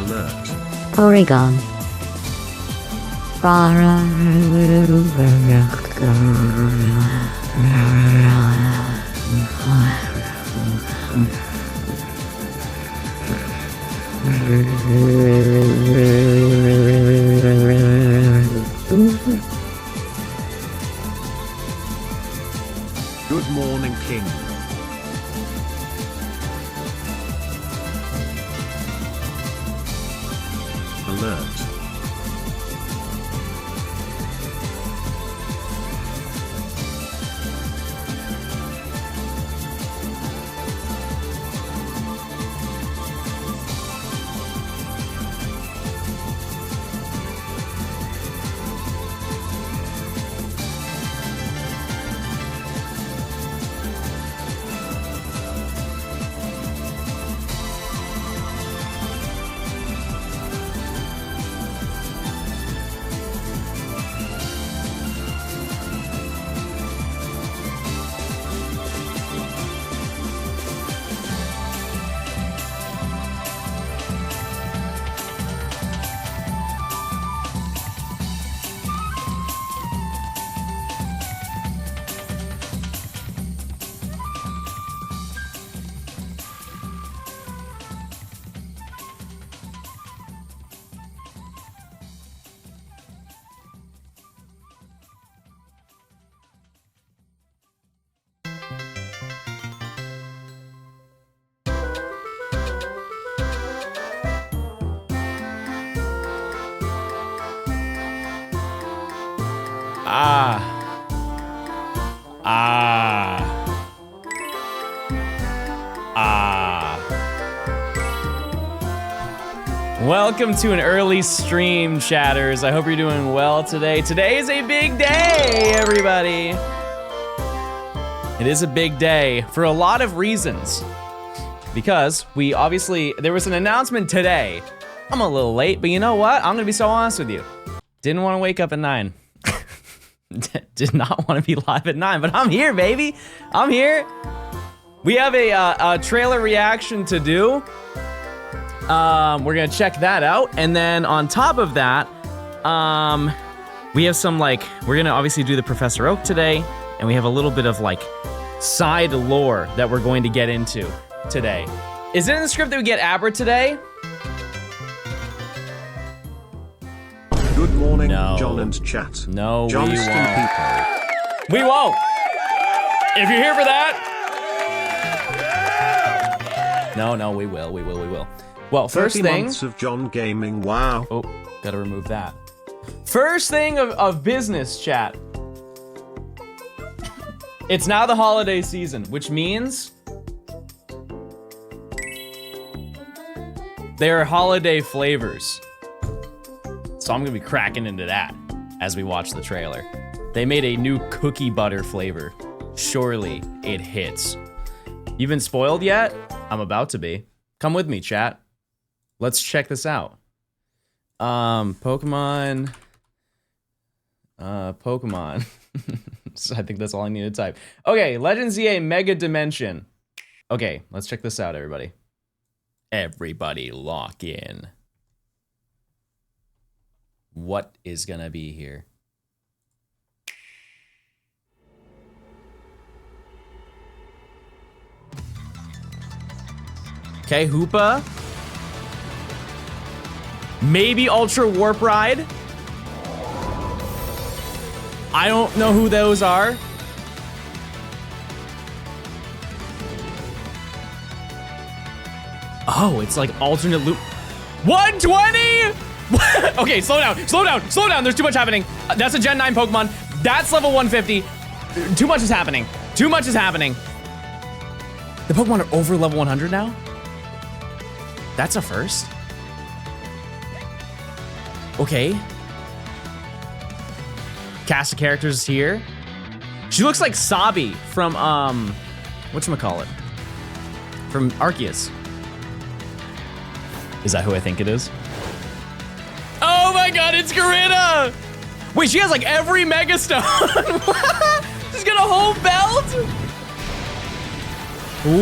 Alert. Oregon. Good morning, King. Alert. Welcome to an early stream, chatters. I hope you're doing well today. Today is a big day, everybody. It is a big day for a lot of reasons. Because there was an announcement today. I'm a little late, but you know what? I'm gonna be so honest with you. Didn't want to wake up at 9. Did not want to be live at 9, but I'm here, baby. I'm here. We have a trailer reaction to do. We're gonna check that out, and then on top of that, we have some we're gonna obviously do the Professor Oak today, and we have a little bit of side lore that we're going to get into today. Is it in the script that we get Abra today? Good morning, No. John and chat. No, Johnstone we won't. people. We won't. If you're here for that. No, we will. Well, first 30 thing. months of John gaming, wow. Oh, gotta remove that. First thing of business, chat. It's now the holiday season, which means there are holiday flavors. So I'm gonna be cracking into that as we watch the trailer. They made a new cookie butter flavor. Surely it hits. You been spoiled yet? I'm about to be. Come with me, chat. Let's check this out. Pokemon. So I think that's all I need to type. Okay, Legends EA Mega Dimension. Okay, let's check this out, everybody. Everybody lock in. What is gonna be here? Okay, Hoopa. Maybe Ultra Warp Ride. I don't know who those are. Oh, it's like alternate loop. 120? Okay, slow down. There's too much happening. That's a Gen 9 Pokemon. That's level 150. Too much is happening. The Pokemon are over level 100 now? That's a first. Okay. Cast of characters here. She looks like Sabi from, whatchamacallit? From Arceus. Is that who I think it is? Oh my god, it's Garita! Wait, she has like every Mega Stone. She's got a whole belt?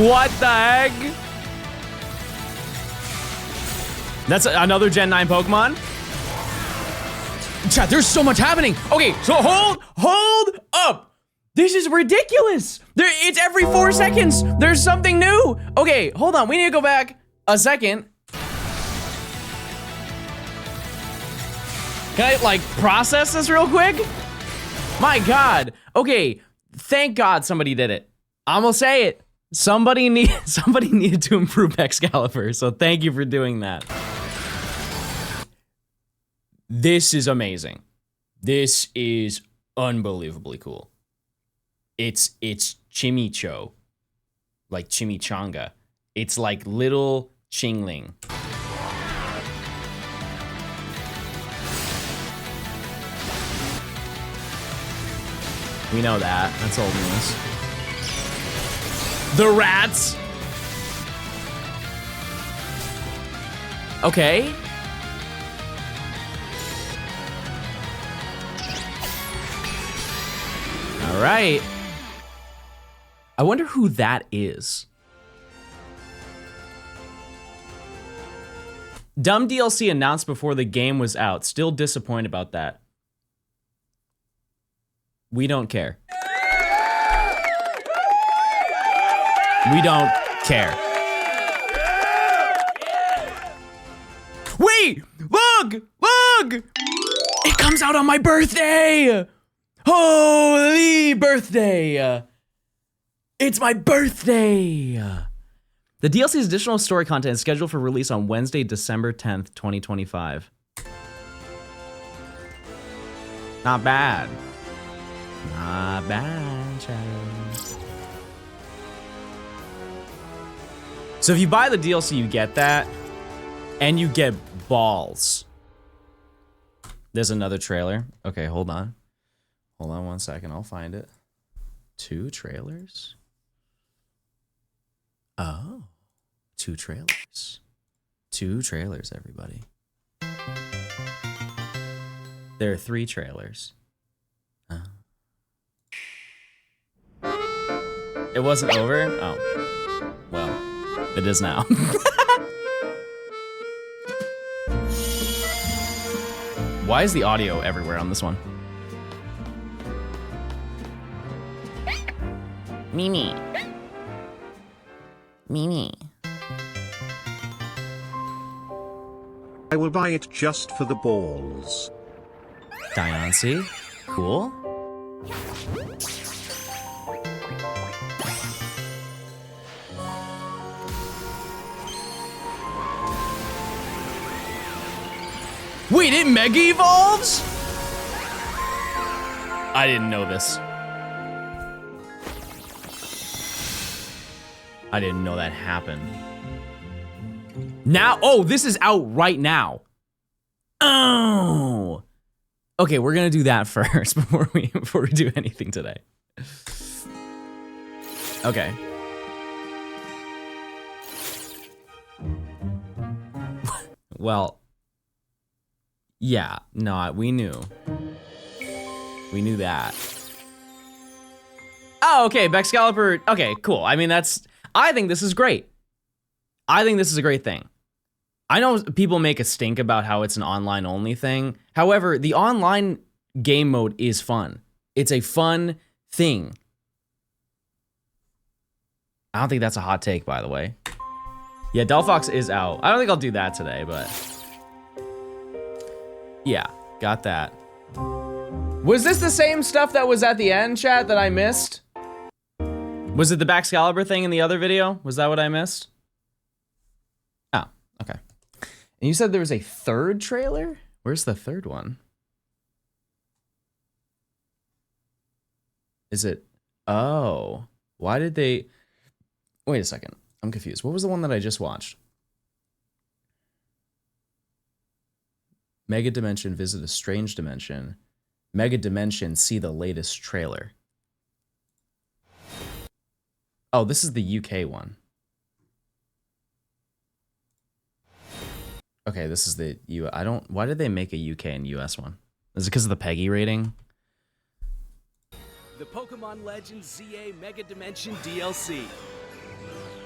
What the heck? That's another Gen 9 Pokemon. Chat, there's so much happening. Okay, so hold up. This is ridiculous. It's every 4 seconds. There's something new. Okay, hold on. We need to go back a second. Can I like process this real quick? My God. Okay, thank God somebody did it. I'm gonna say it. Somebody needed to improve Excalibur, so thank you for doing that. This is amazing. This is unbelievably cool. It's chimicho, like chimichanga. It's like little Chingling. We know that. That's old news. The rats. Okay. All right. I wonder who that is. Dumb DLC announced before the game was out. Still disappointed about that. We don't care. We don't care. Wait! Look! Look! It comes out on my birthday! Holy birthday! It's my birthday! The DLC's additional story content is scheduled for release on Wednesday, December 10th, 2025. Not bad. Not bad, child. So if you buy the DLC, you get that, and you get balls. There's another trailer. Okay, hold on. Hold on 1 second, I'll find it. 2 trailers? Oh, 2 trailers. 2 trailers, everybody. There are 3 trailers. It wasn't over? Oh. Well, it is now. Why is the audio everywhere on this one? Mimi. Mimi. I will buy it just for the balls. Diancie. Cool. Wait, it mega evolves? I didn't know this. I didn't know that happened. Now, oh, this is out right now. Oh. Okay, we're gonna do that first before we do anything today. Okay. Well, yeah, no, we knew. We knew that. Oh, okay, Excalibur. Okay, cool. I mean, I think this is great. I think this is a great thing. I know people make a stink about how it's an online only thing. However, the online game mode is fun. It's a fun thing. I don't think that's a hot take, by the way. Yeah, Delphox is out. I don't think I'll do that today, but yeah, got that. Was this the same stuff that was at the end, chat, that I missed? Was it the Excalibur thing in the other video? Was that what I missed? Oh, okay. And you said there was a 3rd trailer? Where's the 3rd one? Is it? Oh, why did they? Wait a second. I'm confused. What was the one that I just watched? Mega Dimension Visit a Strange Dimension. Mega Dimension See the Latest Trailer. Oh, this is the UK one. Okay, this is the why did they make a UK and US one? Is it because of the PEGI rating? The Pokemon Legends ZA Mega Dimension DLC.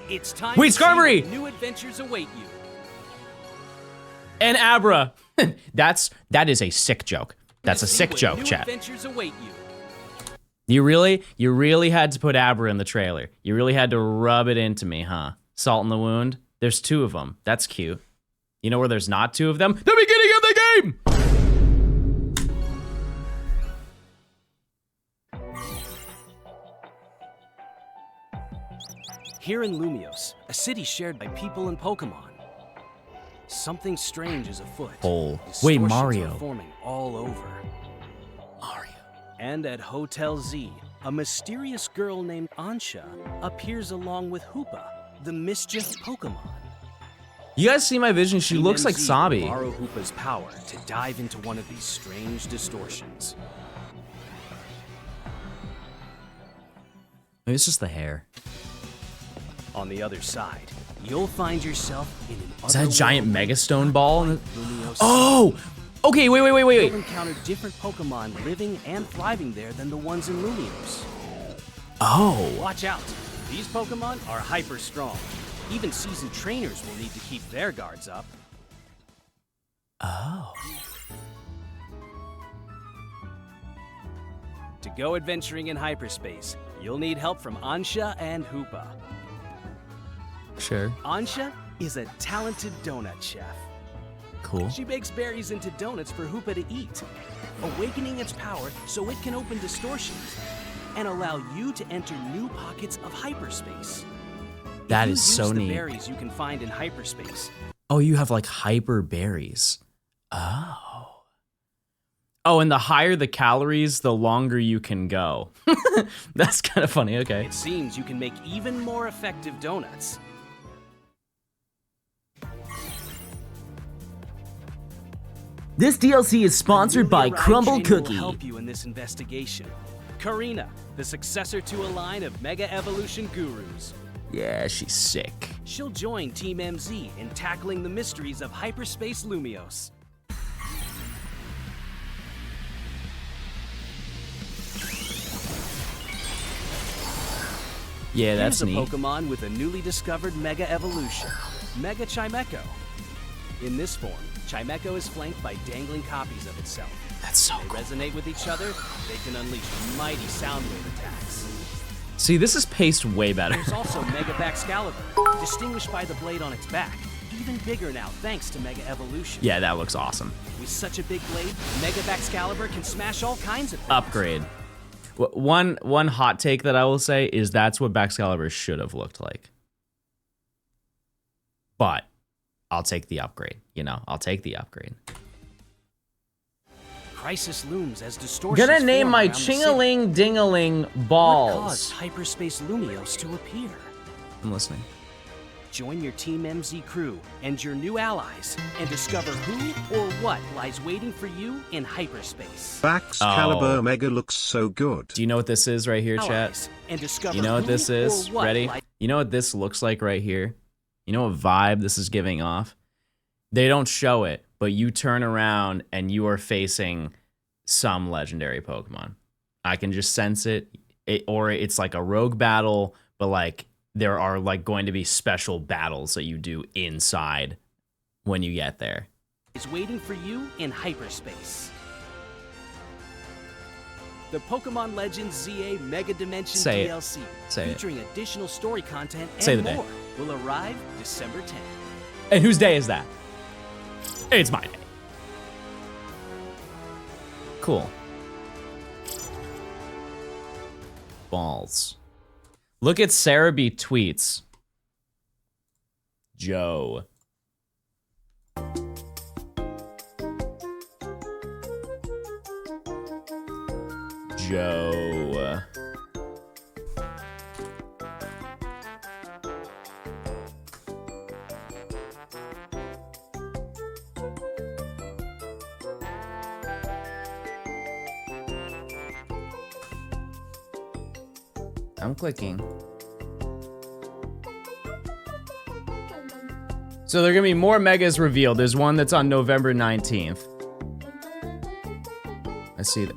It's time Wait, to see Skarmory! what new adventures await you. And Abra. That is a sick joke. That's a sick joke, chat. Adventures await you. You really had to put Abra in the trailer. You really had to rub it into me, huh? Salt in the wound. There's 2 of them. That's cute. You know where there's not 2 of them? The beginning of the game! Here in Lumios, a city shared by people and Pokemon, something strange is afoot. Oh, Distortions wait, Mario. are forming all over. Mario. And at Hotel Z, a mysterious girl named Ansha appears along with Hoopa, the mischief Pokemon. You guys see my vision? She looks like TMZ will Sabi. borrow Hoopa's power to dive into one of these strange distortions. Maybe it's just the hair. On the other side, you'll find yourself in an Is that a giant otherworldly, Mega Stone ball? Lumiose Oh! Okay, wait. You'll encounter different Pokemon living and thriving there than the ones in Lumios. Oh. Watch out! These Pokemon are hyper strong. Even seasoned trainers will need to keep their guards up. Oh. To go adventuring in hyperspace, you'll need help from Ansha and Hoopa. Sure. Ansha is a talented donut chef. Cool. She bakes berries into donuts for Hoopa to eat, awakening its power so it can open distortions and allow you to enter new pockets of hyperspace. That You is use so the neat. berries you can find in hyperspace. Oh, you have like hyper berries. Oh. Oh, and the higher the calories, the longer you can go. That's kind of funny. Okay. It seems you can make even more effective donuts. This DLC is sponsored by Newly arrived Crumble trainer will Cookie. help you in this investigation. Karina, the successor to a line of Mega Evolution gurus. Yeah, she's sick. She'll join Team MZ in tackling the mysteries of hyperspace Lumios. Yeah, that's Here's a neat. Pokemon with a newly discovered Mega Evolution, Mega Chimecho. In this form, Chimecho is flanked by dangling copies of itself. That's so They cool. resonate with each other, they can unleash mighty sound wave attacks. See, this is paced way better. There's also Mega Baxcalibur, distinguished by the blade on its back. Even bigger now thanks to Mega Evolution. Yeah, that looks awesome. With such a big blade, Mega Baxcalibur can smash all kinds of things. Upgrade. One hot take that I will say is that's what Baxcalibur should have looked like. But I'll take the upgrade. You know, I'll take the upgrade. Crisis looms as distortions Gonna name form my around the city. Chingaling Dingaling What balls. caused hyperspace Lumios to appear? I'm listening. Join your Team MZ crew and your new allies and discover who or what lies waiting for you in hyperspace. Baxcalibur Oh. Mega looks so good. Do you know what this is right here, chat? Allies, and discover You know what who this is? or what Ready? lies- You know what this looks like right here? You know what vibe this is giving off? They don't show it, but you turn around and you are facing some legendary Pokemon. I can just sense it. Or it's like a rogue battle, but like there are like going to be special battles that you do inside when you get there. is waiting for you in hyperspace. The Pokemon Legends ZA Mega Dimension Say it. DLC, Say it. featuring additional story content and Say the day. more, will arrive December 10th. And whose day is that? It's my day. Cool. Balls. Look at Sarah B tweets. Joe. Joe. I'm clicking. So there are gonna be more megas revealed. There's one that's on November 19th. I see that.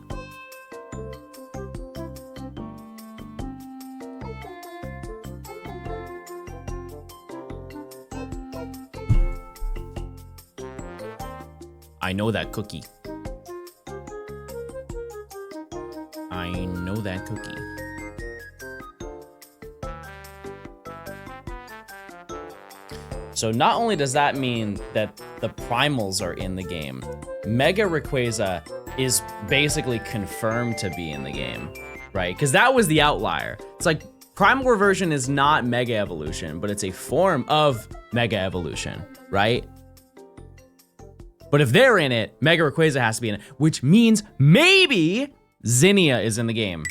I know that cookie. I know that cookie. So not only does that mean that the primals are in the game, Mega Rayquaza is basically confirmed to be in the game, right? Because that was the outlier. It's like Primal Reversion is not Mega Evolution, but it's a form of Mega Evolution, right? But if they're in it, Mega Rayquaza has to be in it, which means maybe Zinnia is in the game.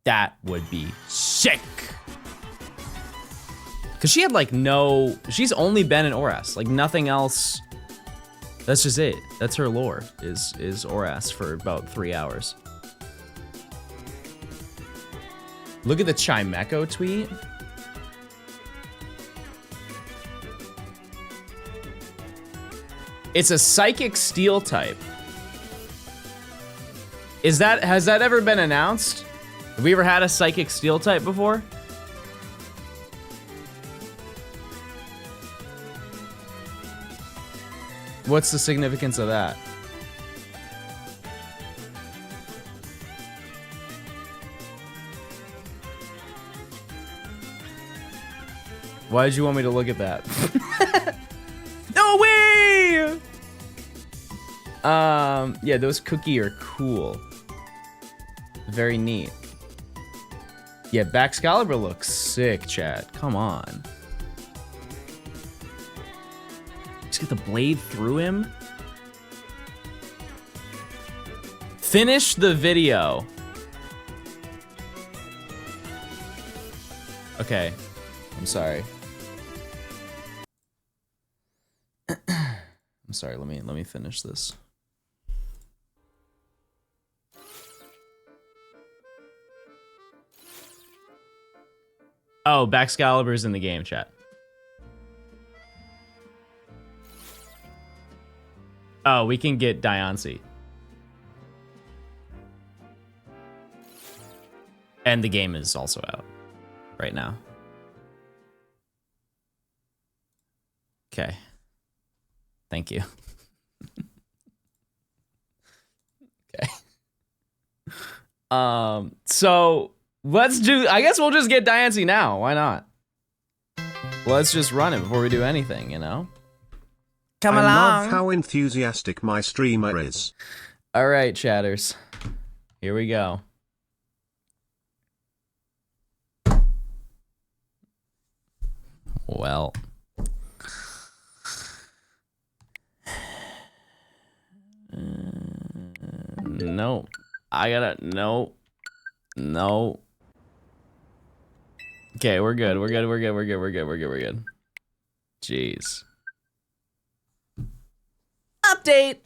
That would be sick. Cause she had like she's only been in ORAS, like nothing else. That's just it. That's her lore, is ORAS for about 3 hours. Look at the Chimecho tweet. It's a psychic steel type. Has that ever been announced? Have we ever had a psychic steel type before? What's the significance of that? Why did you want me to look at that? No way! Yeah, those cookie are cool. Very neat. Yeah, Baxcalibur looks sick, chat. Come on. Just get the blade through him. Finish the video. Okay, I'm sorry. I'm sorry. Let me finish this. Oh, Baxcalibur's in the game, chat. Oh, we can get Diancie. And the game is also out right now. Okay. Thank you. Okay. So let's do, I guess we'll just get Diancie now. Why not? Let's just run it before we do anything, you know? Come along. I love how enthusiastic my streamer is. All right, chatters. Here we go. Well. No. I gotta, no. No. Okay, we're good. We're good. Jeez. Update.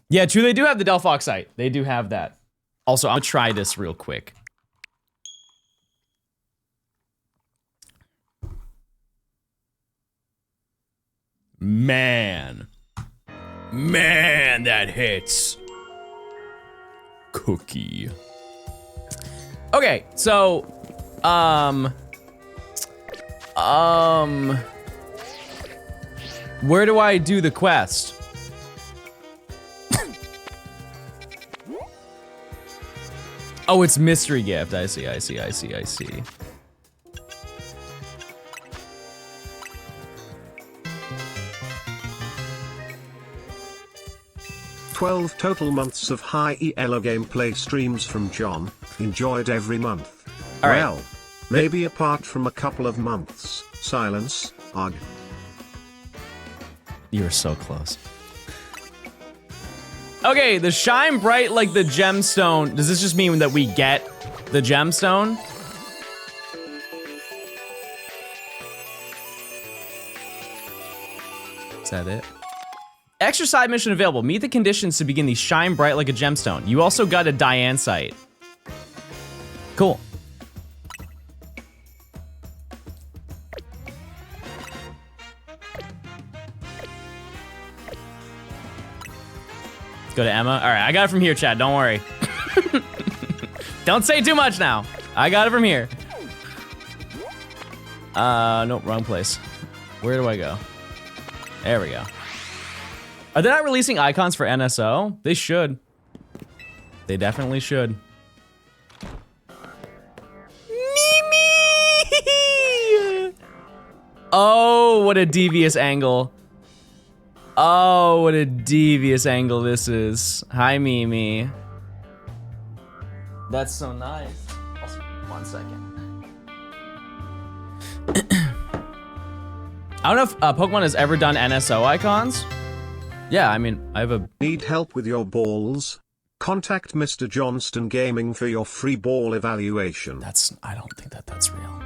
Yeah, true, they do have the Delphox site. They do have that. Also, I'll try this real quick. Man, that hits. Cookie. Okay, so, where do I do the quest? Oh, it's mystery gift. I see. 12 total months of high ELO gameplay streams from John. Enjoyed every month. All right. Well, maybe apart from a couple of months. Silence. Ugh. You're so close. Okay, the shine bright like the gemstone. Does this just mean that we get the gemstone? Is that it? Extra side mission available. Meet the conditions to begin the shine bright like a gemstone. You also got a Diane site. Cool. Let's go to Emma. All right, I got it from here, Chad. Don't worry. Don't say too much now. I got it from here. Nope, wrong place. Where do I go? There we go. Are they not releasing icons for NSO? They should. They definitely should. Mimi! Oh, what a devious angle. Oh, what a devious angle this is. Hi, Mimi. That's so nice. Also, 1 second. I don't know if Pokemon has ever done NSO icons. Yeah, I mean, I have a... Need help with your balls? Contact Mr. Johnstone Gaming for your free ball evaluation. I don't think that's real.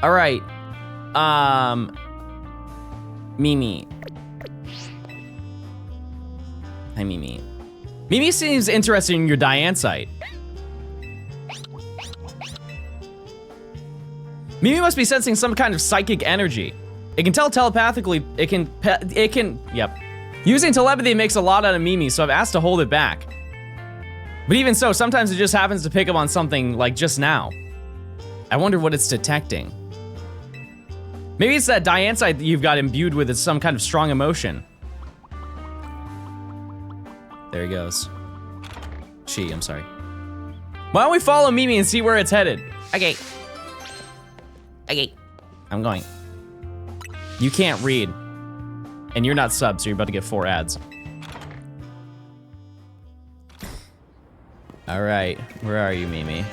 All right. Mimi. Hi, Mimi. Mimi seems interested in your Diane site. Mimi must be sensing some kind of psychic energy. It can tell telepathically, yep. Using telepathy makes a lot out of Mimi, so I've asked to hold it back. But even so, sometimes it just happens to pick up on something like just now. I wonder what it's detecting. Maybe it's that Diane side that you've got imbued with some kind of strong emotion. There he goes. I'm sorry. Why don't we follow Mimi and see where it's headed? Okay. I'm going. You can't read. And you're not subbed, so you're about to get 4 ads. All right, where are you, Mimi?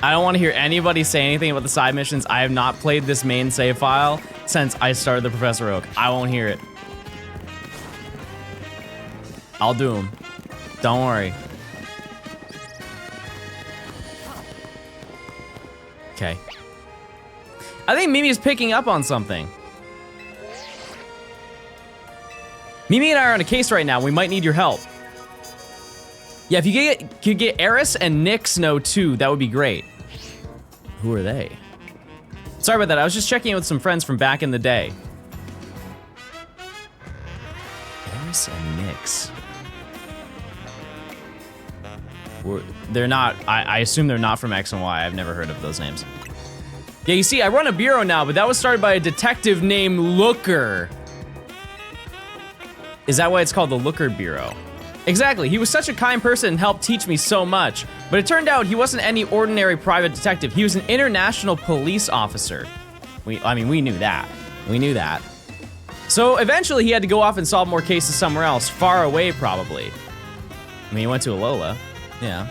I don't want to hear anybody say anything about the side missions. I have not played this main save file since I started the Professor Oak. I won't hear it. I'll do them. Don't worry. Okay. I think Mimi is picking up on something. Mimi and I are on a case right now. We might need your help. Yeah, if you could get Eris and Nyx know too, that would be great. Who are they? Sorry about that. I was just checking in with some friends from back in the day. Eris and Nyx. They're not, I assume they're not from X and Y. I've never heard of those names. Yeah, you see, I run a bureau now, but that was started by a detective named Looker. Is that why it's called the Looker Bureau? Exactly, he was such a kind person and helped teach me so much. But it turned out he wasn't any ordinary private detective. He was an international police officer. I mean, we knew that. We knew that. So eventually he had to go off and solve more cases somewhere else, far away probably. I mean, he went to Alola. Yeah.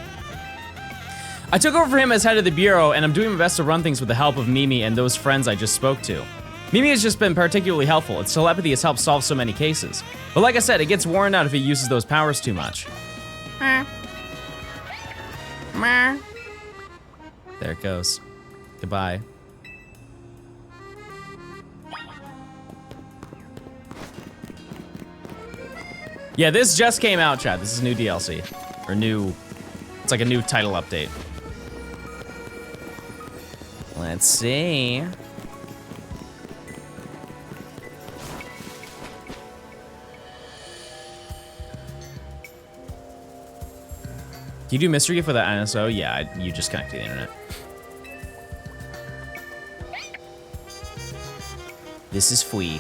I took over for him as head of the bureau, and I'm doing my best to run things with the help of Mimi and those friends I just spoke to. Mimi has just been particularly helpful. Its telepathy has helped solve so many cases. But like I said, it gets worn out if it uses those powers too much. There it goes. Goodbye. Yeah, this just came out, chat. This is new DLC. Or new... It's like a new title update. Let's see. Can you do mystery gift with that NSO? Yeah, you just connect to the internet. This is Fui.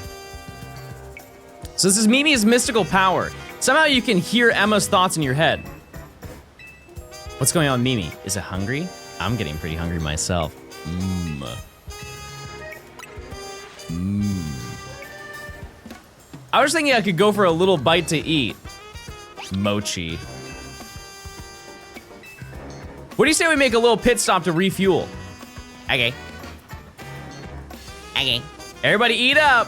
So this is Mimi's mystical power. Somehow you can hear Emma's thoughts in your head. What's going on with Mimi? Is it hungry? I'm getting pretty hungry myself. I was thinking I could go for a little bite to eat. Mochi. What do you say we make a little pit stop to refuel? Okay. Okay. Everybody eat up.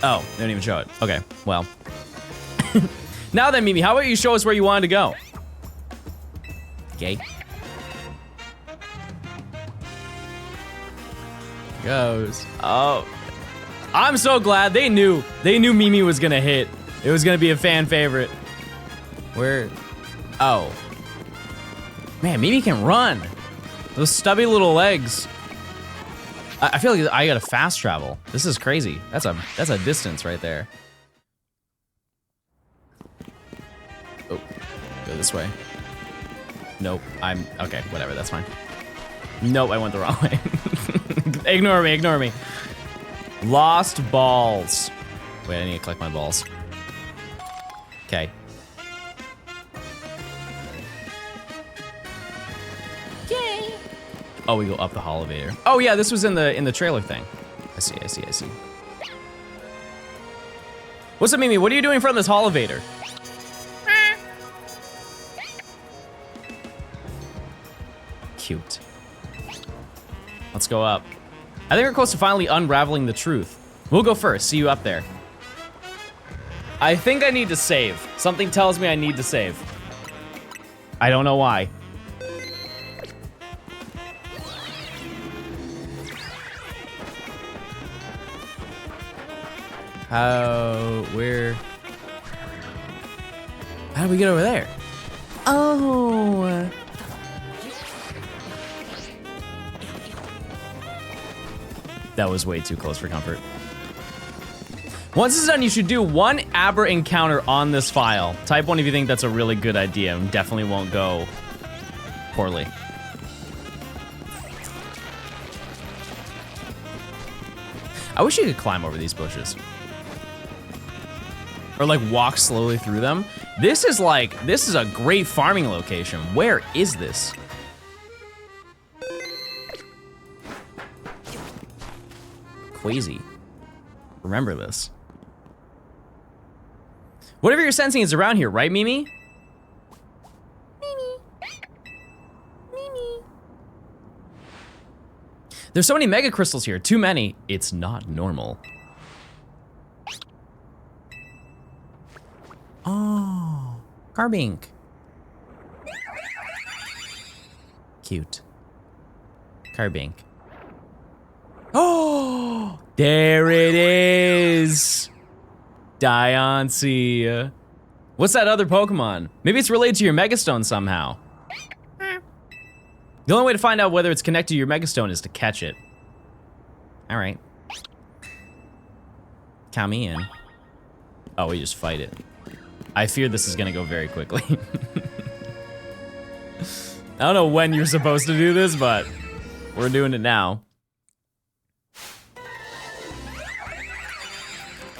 Oh, they don't even show it. Okay, well. Now then, Mimi, how about you show us where you wanted to go? Okay. Goes. Oh. I'm so glad they knew Mimi was gonna hit. It was gonna be a fan favorite. Where? Oh. Man, Mimi can run. Those stubby little legs. I feel like I gotta fast travel. This is crazy. That's a distance right there. Oh, go this way. Nope, okay, whatever, that's fine. Nope, I went the wrong way. Ignore me, ignore me. Lost balls. Wait, I need to collect my balls. Okay. Yay. Oh, we go up the elevator. Oh yeah, this was in the trailer thing. I see, I see, I see. What's up, Mimi? What are you doing in front of this elevator? Cute. Let's go up. I think we're close to finally unraveling the truth. We'll go first. See you up there. I think I need to save. Something tells me I need to save. I don't know why. How do we get over there? Oh. That was way too close for comfort. Once it's done, you should do one Aber encounter on this file. Type 1 if you think that's a really good idea and definitely won't go poorly. I wish you could climb over these bushes. Or like walk slowly through them. This is a great farming location. Where is this? Quasi. Remember this. Whatever you're sensing is around here, right, Mimi? Mimi. Mimi. There's so many mega crystals here. Too many. It's not normal. Oh. Carbink. Cute. Carbink. Oh, there it is. Diancie. What's that other Pokemon? Maybe it's related to your Megastone somehow. The only way to find out whether it's connected to your Megastone is to catch it. All right. Count me in. Oh, we just fight it. I fear this is gonna go very quickly. I don't know when you're supposed to do this, but we're doing it now.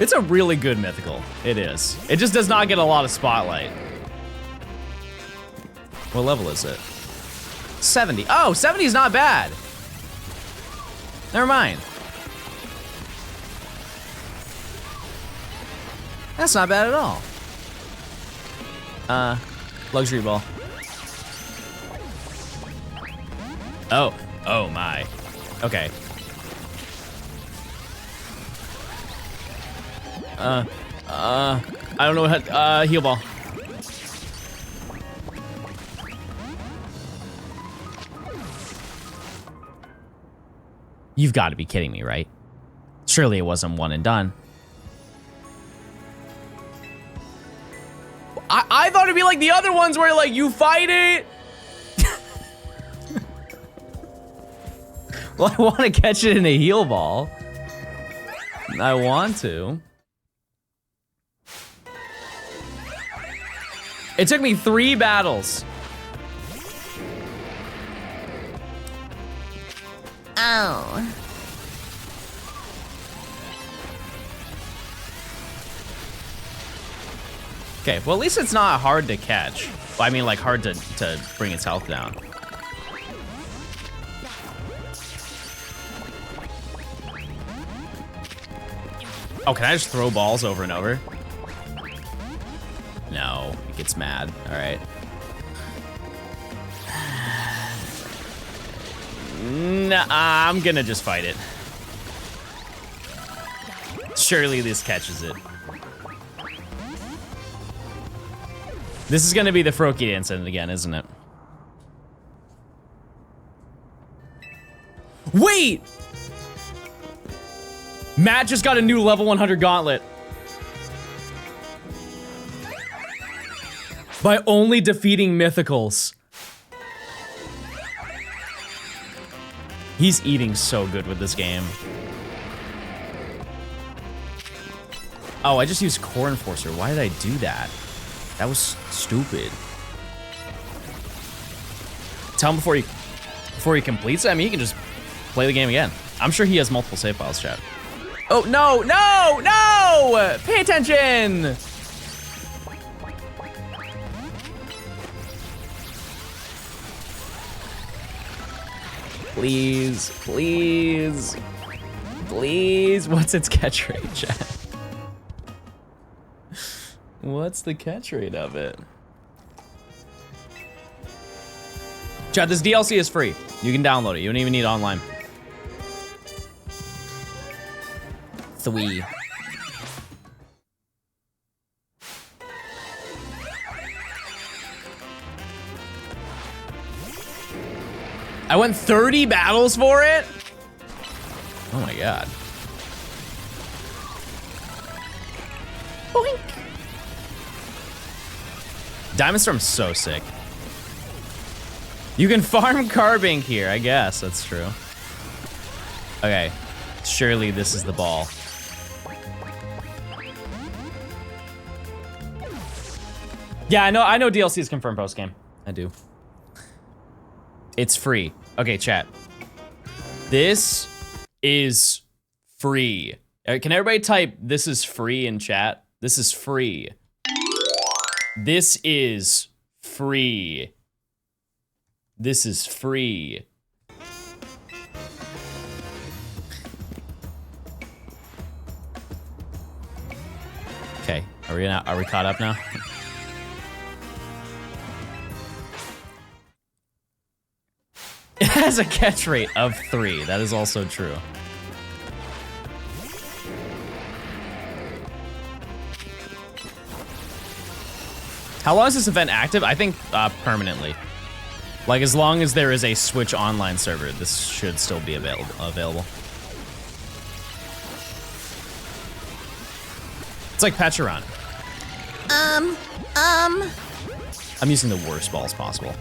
It's a really good mythical. It is. It just does not get a lot of spotlight. What level is it? 70. Oh, 70 is not bad. Never mind. That's not bad at all. Luxury ball. Oh my. Okay. I don't know how, heal ball. You've got to be kidding me, right? Surely it wasn't one and done. I thought it'd be like the other ones where like you fight it. Well, I want to catch it in a heal ball. I want to. It took me 3 battles. Oh. Okay, well at least it's not hard to catch. Well, I mean like hard to bring its health down. Oh, can I just throw balls over and over? No, it gets mad. All right. Nah, I'm gonna just fight it. Surely this catches it. This is gonna be the Froakie incident again, isn't it? Wait! Matt just got a new level 100 gauntlet. By only defeating mythicals. He's eating so good with this game. Oh, I just used Core Enforcer. Why did I do that? That was stupid. Tell him before he completes it. I mean, he can just play the game again. I'm sure he has multiple save files, chat. Oh, no, no, no! Pay attention! Please, please, please. What's its catch rate, chat? What's the catch rate of it? Chat, this DLC is free. You can download it. You don't even need online. 3. I went 30 battles for it? Oh my god. Boink. Diamond Storm's so sick. You can farm Carbink here, I guess, that's true. Okay, surely this is the ball. Yeah, I know DLC is confirmed post-game. I do. It's free. Okay, chat. This is free. Can everybody type "this is free" in chat? This is free. This is free. This is free. Okay, are we caught up now? It has a catch rate of 3. That is also true. How long is this event active? I think permanently. Like, as long as there is a Switch online server, this should still be available. It's like Pecharon. I'm using the worst balls possible.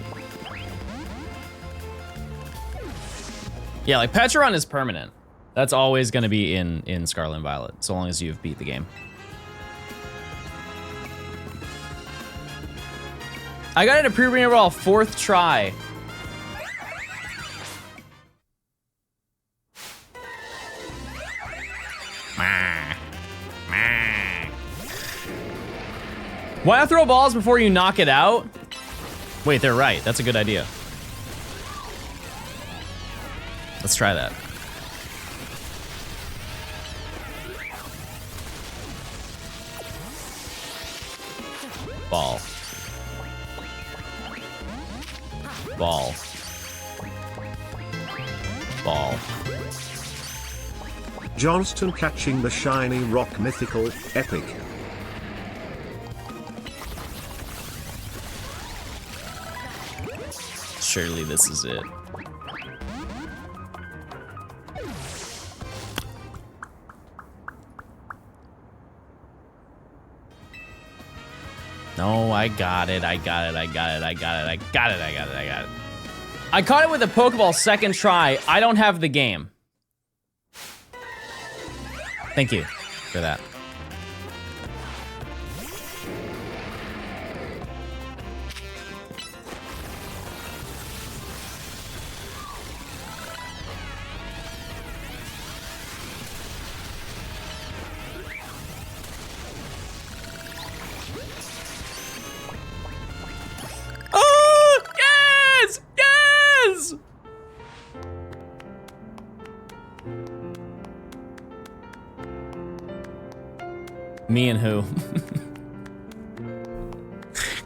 Yeah, like Pecharon is permanent. That's always gonna be in Scarlet and Violet, so long as you've beat the game. I got it at pre-arena brawl 4th try. Why not throw balls before you knock it out? Wait, they're right. That's a good idea. Let's try that. Ball. Ball. Ball. Johnstone catching the shiny rock mythical, epic. Surely this is it. No, I got it. I got it. I got it. I got it. I got it. I got it. I got it. I caught it with a Pokeball 2nd try. I don't have the game. Thank you for that. Me and who?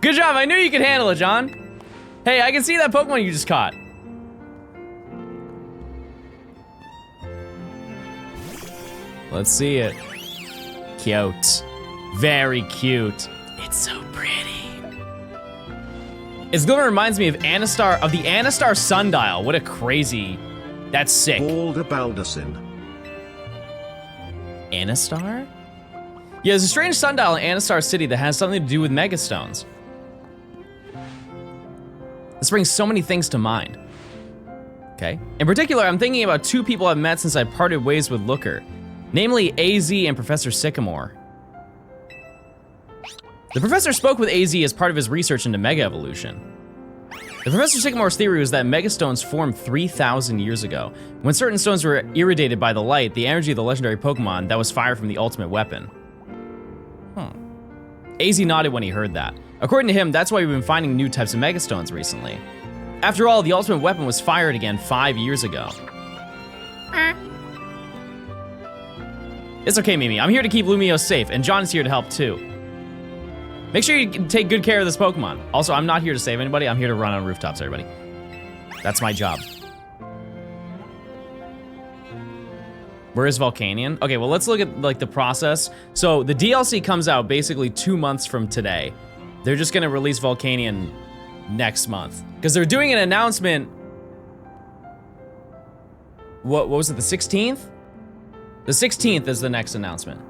Good job, I knew you could handle it, John. Hey, I can see that Pokemon you just caught. Let's see it. Cute. Very cute. It's so pretty. It's gonna reminds me of Anastar, of the Anastar Sundial. What a crazy, that's sick. Balder Baldacin. Anastar? Yeah, there's a strange sundial in Anastar City that has something to do with Megastones. This brings so many things to mind. Okay. In particular, I'm thinking about 2 people I've met since I parted ways with Looker, namely AZ and Professor Sycamore. The professor spoke with AZ as part of his research into Mega Evolution. Professor Sycamore's theory was that megastones formed 3,000 years ago. When certain stones were irradiated by the light, the energy of the legendary Pokemon that was fired from the ultimate weapon. AZ nodded when he heard that. According to him, that's why we've been finding new types of megastones recently. After all, the ultimate weapon was fired again 5 years ago. It's okay, Mimi. I'm here to keep Lumio safe, and John is here to help too. Make sure you take good care of this Pokemon. Also, I'm not here to save anybody. I'm here to run on rooftops, everybody. That's my job. Where is Volcanion? Okay, well, let's look at like the process. So the DLC comes out basically 2 months from today. They're just gonna release Volcanion next month. Because they're doing an announcement. What was it, the 16th? The 16th is the next announcement.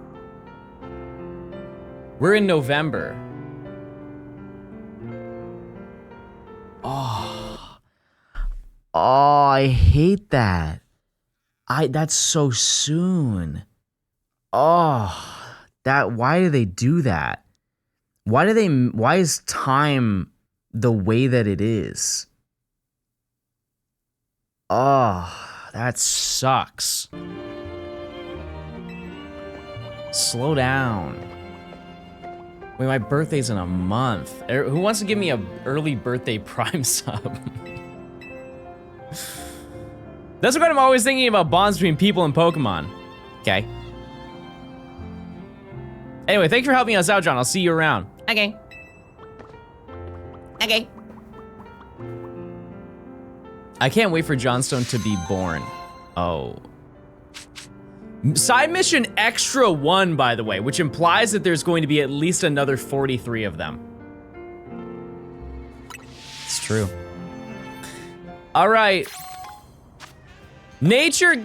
We're in November. Oh, I hate that. That's so soon. Oh, why do they do that? Why is time the way that it is? Oh, that sucks. Slow down. Wait, my birthday's in a month. Who wants to give me an early birthday Prime sub? That's what I'm always thinking about, bonds between people and Pokemon. Okay. Anyway, thanks for helping us out, John. I'll see you around. Okay. Okay. I can't wait for Johnstone to be born. Oh. Side mission extra 1, by the way, which implies that there's going to be at least another 43 of them. It's true. All right. Nature.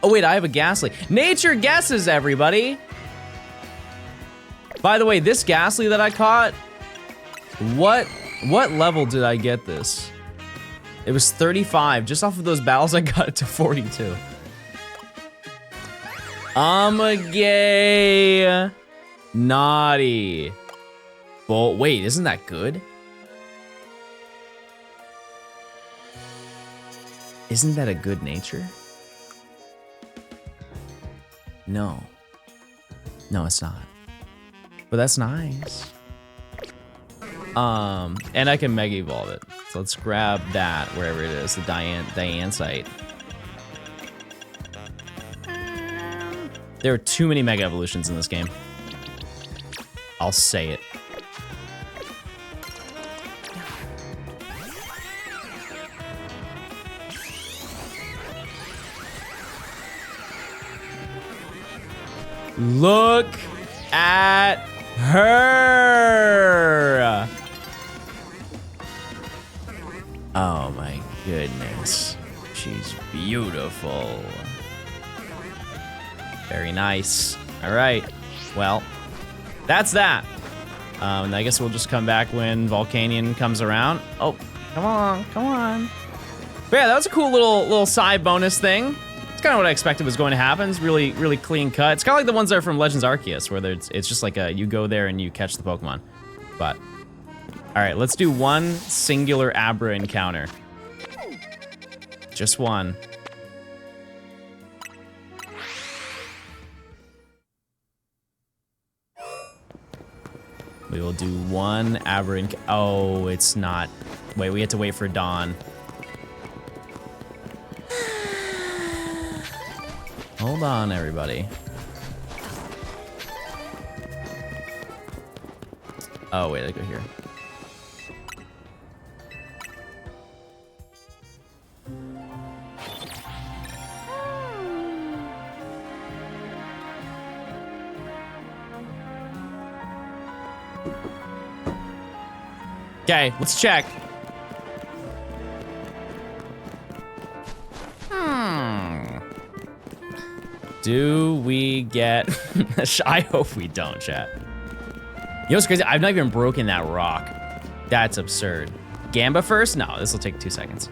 Oh wait, I have a Ghastly. Nature guesses, everybody. By the way, this Ghastly that I caught, what level did I get this? It was 35. Just off of those battles, I got it to 42. I'm a gay. Naughty. Well, wait, isn't that good? Isn't that a good nature? No. No, it's not. But that's nice. And I can Mega Evolve it. So let's grab that, wherever it is, the Diane site. There are too many Mega Evolutions in this game. I'll say it. Look at her. Oh my goodness. She's beautiful. Very nice. All right. Well, that's that. And I guess we'll just come back when Volcanion comes around. Oh, come on, come on. But yeah, that was a cool little side bonus thing. It's kind of what I expected was going to happen. It's really, really clean cut. It's kind of like the ones that are from Legends Arceus, where it's just like you go there and you catch the Pokemon. But, all right, let's do one singular Abra encounter. Just one. We will do one Abra encounter. Oh, it's not. Wait, we have to wait for dawn. Hold on, everybody. Oh, wait, I go here. Okay, let's check. Do we get... I hope we don't, chat. You know what's crazy? I've not even broken that rock. That's absurd. Gamba first? No, this will take 2 seconds.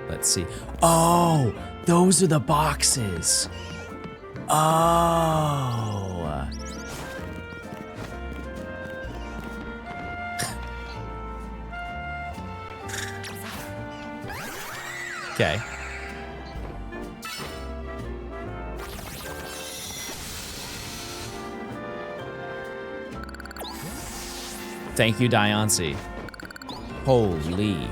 Let's see. Oh, those are the boxes. Oh. Okay. Thank you, Diancie. Holy.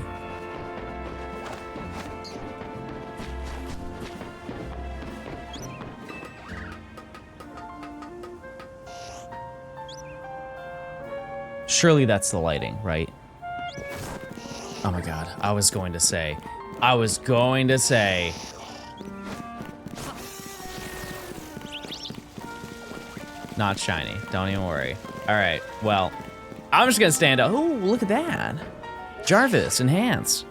Surely that's the lighting, right? Oh my god, I was going to say. Not shiny, don't even worry. All right, well, I'm just gonna stand up. Ooh, look at that. Jarvis, enhance.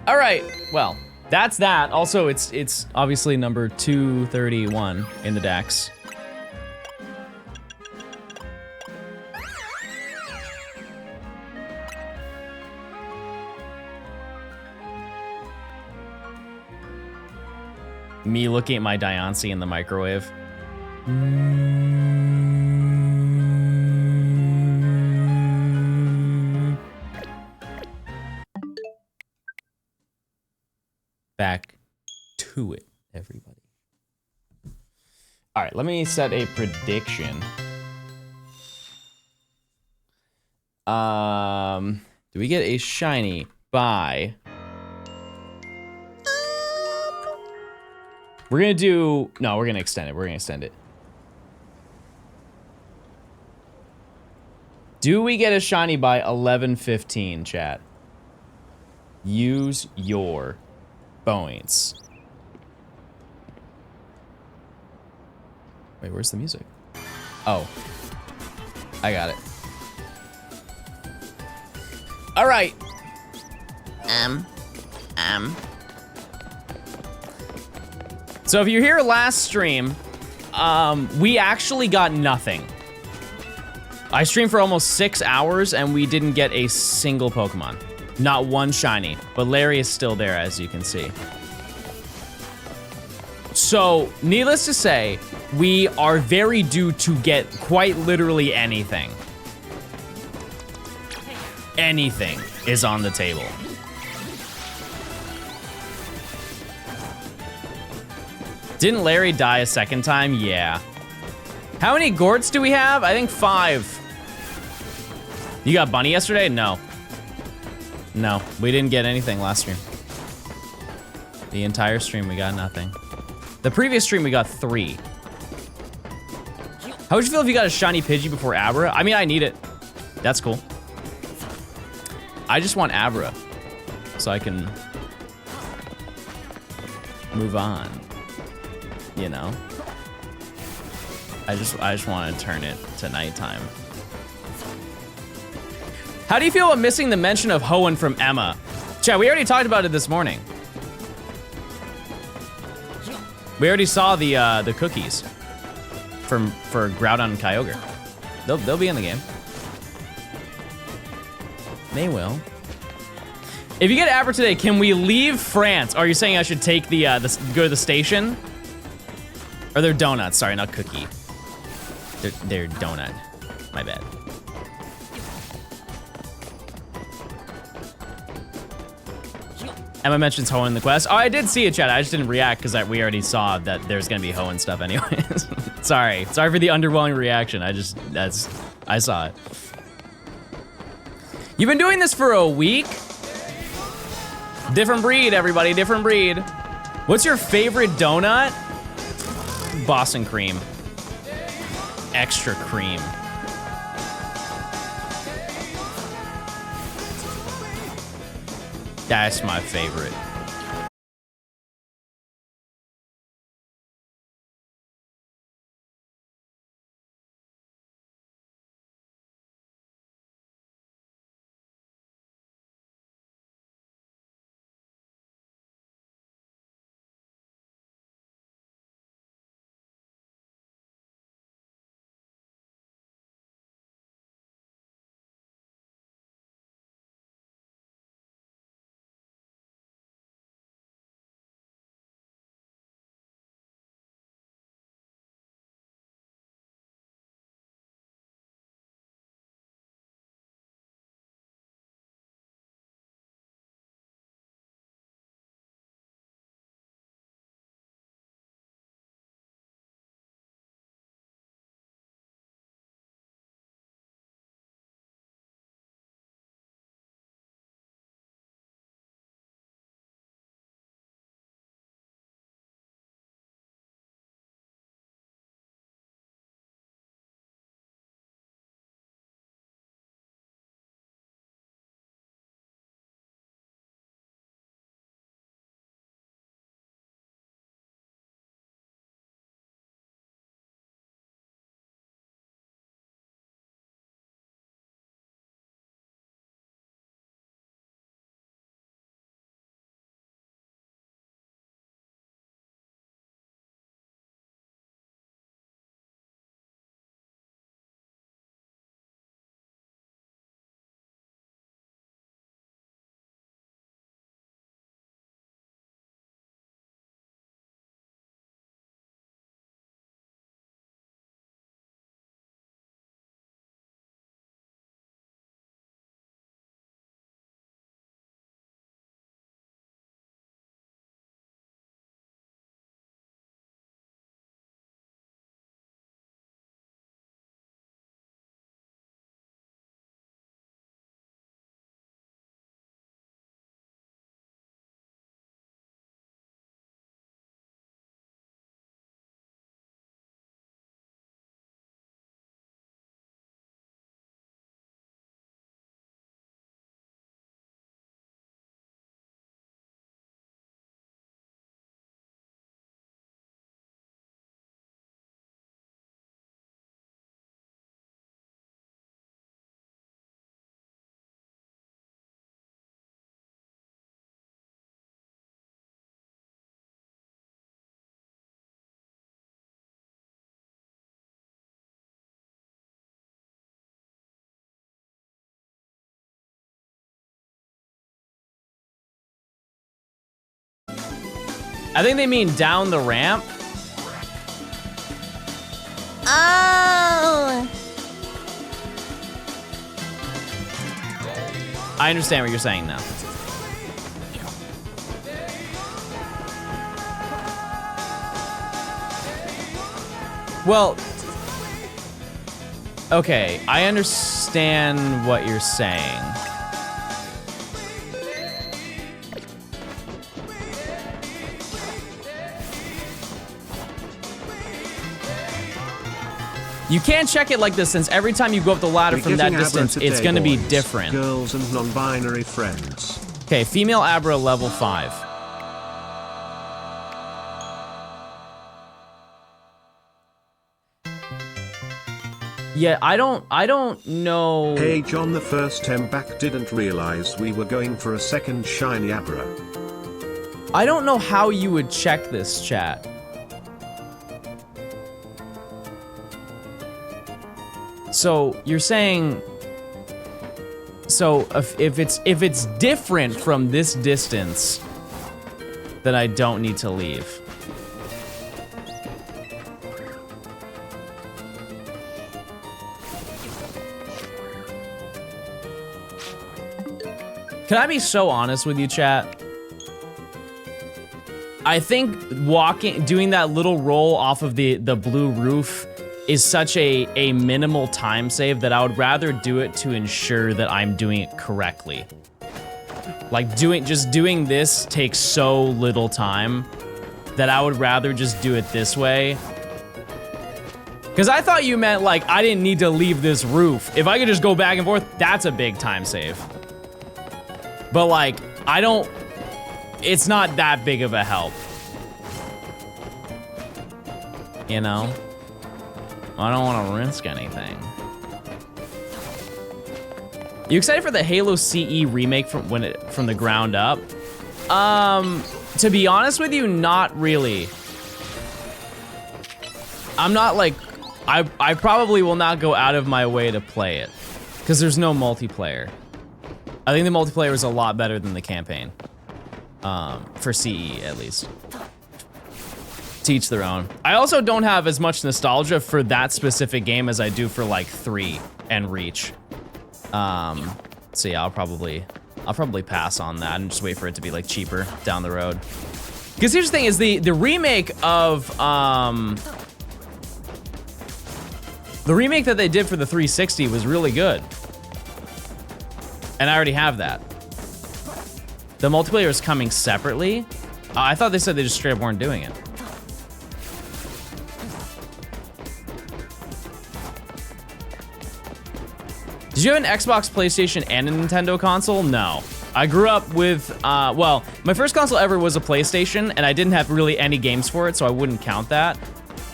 All right, well, that's that. Also, it's obviously number 231 in the dex. Me looking at my Diancie in the microwave. Back to it, everybody. All right, let me set a prediction. Do we get a shiny by... We're gonna do... No, we're gonna extend it. Do we get a shiny by 11:15, chat? Use your points. Wait, where's the music? Oh. I got it. All right. So if you're here last stream, we actually got nothing. I streamed for almost 6 hours and we didn't get a single Pokemon. Not one shiny, but Larry is still there, as you can see. So, needless to say, we are very due to get quite literally anything. Anything is on the table. Didn't Larry die a second time? Yeah. How many Gorts do we have? I think 5. You got Bunny yesterday? No. No, we didn't get anything last stream. The entire stream, we got nothing. The previous stream, we got 3. How would you feel if you got a shiny Pidgey before Abra? I mean, I need it. That's cool. I just want Abra, so I can move on. You know? I just want to turn it to nighttime. How do you feel about missing the mention of Hoenn from Emma? Chat, we already talked about it this morning. We already saw the cookies for Groudon and Kyogre. They'll be in the game. They will. If you get Abra today, can we leave France? Are you saying I should take the go to the station? Or they're donuts? Sorry, not cookie. They're donut. My bad. Emma mentions Hoenn in the quest. Oh, I did see it, chat. I just didn't react because we already saw that there's gonna be Hoenn stuff anyways. Sorry for the underwhelming reaction. I saw it. You've been doing this for a week? Different breed, everybody, different breed. What's your favorite donut? Boston cream. Extra cream. That's my favorite. I think they mean down the ramp. Oh. I understand what you're saying now. Well, okay, I understand what you're saying. You can't check it like this since every time you go up the ladder from that distance, it's gonna be different. Girls and non-binary friends. Okay, female Abra level 5. Yeah, I don't know. Hey John, the first time back didn't realize we were going for a second shiny Abra. I don't know how you would check this, chat. So you're saying, so if it's different from this distance, then I don't need to leave. Can I be so honest with you, chat? I think doing that little roll off of the blue roof is such a minimal time save that I would rather do it to ensure that I'm doing it correctly. Like just doing this takes so little time that I would rather just do it this way. Cause I thought you meant like I didn't need to leave this roof. If I could just go back and forth, that's a big time save. But like, it's not that big of a help. You know? I don't want to risk anything. You excited for the Halo CE remake from the ground up? To be honest with you, not really. I'm not like, I probably will not go out of my way to play it because there's no multiplayer. I think the multiplayer is a lot better than the campaign. For CE at least. To each their own. I also don't have as much nostalgia for that specific game as I do for like 3 and Reach. So yeah, I'll probably pass on that and just wait for it to be like cheaper down the road. Because here's the thing is the remake of the remake that they did for the 360 was really good. And I already have that. The multiplayer is coming separately. I thought they said they just straight up weren't doing it. Did you have an Xbox, PlayStation, and a Nintendo console? No. I grew up with, well, my first console ever was a PlayStation, and I didn't have really any games for it, so I wouldn't count that.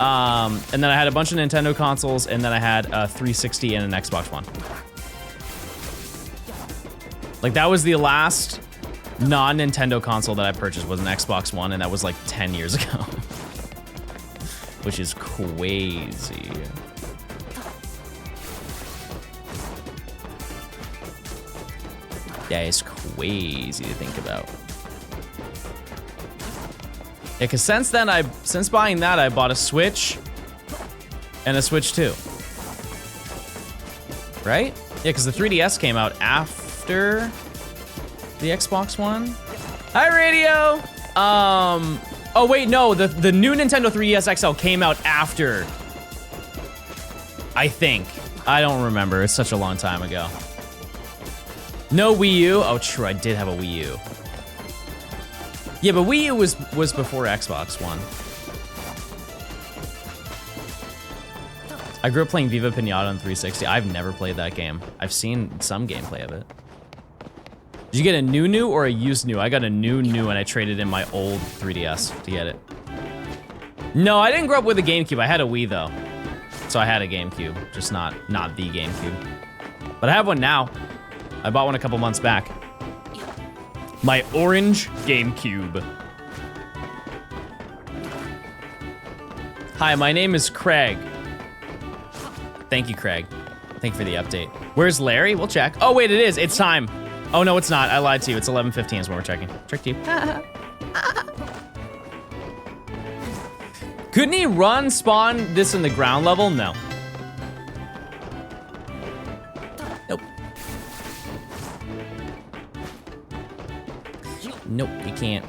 And then I had a bunch of Nintendo consoles, and then I had a 360 and an Xbox One. Like, that was the last non-Nintendo console that I purchased was an Xbox One, and that was like 10 years ago. Which is crazy. Yeah, it's crazy to think about. Yeah, cause since buying that, I bought a Switch and a Switch 2. Right? Yeah, cause the 3DS came out after the Xbox One. Hi, Radio. Oh wait, no, the new Nintendo 3DS XL came out after. I think. I don't remember. It's such a long time ago. No Wii U? Oh, true, I did have a Wii U. Yeah, but Wii U was before Xbox One. I grew up playing Viva Pinata on 360. I've never played that game. I've seen some gameplay of it. Did you get a new or a used new? I got a new and I traded in my old 3DS to get it. No, I didn't grow up with a GameCube. I had a Wii though. So I had a GameCube, just not the GameCube. But I have one now. I bought one a couple months back. My orange GameCube. Hi, my name is Craig. Thank you, Craig. Thank you for the update. Where's Larry? We'll check. Oh, wait, it is. It's time. Oh, no, it's not. I lied to you. It's 11:15 is when we're checking. Tricked you. Couldn't he run spawn this in the ground level? No. Nope. Nope, you can't.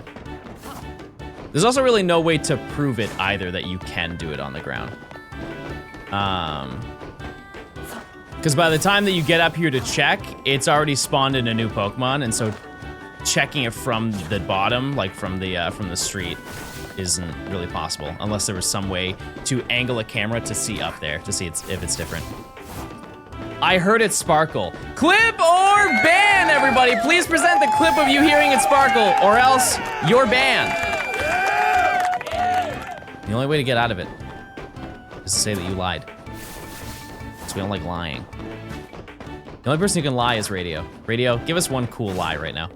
There's also really no way to prove it either that you can do it on the ground. Because by the time that you get up here to check, it's already spawned in a new Pokemon, and so checking it from the bottom, like from the street, isn't really possible unless there was some way to angle a camera to see up there to see if it's different. I heard it sparkle. Clip or ban, everybody. Please present the clip of you hearing it sparkle, or else you're banned. The only way to get out of it is to say that you lied. Because we don't like lying. The only person who can lie is Radio. Radio, give us one cool lie right now.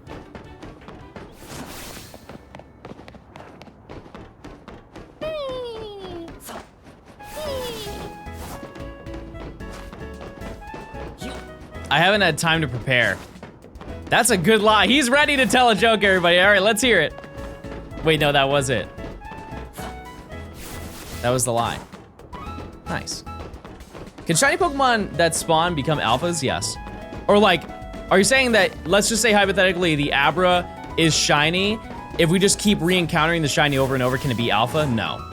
I haven't had time to prepare. That's a good lie. He's ready to tell a joke, everybody. All right, let's hear it. Wait, no, that was it. That was the lie. Nice. Can shiny Pokemon that spawn become alphas? Yes. Or like, are you saying that, let's just say hypothetically, the Abra is shiny. If we just keep re-encountering the shiny over and over, can it be alpha? No.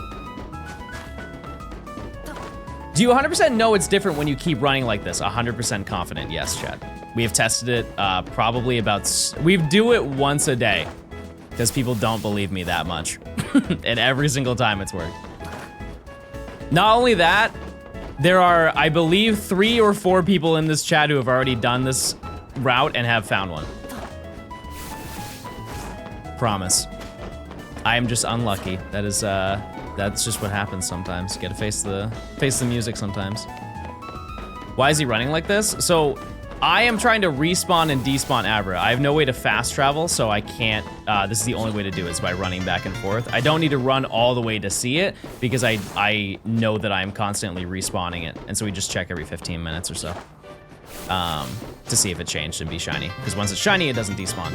Do you 100% know it's different when you keep running like this? 100% confident, yes, Chad. We have tested it probably we do it once a day because people don't believe me that much. And every single time it's worked. Not only that, there are, I believe, 3 or 4 people in this chat who have already done this route and have found one. Promise. I am just unlucky. That's just what happens sometimes. You gotta face the music sometimes. Why is he running like this? So I am trying to respawn and despawn Abra. I have no way to fast travel, so I can't, this is the only way to do it, is by running back and forth. I don't need to run all the way to see it because I know that I'm constantly respawning it. And so we just check every 15 minutes or so to see if it changed and be shiny. Because once it's shiny, it doesn't despawn.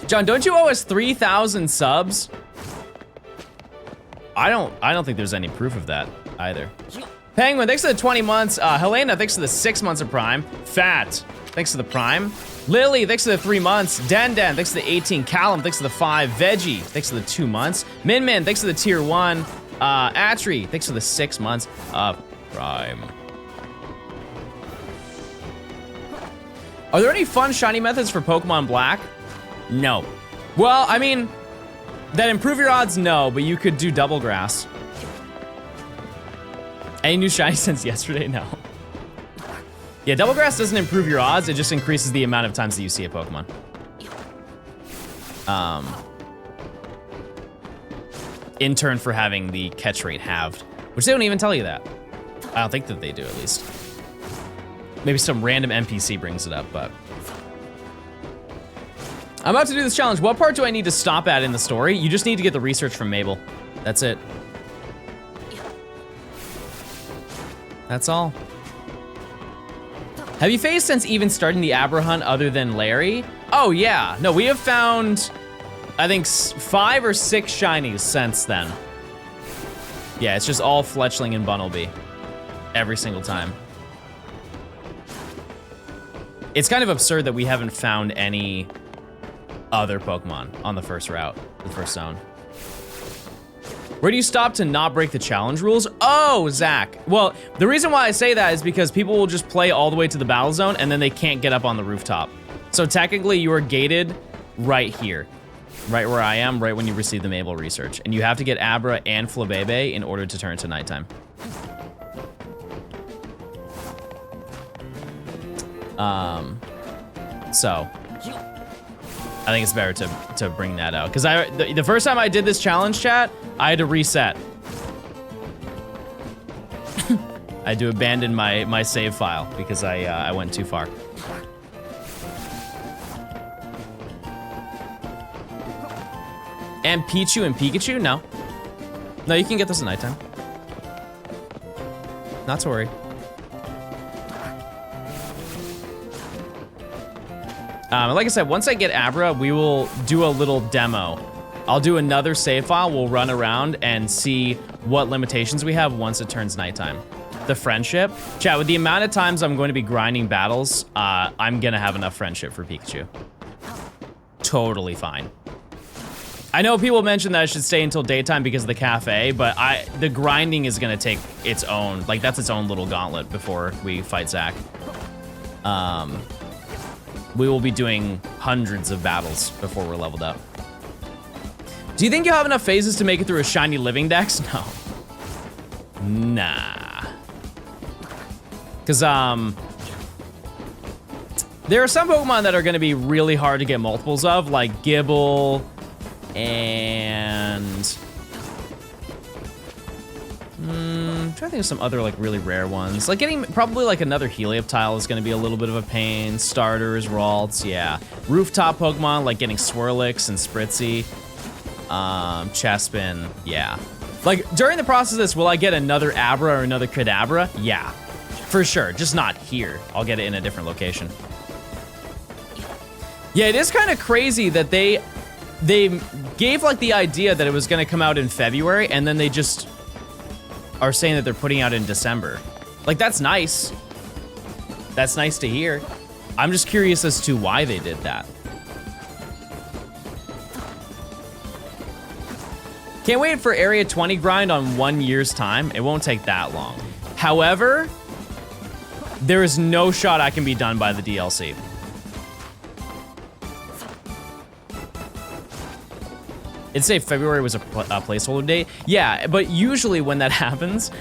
John, don't you owe us 3,000 subs? I don't think there's any proof of that either. Penguin, thanks for the 20 months. Helena, thanks for the 6 months of Prime. Fat, thanks for the Prime. Lily, thanks for the 3 months. Den, thanks for the 18. Callum, thanks for the 5. Veggie, thanks for the 2 months. Min, thanks for the tier 1. Atri, thanks for the 6 months of Prime. Are there any fun shiny methods for Pokemon Black? No. Well, I mean, that improve your odds, no, but you could do double grass. Any new shiny since yesterday? No. Yeah, double grass doesn't improve your odds, it just increases the amount of times that you see a Pokemon. In turn for having the catch rate halved, which they don't even tell you that. I don't think that they do, at least. Maybe some random NPC brings it up, but. I'm about to do this challenge. What part do I need to stop at in the story? You just need to get the research from Mabel. That's it. That's all. Have you phased since even starting the Abra hunt other than Larry? Oh yeah, no, we have found, I think 5 or 6 shinies since then. Yeah, it's just all Fletchling and Bunnelby. Every single time. It's kind of absurd that we haven't found any other Pokemon on the first route, the first zone. Where do you stop to not break the challenge rules? Oh, Zach. Well, the reason why I say that is because people will just play all the way to the battle zone and then they can't get up on the rooftop. So technically you are gated right here, right where I am, right when you receive the Mabel research. And you have to get Abra and Flabebe in order to turn to nighttime. So I think it's better to bring that out. Because the first time I did this challenge, chat, I had to reset. I had to abandon my save file because I went too far. And Pichu and Pikachu? No. No, you can get this at nighttime. Not to worry. Like I said, once I get Abra, we will do a little demo I'll do another save file. We'll run around and see what limitations we have once it turns nighttime. The friendship. Chat, with the amount of times I'm going to be grinding battles, I'm gonna have enough friendship for Pikachu. Totally fine. I know people mentioned that I should stay until daytime because of the cafe, but the grinding is gonna take its own, like that's its own little gauntlet before we fight Zach. We will be doing hundreds of battles before we're leveled up. Do you think you'll have enough phases to make it through a shiny living dex? No. Nah. Cause there are some Pokemon that are gonna be really hard to get multiples of, like Gibble and I'm trying to think of some other like really rare ones. Like getting probably like another Helioptile is gonna be a little bit of a pain. Starters, Ralts, yeah. Rooftop Pokemon like getting Swirlix and Spritzy. Chespin, yeah. Like during the process of this, will I get another Abra or another Kadabra? Yeah, for sure, just not here. I'll get it in a different location. Yeah, it is kind of crazy that they gave like the idea that it was gonna come out in February and then they just are saying that they're putting out in December. Like that's nice. That's nice to hear. I'm just curious as to why they did that. Can't wait for Area 20 grind on 1 year's time. It won't take that long. However, there is no shot I can be done by the DLC. It'd say February was a placeholder date. Yeah, but usually when that happens,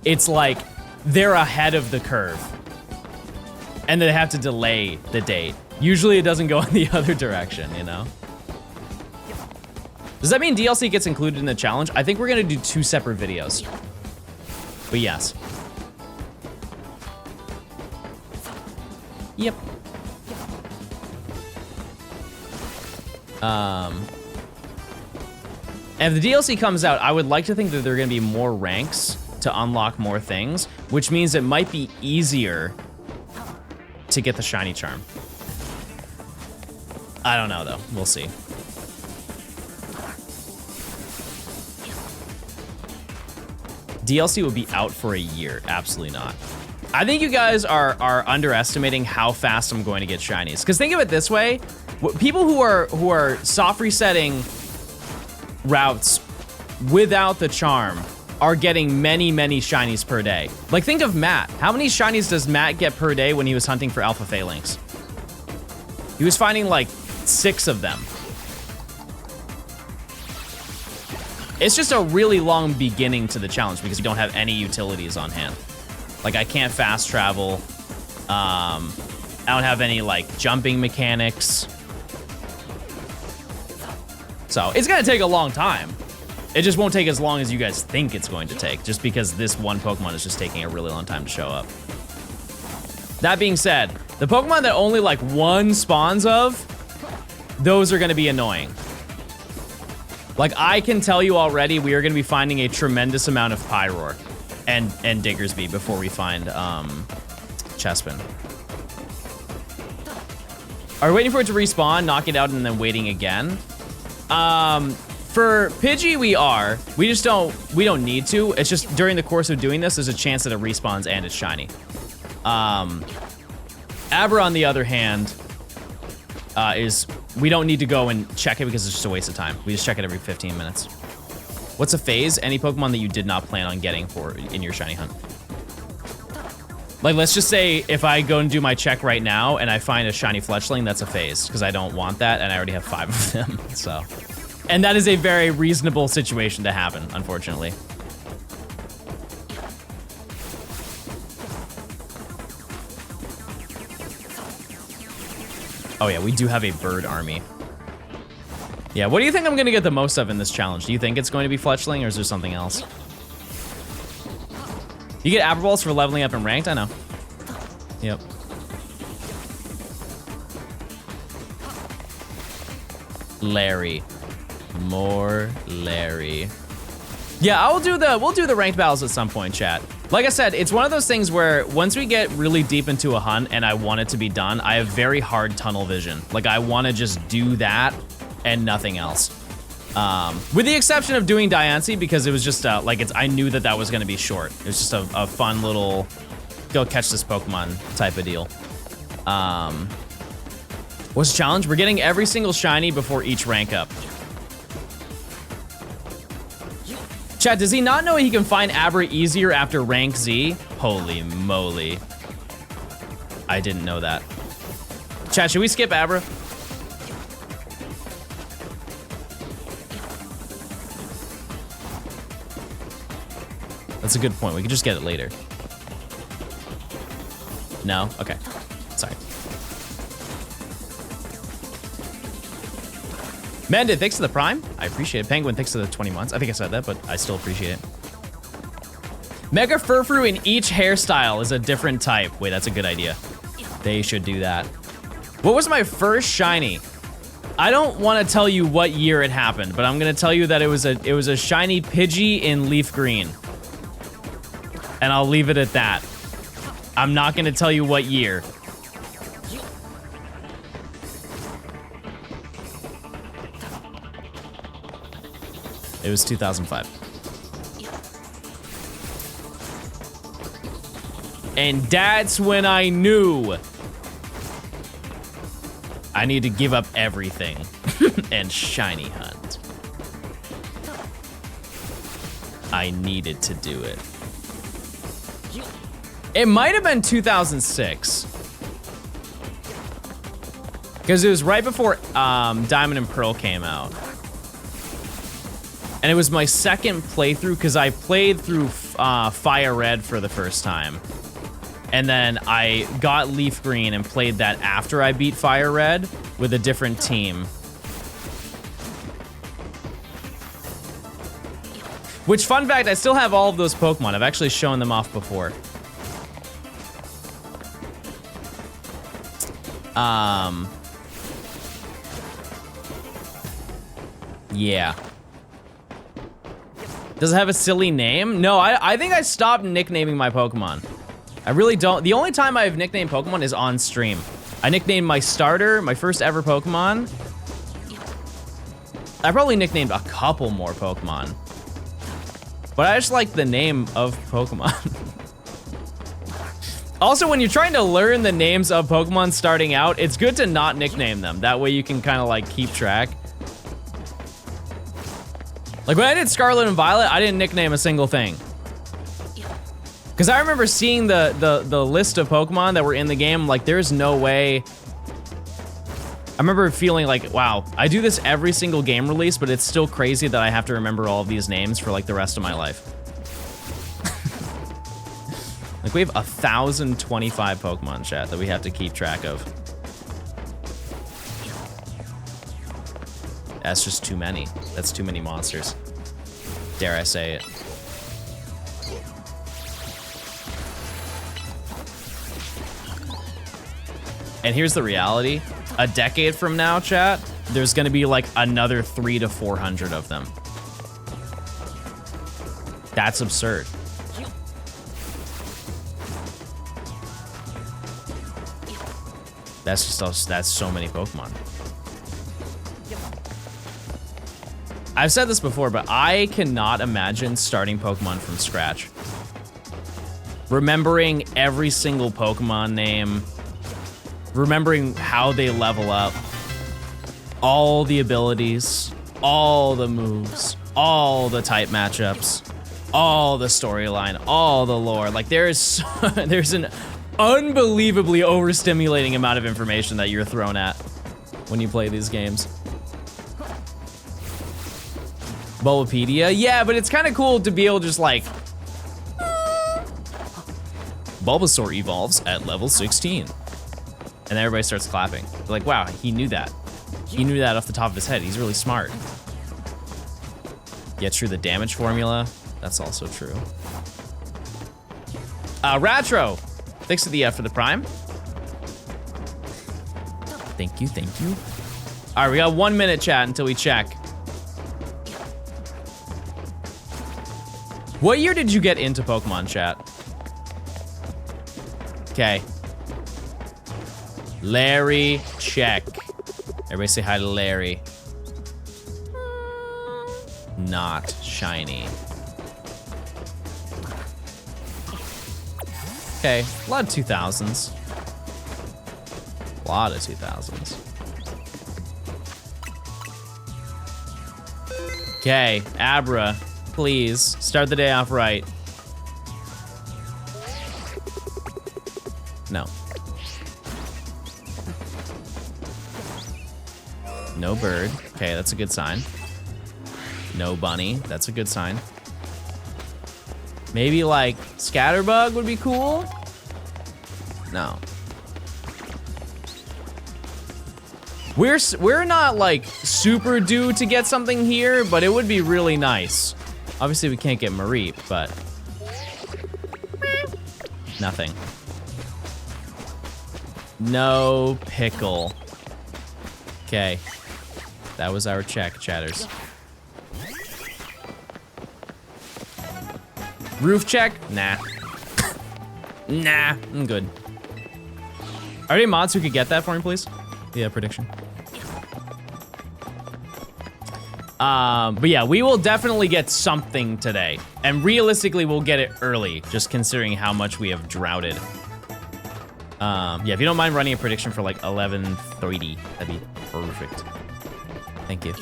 it's like they're ahead of the curve. And they have to delay the date. Usually it doesn't go in the other direction, you know? Does that mean DLC gets included in the challenge? I think we're gonna do 2 separate videos. But yes. Yep. And if the DLC comes out, I would like to think that there are gonna be more ranks to unlock more things, which means it might be easier to get the shiny charm. I don't know though, we'll see. DLC will be out for a year, absolutely not. I think you guys are underestimating how fast I'm going to get shinies. Because think of it this way, people who are soft resetting routes without the charm are getting many, many shinies per day. Like think of Matt. How many shinies does Matt get per day when he was hunting for Alpha Phalanx? He was finding like 6 of them. It's just a really long beginning to the challenge because you don't have any utilities on hand. Like I can't fast travel. I don't have any like jumping mechanics. So it's gonna take a long time. It just won't take as long as you guys think it's going to take, just because this one Pokemon is just taking a really long time to show up. That being said, the Pokemon that only like 1 spawns of, those are gonna be annoying. Like I can tell you already, we are gonna be finding a tremendous amount of Pyroar and Diggersby before we find Chespin. Are we waiting for it to respawn, knock it out, and then waiting again? For Pidgey, we are. We don't need to. It's just during the course of doing this, there's a chance that it respawns and it's shiny. Abra, on the other hand, we don't need to go and check it because it's just a waste of time. We just check it every 15 minutes. What's a phase? Any Pokemon that you did not plan on getting in your shiny hunt. Like, let's just say if I go and do my check right now and I find a shiny Fletchling, that's a phase because I don't want that and I already have 5 of them, so. And that is a very reasonable situation to happen, unfortunately. Oh yeah, we do have a bird army. Yeah, what do you think I'm gonna get the most of in this challenge? Do you think it's going to be Fletchling or is there something else? You get Abra Balls for leveling up in ranked? I know. Yep. Larry. More Larry. Yeah, we'll do the ranked battles at some point, chat. Like I said, it's one of those things where once we get really deep into a hunt and I want it to be done, I have very hard tunnel vision. Like I want to just do that and nothing else. With the exception of doing Diancie, because it was just I knew that was gonna be short. It was just a fun little go catch this Pokemon type of deal. What's the challenge? We're getting every single shiny before each rank up. Chat, does he not know he can find Abra easier after rank Z? Holy moly. I didn't know that. Chat, should we skip Abra? That's a good point. We could just get it later. No? Okay. Sorry. Mended, thanks for the Prime. I appreciate it. Penguin, thanks for the 20 months. I think I said that, but I still appreciate it. Mega Furfru in each hairstyle is a different type. Wait, that's a good idea. They should do that. What was my first shiny? I don't want to tell you what year it happened, but I'm gonna tell you that it was a shiny Pidgey in leaf green. And I'll leave it at that. I'm not gonna tell you what year. It was 2005. And that's when I knew I need to give up everything and shiny hunt. I needed to do it. It might have been 2006. Because it was right before Diamond and Pearl came out. And it was my second playthrough because I played through Fire Red for the first time. And then I got Leaf Green and played that after I beat Fire Red with a different team. Which, fun fact, I still have all of those Pokemon. I've actually shown them off before. Yeah. Does it have a silly name? No, I think I stopped nicknaming my Pokemon. I really don't. The only time I've nicknamed Pokemon is on stream. I nicknamed my starter, my first ever Pokemon. I probably nicknamed a couple more Pokemon. But I just like the name of Pokemon. Also, when you're trying to learn the names of Pokemon starting out, it's good to not nickname them. That way you can kind of like keep track. Like when I did Scarlet and Violet, I didn't nickname a single thing. Because I remember seeing the list of Pokemon that were in the game, like there's no way. I remember feeling like, wow, I do this every single game release, but it's still crazy that I have to remember all of these names for like the rest of my life. Like we have 1,025 Pokemon, chat, that we have to keep track of. That's just too many. That's too many monsters. Dare I say it. And here's the reality. A decade from now, chat, there's gonna be like another 300 to 400 of them. That's absurd. That's so many Pokemon. I've said this before, but I cannot imagine starting Pokemon from scratch. Remembering every single Pokemon name, remembering how they level up, all the abilities, all the moves, all the type matchups, all the storyline, all the lore. Like there's an unbelievably overstimulating amount of information that you're thrown at when you play these games. Bulbapedia? Yeah, but it's kind of cool to be able to just like... Bulbasaur evolves at level 16. And then everybody starts clapping. They're like, wow, he knew that. He knew that off the top of his head. He's really smart. Yeah, true, the damage formula. That's also true. Ratro, thanks to the for the Prime. Thank you, thank you. All right, we got 1 minute, chat, until we check. What year did you get into Pokemon, chat? Okay. Larry, check. Everybody say hi to Larry. not shiny. Okay, a lot of 2000s. A lot of 2000s. Okay, Abra, please start the day off right. No. No bird. Okay, that's a good sign. No bunny. That's a good sign. Maybe like Scatterbug would be cool? No. We're not like super due to get something here, but it would be really nice. Obviously we can't get Mareep, but nothing. No pickle. Okay. That was our check, chatters. Roof check? Nah. Nah, I'm good. Are there any mods who could get that for me, please? Yeah, prediction. But yeah, we will definitely get something today. And realistically, we'll get it early, just considering how much we have droughted. Yeah, if you don't mind running a prediction for like 11:30, that'd be perfect. Thank you.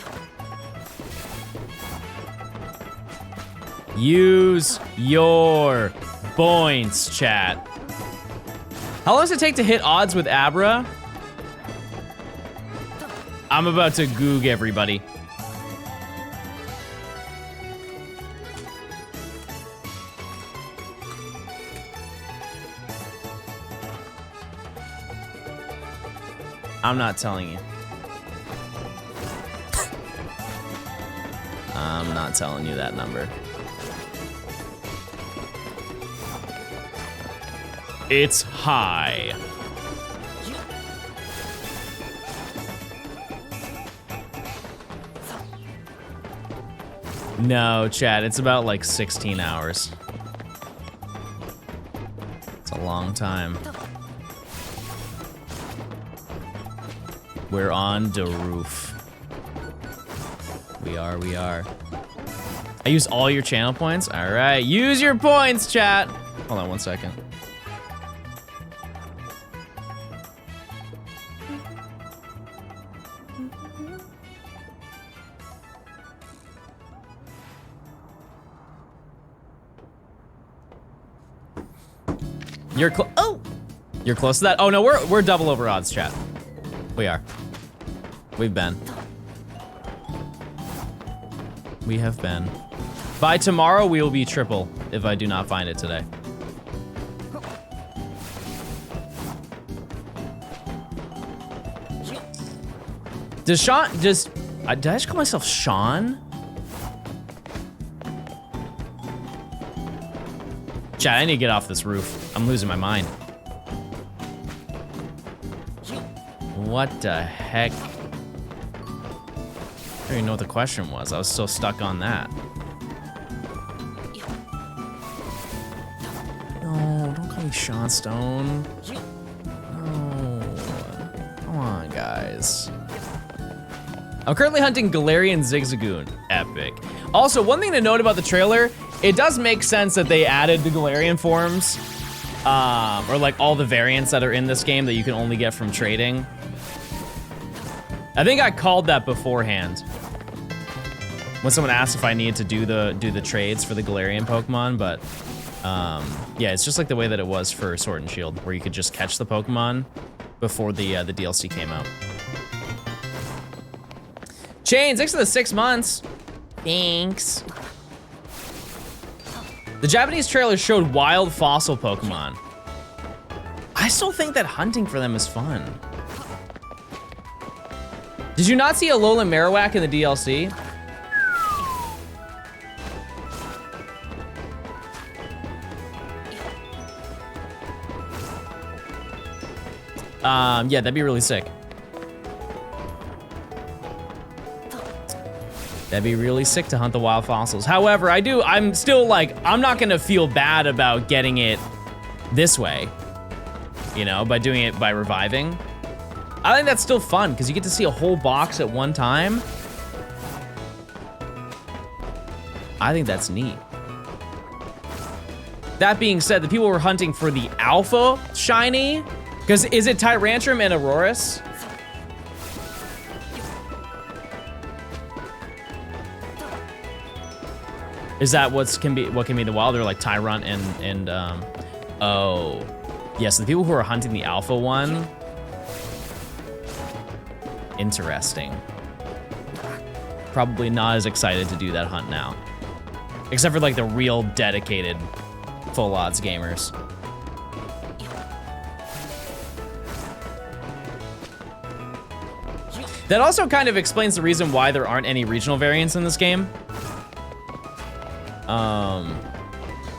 Use your points, chat. How long does it take to hit odds with Abra? I'm about to goog everybody. I'm not telling you. I'm not telling you that number. It's high. No, chat, it's about like 16 hours. It's a long time. We're on the roof. We are. I used all your channel points? All right, use your points, chat. Hold on 1 second. You're close to that? Oh no, we're double over odds, chat. We are. We've been. We have been. By tomorrow, we will be triple if I do not find it today. Does Sean just... did I just call myself Sean? Chat, I need to get off this roof. I'm losing my mind. What the heck? I don't even know what the question was. I was so stuck on that. No, don't call me Johnstone. No. Come on, guys. I'm currently hunting Galarian Zigzagoon. Epic. Also, one thing to note about the trailer, it does make sense that they added the Galarian forms, or like all the variants that are in this game that you can only get from trading. I think I called that beforehand when someone asked if I needed to do the trades for the Galarian Pokemon, but yeah, it's just like the way that it was for Sword and Shield, where you could just catch the Pokemon before the DLC came out. Chain, thanks for the 6 months. Thanks. The Japanese trailer showed wild fossil Pokemon. I still think that hunting for them is fun. Did you not see Alolan Marowak in the DLC? Yeah, that'd be really sick. That'd be really sick to hunt the wild fossils. However, I'm still like, I'm not gonna feel bad about getting it this way, you know, by doing it by reviving. I think that's still fun because you get to see a whole box at one time. I think that's neat. That being said, the people were hunting for the alpha shiny, because is it Tyrantrum and Aurorus? Is that what can be the wild? They're like Tyrant and oh, yes. The people who are hunting the alpha one. Interesting. Probably not as excited to do that hunt now, except for like the real dedicated full odds gamers. That also kind of explains the reason why there aren't any regional variants in this game.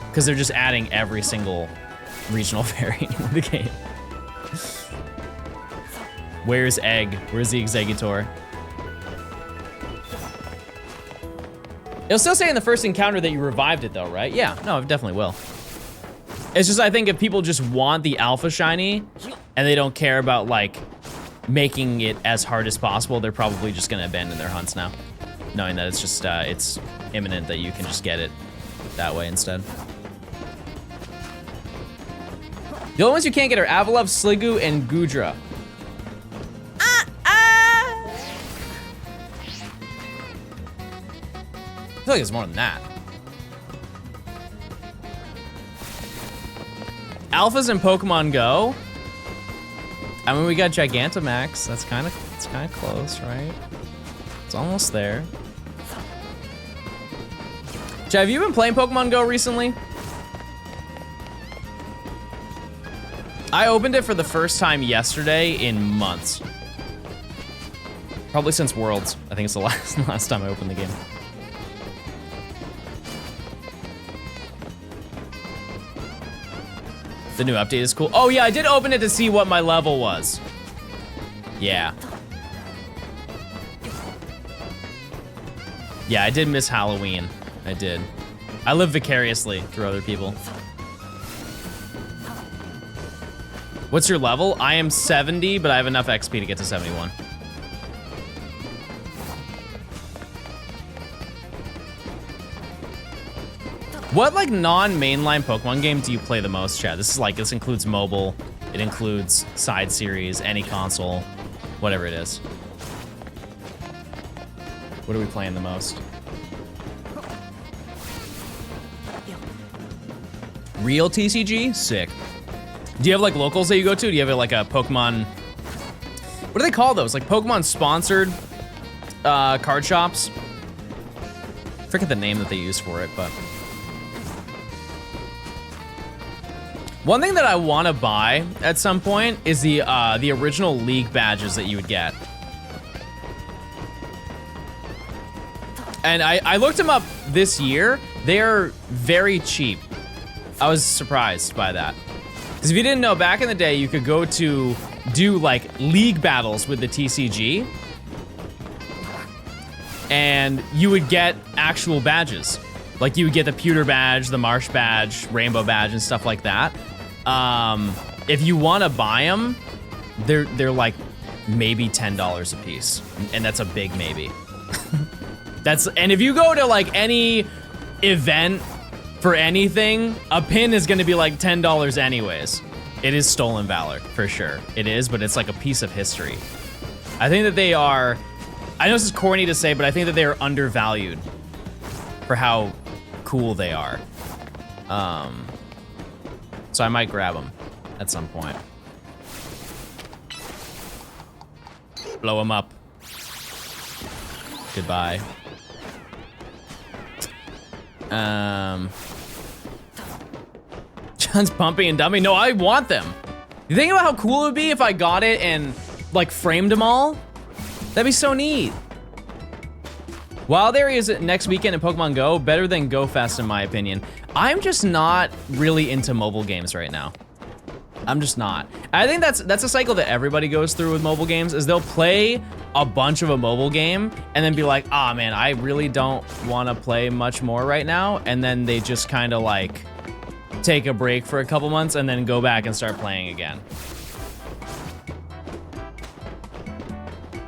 Because they're just adding every single regional variant in the game. Where's Egg? Where's the Executor? It'll still say in the first encounter that you revived it though, right? Yeah, no, it definitely will. It's just, I think if people just want the alpha shiny and they don't care about like making it as hard as possible, they're probably just gonna abandon their hunts now, knowing that it's just, it's imminent that you can just get it that way instead. The only ones you can't get are Avalov, Sliggoo, and Goodra. I feel like it's more than that. Alphas in Pokemon Go? I mean, we got Gigantamax. It's kind of close, right? It's almost there. Chad, have you been playing Pokemon Go recently? I opened it for the first time yesterday in months. Probably since Worlds. I think it's the last time I opened the game. The new update is cool. Oh yeah, I did open it to see what my level was. Yeah. Yeah, I did miss Halloween. I did. I live vicariously through other people. What's your level? I am 70, but I have enough XP to get to 71. What like non-mainline Pokemon game do you play the most, Chad? This includes mobile, it includes side series, any console, whatever it is. What are we playing the most? Real TCG? Sick. Do you have like locals that you go to? Do you have like a Pokemon, what do they call those? Like Pokemon sponsored card shops? I forget the name that they use for it, but. One thing that I want to buy at some point is the original League badges that you would get. And I looked them up this year. They're very cheap. I was surprised by that. Because if you didn't know, back in the day, you could go to do like League battles with the TCG. And you would get actual badges. Like you would get the Pewter badge, the Marsh badge, Rainbow badge, and stuff like that. If you want to buy them, they're like maybe $10 a piece, and that's a big maybe. And if you go to like any event for anything, a pin is going to be like $10 anyways. It is stolen valor for sure. It is, but it's like a piece of history. I think that they are. I know this is corny to say, but I think that they are undervalued for how cool they are. So I might grab them at some point. Blow them up. Goodbye. John's pumping and dumping. No, I want them. You think about how cool it would be if I got it and like framed them all? That'd be so neat. Wild Area is next weekend in Pokemon Go, better than Go Fest in my opinion. I'm just not really into mobile games right now. I'm just not. I think that's a cycle that everybody goes through with mobile games, is they'll play a bunch of a mobile game and then be like, ah man, I really don't want to play much more right now. And then they just kind of like take a break for a couple months and then go back and start playing again.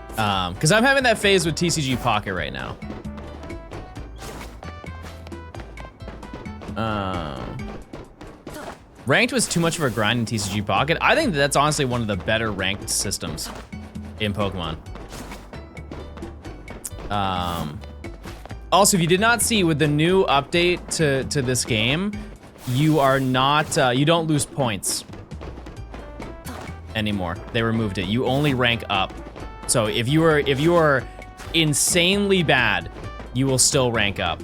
Because I'm having that phase with TCG Pocket right now. Ranked was too much of a grind in TCG Pocket. I think that's honestly one of the better ranked systems in Pokemon. Also, if you did not see, with the new update to this game, you are not, you don't lose points anymore. They removed it. You only rank up. So if you are insanely bad, you will still rank up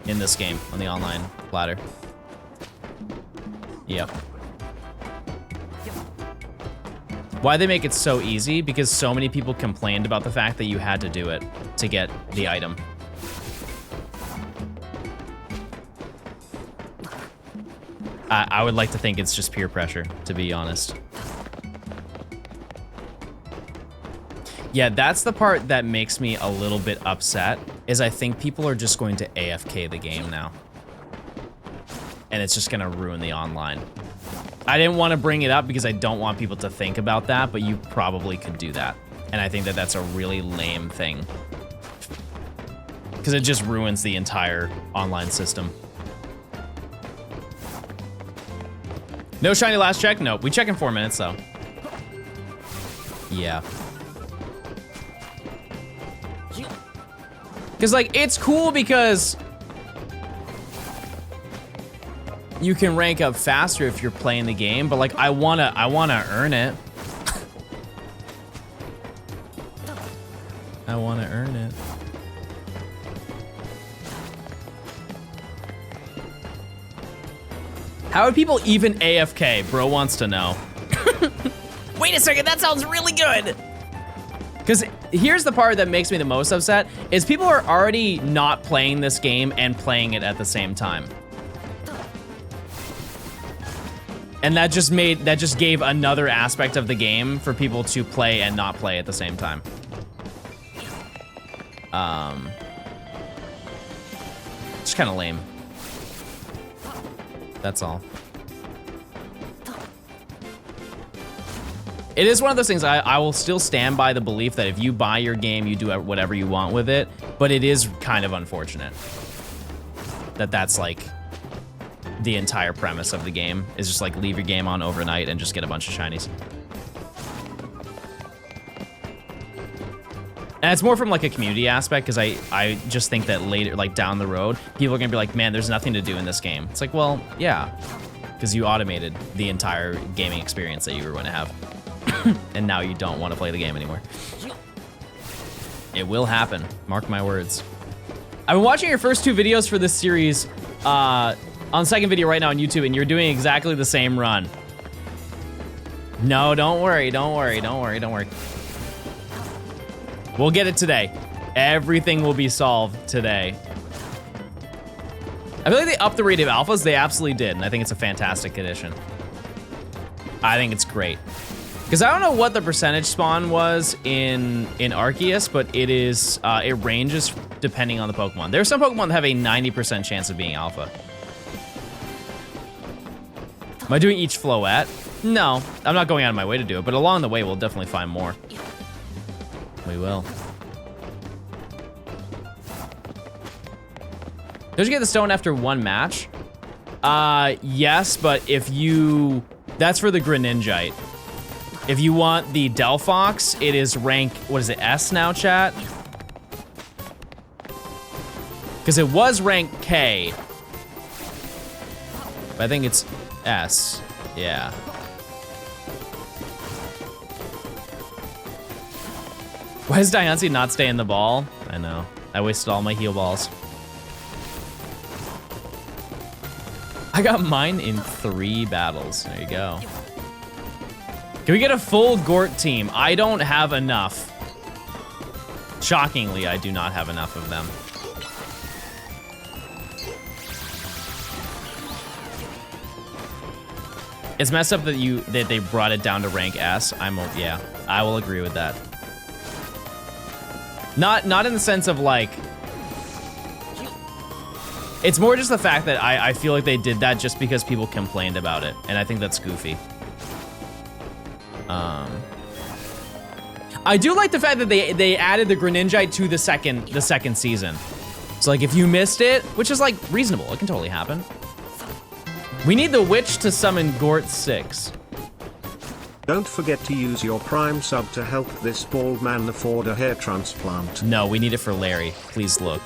in this game on the online ladder. Yep. Why they make it so easy? Because so many people complained about the fact that you had to do it to get the item. I would like to think it's just peer pressure, to be honest. Yeah, that's the part that makes me a little bit upset, is I think people are just going to AFK the game now. And it's just gonna ruin the online. I didn't want to bring it up because I don't want people to think about that, but you probably could do that. And I think that that's a really lame thing. Because it just ruins the entire online system. No shiny last check? Nope. We check in 4 minutes, though. Yeah. Because, like, it's cool because you can rank up faster if you're playing the game, but, like, I wanna earn it. I wanna earn it. How would people even AFK? Bro wants to know. Wait a second, that sounds really good. Because here's the part that makes me the most upset, is people are already not playing this game and playing it at the same time. And that just gave another aspect of the game for people to play and not play at the same time. It's kind of lame. That's all. It is one of those things, I will still stand by the belief that if you buy your game, you do whatever you want with it, but it is kind of unfortunate that that's like the entire premise of the game, is just like leave your game on overnight and just get a bunch of shinies. And it's more from like a community aspect, because I just think that later, like down the road, people are gonna be like, man, there's nothing to do in this game. It's like, well, yeah, because you automated the entire gaming experience that you were going to have. And now you don't want to play the game anymore. It will happen, mark my words. I've been watching your first 2 videos for this series on the second video right now on YouTube, and you're doing exactly the same run. No, don't worry, don't worry, don't worry, don't worry. We'll get it today. Everything will be solved today. I feel like they upped the rate of alphas. They absolutely did, and I think it's a fantastic addition. I think it's great. Because I don't know what the percentage spawn was in Arceus, but it is, it ranges depending on the Pokemon. There are some Pokemon that have a 90% chance of being alpha. Am I doing each Floette? No, I'm not going out of my way to do it, but along the way, we'll definitely find more. We will. Don't you get the stone after 1 match? Yes, but if you, that's for the Greninjite. If you want the Delphox, it is rank, what is it, S now, chat? Because it was rank K. But I think it's S, yeah. Why does Diancie not stay in the ball? I know, I wasted all my heal balls. I got mine in 3 battles, there you go. Can we get a full Gort team? I don't have enough. Shockingly, I do not have enough of them. It's messed up that they brought it down to rank S. Yeah, I will agree with that. Not in the sense of like, it's more just the fact that I feel like they did that just because people complained about it, and I think that's goofy. I do like the fact that they added the Greninjite to the second season. So like if you missed it, which is like reasonable, it can totally happen. We need the witch to summon Gort 6. Don't forget to use your Prime sub to help this bald man afford a hair transplant. No, we need it for Larry. Please look.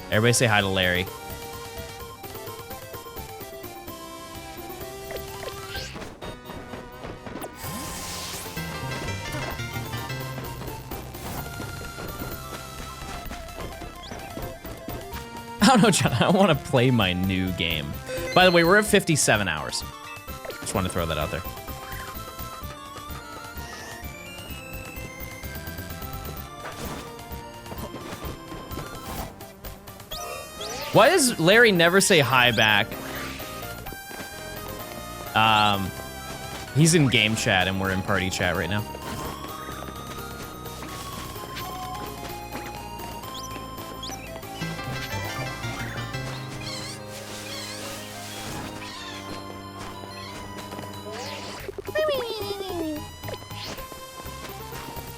Everybody say hi to Larry. I don't know, John. I want to play my new game. By the way, we're at 57 hours. Just want to throw that out there. Why does Larry never say hi back? He's in game chat and we're in party chat right now.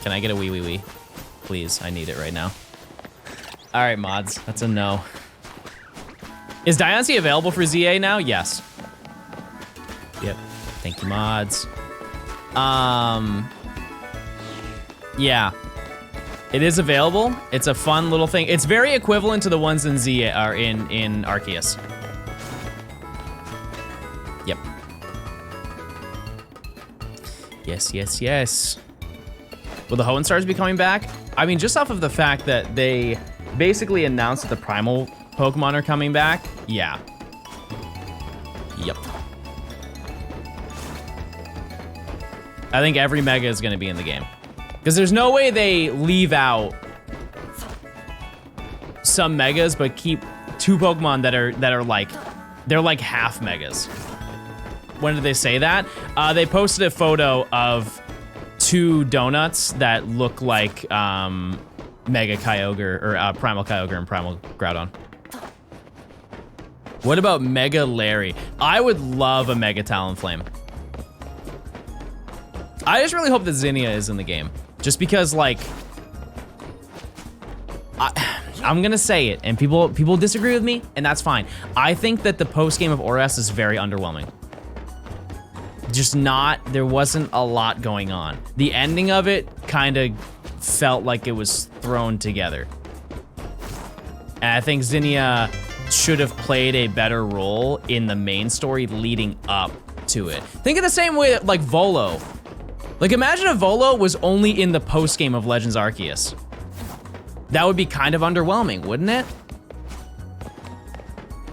Can I get a wee wee wee? Please, I need it right now. All right, mods, that's a no. Is Diancie available for ZA now? Yes. Yep, thank you, mods. Yeah, it is available. It's a fun little thing. It's very equivalent to the ones in ZA, or in Arceus. Yep. Yes, yes, yes. Will the Hoenn Stars be coming back? I mean, just off of the fact that they basically announced that the Primal Pokemon are coming back, yeah. Yep. I think every Mega is gonna be in the game. Because there's no way they leave out some Megas, but keep 2 Pokemon that are like, they're like half Megas. When did they say that? They posted a photo of 2 donuts that look like Mega Kyogre, or Primal Kyogre and Primal Groudon. What about Mega Larry? I would love a Mega Talonflame. I just really hope that Zinnia is in the game. Just because, like, I'm gonna say it, and people disagree with me, and that's fine. I think that the post game of ORAS is very underwhelming. Just not, there wasn't a lot going on. The ending of it kind of felt like it was thrown together. And I think Zinnia should have played a better role in the main story leading up to it. Think of the same way that, like, Volo. Like, imagine if Volo was only in the post game of Legends Arceus. That would be kind of underwhelming, wouldn't it?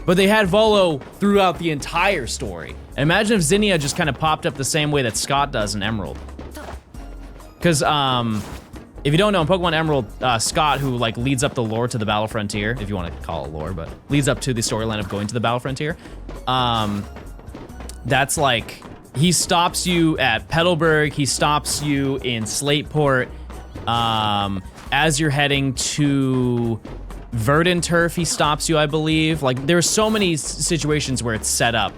But they had Volo throughout the entire story. And imagine if Zinnia just kind of popped up the same way that Scott does in Emerald. Because, if you don't know, in Pokemon Emerald, Scott, who like leads up the lore to the Battle Frontier, if you want to call it lore, but leads up to the storyline of going to the Battle Frontier, that's like, he stops you at Petalburg, he stops you in Slateport, as you're heading to Verdant Turf, he stops you, I believe. Like, there's so many situations where it's set up.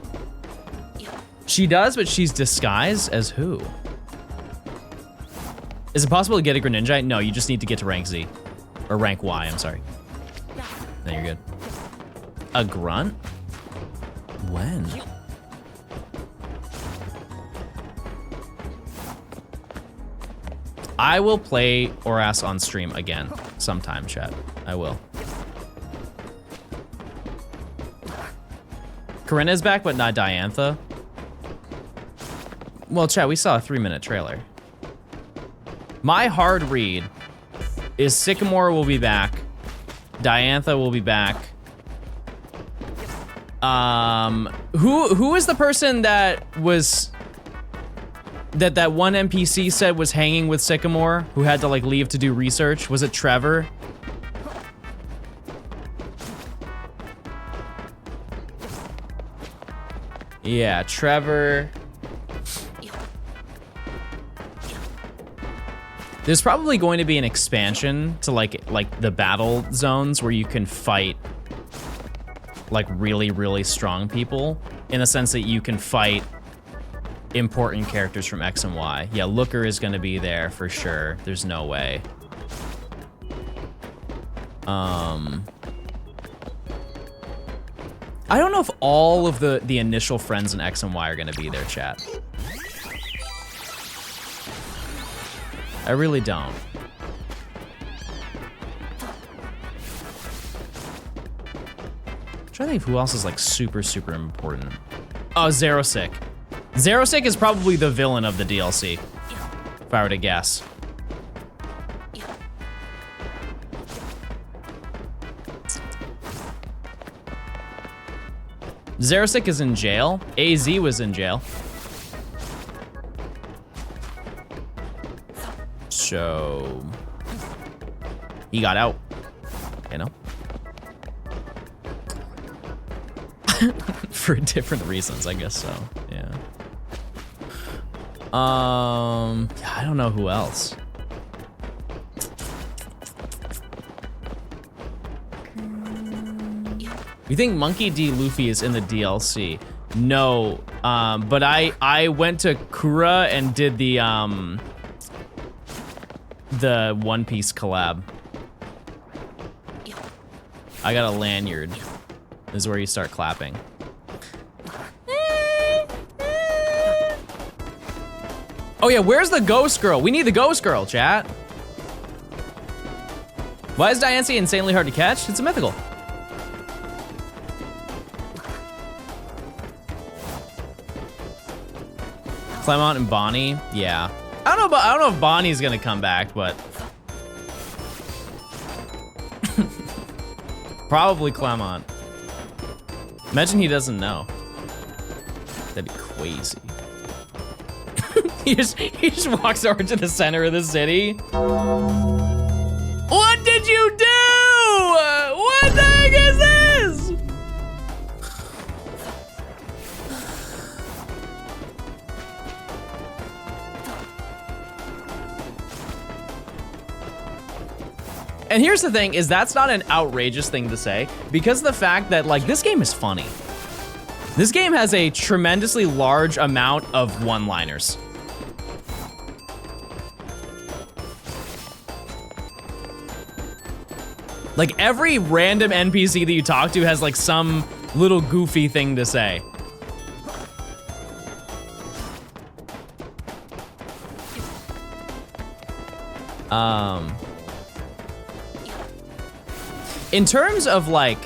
She does, but she's disguised as who? Is it possible to get a Greninja? No, you just need to get to rank Z. Or rank Y, I'm sorry. Then you're good. A Grunt? When? I will play ORAS on stream again sometime, chat. I will. Corinna's back, but not Diantha. Well, chat, we saw a 3-minute trailer. My hard read is Sycamore will be back. Diantha will be back. Who is the person that was that one NPC said was hanging with Sycamore, who had to like leave to do research? Was it Trevor? Yeah, Trevor. There's probably going to be an expansion to like the battle zones where you can fight like really, really strong people, in the sense that you can fight important characters from X and Y. Yeah, Looker is gonna be there for sure. There's no way. I don't know if all of the initial friends in X and Y are gonna be there, chat. I really don't. I'm trying to think of who else is like super important. Oh, Zerosic. Zerosic is probably the villain of the DLC, if I were to guess. Zerosic is in jail. AZ was in jail. So he got out, you know? For different reasons, I guess so, yeah. I don't know who else. You think Monkey D. Luffy is in the DLC? No, but I went to Kura and did the One Piece collab. I got a lanyard. This is where you start clapping. Oh yeah, where's the ghost girl? We need the ghost girl, chat. Why is Diancie insanely hard to catch? It's a mythical. Clement and Bonnie, yeah. I don't know if Bonnie's gonna come back, but probably Clement. Imagine he doesn't know. That'd be crazy. he just walks over to the center of the city. What did you do? What the heck is this? And here's the thing, is that's not an outrageous thing to say, because of the fact that, like, this game is funny. This game has a tremendously large amount of one-liners. Like, every random NPC that you talk to has, like, some little goofy thing to say. In terms of like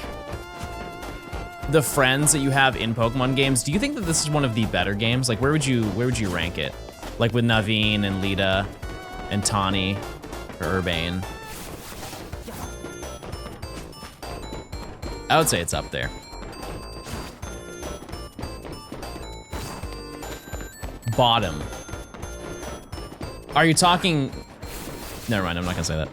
the friends that you have in Pokemon games, do you think that this is one of the better games? Like, where would you rank it? Like with Naveen and Lita and Tawny or Urbane? I would say it's up there. Bottom. Are you talking? Never mind, I'm not gonna say that.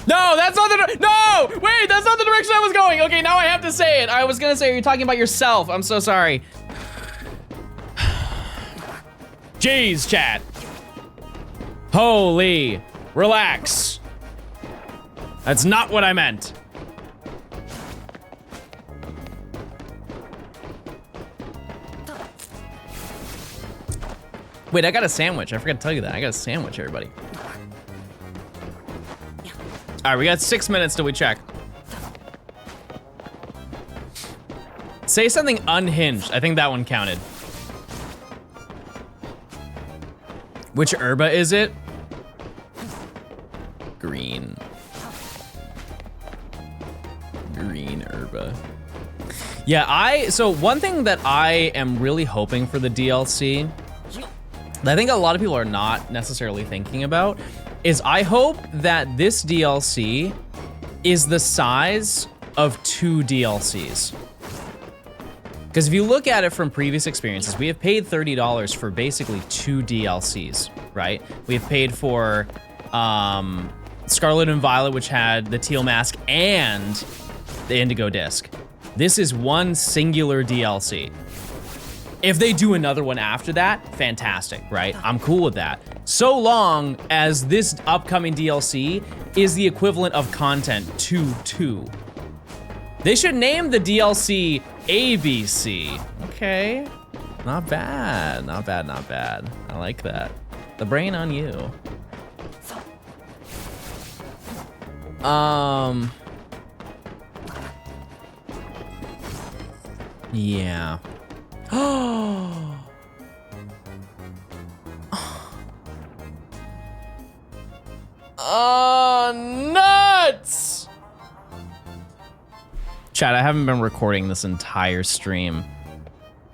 No, that's not the no! Wait, that's not the direction I was going. Okay, now I have to say it. I was gonna say, are you talking about yourself? I'm so sorry. Jeez, chat. Holy, relax. That's not what I meant. Wait, I got a sandwich. I forgot to tell you that. I got a sandwich, everybody. All right, we got 6 minutes till we check. Say something unhinged. I think that one counted. Which herba is it? Green. Green herba. Yeah, so one thing that I am really hoping for the DLC, that I think a lot of people are not necessarily thinking about, is I hope that this DLC is the size of 2 DLCs. Because if you look at it from previous experiences, we have paid $30 for basically 2 DLCs, right? We have paid for Scarlet and Violet, which had the teal mask and the indigo disc. This is one singular DLC. If they do another one after that, fantastic, right? I'm cool with that. So long as this upcoming DLC is the equivalent of content to 2. They should name the DLC ABC. Okay, not bad, not bad, not bad. I like that. The brain on you. Yeah. Oh, nuts! Chat, I haven't been recording this entire stream.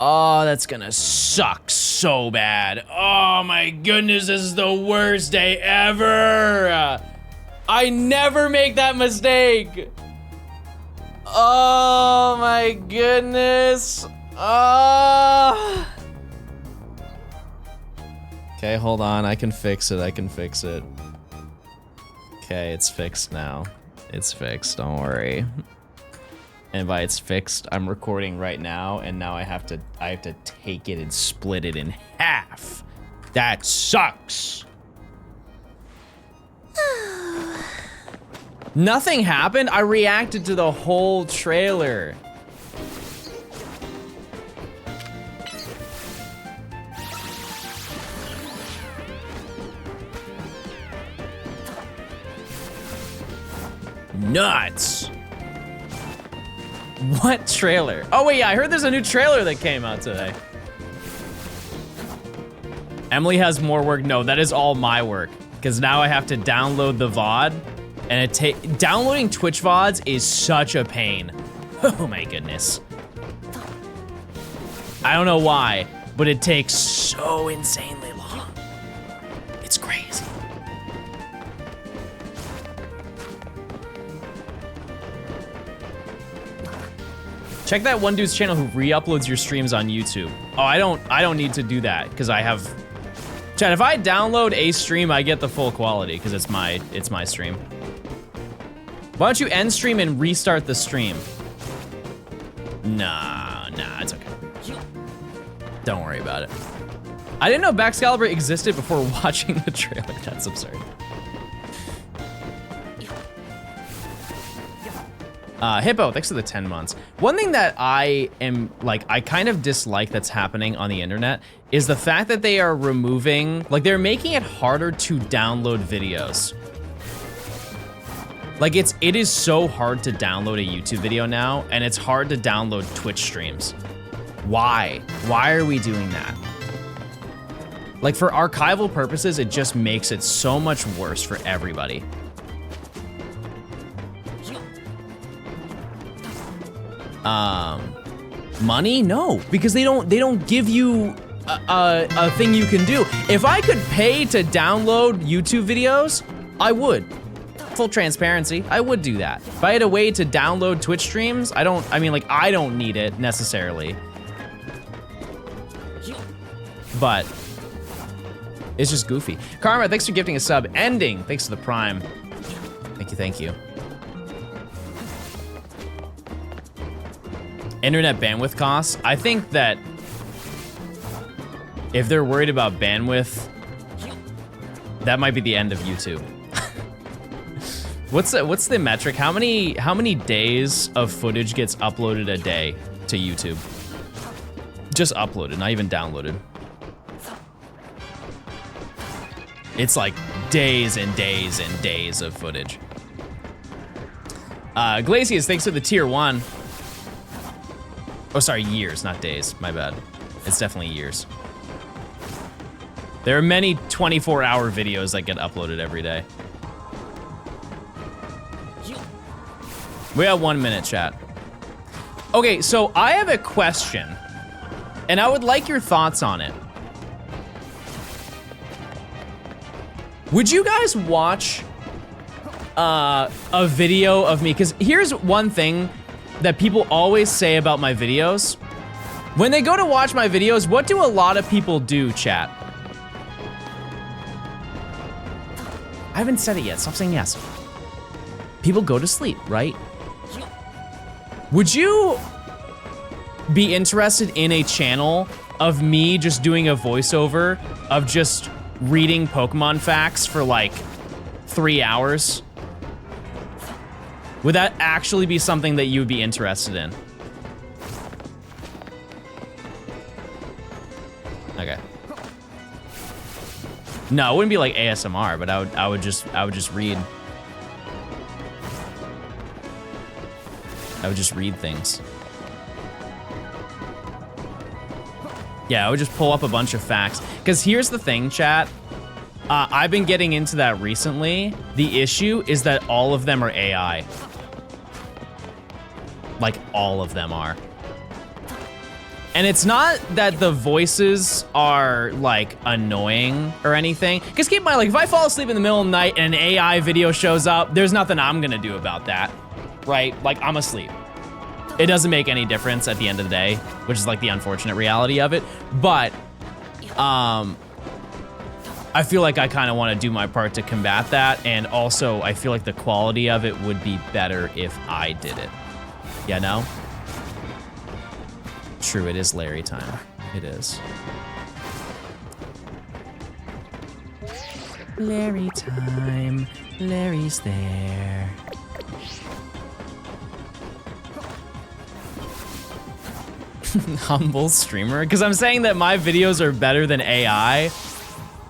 Oh, that's gonna suck so bad. Oh my goodness, this is the worst day ever. I never make that mistake. Oh my goodness. Oh. Okay, hold on. I can fix it. I can fix it. Okay, it's fixed now. It's fixed. Don't worry. And by it's fixed, I'm recording right now, and now I have to take it and split it in half. That sucks. Nothing happened. I reacted to the whole trailer. Nuts. What trailer? Oh wait, yeah, I heard there's a new trailer that came out today. Emily has more work. No, that is all my work. Because now I have to download the VOD. And downloading Twitch VODs is such a pain. Oh my goodness. I don't know why, but it takes so insanely long. It's crazy. Check that one dude's channel who re-uploads your streams on YouTube. Oh, I don't need to do that because I have. Chat, if I download a stream, I get the full quality because it's my stream. Why don't you end stream and restart the stream? Nah, it's okay. Don't worry about it. I didn't know Baxcalibur existed before watching the trailer. That's absurd. Hippo, thanks for the 10 months. One thing that I kind of dislike that's happening on the internet is the fact that they are removing, they're making it harder to download videos. It is so hard to download a YouTube video now, and it's hard to download Twitch streams. Why? Why are we doing that? For archival purposes, it just makes it so much worse for everybody. Money? No, because they don't give you a thing you can do. If I could pay to download YouTube videos, I would. Full transparency, I would do that. If I had a way to download Twitch streams, I don't need it necessarily. But it's just goofy. Karma, thanks for gifting a sub. Ending, thanks to the Prime. Thank you. Internet bandwidth costs. I think that if they're worried about bandwidth, that might be the end of YouTube. What's the metric? How many days of footage gets uploaded a day to YouTube? Just uploaded, not even downloaded. It's like days and days and days of footage. Glacius, thanks for the tier 1. Oh, sorry, years, not days. My bad. It's definitely years. There are many 24-hour videos that get uploaded every day. We have 1 minute, chat. Okay, so I have a question, and I would like your thoughts on it. Would you guys watch a video of me? Because here's one thing that people always say about my videos. When they go to watch my videos, what do a lot of people do, chat? I haven't said it yet, stop saying yes. People go to sleep, right? Would you be interested in a channel of me just doing a voiceover of just reading Pokemon facts for like 3 hours? Would that actually be something that you would be interested in? Okay. No, it wouldn't be like ASMR, but I would just read. I would just read things. Yeah, I would just pull up a bunch of facts. Because here's the thing, chat. I've been getting into that recently. The issue is that all of them are AI. Like, all of them are. And it's not that the voices are, like, annoying or anything. Because keep in mind, like, if I fall asleep in the middle of the night and an AI video shows up, there's nothing I'm gonna do about that, right? Like, I'm asleep. It doesn't make any difference at the end of the day, which is, like, the unfortunate reality of it. But, I feel like I kind of want to do my part to combat that. And also, I feel like the quality of it would be better if I did it. Yeah, no? True, it is Larry time. It is. Larry time. Larry's there. Humble streamer? Because I'm saying that my videos are better than AI.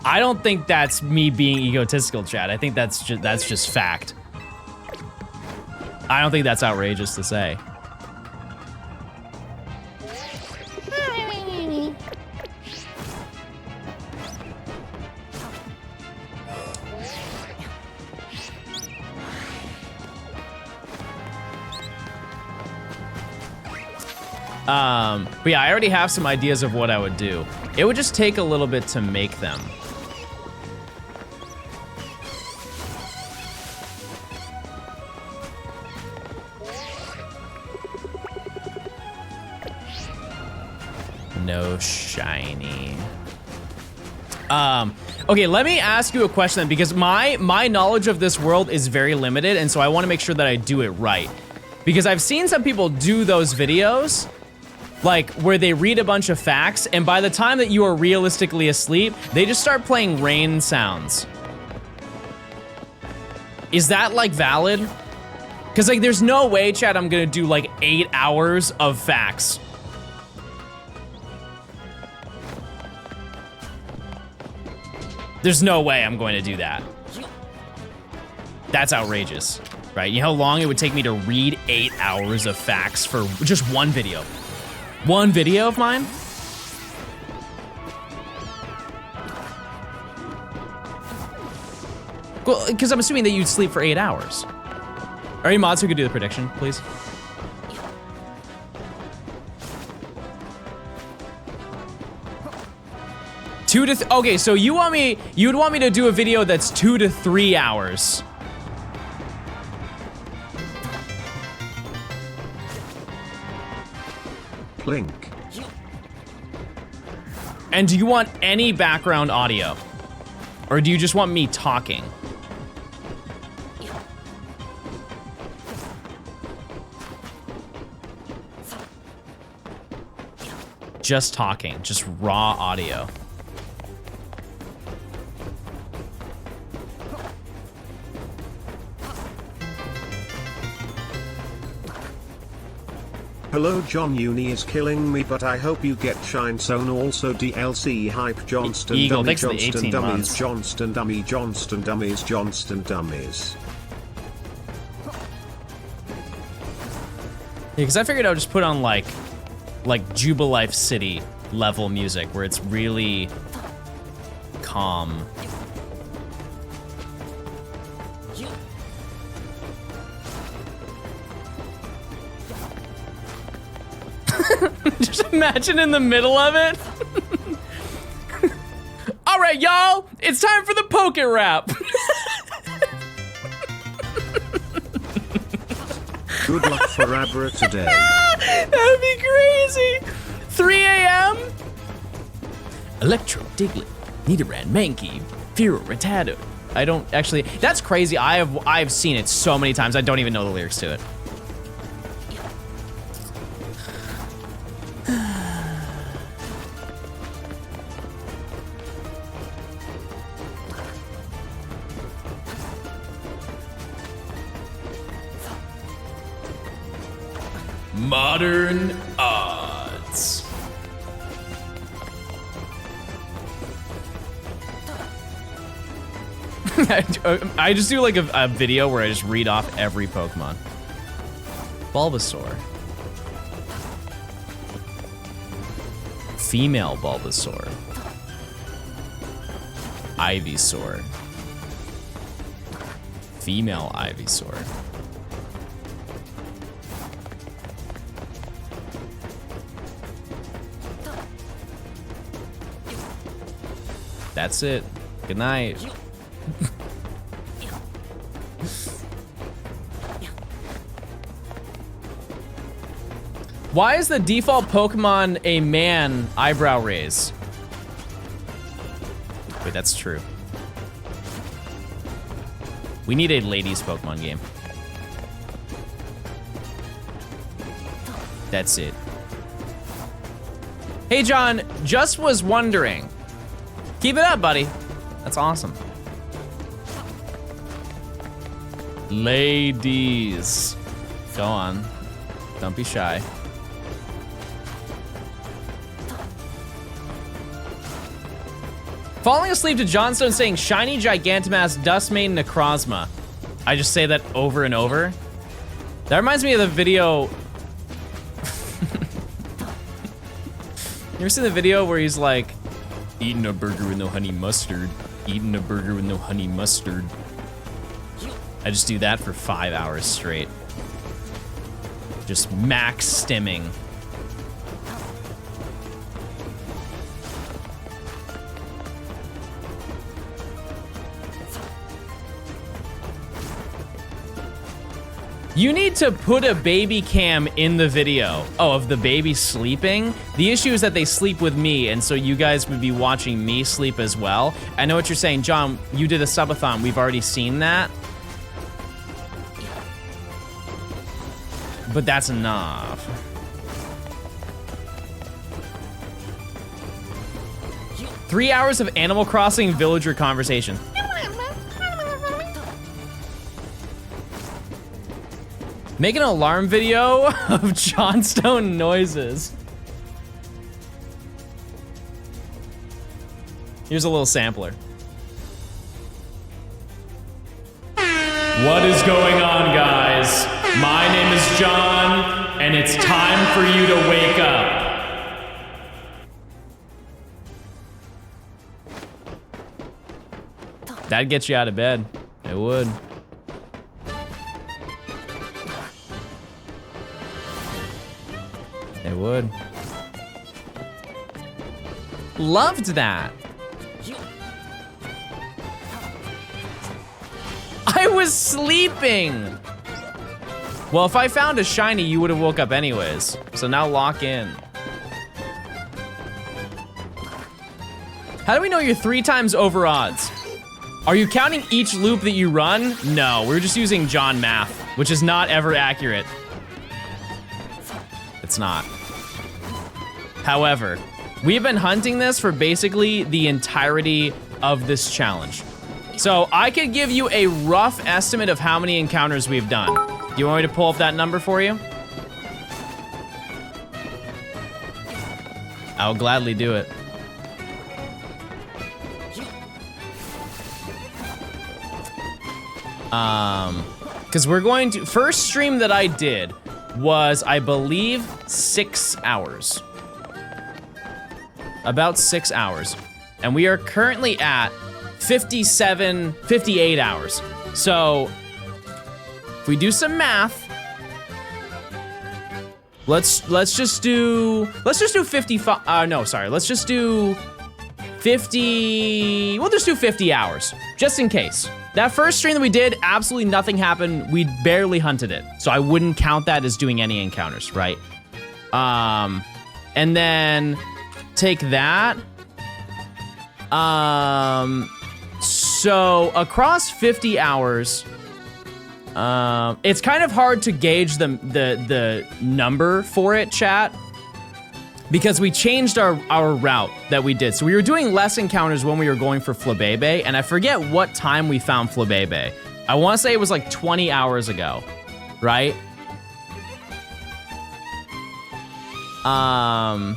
I don't think that's me being egotistical, chat. I think that's just fact. I don't think that's outrageous to say. But yeah, I already have some ideas of what I would do. It would just take a little bit to make them. No shiny. Okay, let me ask you a question then, because my knowledge of this world is very limited, and so I want to make sure that I do it right. Because I've seen some people do those videos, like, where they read a bunch of facts, and by the time that you are realistically asleep, they just start playing rain sounds. Is that, like, valid? Because, like, there's no way, chat, I'm gonna do, like, 8 hours of facts. There's no way I'm going to do that. That's outrageous, right? You know how long it would take me to read 8 hours of facts for just one video? One video of mine? Well, because I'm assuming that you'd sleep for 8 hours. Are you mods who could do the prediction, please? Okay, so you'd want me to do a video that's 2 to 3 hours. Link. And do you want any background audio? Or do you just want me talking? Just talking, just raw audio. Hello, John Uni is killing me, but I hope you get Shine Zone. Also DLC hype Johnstone Eagle, dummy, thanks for the 18 Johnstone dummies, months. Johnstone dummy, Johnstone dummies, Johnstone dummies. Yeah, because I figured I would just put on like Jubilife City level music where it's really calm. Just imagine in the middle of it. All right, y'all, it's time for the Poké Rap. Good luck for Abra today. That'd be crazy. 3 a.m. Electro, Diglett, Nidoran, Mankey, Fearow, Rattata. I don't actually, that's crazy. I've seen it so many times. I don't even know the lyrics to it. Modern odds. I just do like a video where I just read off every Pokemon. Bulbasaur. Female Bulbasaur. Ivysaur. Female Ivysaur. That's it. Good night. Why is the default Pokemon a man eyebrow raise? Wait, that's true. We need a ladies Pokemon game. That's it. Hey, John, just was wondering. Keep it up, buddy. That's awesome. Ladies. Go on. Don't be shy. Falling asleep to Johnstone saying shiny Gigantamax Dustmane Necrozma. I just say that over and over. That reminds me of the video. You ever seen the video where he's like, eating a burger with no honey mustard, eating a burger with no honey mustard. I just do that for 5 hours straight. Just max stimming. You need to put a baby cam in the video. Oh, of the baby sleeping? The issue is that they sleep with me, and so you guys would be watching me sleep as well. I know what you're saying, John, you did a subathon. We've already seen that. But that's enough. Three hours of Animal Crossing villager conversation. Make an alarm video of Johnstone noises. Here's a little sampler. What is going on, guys? My name is John, and it's time for you to wake up. That'd get you out of bed. It would. It would. Loved that. I was sleeping. Well, if I found a shiny, you would have woke up anyways. So now lock in. How do we know you're 3 times over odds? Are you counting each loop that you run? No, we're just using John math, which is not ever accurate. It's not. However, we've been hunting this for basically the entirety of this challenge. So I could give you a rough estimate of how many encounters we've done. Do you want me to pull up that number for you? I'll gladly do it. Because we're going to, first stream that I did was, I believe, 6 hours. About 6 hours. And we are currently at 58 hours. So, if we do some math, let's just do 55, no, sorry, let's just do 50, we'll just do 50 hours, just in case. That first stream that we did, absolutely nothing happened. We barely hunted it. So I wouldn't count that as doing any encounters, right? And then take that. So across 50 hours, it's kind of hard to gauge the number for it, chat, because we changed our route that we did. So we were doing less encounters when we were going for Flabebe, and I forget what time we found Flabebe. I want to say it was like 20 hours ago, right? So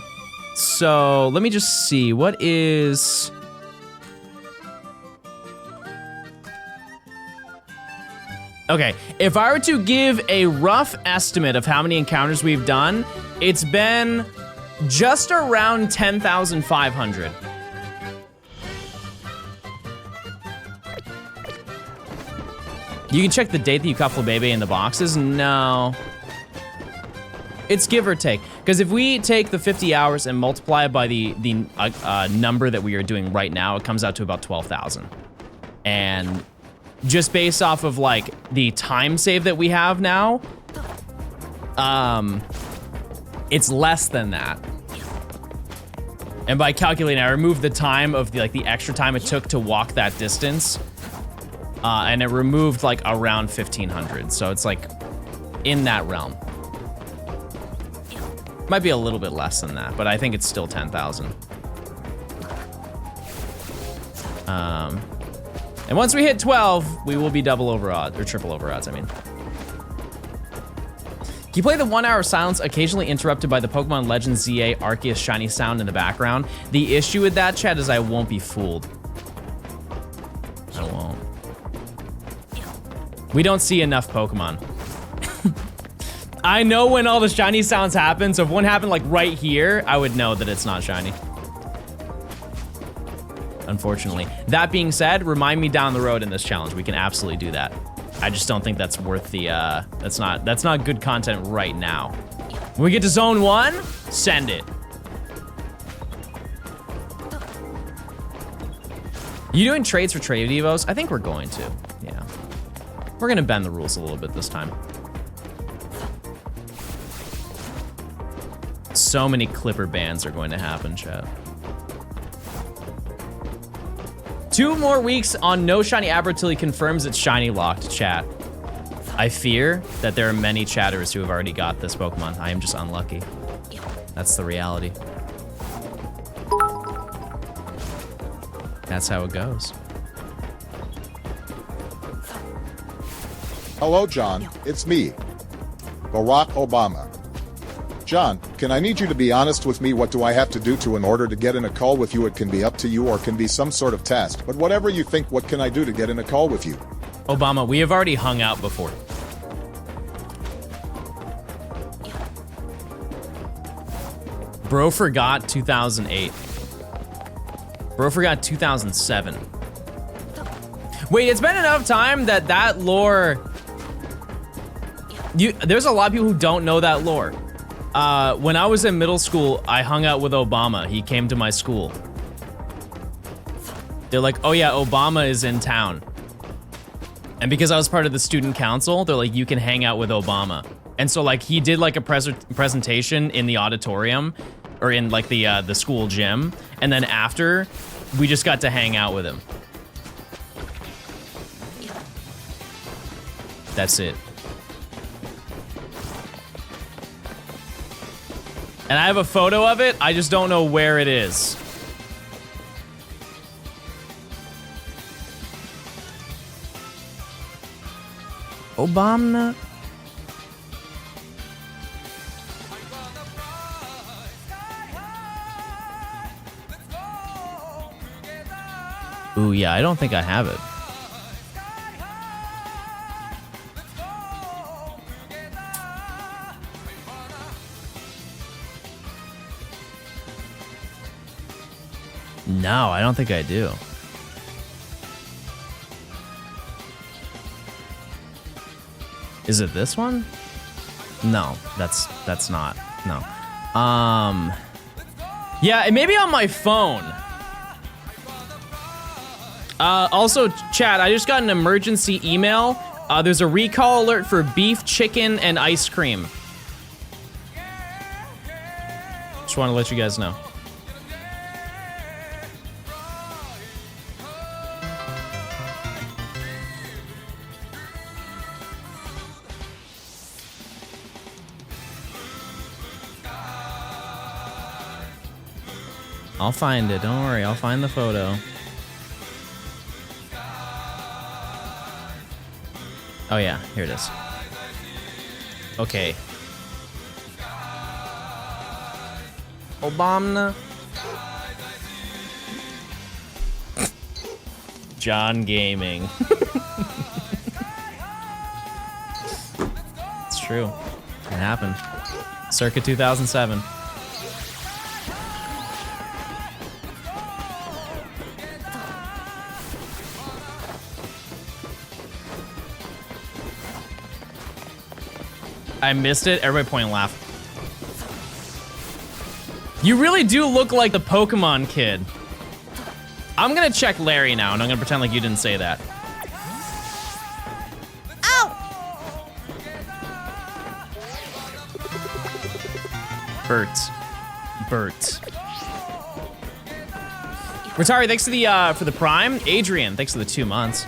let me just see. What is... Okay, if I were to give a rough estimate of how many encounters we've done, it's been just around 10,500. You can check the date that you caught Flabebe in the boxes. No. It's give or take. Because if we take the 50 hours and multiply it by the number that we are doing right now, it comes out to about 12,000. And just based off of like the time save that we have now, it's less than that. And by calculating, I removed the time of the extra time it took to walk that distance, and it removed like around 1,500. So it's like in that realm. Might be a little bit less than that, but I think it's still 10,000. And once we hit 12, we will be double over odds, or triple over odds, I mean. Can you play the 1 hour silence occasionally interrupted by the Pokemon Legends ZA Arceus shiny sound in the background? The issue with that, chat, is I won't be fooled. I won't. We don't see enough Pokemon. I know when all the shiny sounds happen, so if one happened like right here, I would know that it's not shiny. Unfortunately. That being said, remind me down the road in this challenge. We can absolutely do that. I just don't think that's worth the, that's not good content right now. When we get to zone 1, send it. You doing trades for trade evos? I think we're going to, yeah. We're gonna bend the rules a little bit this time. So many Clipper bans are going to happen, chat. 2 more weeks on no shiny Abra till he confirms it's shiny locked, chat. I fear that there are many chatters who have already got this Pokemon. I am just unlucky. That's the reality. That's how it goes. Hello, John. It's me, Barack Obama. John, can I need you to be honest with me? What do I have to do in order to get in a call with you? It can be up to you or can be some sort of test, but whatever you think, what can I do to get in a call with you? Obama, we have already hung out before. Bro forgot 2008. Bro forgot 2007. Wait, it's been enough time that lore... There's a lot of people who don't know that lore. When I was in middle school, I hung out with Obama. He came to my school. They're like, oh yeah, Obama is in town. And because I was part of the student council, they're like, you can hang out with Obama. And so like he did like a presentation in the auditorium or in like the school gym. And then after, we just got to hang out with him. That's it. And I have a photo of it, I just don't know where it is. Obama. Ooh, yeah, I don't think I have it. No, I don't think I do. Is it this one? No, that's not. No. Yeah, it may be on my phone. Also, chat, I just got an emergency email. There's a recall alert for beef, chicken, and ice cream. Just want to let you guys know. I'll find it, don't worry, I'll find the photo. Oh yeah, here it is. Okay. Obama. John Gaming. It's true. It happened. Circa 2007. I missed it. Everybody point and laugh. You really do look like the Pokemon kid. I'm gonna check Larry now, and I'm gonna pretend like you didn't say that. Ow! Bert. Rotari, thanks for the Prime. Adrian, thanks for the 2 months.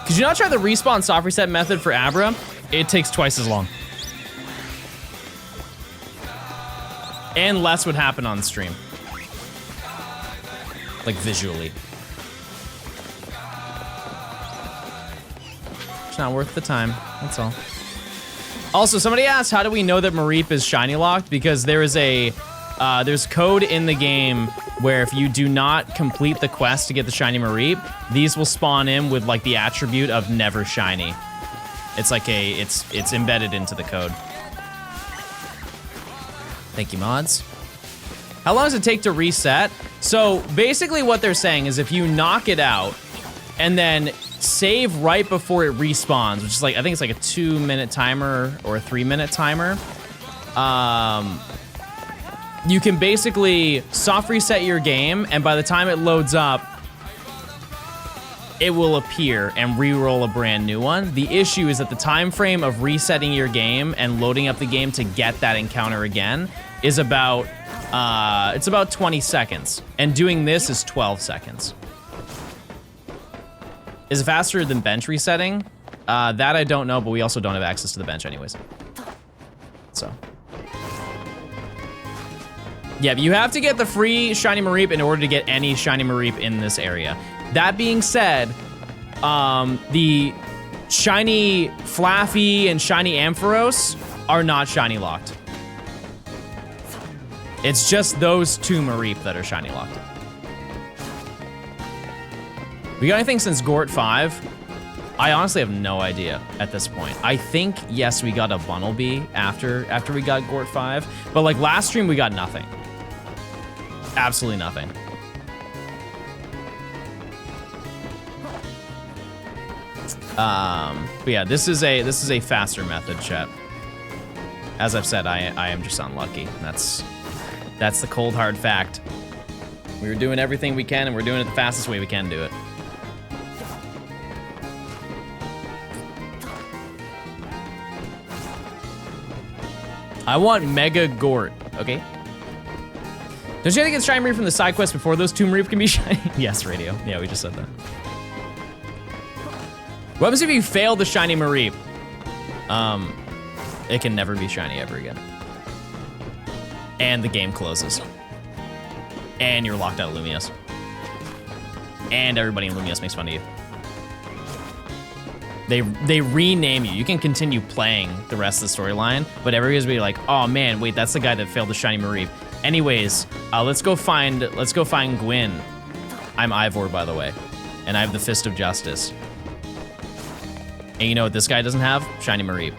Could you not try the respawn soft reset method for Abra? It takes twice as long. And less would happen on stream. Like visually. It's not worth the time, that's all. Also, somebody asked, how do we know that Mareep is shiny locked? Because there is there's code in the game where if you do not complete the quest to get the shiny Mareep, these will spawn in with like the attribute of never shiny. It's like it's embedded into the code. Thank you, mods. How long does it take to reset? So basically what they're saying is if you knock it out and then save right before it respawns, which is like, I think it's like a 2-minute timer or a 3-minute timer, you can basically soft reset your game, and by the time it loads up, it will appear and re-roll a brand new one. The issue is that the time frame of resetting your game and loading up the game to get that encounter again is about, it's about 20 seconds, and doing this is 12 seconds. Is it faster than bench resetting? That I don't know, but we also don't have access to the bench anyways. So. Yeah, but you have to get the free shiny Mareep in order to get any shiny Mareep in this area. That being said, the shiny Flaffy and shiny Ampharos are not shiny locked. It's just those 2 Mareep that are shiny locked. We got anything since Gort 5? I honestly have no idea at this point. I think, yes, we got a Bunnelby after we got Gort 5, but like last stream we got nothing. Absolutely nothing. But yeah, this is a faster method, chat. As I've said, I am just unlucky. That's the cold hard fact. We were doing everything we can, and we're doing it the fastest way we can do it. I want Mega Gort, okay? Don't you have to get shiny Mareep from the side quest before those 2 Mareep can be shiny? Yes, Radio. Yeah, we just said that. What happens if you fail the shiny Mareep? It can never be shiny ever again. And the game closes. And you're locked out of Lumios. And everybody in Lumios makes fun of you. They rename you. You can continue playing the rest of the storyline, but everybody's gonna be like, oh man, wait, that's the guy that failed the shiny Mareep. Anyways, let's go find Gwyn. I'm Ivor, by the way, and I have the Fist of Justice. And you know what this guy doesn't have? Shiny Mareep.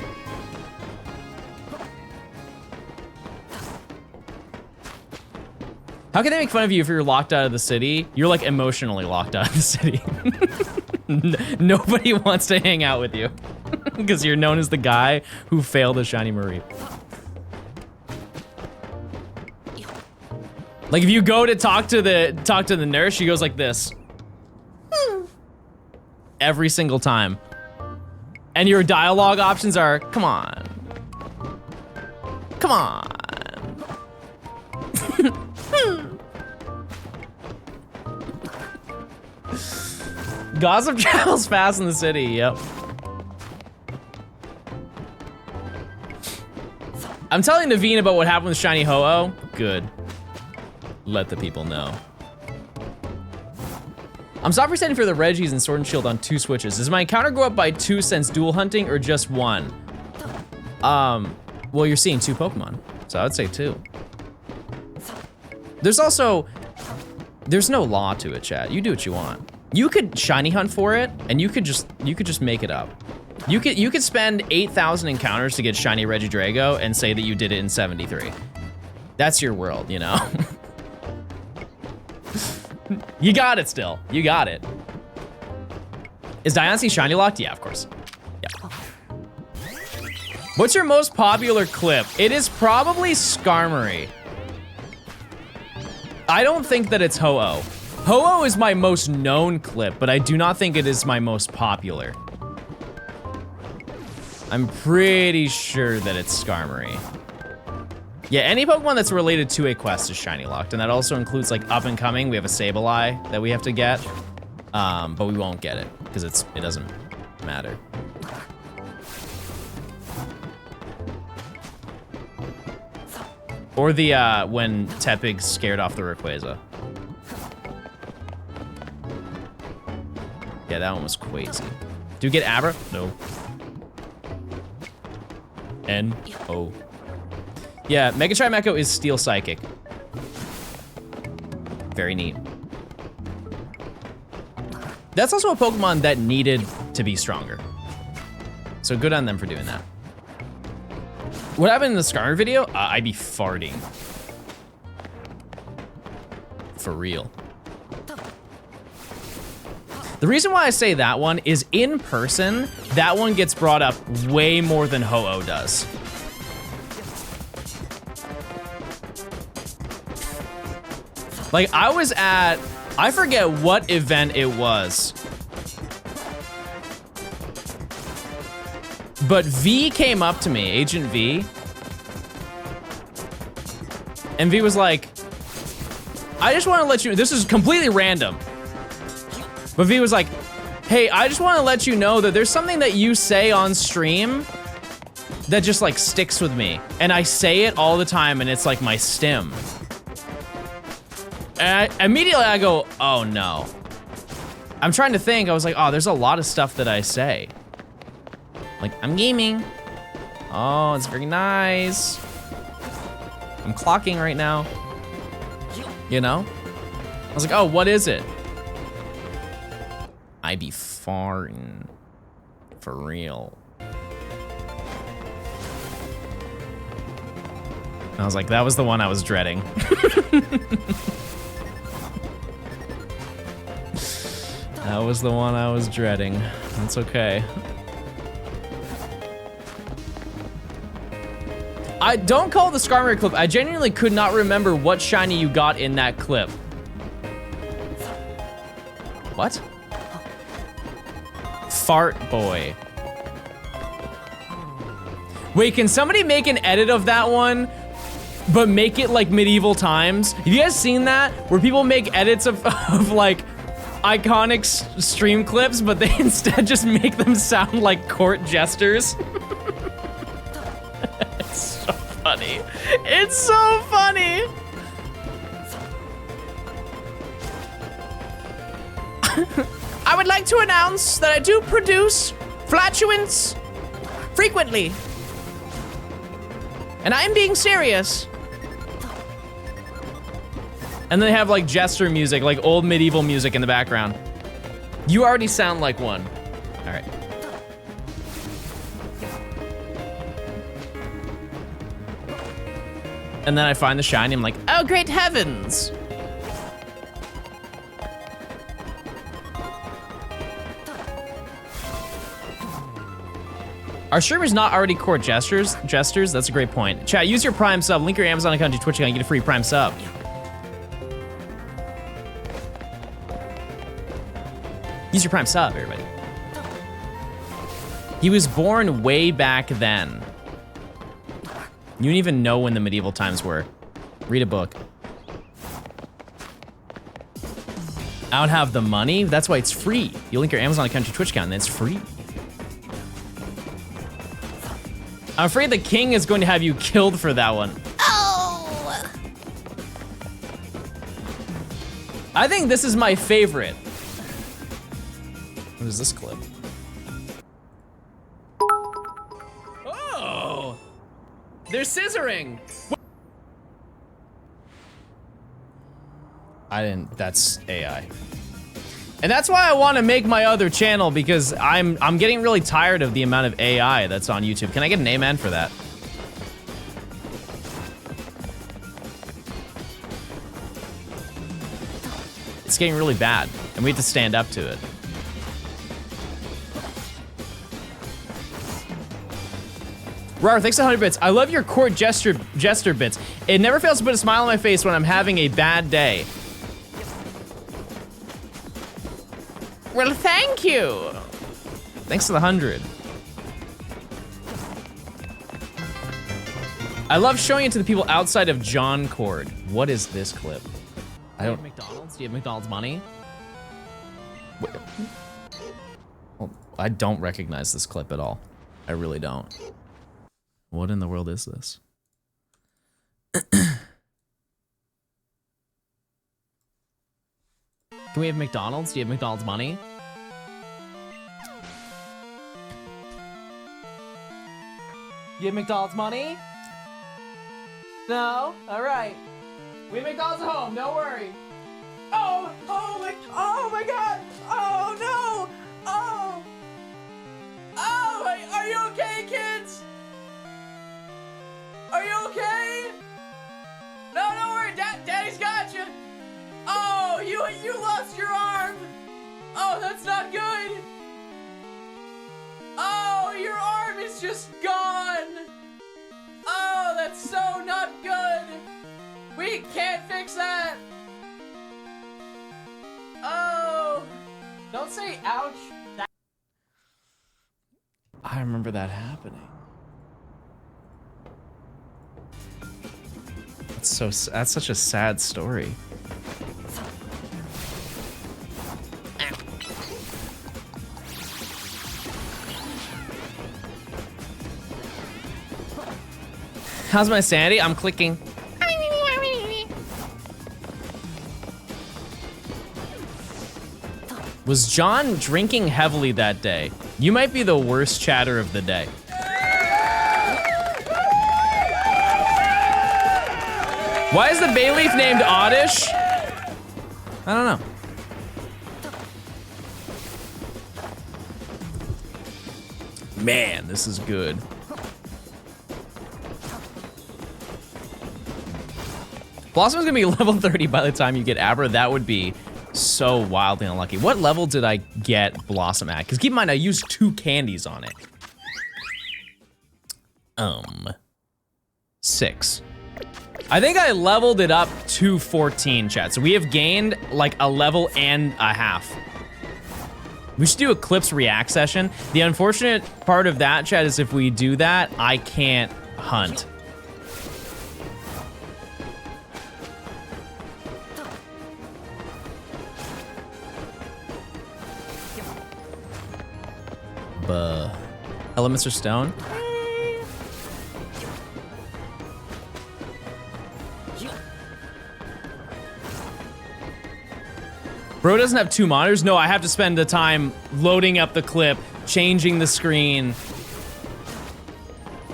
How can they make fun of you if you're locked out of the city? You're like emotionally locked out of the city. Nobody wants to hang out with you because you're known as the guy who failed the shiny Mareep. Like if you go to talk to the nurse, she goes like this. Every single time. And your dialogue options are, come on. Come on. Gossip travels fast in the city, yep. I'm telling Naveen about what happened with Shiny Ho-Oh. Good. Let the people know. I'm soft resetting for the Reggies and Sword and Shield on 2 switches. Does my encounter go up by 2 since dual hunting or just 1? Well, you're seeing 2 Pokemon, so I would say 2. There's no law to it, chat. You do what you want. You could shiny hunt for it, and you could just make it up. You could spend 8,000 encounters to get shiny Regidrago and say that you did it in 73. That's your world, you know? You got it still. You got it. Is Diancie shiny locked? Yeah, of course. Yeah. What's your most popular clip? It is probably Skarmory. I don't think that it's Ho-Oh. Ho-Oh is my most known clip, but I do not think it is my most popular. I'm pretty sure that it's Skarmory. Yeah, any Pokemon that's related to a quest is shiny locked, and that also includes like up and coming. We have a Sableye that we have to get, but we won't get it because it doesn't matter. Or the when Tepig scared off the Rayquaza. Yeah, that one was crazy. Do you get Abra? No. N-O. Yeah, Mega Chimecho is Steel Psychic. Very neat. That's also a Pokemon that needed to be stronger. So good on them for doing that. What happened in the Skarmory video? I'd be farting. For real. The reason why I say that one is in person, that one gets brought up way more than Ho-Oh does. Like I forget what event it was. But V came up to me, Agent V. And V was like, I just want to let you, this is completely random. But V was like, hey, I just want to let you know that there's something that you say on stream that just like sticks with me. And I say it all the time and it's like my stim. And immediately I go, oh no. I'm trying to think, I was like, oh, there's a lot of stuff that I say. Like, I'm gaming. Oh, it's very nice. I'm clocking right now. You know? I was like, oh, what is it? I be farting. For real. I was like, that was the one I was dreading. That was the one I was dreading. That's okay. I don't call it the Skarmory clip. I genuinely could not remember what shiny you got in that clip. What? Fart boy. Wait, can somebody make an edit of that one, but make it like medieval times? Have you guys seen that? Where people make edits of like iconic stream clips, but they instead just make them sound like court jesters? It's so funny. It's so funny. I would like to announce that I do produce flatulence frequently. And I am being serious. And they have like jester music, like old medieval music in the background. You already sound like one. All right. And then I find the shiny, I'm like, oh great heavens. Are streamers not already core jesters? That's a great point. Chat, use your Prime sub, link your Amazon account to Twitch account, get a free Prime sub. Use your Prime sub, everybody. He was born way back then. You don't even know when the medieval times were. Read a book. I don't have the money. That's why it's free. You link your Amazon account to Twitch account and it's free. I'm afraid the king is going to have you killed for that one. Oh! I think this is my favorite. What is this clip? Oh! They're scissoring! That's AI. And that's why I want to make my other channel, because I'm getting really tired of the amount of AI that's on YouTube. Can I get an amen for that? It's getting really bad, and we have to stand up to it. Rar, thanks 100 bits. I love your court jester bits. It never fails to put a smile on my face when I'm having a bad day. Well, thank you. Thanks to the 100. I love showing it to the people outside of John Cord. What is this clip? I don't. McDonald's? Do you have McDonald's money? Wait. Well, I don't recognize this clip at all. I really don't. What in the world is this? Can we have McDonald's? Do you have McDonald's money? You have McDonald's money? No? Alright. We have McDonald's at home, don't worry. Oh my god! Oh no! Oh! Oh, are you okay, kids? Are you okay? No, don't worry, Daddy's got you. Oh, you lost your arm. Oh, that's not good. Oh, your arm is just gone. Oh, that's so not good. We can't fix that. Oh, don't say ouch. I remember that happening. That's such a sad story. How's my sanity? I'm clicking. Was John drinking heavily that day? You might be the worst chatter of the day. Why is the bay leaf named Oddish? I don't know. Man, this is good. Blossom's gonna be level 30 by the time you get Abra. That would be so wildly unlucky. What level did I get Blossom at? Because keep in mind, I used 2 candies on it. 6. I think I leveled it up to 14, chat. So we have gained like a level and a half. We should do a Clips React session. The unfortunate part of that, chat, is if we do that, I can't hunt. Hello, Mr. Stone. Bro doesn't have 2 monitors? No, I have to spend the time loading up the clip, changing the screen.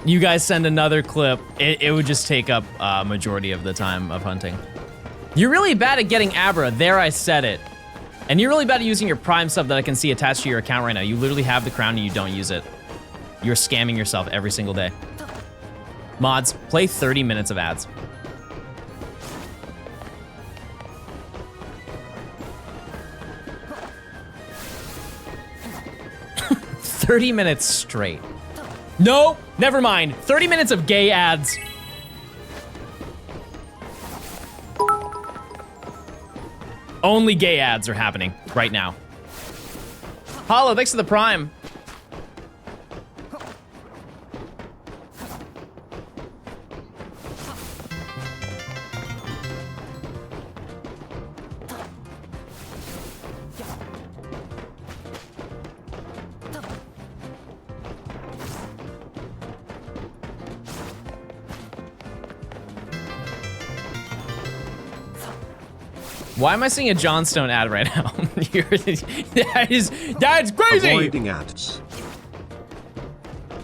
You guys send another clip. It would just take up a majority of the time of hunting. You're really bad at getting Abra. There, I said it. And you're really bad at using your Prime sub that I can see attached to your account right now. You literally have the crown and you don't use it. You're scamming yourself every single day. Mods, play 30 minutes of ads. 30 minutes straight. No, never mind. 30 minutes of gay ads. Only gay ads are happening right now. Hollow, thanks for the Prime. Why am I seeing a Johnstone ad right now? That's crazy! Avoiding ads.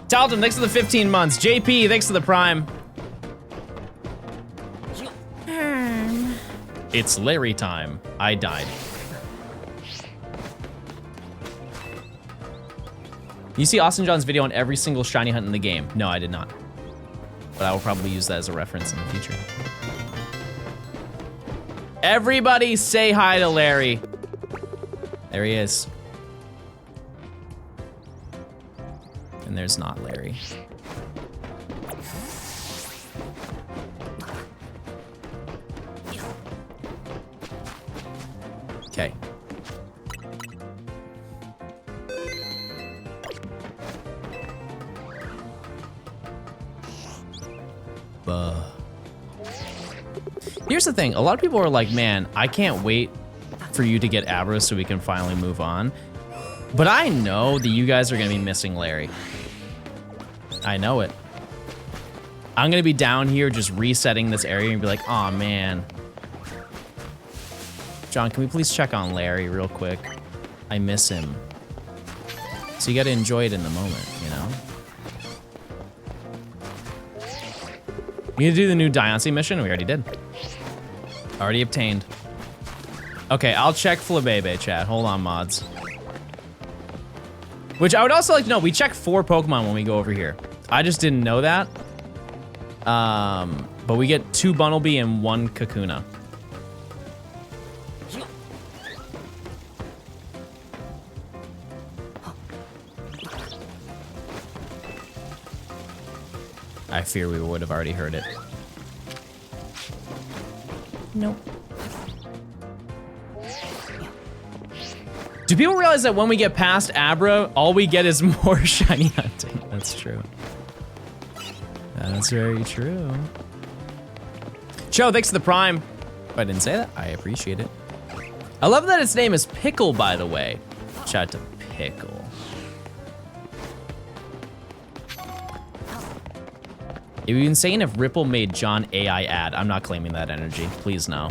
Talton, thanks for the 15 months. JP, thanks for the Prime. It's Larry time. I died. You see Austin John's video on every single shiny hunt in the game? No, I did not. But I will probably use that as a reference in the future. Everybody say hi to Larry. There he is. And there's not Larry. Okay. Here's the thing, a lot of people are like, man, I can't wait for you to get Abra so we can finally move on. But I know that you guys are gonna be missing Larry. I know it. I'm gonna be down here just resetting this area and be like, aw, man. John, can we please check on Larry real quick? I miss him. So you gotta enjoy it in the moment, you know? You gonna do the new Diancie mission? We already did. Already obtained. Okay, I'll check Flabebe, chat. Hold on, mods. Which I would also like to know, we check 4 Pokemon when we go over here. I just didn't know that. But we get 2 Bunnelby and 1 Kakuna. I fear we would have already heard it. Nope. Do people realize that when we get past Abra, all we get is more shiny hunting? That's true. That's very true. Cho, thanks for the Prime. If I didn't say that, I appreciate it. I love that its name is Pickle, by the way. Shout out to Pickle. It would be insane if Ripple made John AI ad. I'm not claiming that energy. Please no.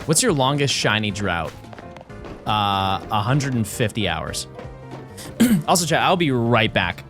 What's your longest shiny drought? 150 hours. Also, chat, I'll be right back.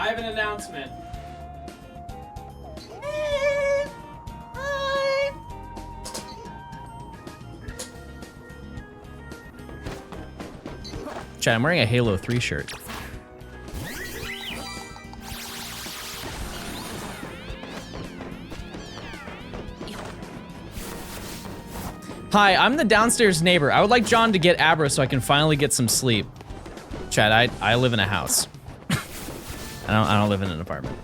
I have an announcement. Chat, I'm wearing a Halo 3 shirt. Hi, I'm the downstairs neighbor. I would like John to get Abra so I can finally get some sleep. Chad, I live in a house. I don't live in an apartment.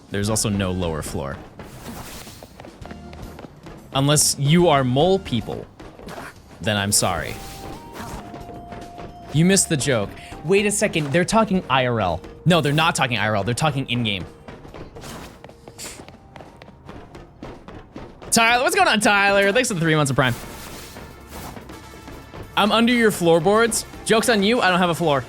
There's also no lower floor. Unless you are mole people, then I'm sorry. You missed the joke. Wait a second, they're talking IRL. No, they're not talking IRL, they're talking in-game. Tyler, what's going on, Tyler? Thanks for the 3 months of Prime. I'm under your floorboards. Joke's on you, I don't have a floor.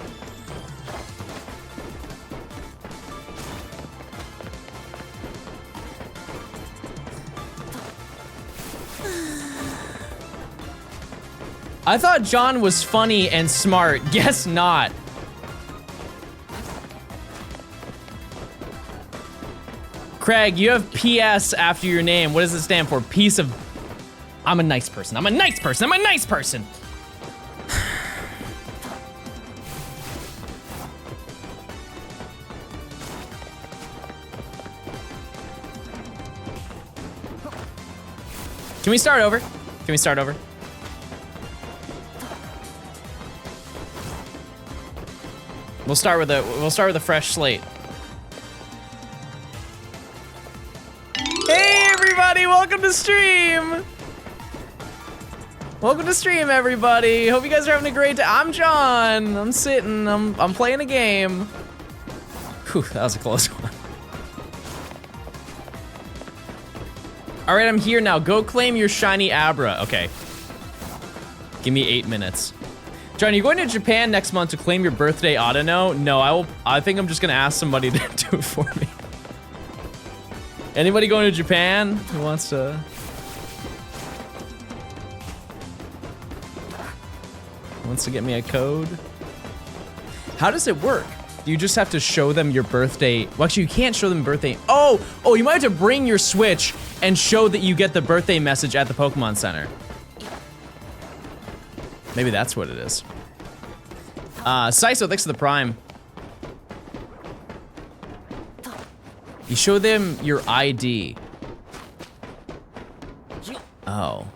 I thought John was funny and smart. Guess not. Craig, you have PS after your name. What does it stand for? Piece of... I'm a nice person. I'm a nice person. I'm a nice person. Can we start over? Can we start over? We'll start with a fresh slate. Hey everybody, welcome to stream. Welcome to stream, everybody. Hope you guys are having a great day. I'm John. I'm sitting. I'm playing a game. Whew, that was a close one. All right, I'm here now. Go claim your shiny Abra. Okay. Give me 8 minutes. John, you going to Japan next month to claim your birthday auto-no? No, I think I'm just gonna ask somebody to do it for me. Anybody going to Japan who wants to? Wants to get me a code? How does it work? Do you just have to show them your birthday? Well, actually, you can't show them birthday. Oh, you might have to bring your Switch and show that you get the birthday message at the Pokemon Center. Maybe that's what it is. Saiso, thanks for the Prime. You show them your ID. Oh.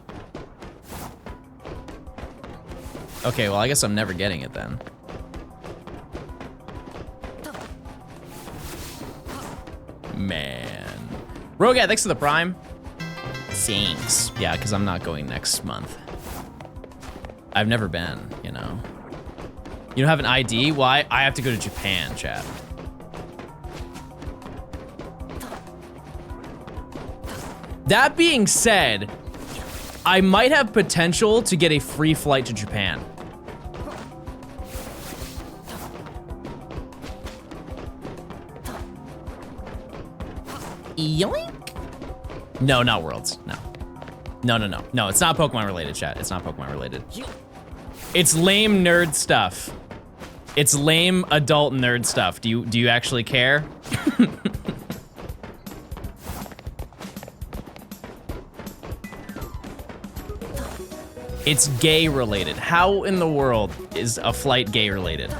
Okay, well, I guess I'm never getting it then. Man. Rogat, thanks for the Prime. Thanks. Yeah, because I'm not going next month. I've never been, you know. You don't have an ID? Well, I have to go to Japan, chat. That being said, I might have potential to get a free flight to Japan. Yoink? No, not Worlds, no. No, it's not Pokemon related, chat. It's not Pokemon related. It's lame nerd stuff. It's lame adult nerd stuff. Do you actually care? It's gay related. How in the world is a flight gay related?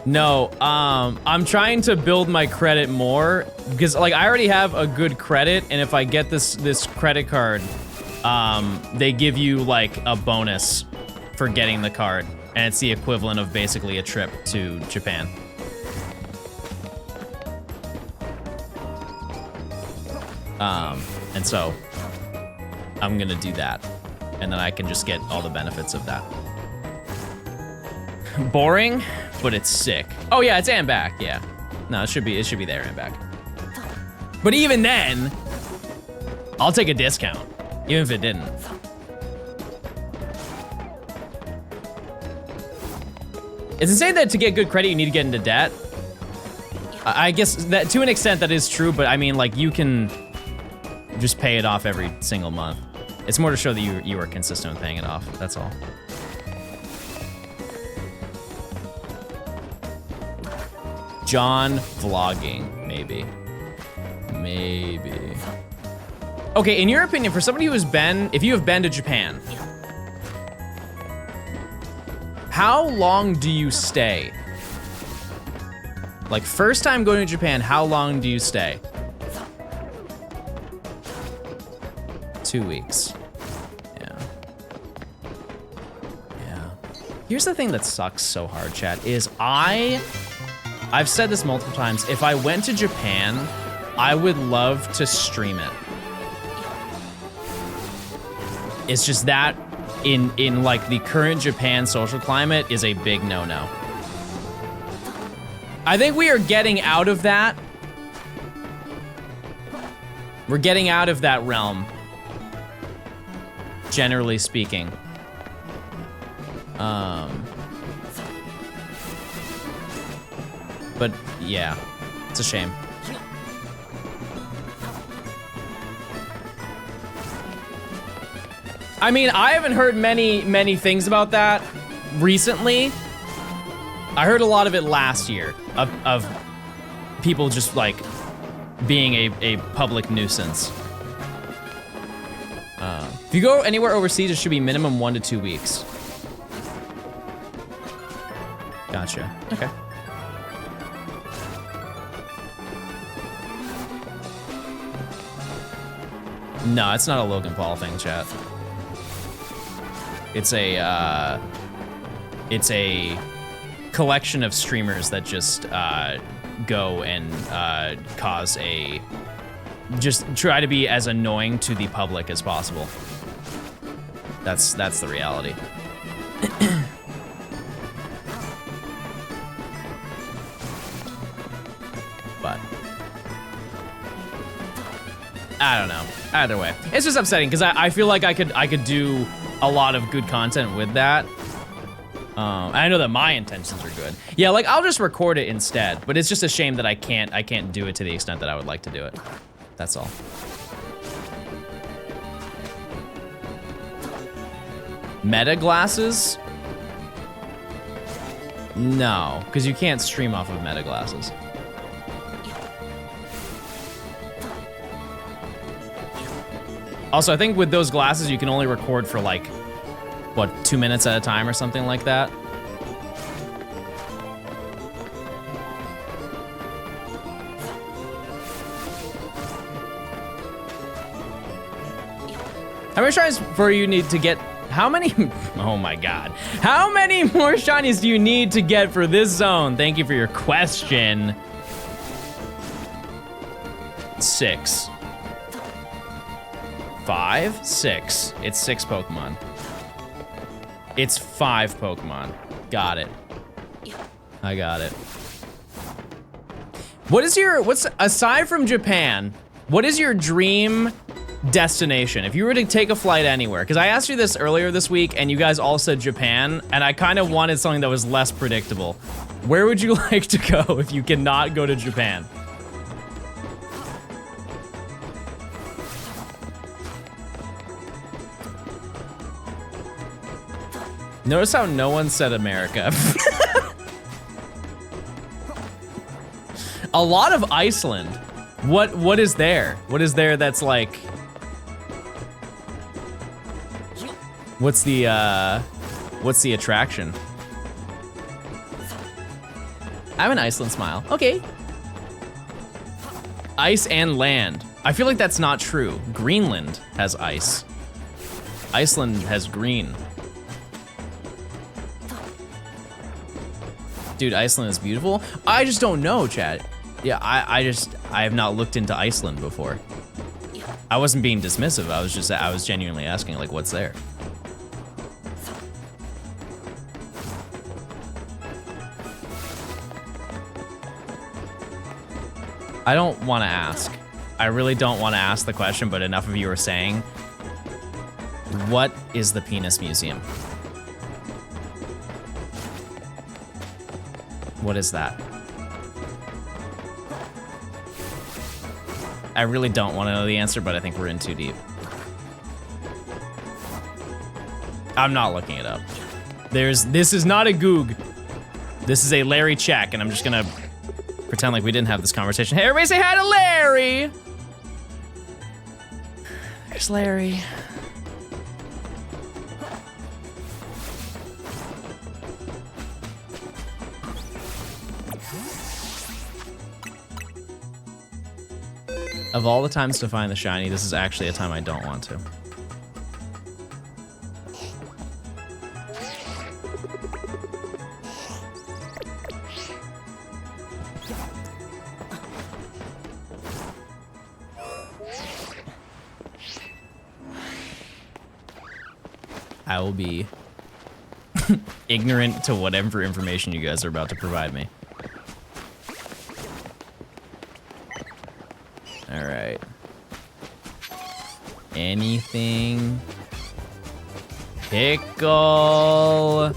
No, I'm trying to build my credit more because like I already have a good credit, and if I get this credit card, they give you like a bonus for getting the card, and it's the equivalent of basically a trip to Japan. And so I'm gonna do that, and then I can just get all the benefits of that. Boring, but it's sick. Oh yeah, it's and back, yeah. No, it should be there and back. But even then, I'll take a discount, even if it didn't. It's insane that to get good credit, you need to get into debt. I guess that to an extent that is true, but I mean, like you can just pay it off every single month. It's more to show that you are consistent with paying it off, that's all. John vlogging, maybe. Maybe. Okay, in your opinion, for somebody who has been, if you have been to Japan, how long do you stay? Like, first time going to Japan, how long do you stay? 2 weeks. Yeah. Yeah. Here's the thing that sucks so hard, chat, is I've said this multiple times, if I went to Japan, I would love to stream it. It's just that in like the current Japan social climate is a big no-no. I think we are getting out of that. We're getting out of that realm, generally speaking. But yeah, it's a shame. I mean, I haven't heard many things about that recently. I heard a lot of it last year of people just like being a public nuisance. If you go anywhere overseas, it should be minimum 1 to 2 weeks. Gotcha. Okay. No, it's not a Logan Paul thing, chat. It's a collection of streamers that just go and cause just try to be as annoying to the public as possible. That's the reality. But I don't know. Either way, it's just upsetting because I feel like I could do a lot of good content with that. I know that my intentions are good. Yeah, like I'll just record it instead, but it's just a shame that I can't do it to the extent that I would like to do it. That's all. Meta glasses? No, because you can't stream off of meta glasses. Also, I think with those glasses, you can only record for like, what, 2 minutes at a time or something like that? How many shinies for you need to get? How many? Oh my God. How many more shinies do you need to get for this zone? Thank you for your question. 6. 5? 6. It's 6 Pokemon. It's 5 Pokemon. Got it. I got it. What's aside from Japan, what is your dream destination? If you were to take a flight anywhere, because I asked you this earlier this week and you guys all said Japan, and I kind of wanted something that was less predictable. Where would you like to go if you cannot go to Japan? Notice how no one said America. A lot of Iceland. What is there? What is there that's like? What's the attraction? I have an Iceland smile. Okay. Ice and land. I feel like that's not true. Greenland has ice. Iceland has green. Dude, Iceland is beautiful. I just don't know, Chad. Yeah, I have not looked into Iceland before. I wasn't being dismissive. I was genuinely asking, like, what's there? I don't want to ask. I really don't want to ask the question, but enough of you are saying. What is the Penis Museum? What is that? I really don't want to know the answer, but I think we're in too deep. I'm not looking it up. This is not a Goog. This is a Larry check, and I'm just gonna pretend like we didn't have this conversation. Hey, everybody say hi to Larry! There's Larry. Of all the times to find the shiny, this is actually a time I don't want to. I will be ignorant to whatever information you guys are about to provide me. All right. Anything? Pickle.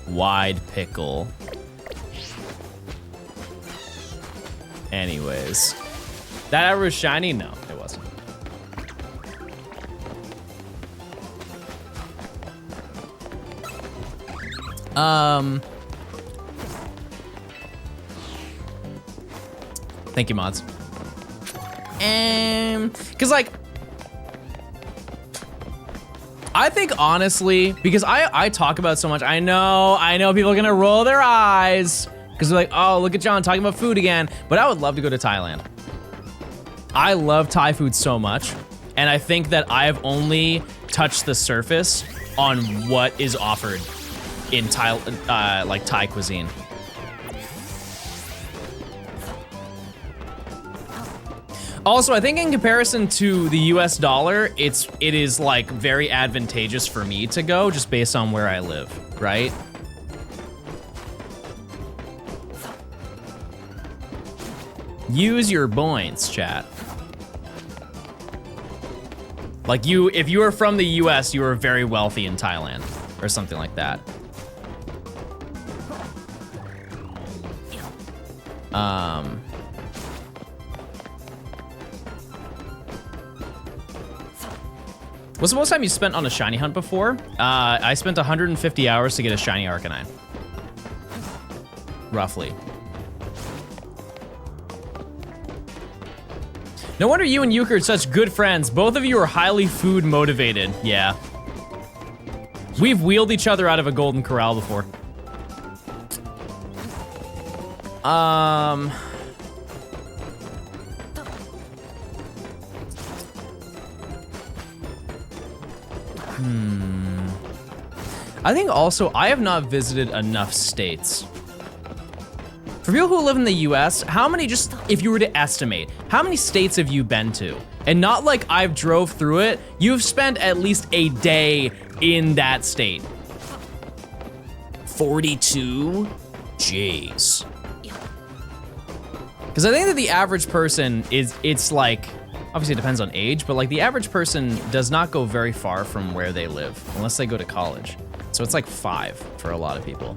Wide pickle. Anyways. That ever was shiny? No, it wasn't. Thank you, mods. Cause like, I think honestly, because I talk about so much, I know people are gonna roll their eyes because they're like, oh, look at John talking about food again, but I would love to go to Thailand. I love Thai food so much, and I think that I've only touched the surface on what is offered in Thai cuisine. Also, I think in comparison to the US dollar, it is like very advantageous for me to go just based on where I live, right? Use your points, chat. Like if you are from the US, you are very wealthy in Thailand or something like that. What's the most time you spent on a shiny hunt before? I spent 150 hours to get a shiny Arcanine. Roughly. No wonder you and Euchre are such good friends. Both of you are highly food motivated. Yeah. We've wheeled each other out of a golden corral before. I think also I have not visited enough states. For people who live in the US, how many, just if you were to estimate, how many states have you been to? And not like I've drove through it, you've spent at least a day in that state. 42? Jeez. Because I think that the average person it's like, obviously it depends on age, but like the average person does not go very far from where they live, unless they go to college. So it's like 5 for a lot of people.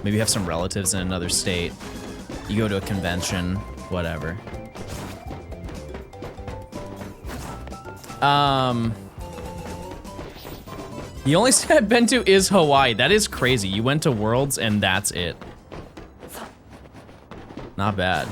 Maybe you have some relatives in another state. You go to a convention, whatever. The only state I've been to is Hawaii. That is crazy. You went to Worlds and that's it. Not bad.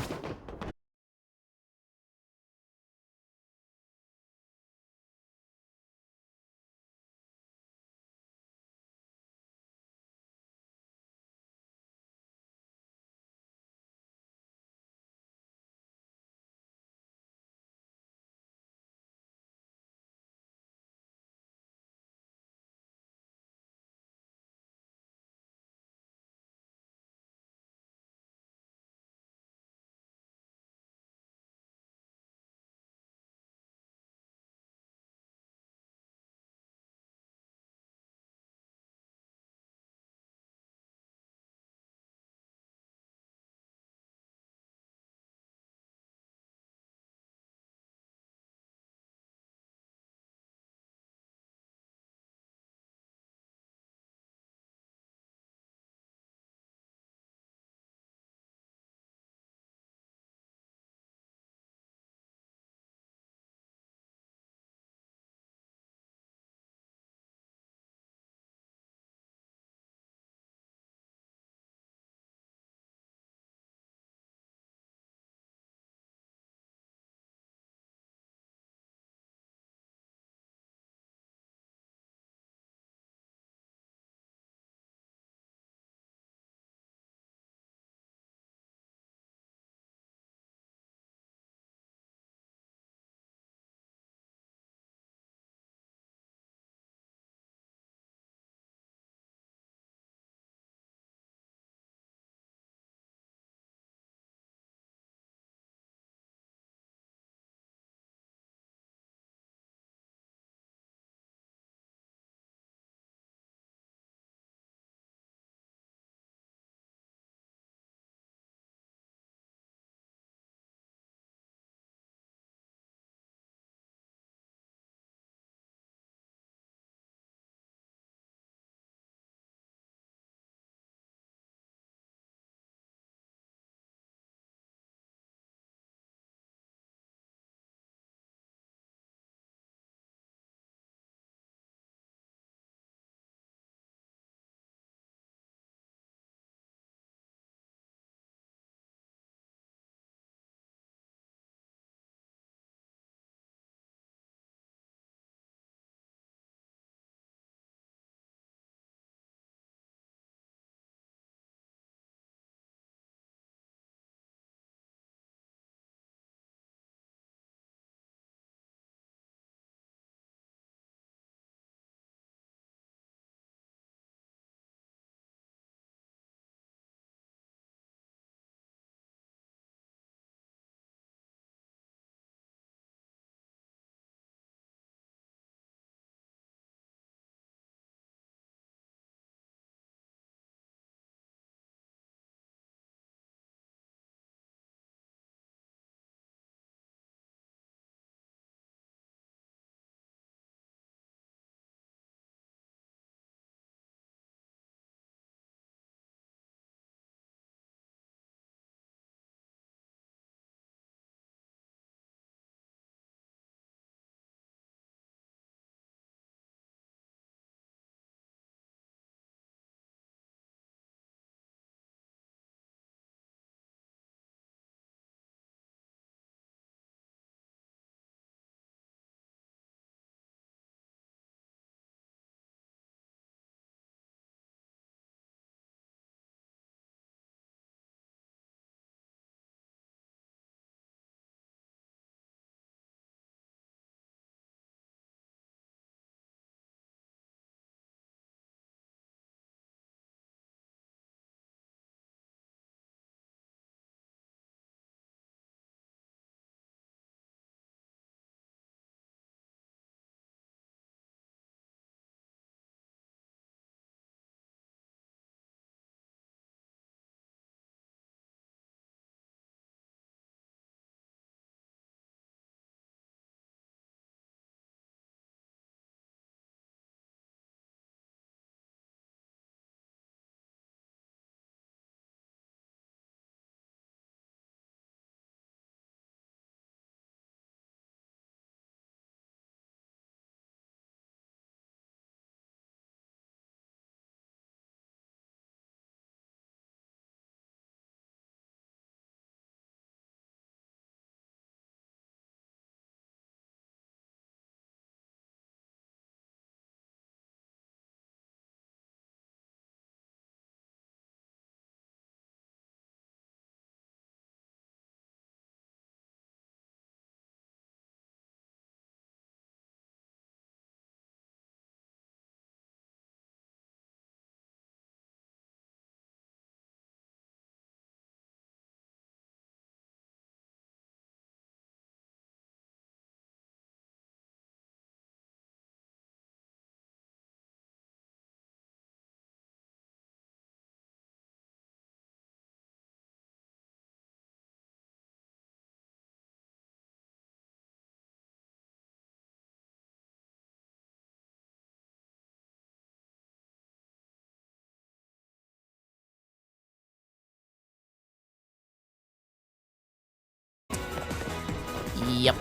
Yep.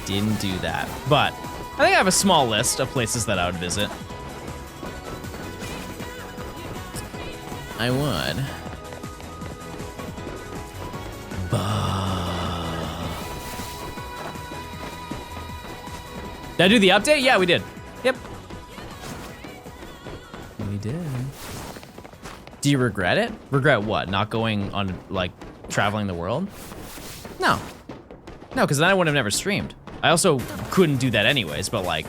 Didn't do that. But I think I have a small list of places that I would visit. I would. Did I do the update? Yeah, we did. Yep. We did. Do you regret it? Regret what? Not going on, like, traveling the world? No. No, because then I would have never streamed. I also couldn't do that anyways, but like,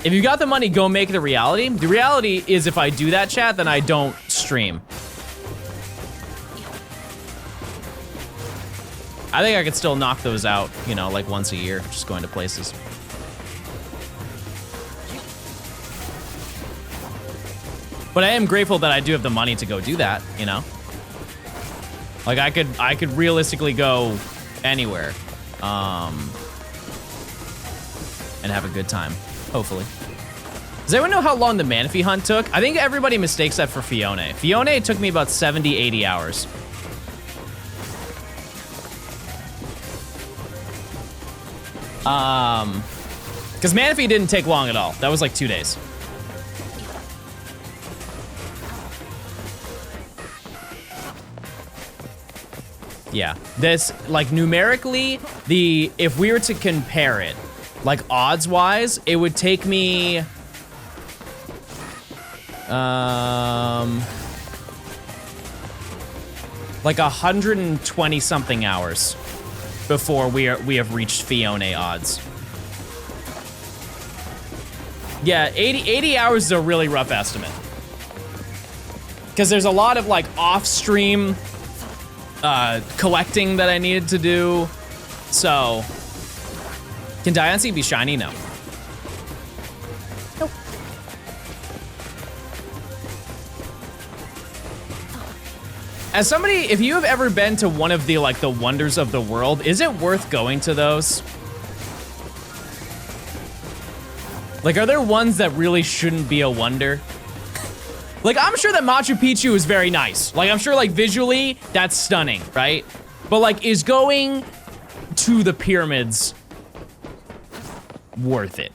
if you got the money, go make it a reality. The reality is if I do that, chat, then I don't stream. I think I could still knock those out, you know, like once a year, just going to places. But I am grateful that I do have the money to go do that, you know? Like I could realistically go anywhere, and have a good time, hopefully. Does anyone know how long the Manaphy hunt took? I think everybody mistakes that for Fiona. Fiona took me about 70, 80 hours. Because Manaphy didn't take long at all. That was like 2 days. Yeah, this, like, numerically, if we were to compare it, like, odds-wise, it would take me, like 120-something hours before we have reached Fiona odds. Yeah, 80 hours is a really rough estimate. Because there's a lot of, like, off-stream collecting that I needed to do. So, can Diancie be shiny? No. Nope. As somebody, if you have ever been to one of the, like, the wonders of the world, is it worth going to those? Like, are there ones that really shouldn't be a wonder? Like, I'm sure that Machu Picchu is very nice. Like, I'm sure, like, visually, that's stunning, right? But, like, is going to the pyramids worth it?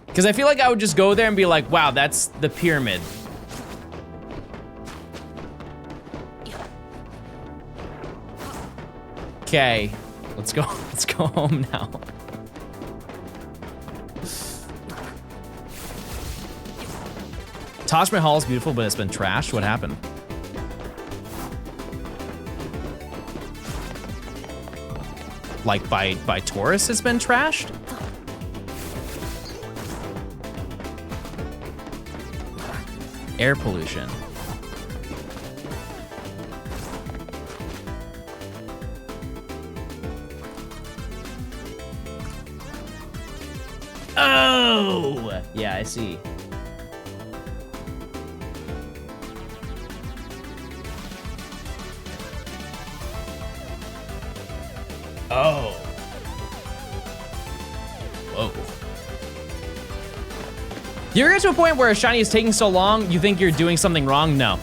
Because I feel like I would just go there and be like, wow, that's the pyramid. Okay, let's go home now. Taj Mahal is beautiful, but it's been trashed. What happened? Like by tourists, it's been trashed? Air pollution. Oh! Yeah, I see. Oh. Whoa. You ever get to a point where a shiny is taking so long, you think you're doing something wrong? No.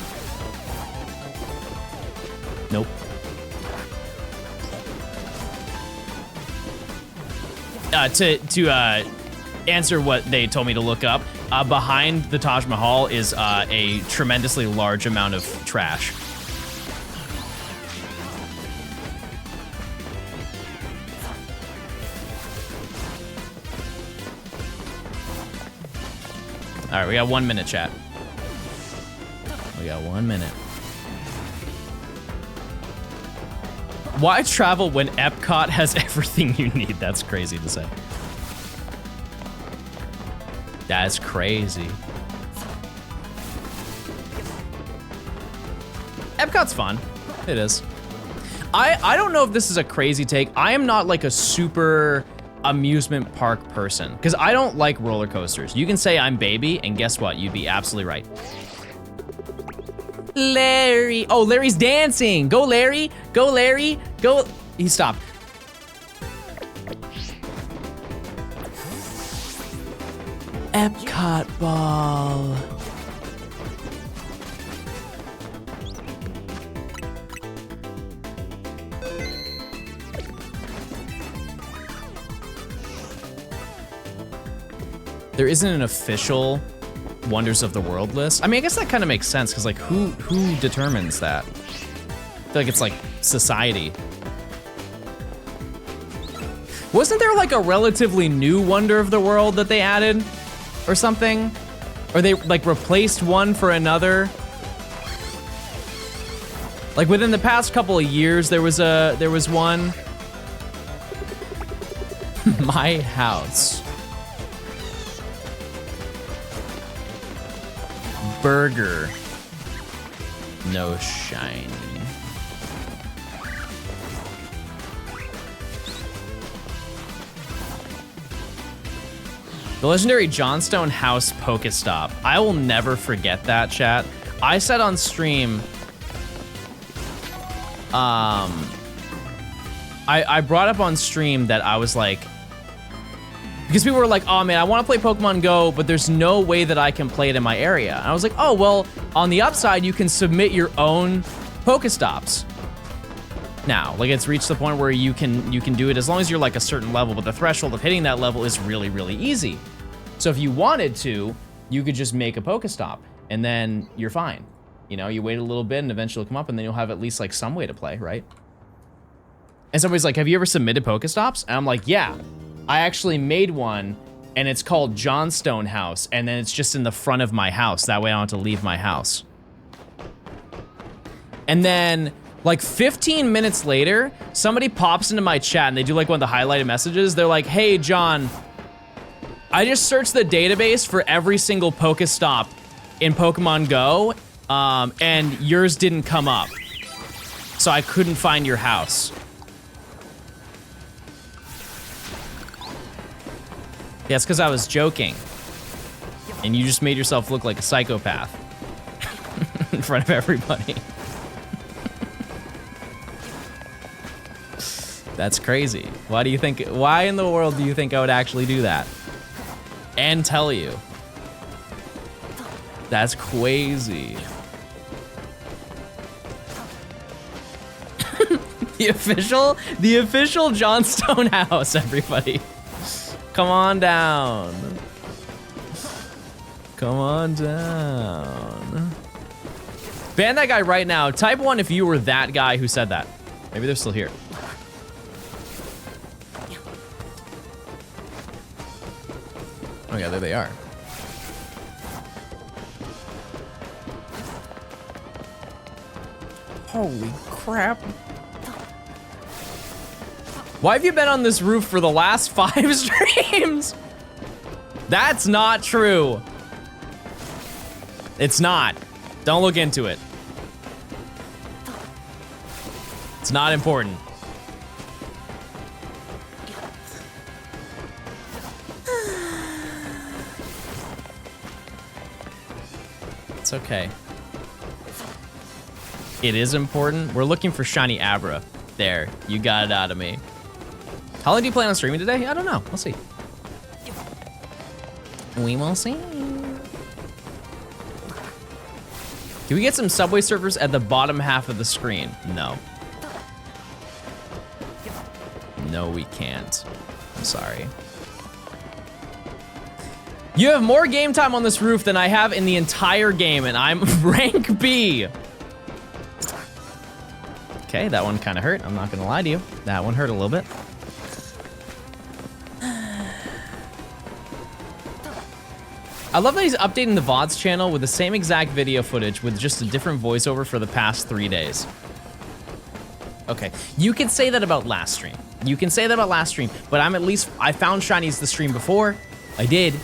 Nope. To answer what they told me to look up, behind the Taj Mahal is a tremendously large amount of trash. All right, we got 1 minute, chat. We got 1 minute. Why travel when Epcot has everything you need? That's crazy to say. That's crazy. Epcot's fun. It is. I don't know if this is a crazy take. I am not like a super amusement park person because I don't like roller coasters. You can say I'm baby, and guess what? You'd be absolutely right. Larry. Oh, Larry's dancing. Go, Larry. Go, Larry. Go. He stopped. Epcot ball. there isn't an official Wonders of the World list. I mean, I guess that kind of makes sense because like who determines that? I feel like it's like society. Wasn't there like a relatively new Wonder of the World that they added or something? Or they like replaced one for another? Like within the past couple of years, there was one. My house. Burger. No shiny. The legendary Johnstone house Pokestop. I will never forget that, chat. I said on stream, I brought up on stream that I was like, because people were like, oh man, I want to play Pokemon Go, but there's no way that I can play it in my area. And I was like, oh, well, on the upside, you can submit your own Pokestops. Now, like it's reached the point where you can do it as long as you're like a certain level, but the threshold of hitting that level is really, really easy. So if you wanted to, you could just make a Pokestop and then you're fine. You know, you wait a little bit and eventually it'll come up and then you'll have at least like some way to play, right? And somebody's like, have you ever submitted Pokestops? And I'm like, yeah, I actually made one and it's called Johnstone House. And then it's just in the front of my house. That way I don't have to leave my house. And then like 15 minutes later, somebody pops into my chat and they do like one of the highlighted messages. They're like, hey, John, I just searched the database for every single Pokestop in Pokemon Go, and yours didn't come up. So I couldn't find your house. Yeah, it's because I was joking. And you just made yourself look like a psychopath in front of everybody. That's crazy. Why in the world do you think I would actually do that? And tell you? That's crazy. The official Johnstone house, everybody. Come on down. Come on down. Ban that guy right now. Type 1 if you were that guy who said that. Maybe they're still here. Oh yeah, there they are. Holy crap. Why have you been on this roof for the last 5 streams? That's not true. It's not. Don't look into it. It's not important. It's okay. It is important. We're looking for shiny Abra. There, you got it out of me. How long do you plan on streaming today? I don't know. We'll see. We will see. Can we get some Subway Surfers at the bottom half of the screen? No. No, we can't. I'm sorry. You have more game time on this roof than I have in the entire game, and I'm rank B. Okay, that one kind of hurt. I'm not gonna lie to you. That one hurt a little bit. I love that he's updating the VODS channel with the same exact video footage with just a different voiceover for the past 3 days. Okay, you can say that about last stream. You can say that about last stream, but I found shinies the stream before. I did.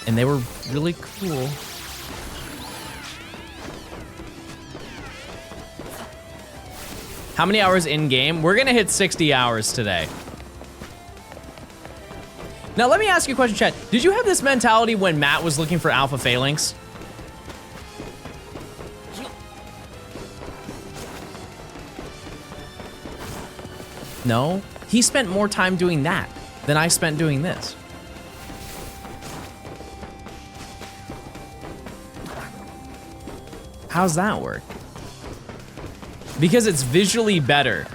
And they were really cool. How many hours in game? We're gonna hit 60 hours today. Now let me ask you a question, chat. Did you have this mentality when Matt was looking for alpha phalanx? No, he spent more time doing that than I spent doing this. How's that work? Because it's visually better.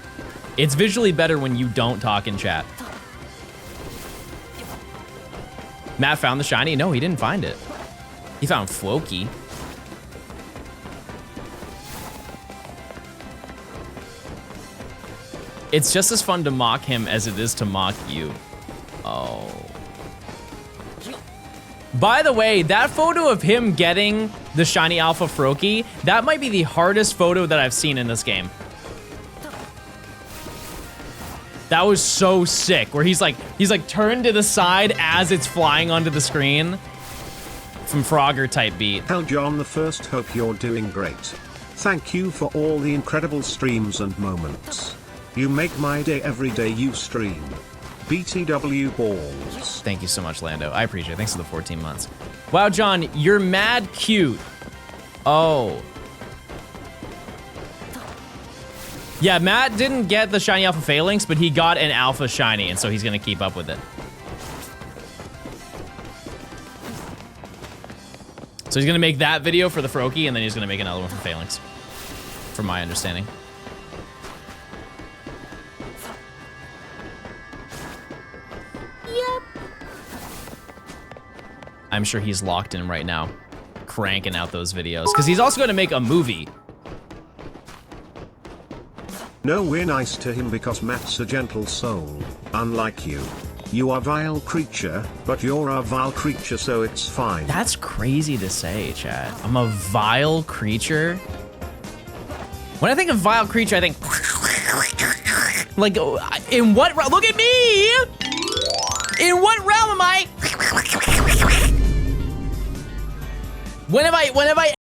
It's visually better when you don't talk in chat. Matt found the shiny? No, he didn't find it. He found Floki. It's just as fun to mock him as it is to mock you. Oh. By the way, that photo of him getting the shiny Alpha Froakie, that might be the hardest photo that I've seen in this game. That was so sick, where he's like turned to the side as it's flying onto the screen. From Frogger type beat. Hell John the First, hope you're doing great. Thank you for all the incredible streams and moments. You make my day every day you stream. BTW balls. Thank you so much, Lando. I appreciate it. Thanks for the 14 months. Wow, John, you're mad cute. Oh. Yeah, Matt didn't get the shiny Alpha Phalanx, but he got an Alpha shiny, and so he's gonna keep up with it. So he's gonna make that video for the Froakie, and then he's gonna make another one for Phalanx, from my understanding. I'm sure he's locked in right now, cranking out those videos, because he's also going to make a movie. No, we're nice to him because Matt's a gentle soul, unlike you. You are vile creature, but you're a vile creature, so it's fine. That's crazy to say, chat. I'm a vile creature. When I think of vile creature, I think, like, in what, look at me! In what realm am I? When have I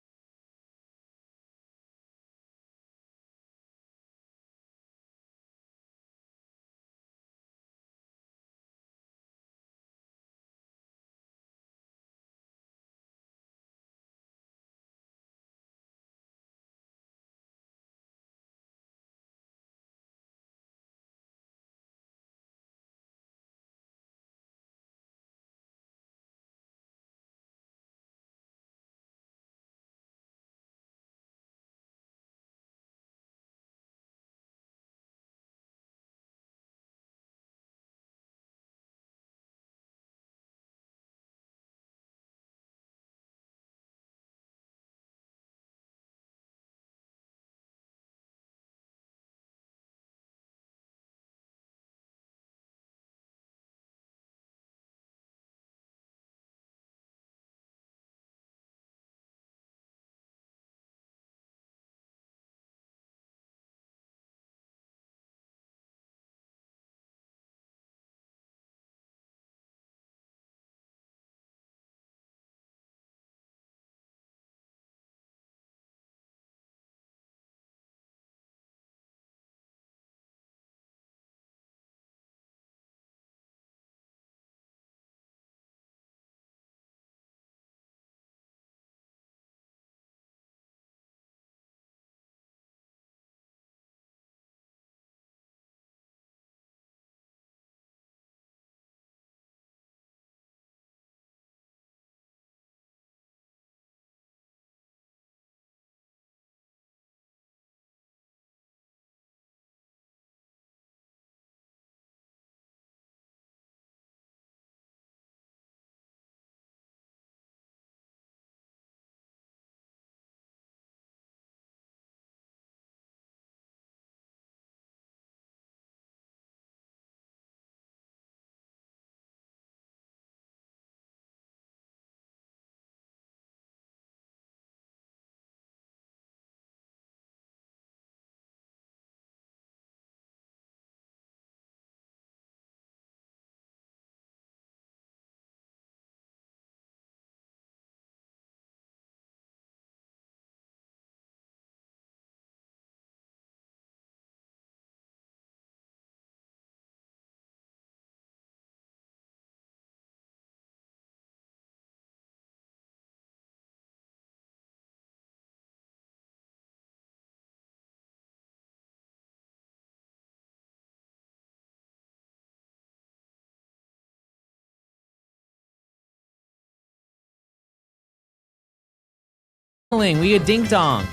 we get Dink Donk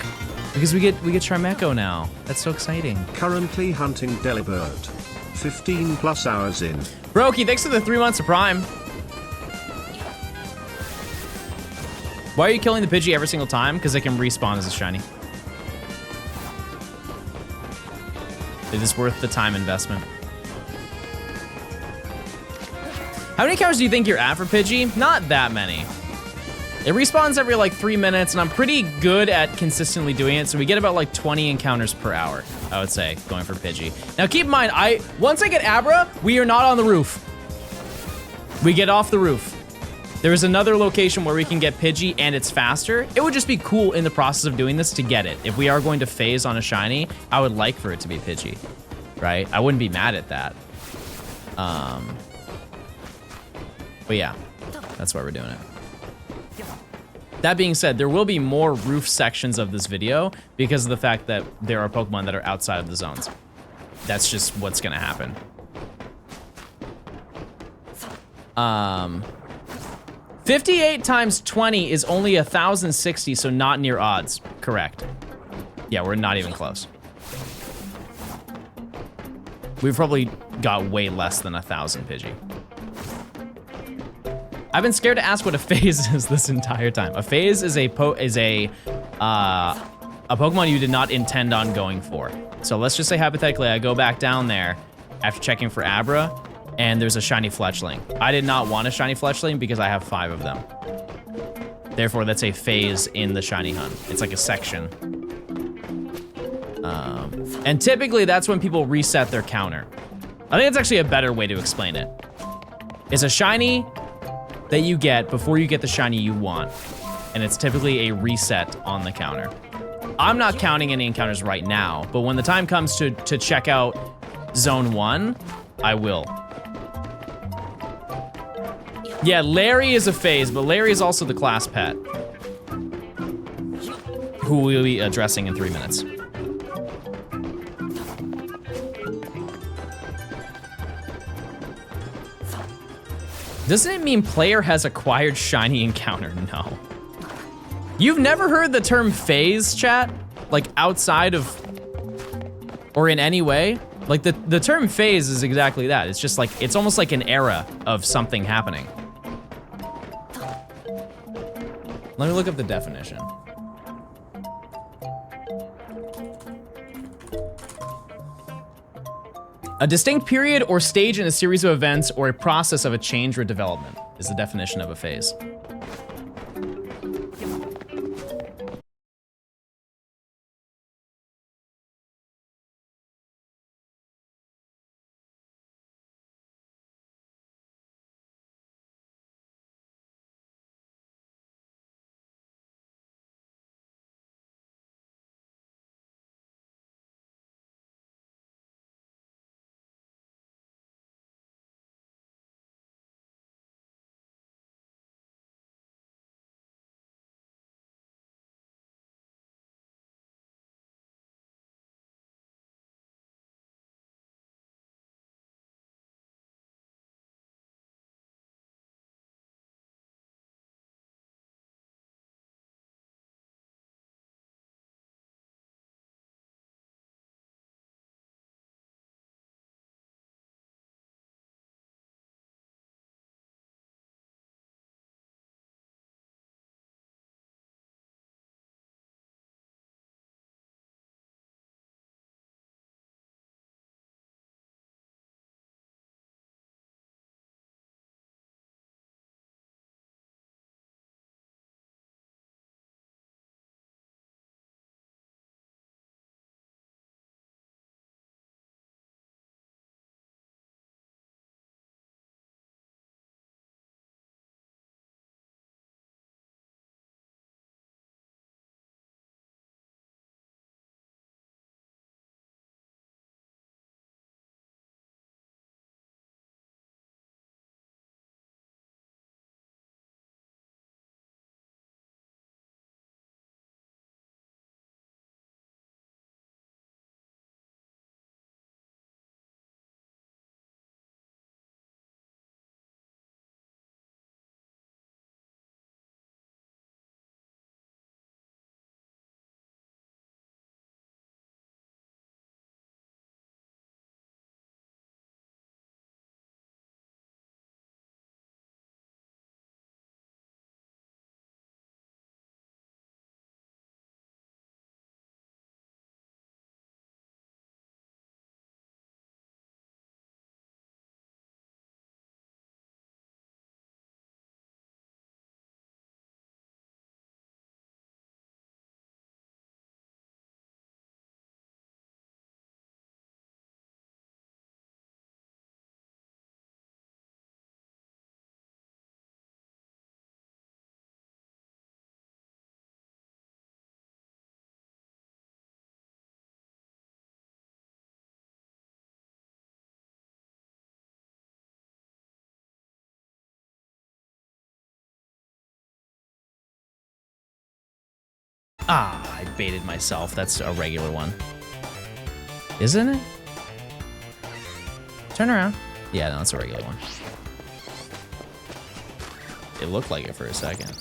because we get Charmeco now. That's so exciting. Currently hunting Delibird. 15 plus hours in. Brokey, thanks for the 3 months of Prime. Why are you killing the Pidgey every single time? Because it can respawn as a shiny. It is worth the time investment. How many encounters do you think you're at for Pidgey? Not that many. It respawns every like 3 minutes, and I'm pretty good at consistently doing it, so we get about like 20 encounters per hour, I would say, going for Pidgey. Now keep in mind, once I get Abra, we are not on the roof. We get off the roof. There is another location where we can get Pidgey, and it's faster. It would just be cool in the process of doing this to get it. If we are going to phase on a shiny, I would like for it to be Pidgey, right? I wouldn't be mad at that. But yeah, that's why we're doing it. That being said, there will be more roof sections of this video because of the fact that there are Pokemon that are outside of the zones. That's just what's gonna happen. 58 times 20 is only 1,060, so not near odds. Correct. Yeah, we're not even close. We've probably got way less than 1,000 Pidgey. I've been scared to ask what a phase is this entire time. A phase is a Pokemon you did not intend on going for. So let's just say hypothetically I go back down there after checking for Abra, and there's a shiny Fletchling. I did not want a shiny Fletchling because I have 5 of them. Therefore, that's a phase in the shiny hunt. It's like a section. And typically that's when people reset their counter. I think it's actually a better way to explain it. It's a shiny that you get before you get the shiny you want, and it's typically a reset on the counter. I'm not counting any encounters right now, but when the time comes to check out Zone 1, I will. Yeah, Larry is a phase, but Larry is also the class pet, who we'll be addressing in 3 minutes. Doesn't it mean player has acquired shiny encounter? No. You've never heard the term phase, chat? Like outside of, or in any way? Like the term phase is exactly that. It's just like, it's almost like an era of something happening. Let me look up the definition. A distinct period or stage in a series of events or a process of a change or development is the definition of a phase. Ah, I baited myself. That's a regular one. Isn't it? Turn around. Yeah, no, that's a regular one. It looked like it for a second.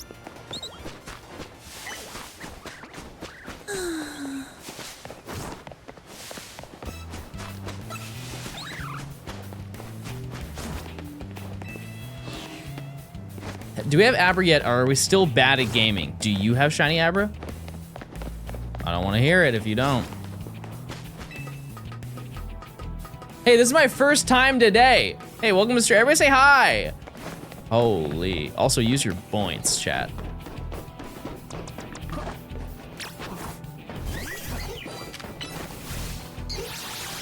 Do we have Abra yet, or are we still bad at gaming? Do you have shiny Abra? I don't want to hear it if you don't. Hey, this is my first time today. Hey, welcome, Mr. Everybody say hi. Holy. Also, use your points, chat.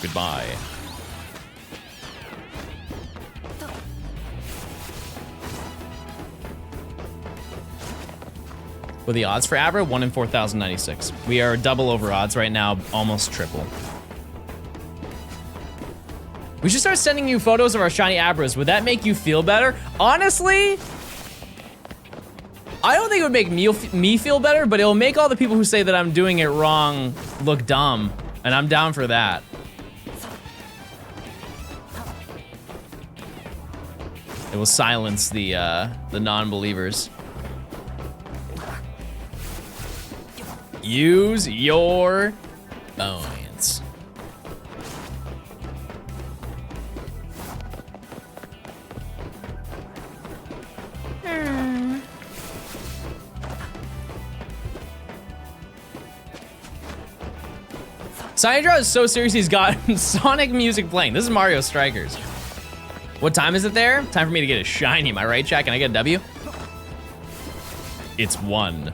Goodbye. What are the odds for Abra? 1 in 4,096. We are double over odds right now, almost triple. We should start sending you photos of our shiny Abras. Would that make you feel better? Honestly, I don't think it would make me feel better, but it'll make all the people who say that I'm doing it wrong look dumb, and I'm down for that. It will silence the non-believers. Use your points. Syndra is so serious he's got Sonic music playing. This is Mario Strikers. What time is it there? Time for me to get a shiny, am I right, chat? Can I get a W? It's 1.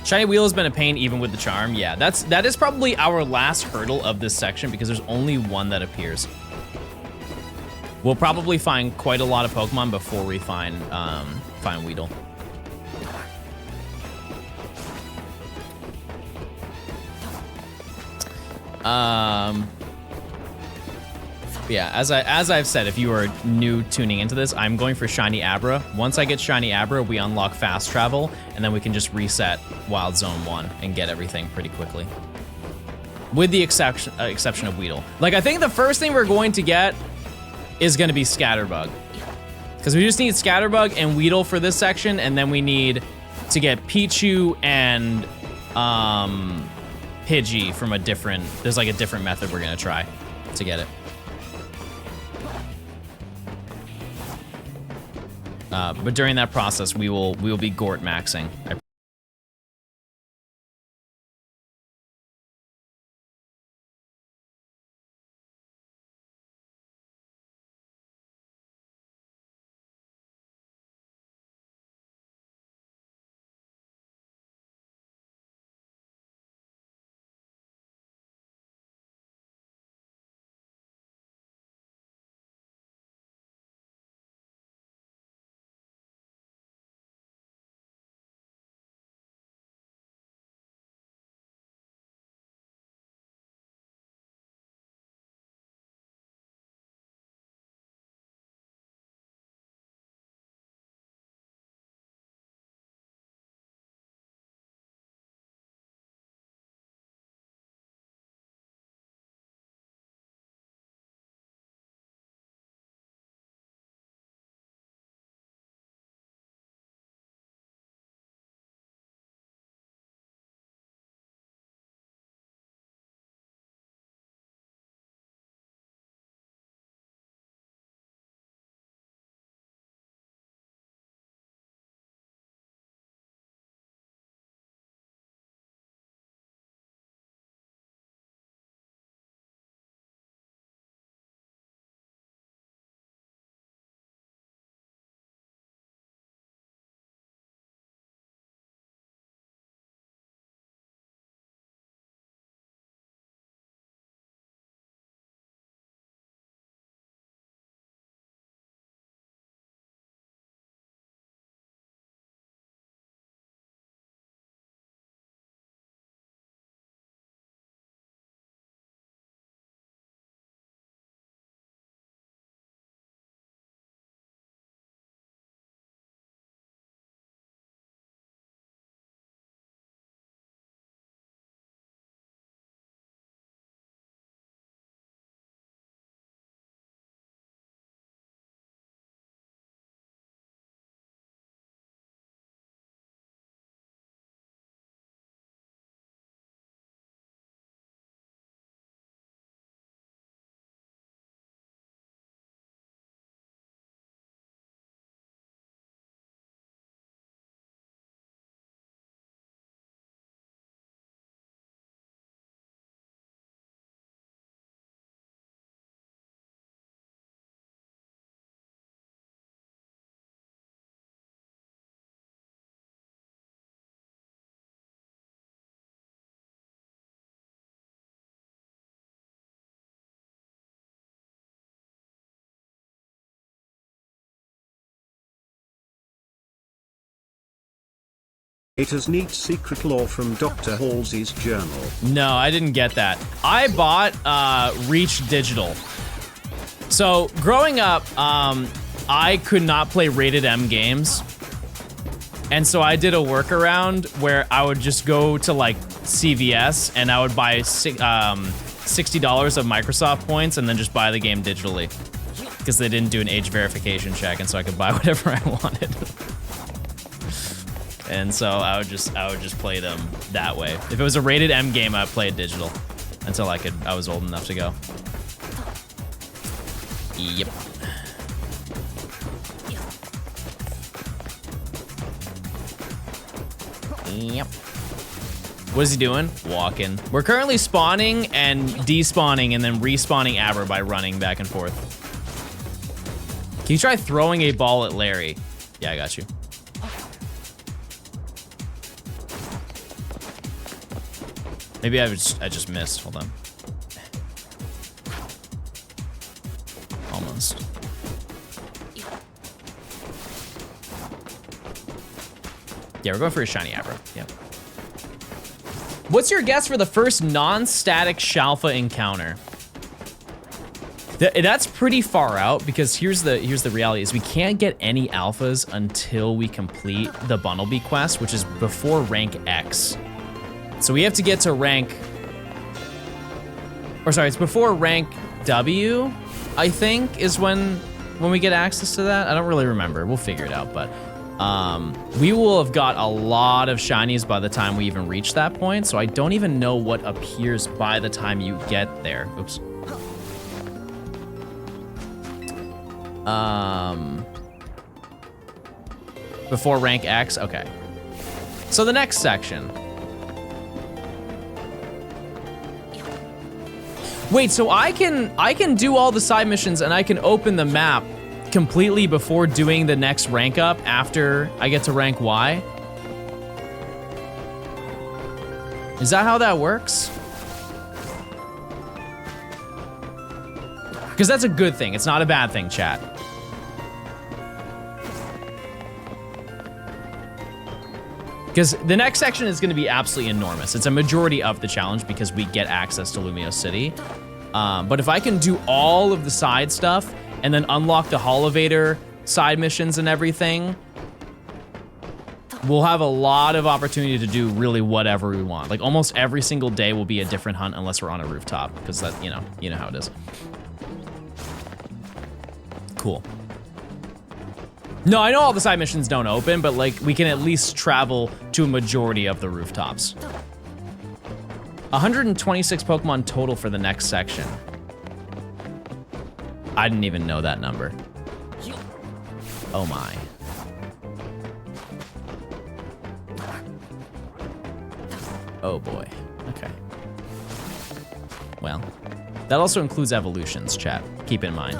Shiny wheel has been a pain even with the charm. Yeah, that is probably our last hurdle of this section because there's only one that appears. We'll probably find quite a lot of Pokemon before we find Weedle. Yeah, as I've said, if you are new tuning into this, I'm going for Shiny Abra. Once I get Shiny Abra, we unlock fast travel, and then we can just reset Wild Zone 1 and get everything pretty quickly. With the exception of Weedle. Like, I think the first thing we're going to get is gonna be Scatterbug. Because we just need Scatterbug and Weedle for this section, and then we need to get Pichu and Pidgey from a different, there's like a different method we're gonna try to get it. But during that process, we will be Gort maxing. It has neat secret lore from Dr. Halsey's journal. No, I didn't get that. I bought Reach Digital. So growing up, I could not play rated M games. And so I did a workaround where I would just go to like CVS and I would buy $60 of Microsoft points and then just buy the game digitally. Because they didn't do an age verification check, and so I could buy whatever I wanted. And so I would just play them that way. If it was a rated M game, I'd play it digital until I was old enough to go. Yep. Yep. What is he doing? Walking. We're currently spawning and despawning and then respawning Aber by running back and forth. Can you try throwing a ball at Larry? Yeah, I got you. Maybe I just missed. Hold on. Almost. Yeah, we're going for a shiny Abra. Yep. What's your guess for the first non-static Shalfa encounter? That's pretty far out because here's the reality is we can't get any alphas until we complete the Bunnelby quest, which is before rank X. So we have to get to rank, or sorry, it's before rank W, I think, is when we get access to that. I don't really remember. We'll figure it out, but we will have got a lot of shinies by the time we even reach that point. So I don't even know what appears by the time you get there. Oops. Before rank X, okay. So the next section. Wait, so I can do all the side missions and I can open the map completely before doing the next rank up after I get to rank Y? Is that how that works? Because that's a good thing. It's not a bad thing, chat. Because the next section is going to be absolutely enormous. It's a majority of the challenge because we get access to Lumio City. But if I can do all of the side stuff and then unlock the Holovator side missions and everything, we'll have a lot of opportunity to do really whatever we want. Like almost every single day will be a different hunt unless we're on a rooftop, because that, you know how it is. Cool. No, I know all the side missions don't open, but like we can at least travel to a majority of the rooftops. 126 Pokemon total for the next section. I didn't even know that number. Oh my. Oh boy, okay. Well, that also includes evolutions, chat, keep in mind.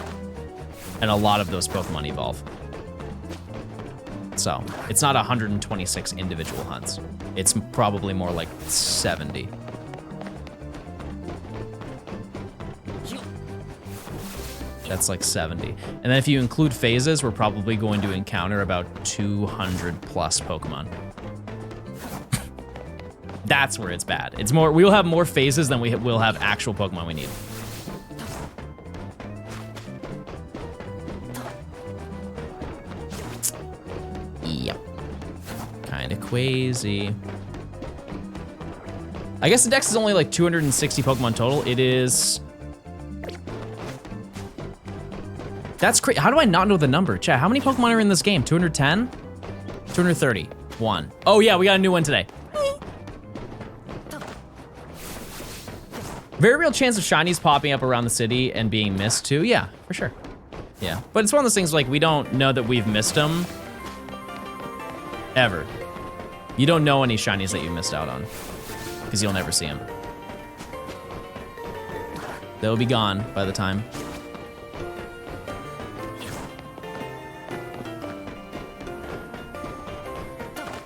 And a lot of those Pokemon evolve. So, it's not 126 individual hunts. It's probably more like 70. That's like 70. And then if you include phases, we're probably going to encounter about 200 plus Pokemon. That's where it's bad. It's more, we'll have more phases than we will have actual Pokemon we need. Yep. Kinda crazy. I guess the dex is only like 260 Pokemon total. It is... That's crazy. How do I not know the number? Chat, how many Pokemon are in this game? 210? 230. 1. Oh yeah, we got a new one today. Very real chance of shinies popping up around the city and being missed too. Yeah, for sure. Yeah, but it's one of those things like we don't know that we've missed them ever. You don't know any shinies that you missed out on because you'll never see them. They'll be gone by the time.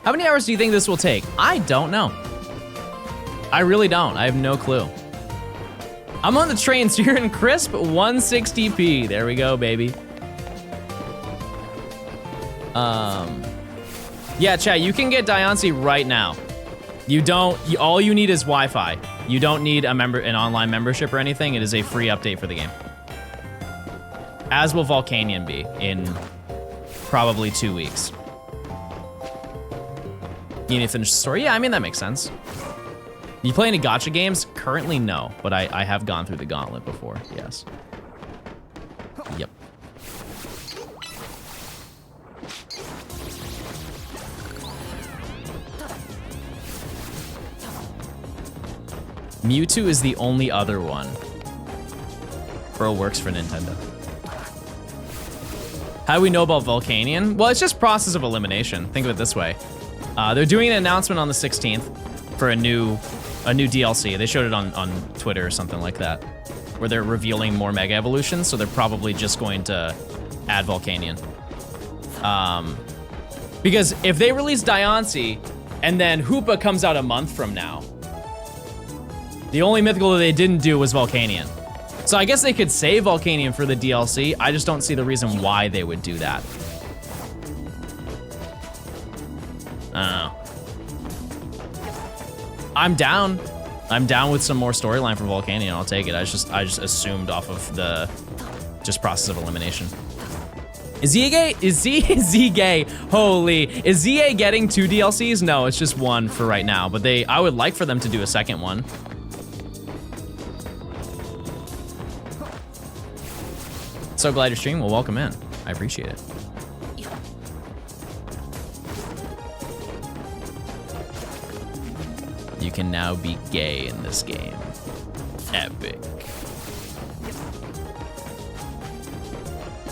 How many hours do you think this will take? I don't know. I really don't. I have no clue. I'm on the train, so you're in crisp 160p. There we go, baby. Yeah, chat, you can get Diancie right now. You don't, all you need is Wi-Fi. You don't need an online membership or anything. It is a free update for the game. As will Volcanion be in probably 2 weeks. You need to finish the story? Yeah, I mean, that makes sense. You play any gacha games? Currently, no, but I have gone through the gauntlet before, yes. Yep. Mewtwo is the only other one. Bro works for Nintendo. How do we know about Volcanion? Well, it's just process of elimination. Think of it this way. They're doing an announcement on the 16th for a new DLC. They showed it on Twitter or something like that, where they're revealing more Mega Evolutions, so they're probably just going to add Volcanion. Because if they release Diancie, and then Hoopa comes out a month from now, the only mythical that they didn't do was Volcanion. So I guess they could save Volcanion for the DLC. I just don't see the reason why they would do that. I don't know. I'm down. I'm down with some more storyline for Volcanion. I'll take it. I just assumed off of the just process of elimination. Is ZA holy, is ZA getting 2 DLCs? No, it's just one for right now, but I would like for them to do a second one. So glad you're streaming. Well, welcome in. I appreciate it. You can now be gay in this game. Epic.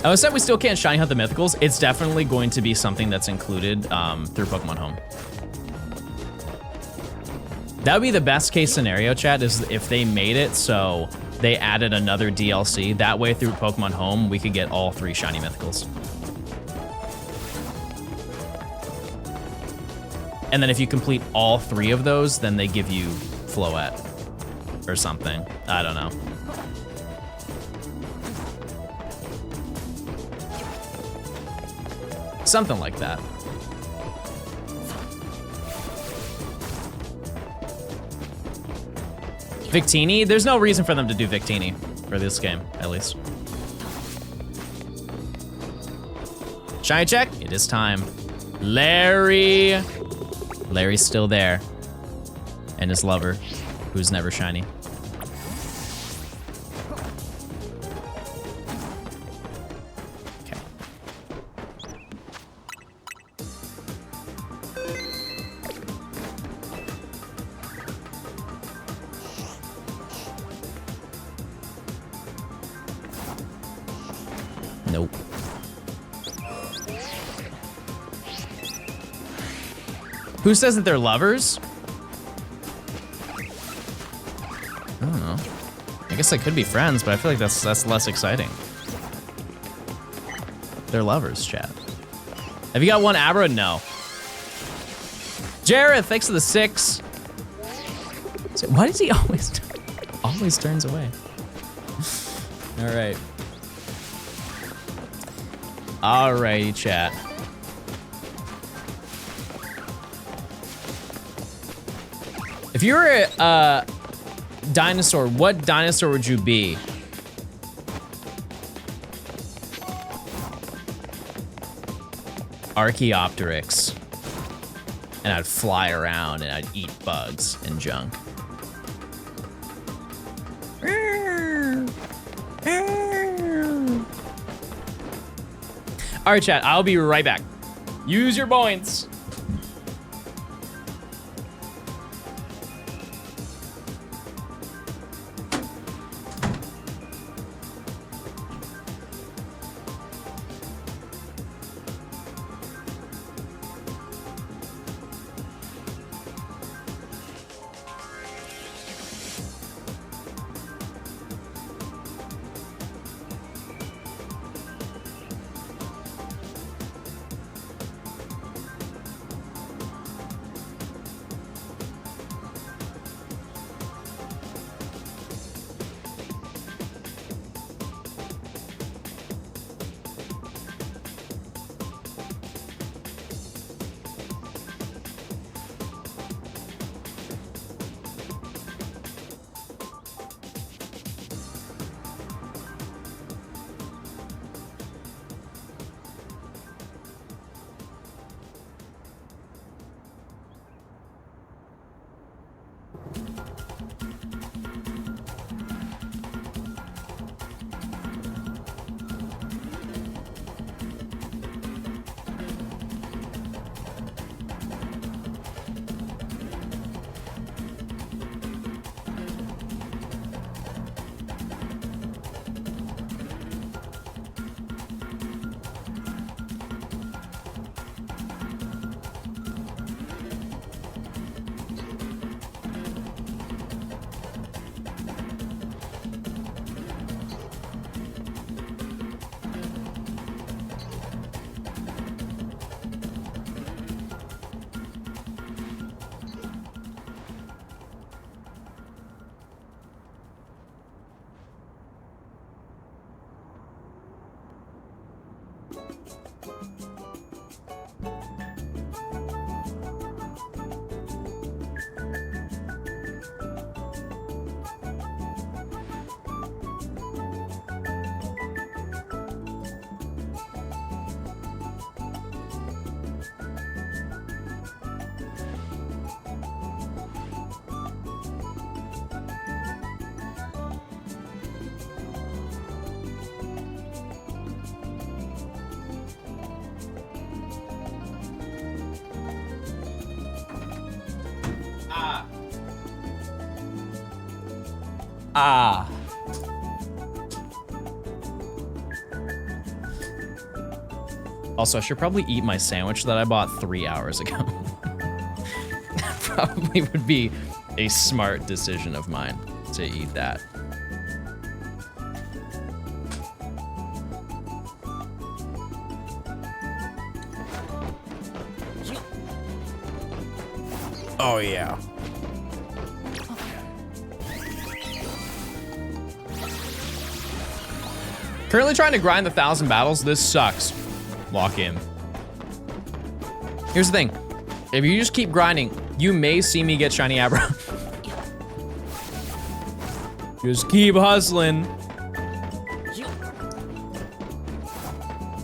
I said we still can't shiny hunt the mythicals. It's definitely going to be something that's included through Pokemon Home. That would be the best case scenario, chat, is if they made it so they added another DLC. That way through Pokemon Home, we could get all 3 shiny mythicals. And then if you complete all 3 of those, then they give you Floette or something. I don't know. Something like that. Victini? There's no reason for them to do Victini for this game, at least. Shiny check? It is time. Larry. Larry's still there. And his lover, who's never shiny. Okay. Nope. Who says that they're lovers? I don't know. I guess they could be friends, but I feel like that's less exciting. They're lovers, chat. Have you got one Abra? No. Jared, thanks for the 6. So why does he always turns away? All right. Alrighty, chat. If you were a dinosaur, what dinosaur would you be? Archaeopteryx. And I'd fly around and I'd eat bugs and junk. All right, chat, I'll be right back. Use your points. Ah. Also, I should probably eat my sandwich that I bought 3 hours ago. Probably would be a smart decision of mine to eat that. Oh yeah. Currently trying to grind the 1,000 battles. This sucks. Lock in. Here's the thing. If you just keep grinding, you may see me get shiny Abra. Just keep hustling.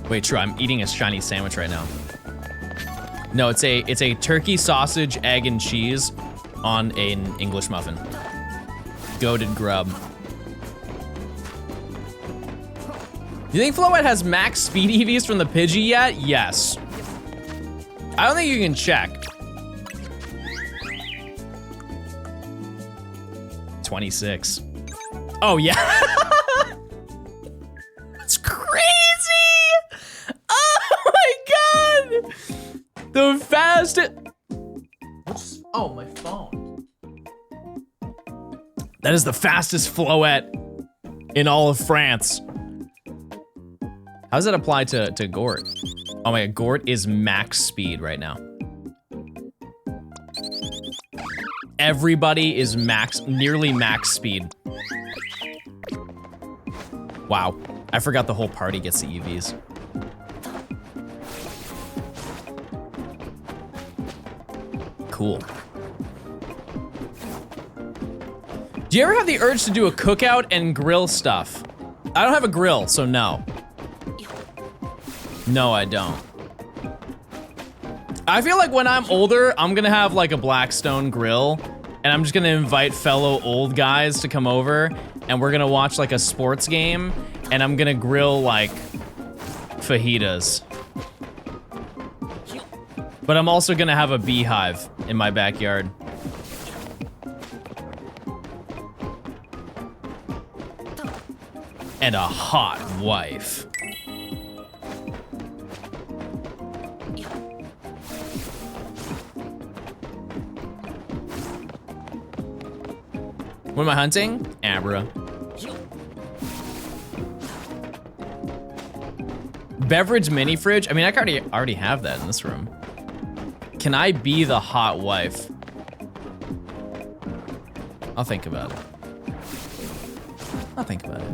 Wait, true, I'm eating a shiny sandwich right now. No, it's a turkey sausage, egg, and cheese on an English muffin. Goated grub. Do you think Floette has max speed EVs from the Pidgey yet? Yes. I don't think you can check. 26. Oh yeah. That's crazy. Oh my god. The fastest. Oh, my phone. That is the fastest Floette in all of France. How does that apply to Gort? Oh my god, Gort is max speed right now. Everybody is nearly max speed. Wow, I forgot the whole party gets the EVs. Cool. Do you ever have the urge to do a cookout and grill stuff? I don't have a grill, so no. No, I don't. I feel like when I'm older, I'm gonna have like a Blackstone grill, and I'm just gonna invite fellow old guys to come over, and we're gonna watch like a sports game, and I'm gonna grill like fajitas. But I'm also gonna have a beehive in my backyard. And a hot wife. What am I hunting? Abra. Beverage mini fridge? I mean, I already have that in this room. Can I be the hot wife? I'll think about it. I'll think about it.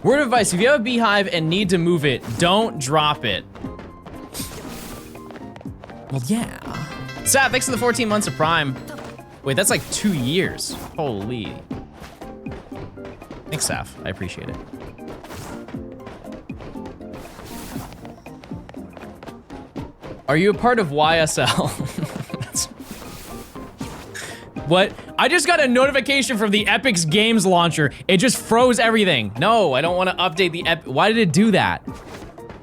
Word of advice, if you have a beehive and need to move it, don't drop it. Well, yeah. Sat, thanks for the 14 months of Prime. Wait, that's like 2 years. Holy. Thanks, Saf. I appreciate it. Are you a part of YSL? What? I just got a notification from the Epic's Games launcher. It just froze everything. No, I don't want to update the Why did it do that?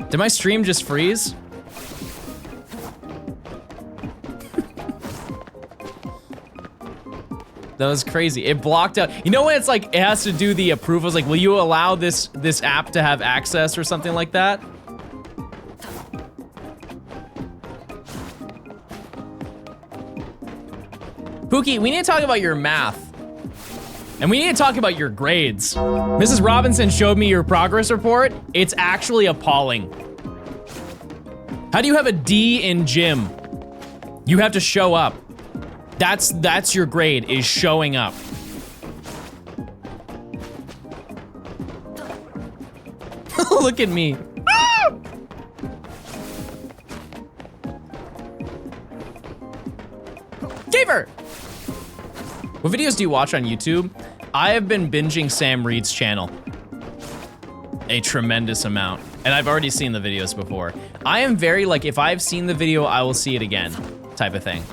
Did my stream just freeze? That was crazy. It blocked out. You know when it's like, it has to do the approvals, like, will you allow this app to have access or something like that? Pookie, we need to talk about your math. And we need to talk about your grades. Mrs. Robinson showed me your progress report. It's actually appalling. How do you have a D in gym? You have to show up. That's your grade, is showing up. Look at me. Gaver! What videos do you watch on YouTube? I have been binging Sam Reed's channel. A tremendous amount. And I've already seen the videos before. I am very like, if I've seen the video, I will see it again, type of thing.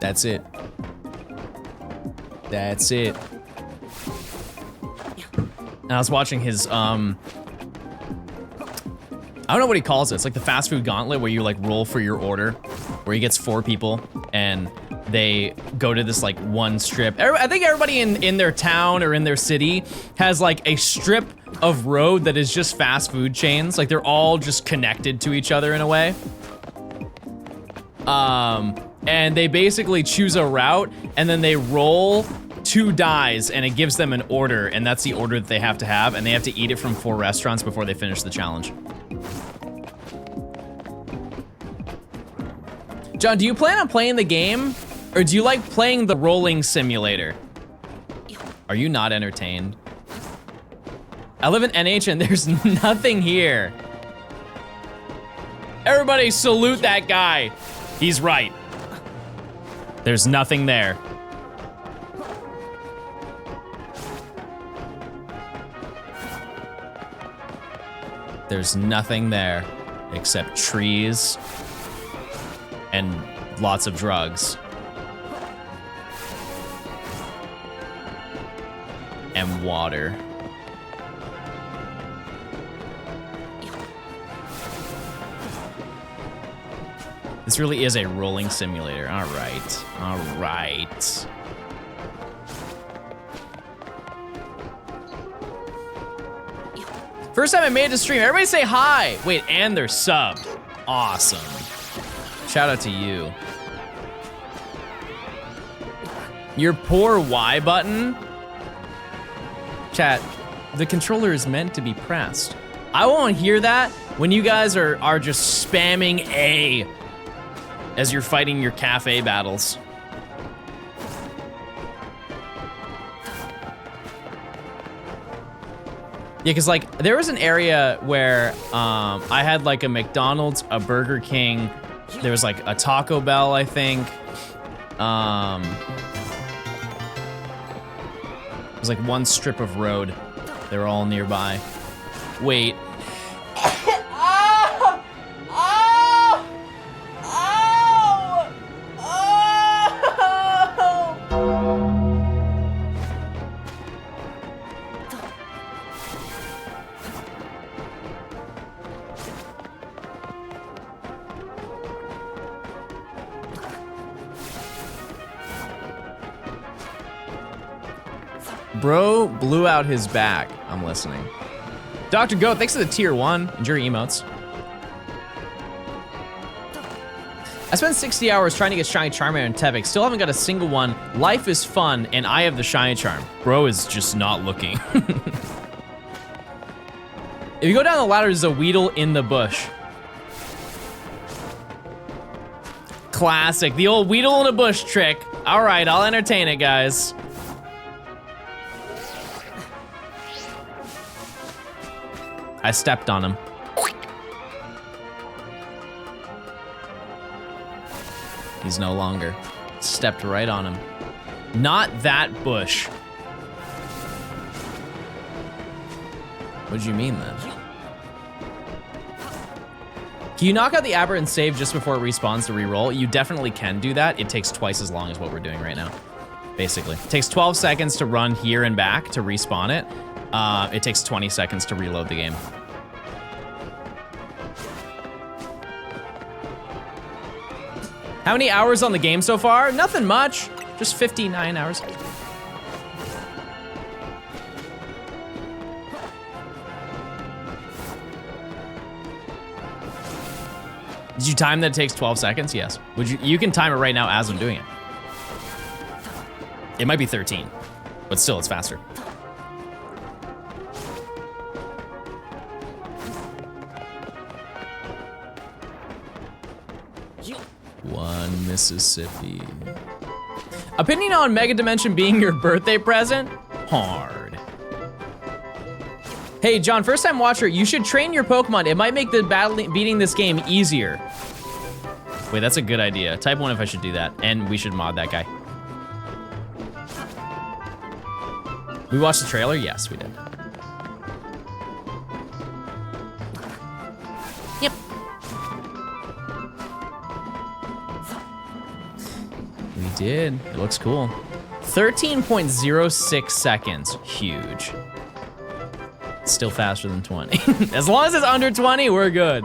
That's it. That's it. And I was watching his, I don't know what he calls it. It's like the fast food gauntlet where you like roll for your order, where he gets 4 people and they go to this like one strip. I think everybody in their town or in their city has like a strip of road that is just fast food chains. Like they're all just connected to each other in a way. And they basically choose a route and then they roll 2 dies and it gives them an order, and that's the order that they have to have, and they have to eat it from 4 restaurants before they finish the challenge. John, do you plan on playing the game, or do you like playing the rolling simulator? Are you not entertained? I live in NH and there's nothing here. Everybody salute that guy. He's right. There's nothing there. There's nothing there except trees and lots of drugs. And water. This really is a rolling simulator. All right, all right. First time I made it to stream. Everybody say hi. Wait, and they're subbed. Awesome. Shout out to you. Your poor Y button. Chat, the controller is meant to be pressed. I won't hear that when you guys are just spamming A as you're fighting your cafe battles. Yeah, because like there was an area where I had like a McDonald's, a Burger King, there was like a Taco Bell, I think. It was like one strip of road. They were all nearby. Wait. Bro blew out his back. I'm listening. Dr. Goat, thanks for the tier 1. Enjoy your emotes. I spent 60 hours trying to get Shiny Charmander and Tepig. Still haven't got a single one. Life is fun, and I have the Shiny Charm. Bro is just not looking. If you go down the ladder, there's a Weedle in the bush. Classic. The old Weedle in a bush trick. All right, I'll entertain it, guys. I stepped on him. He's no longer. Stepped right on him. Not that bush. What did you mean then? Can you knock out the aberrant and save just before it respawns to reroll? You definitely can do that. It takes twice as long as what we're doing right now, basically. It takes 12 seconds to run here and back to respawn it. It takes 20 seconds to reload the game. How many hours on the game so far? Nothing much, just 59 hours. Did you time that it takes 12 seconds? Yes. Would you can time it right now as I'm doing it. It might be 13, but still it's faster. One Mississippi. Opinion on Mega Dimension being your birthday present? Hard. Hey, John, first time watcher, you should train your Pokemon. It might make the beating this game easier. Wait, that's a good idea. Type 1 if I should do that. And we should mod that guy. We watched the trailer? Yes, we did. Yep. We did. It looks cool. 13.06 seconds. Huge. Still faster than 20. As long as it's under 20, we're good.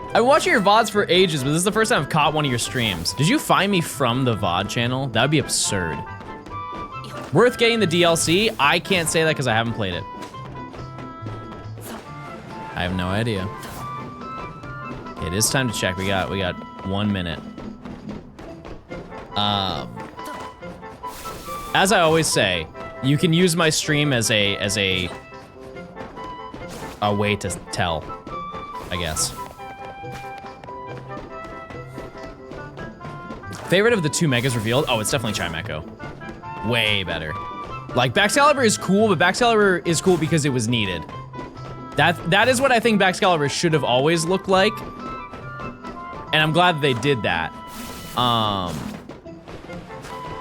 I've been watching your VODs for ages, but this is the first time I've caught one of your streams. Did you find me from the VOD channel? That would be absurd. Worth getting the DLC? I can't say that because I haven't played it. I have no idea. It is time to check. We got 1 minute. As I always say, you can use my stream as a way to tell, I guess. Favorite of the 2 megas revealed? Oh, it's definitely Chimecho. Way better. Like, Baxcalibur is cool, but Baxcalibur is cool because it was needed. That is what I think Baxcalibur should have always looked like. And I'm glad they did that.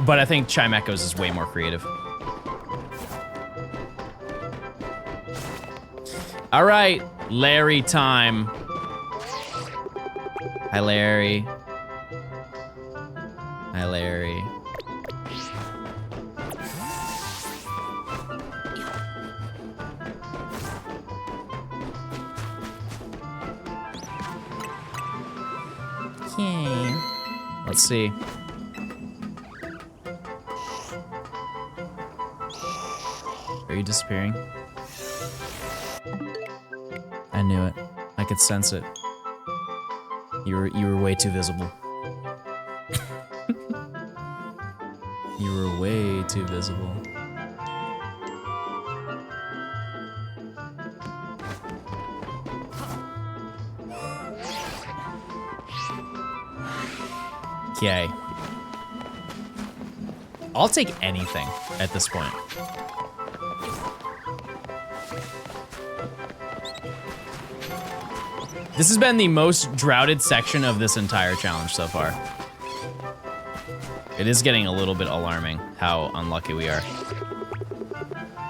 But I think Chimecho's is way more creative. All right, Larry time. Hi, Larry. Hi, Larry. Okay. Let's see. Are you disappearing? I knew it. I could sense it. You were way too visible. You were way too visible. Okay. I'll take anything at this point. This has been the most droughted section of this entire challenge so far. It is getting a little bit alarming how unlucky we are.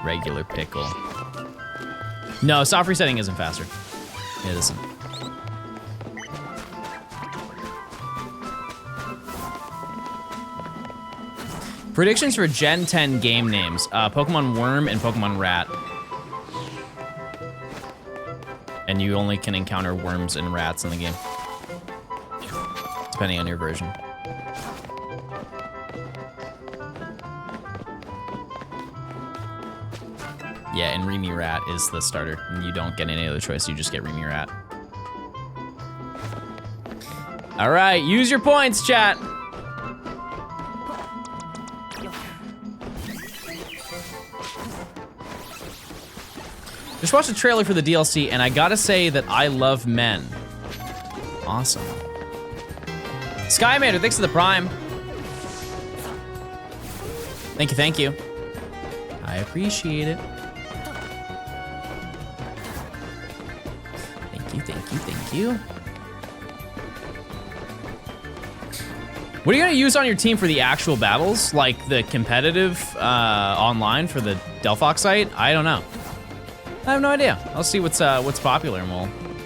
Regular pickle. No, soft resetting isn't faster. It isn't. Predictions for Gen 10 game names. Pokemon Worm and Pokemon Rat. And you only can encounter worms and rats in the game. Depending on your version. Yeah, and Remy Rat is the starter. And you don't get any other choice, you just get Remy Rat. All right, use your points, chat. Just watched the trailer for the DLC, and I gotta say that I love men. Awesome. Skymander, thanks for the prime. Thank you, thank you. I appreciate it. Thank you, thank you, thank you. What are you gonna use on your team for the actual battles? Like the competitive online for the Delphox site? I don't know. I have no idea. I'll see what's popular and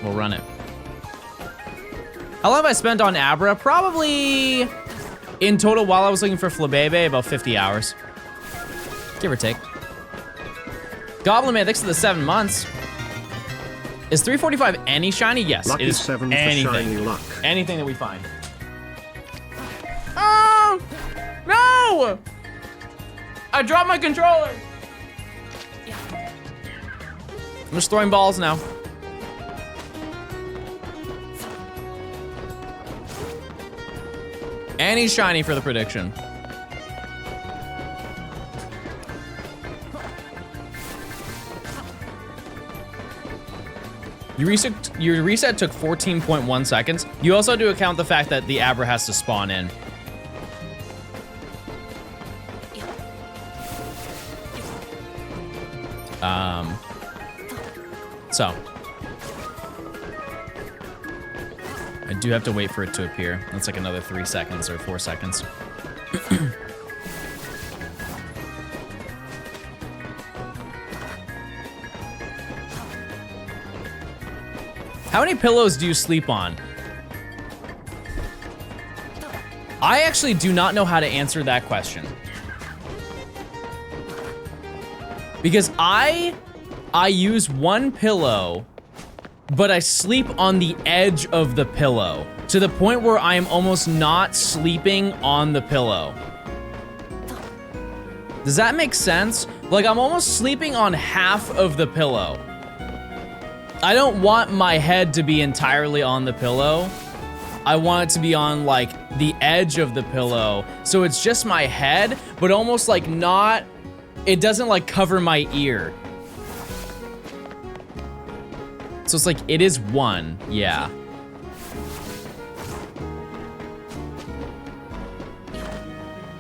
we'll run it. How long have I spent on Abra? Probably in total while I was looking for Flabebe, about 50 hours. Give or take. Goblin Man, thanks for the 7 months. Is 345 any shiny? Yes, Lucky it is 7 for anything. shiny luck. Anything that we find. Oh, no! I dropped my controller. I'm just throwing balls now. Any shiny for the prediction. Your reset took 14.1 seconds. You also do account the fact that the Abra has to spawn in. So. I do have to wait for it to appear. That's like another 3 seconds or 4 seconds. How many pillows do you sleep on? I actually do not know how to answer that question. Because I use one pillow, but I sleep on the edge of the pillow to the point where I am almost not sleeping on the pillow. Does that make sense? Like I'm almost sleeping on half of the pillow. I don't want my head to be entirely on the pillow. I want it to be on like the edge of the pillow. So it's just my head, but almost like not, it doesn't like cover my ear. So it's like, it is one, yeah.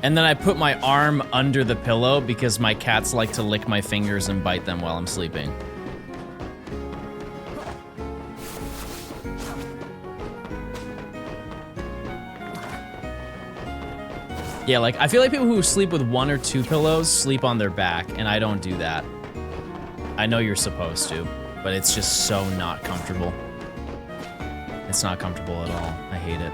And then I put my arm under the pillow because my cats like to lick my fingers and bite them while I'm sleeping. Yeah, like, I feel like people who sleep with 1 or 2 pillows sleep on their back, and I don't do that. I know you're supposed to, but it's just so not comfortable. It's not comfortable at all. I hate it.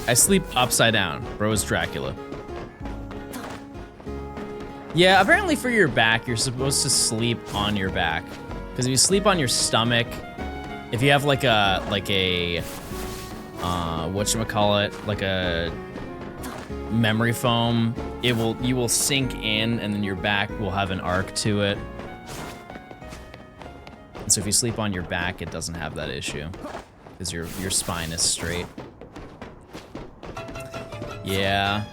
I sleep upside down. Bro's Dracula. Yeah, apparently for your back, you're supposed to sleep on your back. Because if you sleep on your stomach, if you have like a whatchamacallit, like a memory foam, you will sink in and then your back will have an arc to it. And so if you sleep on your back, it doesn't have that issue. Because your spine is straight. Yeah.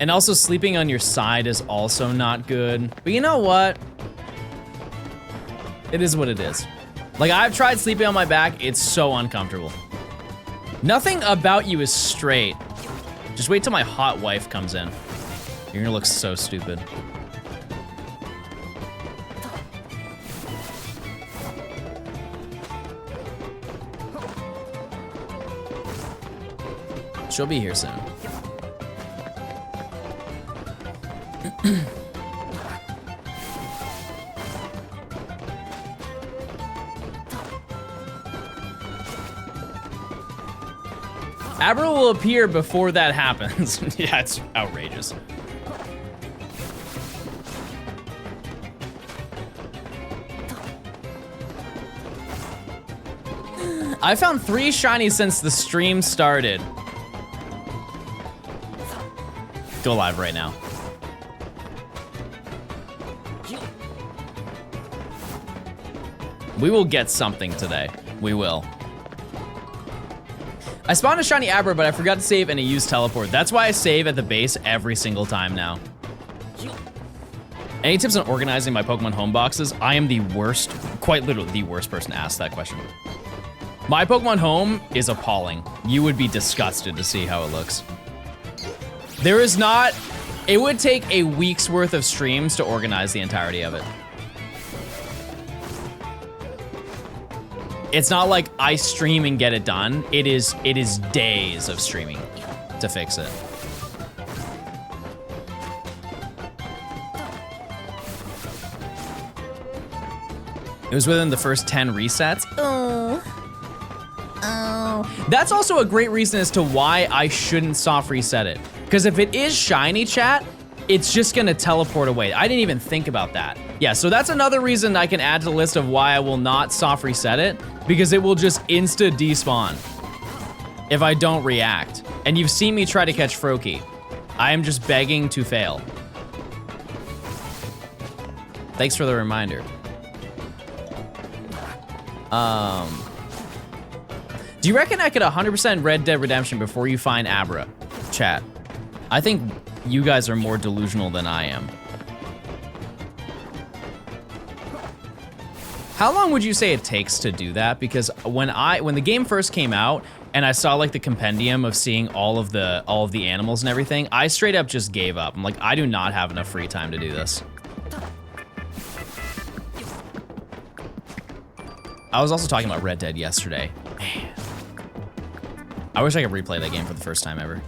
And also sleeping on your side is also not good. But you know what? It is what it is. Like, I've tried sleeping on my back. It's so uncomfortable. Nothing about you is straight. Just wait till my hot wife comes in. You're gonna look so stupid. She'll be here soon. Abra will appear before that happens. Yeah, it's outrageous. I found 3 shinies since the stream started. Go live right now. We will get something today. We will. I spawned a shiny Abra, but I forgot to save and it used teleport. That's why I save at the base every single time now. Any tips on organizing my Pokemon home boxes? I am the worst, quite literally the worst person to ask that question. My Pokemon home is appalling. You would be disgusted to see how it looks. There is not, it would take a week's worth of streams to organize the entirety of it. It's not like I stream and get it done. It is days of streaming to fix it. It was within the first 10 resets. Oh. That's also a great reason as to why I shouldn't soft reset it. Because if it is shiny, chat, it's just gonna teleport away. I didn't even think about that. Yeah, so that's another reason I can add to the list of why I will not soft reset it, because it will just insta despawn if I don't react. And you've seen me try to catch Froakie. I am just begging to fail. Thanks for the reminder. Do you reckon I could 100% Red Dead Redemption before you find Abra? Chat. I think you guys are more delusional than I am. How long would you say it takes to do that? Because when the game first came out and I saw like the compendium of seeing all of the animals and everything, I straight up just gave up. I'm like, I do not have enough free time to do this. I was also talking about Red Dead yesterday. Man. I wish I could replay that game for the first time ever.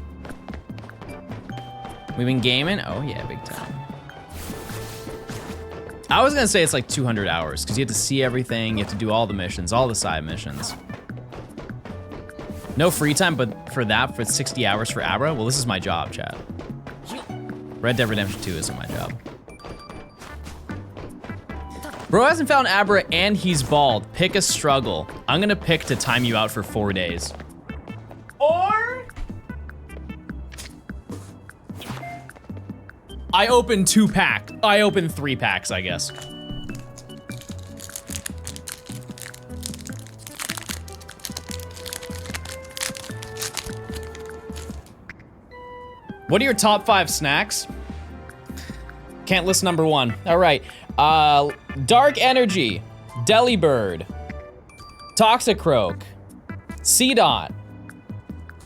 We've been gaming? Oh yeah, big time. I was gonna say it's like 200 hours, because you have to see everything, you have to do all the missions, all the side missions. No free time, but for 60 hours for Abra? Well, this is my job, chat. Red Dead Redemption 2 isn't my job. Bro hasn't found Abra and he's bald. Pick a struggle. I'm gonna pick to time you out for 4 days. Or I open 2-pack. I open 3 packs, I guess. What are your top 5 snacks? Can't list number 1. All right. Dark Energy, Delibird, Toxicroak, C-Dot,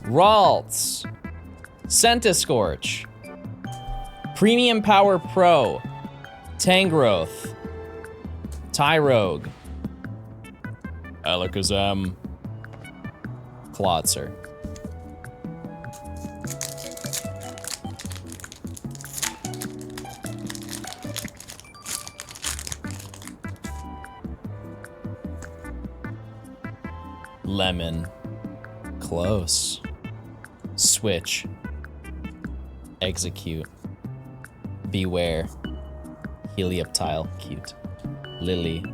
Ralts, Centiscorch, Premium Power Pro, Tangrowth, Tyrogue, Alakazam, Klotzer. Lemon. Close. Switch. Execute. Beware. Helioptile. Cute. Lily.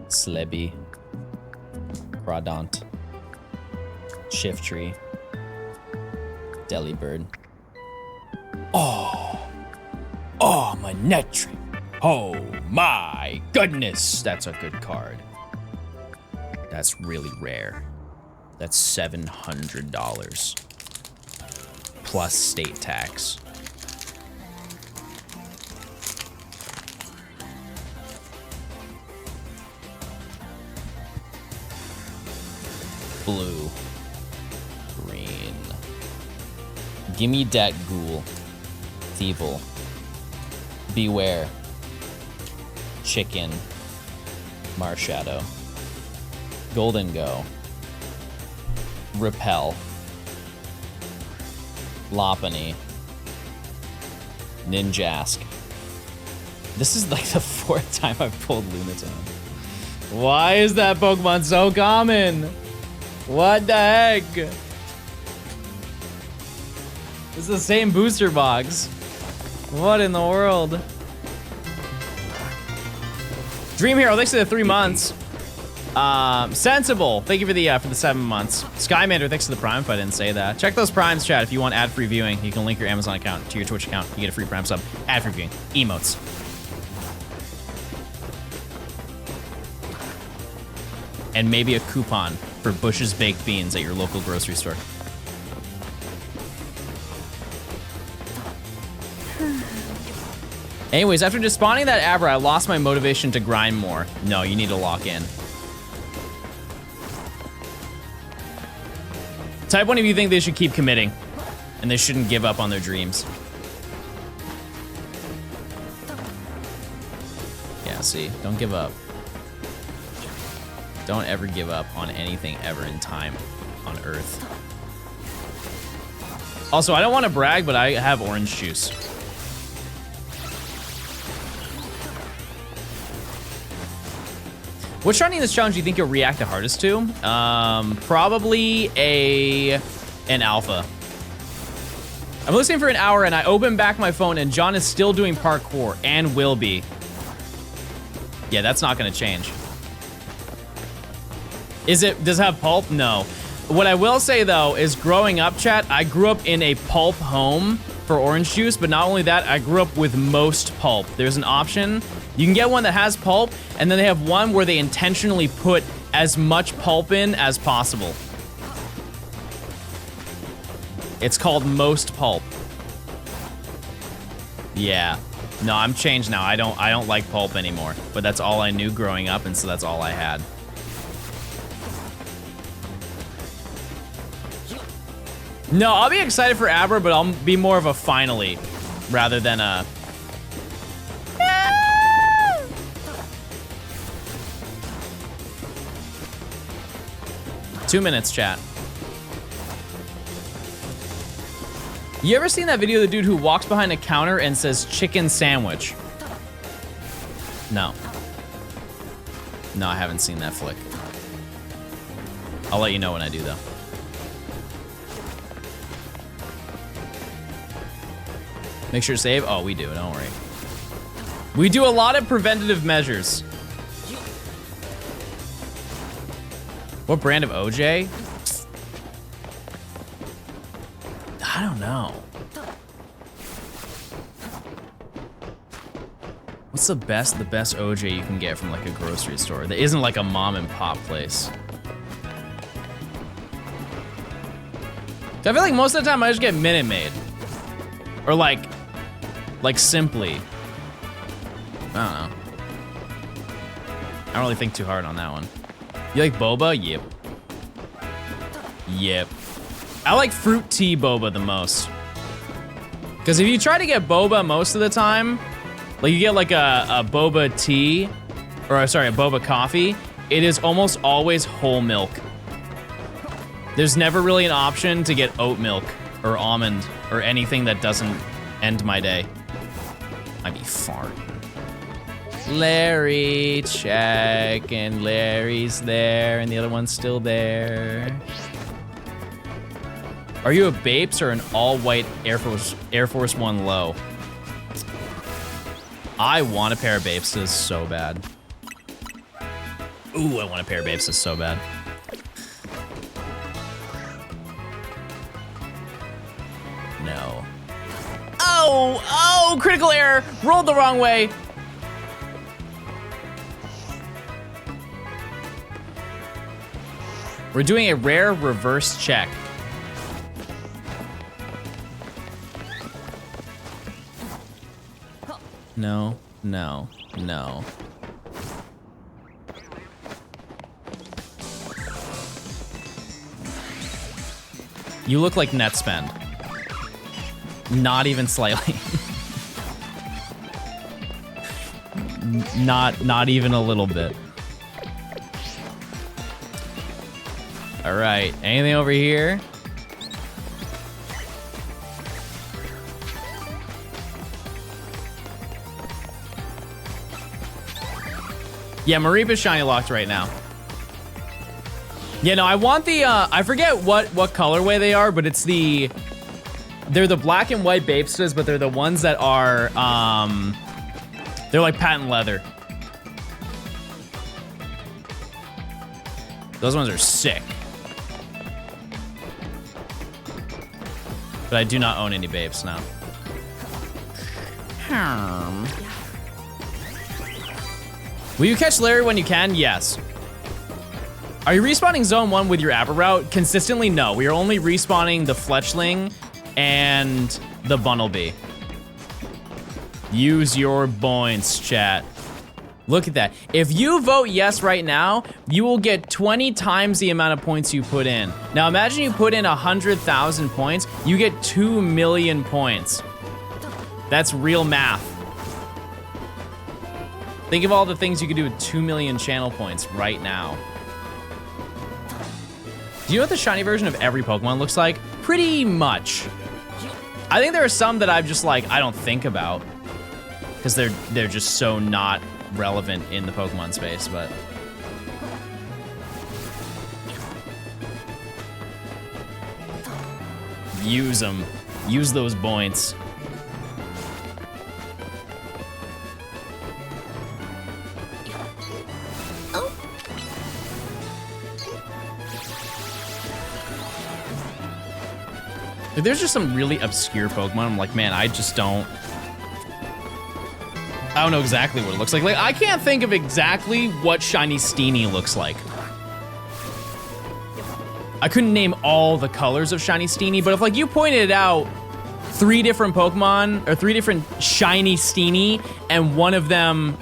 Slebby. Crawdont. Shifttree. Delibird. Oh! Oh, Manetri! Oh my goodness! That's a good card. That's really rare. That's $700 plus state tax. Blue, green. Gimme that ghoul. Thievul. Beware. Chicken. Marshadow. Golden Go. Repel. Lopunny. Ninjask. This is like the 4th time I've pulled Lunatone. Why is that Pokemon so common? What the heck? It's the same booster box. What in the world? Dream Hero, thanks for the 3 months. Sensible, thank you for the 7 months. Skymander, thanks for the Prime if I didn't say that. Check those Primes, chat. If you want ad-free viewing, you can link your Amazon account to your Twitch account. You get a free Prime sub. Ad-free viewing. Emotes. And maybe a coupon for Bush's Baked Beans at your local grocery store. Anyways, after despawning that Abra, I lost my motivation to grind more. No, you need to lock in. Type 1 if you think they should keep committing, and they shouldn't give up on their dreams. Yeah, see, don't give up. Don't ever give up on anything ever in time on Earth. Also, I don't want to brag, but I have orange juice. Which shiny in this challenge do you think you'll react the hardest to? Probably an alpha. I'm listening for an hour and I open back my phone and John is still doing parkour and will be. Yeah, that's not gonna change. Does it have pulp? No. What I will say though is growing up, chat, I grew up in a pulp home for orange juice, but not only that, I grew up with most pulp. There's an option. You can get one that has pulp, and then they have one where they intentionally put as much pulp in as possible. It's called most pulp. Yeah. No, I'm changed now. I don't like pulp anymore. But that's all I knew growing up, and so that's all I had. No, I'll be excited for Abra, but I'll be more of a finally rather than a... 2 minutes, chat. You ever seen that video of the dude who walks behind a counter and says chicken sandwich? No. No, I haven't seen that flick. I'll let you know when I do, though. Make sure to save. Oh, we do. Don't worry. We do a lot of preventative measures. What brand of OJ? I don't know. What's the best OJ you can get from like a grocery store that isn't like a mom and pop place? I feel like most of the time I just get Minute Maid. Or like Simply. I don't know. I don't really think too hard on that one. You like boba? Yep. Yep. I like fruit tea boba the most. Because if you try to get boba most of the time, like you get like a boba tea, or sorry, a boba coffee, it is almost always whole milk. There's never really an option to get oat milk or almond or anything that doesn't end my day. I'd be farting. Larry, check, and Larry's there, and the other one's still there. Are you a Bapes or an all-white Air Force One low? I want a pair of Bapeses so bad. Ooh, I want a pair of Bapeses so bad. No. Oh, critical error. Rolled the wrong way. We're doing a rare reverse check. No, no, no. You look like net spend. Not even slightly. Not even a little bit. All right, anything over here? Yeah, Maripa's shiny locked right now. Yeah, no, I want the, I forget what colorway they are, but it's they're the black and white Bapestas, but they're the ones that are, they're like patent leather. Those ones are sick. But I do not own any Bapes now. Will you catch Larry when you can? Yes. Are you respawning Zone 1 with your Abra route? Consistently, no. We are only respawning the Fletchling and the Bunnelby. Use your points, chat. Look at that. If you vote yes right now, you will get 20 times the amount of points you put in. Now imagine you put in 100,000 points, you get 2 million points. That's real math. Think of all the things you could do with 2 million channel points right now. Do you know what the shiny version of every Pokemon looks like? Pretty much. I think there are some that I've just like, I don't think about because they're just so not relevant in the Pokemon space, but. Use them. Use those points. Like, there's just some really obscure Pokemon. I'm like, man, I don't know exactly what it looks like. Like, I can't think of exactly what Shiny Steenie looks like. I couldn't name all the colors of Shiny Steenie, but if like you pointed out 3 different Pokemon or 3 different Shiny Steenie and one of them,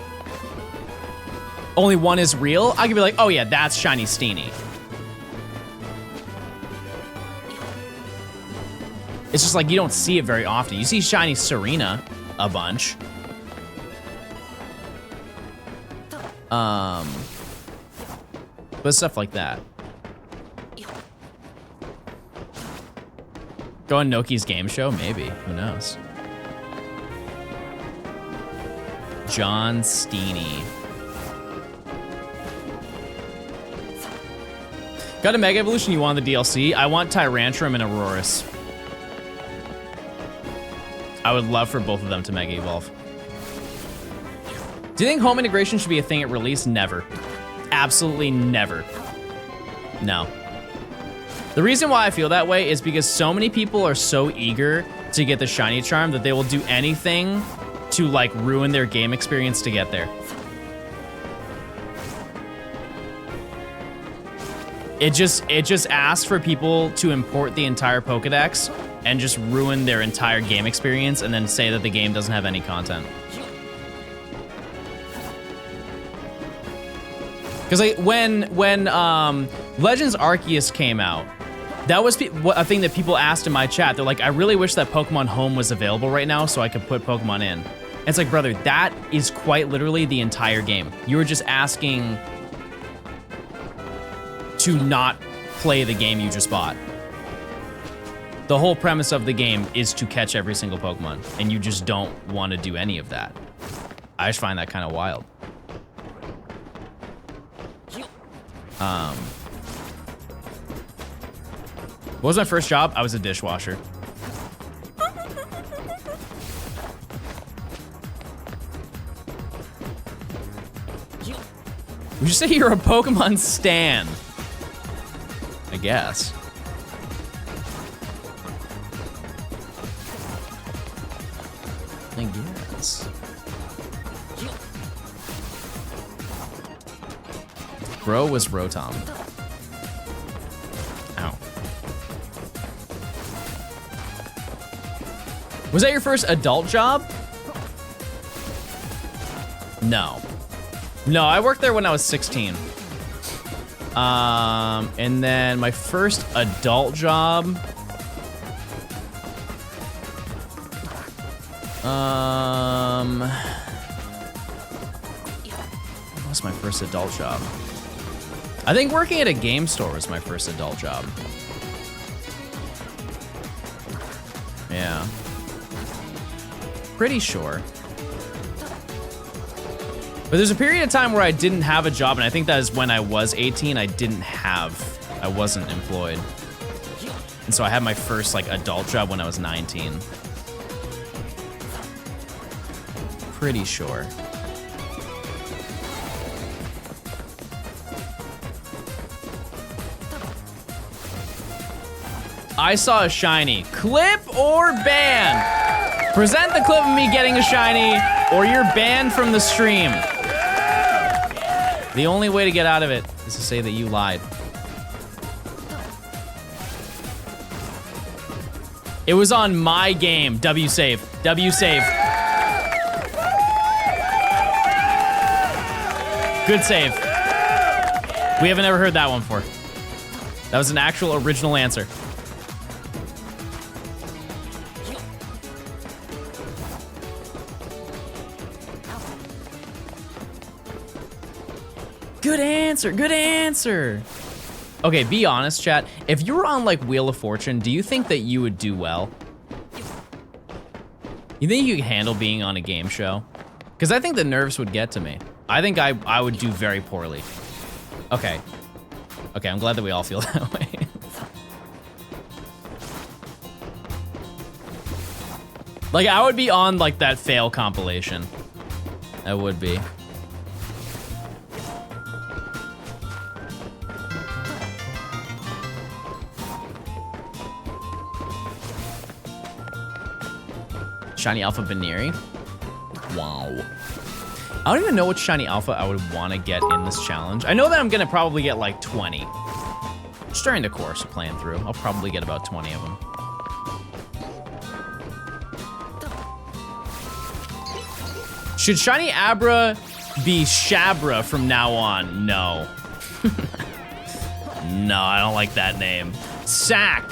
only one is real, I could be like, oh yeah, that's Shiny Steenie. It's just like you don't see it very often. You see Shiny Serena a bunch. But stuff like that. Go on Noki's game show? Maybe. Who knows? John Steenie. Got a Mega Evolution? You want the DLC? I want Tyrantrum and Aurorus. I would love for both of them to Mega Evolve. Do you think home integration should be a thing at release? Never. Absolutely never. No. The reason why I feel that way is because so many people are so eager to get the shiny charm that they will do anything to like ruin their game experience to get there. It just asks for people to import the entire Pokedex and just ruin their entire game experience and then say that the game doesn't have any content. Because like when Legends Arceus came out, that was a thing that people asked in my chat. They're like, I really wish that Pokemon Home was available right now so I could put Pokemon in. And it's like, brother, that is quite literally the entire game. You were just asking to not play the game you just bought. The whole premise of the game is to catch every single Pokemon, and you just don't want to do any of that. I just find that kind of wild. What was my first job? I was a dishwasher. Would you say you're a Pokemon stan? I guess. I guess. Bro was Rotom. Ow. Was that your first adult job? No. No, I worked there when I was 16. And then my first adult job. What was my first adult job? I think working at a game store was my first adult job. Yeah. Pretty sure. But there's a period of time where I didn't have a job, and I think that is when I was 18, I wasn't employed. And so I had my first like adult job when I was 19. Pretty sure. I saw a shiny. Clip or ban? Present the clip of me getting a shiny, or you're banned from the stream. The only way to get out of it is to say that you lied. It was on my game. W save. W save. Good save. We haven't ever heard that one before. That was an actual original answer. Good answer, good answer. Okay, be honest, chat. If you were on like Wheel of Fortune, do you think that you would do well? You think you could handle being on a game show? Because I think the nerves would get to me. I think I would do very poorly. Okay. Okay, I'm glad that we all feel that way. Like, I would be on like that fail compilation. I would be. Shiny Alpha Baneri. Wow. I don't even know what Shiny Alpha I would want to get in this challenge. I know that I'm gonna probably get like 20. Just during the course of playing through, I'll probably get about 20 of them. Should Shiny Abra be Shabra from now on? No. No, I don't like that name. Sack.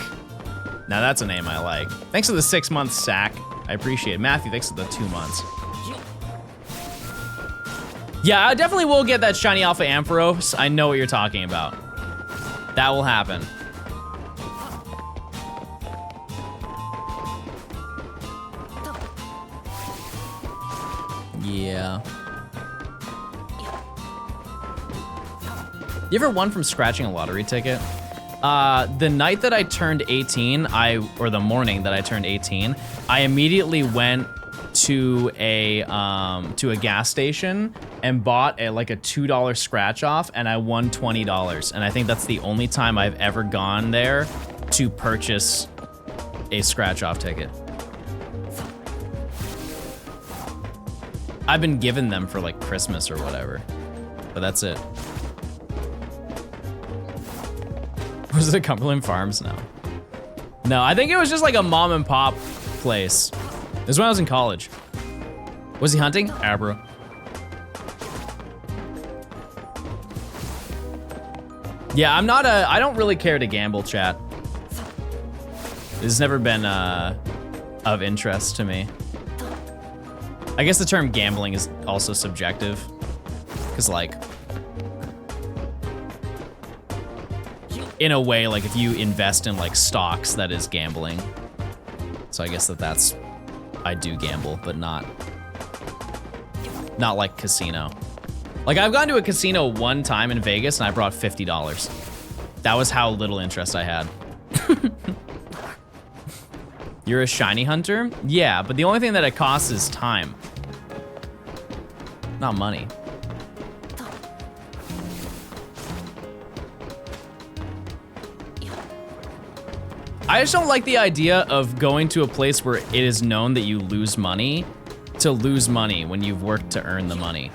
Now that's a name I like. Thanks for the 6 months, Sack. I appreciate it. Matthew, thanks for the 2 months. Yeah, I definitely will get that Shiny Alpha Ampharos. I know what you're talking about. That will happen. Yeah. You ever won from scratching a lottery ticket? The night that I turned 18, or the morning that I turned 18, I immediately went to a gas station and bought like a $2 scratch off, and I won $20. And I think that's the only time I've ever gone there to purchase a scratch off ticket. I've been given them for like Christmas or whatever, but that's it. Was it Cumberland Farms? No. No, I think it was just like a mom and pop place. This was when I was in college. Was he hunting? Abra. Yeah, I don't really care to gamble, chat. It's never been of interest to me. I guess the term gambling is also subjective, because like, in a way, like if you invest in like stocks, that is gambling. So I guess that's, I do gamble, but not like casino. Like I've gone to a casino one time in Vegas and I brought $50. That was how little interest I had. You're a shiny hunter? Yeah, but the only thing that it costs is time. Not money. I just don't like the idea of going to a place where it is known that you lose money to lose money when you've worked to earn the money.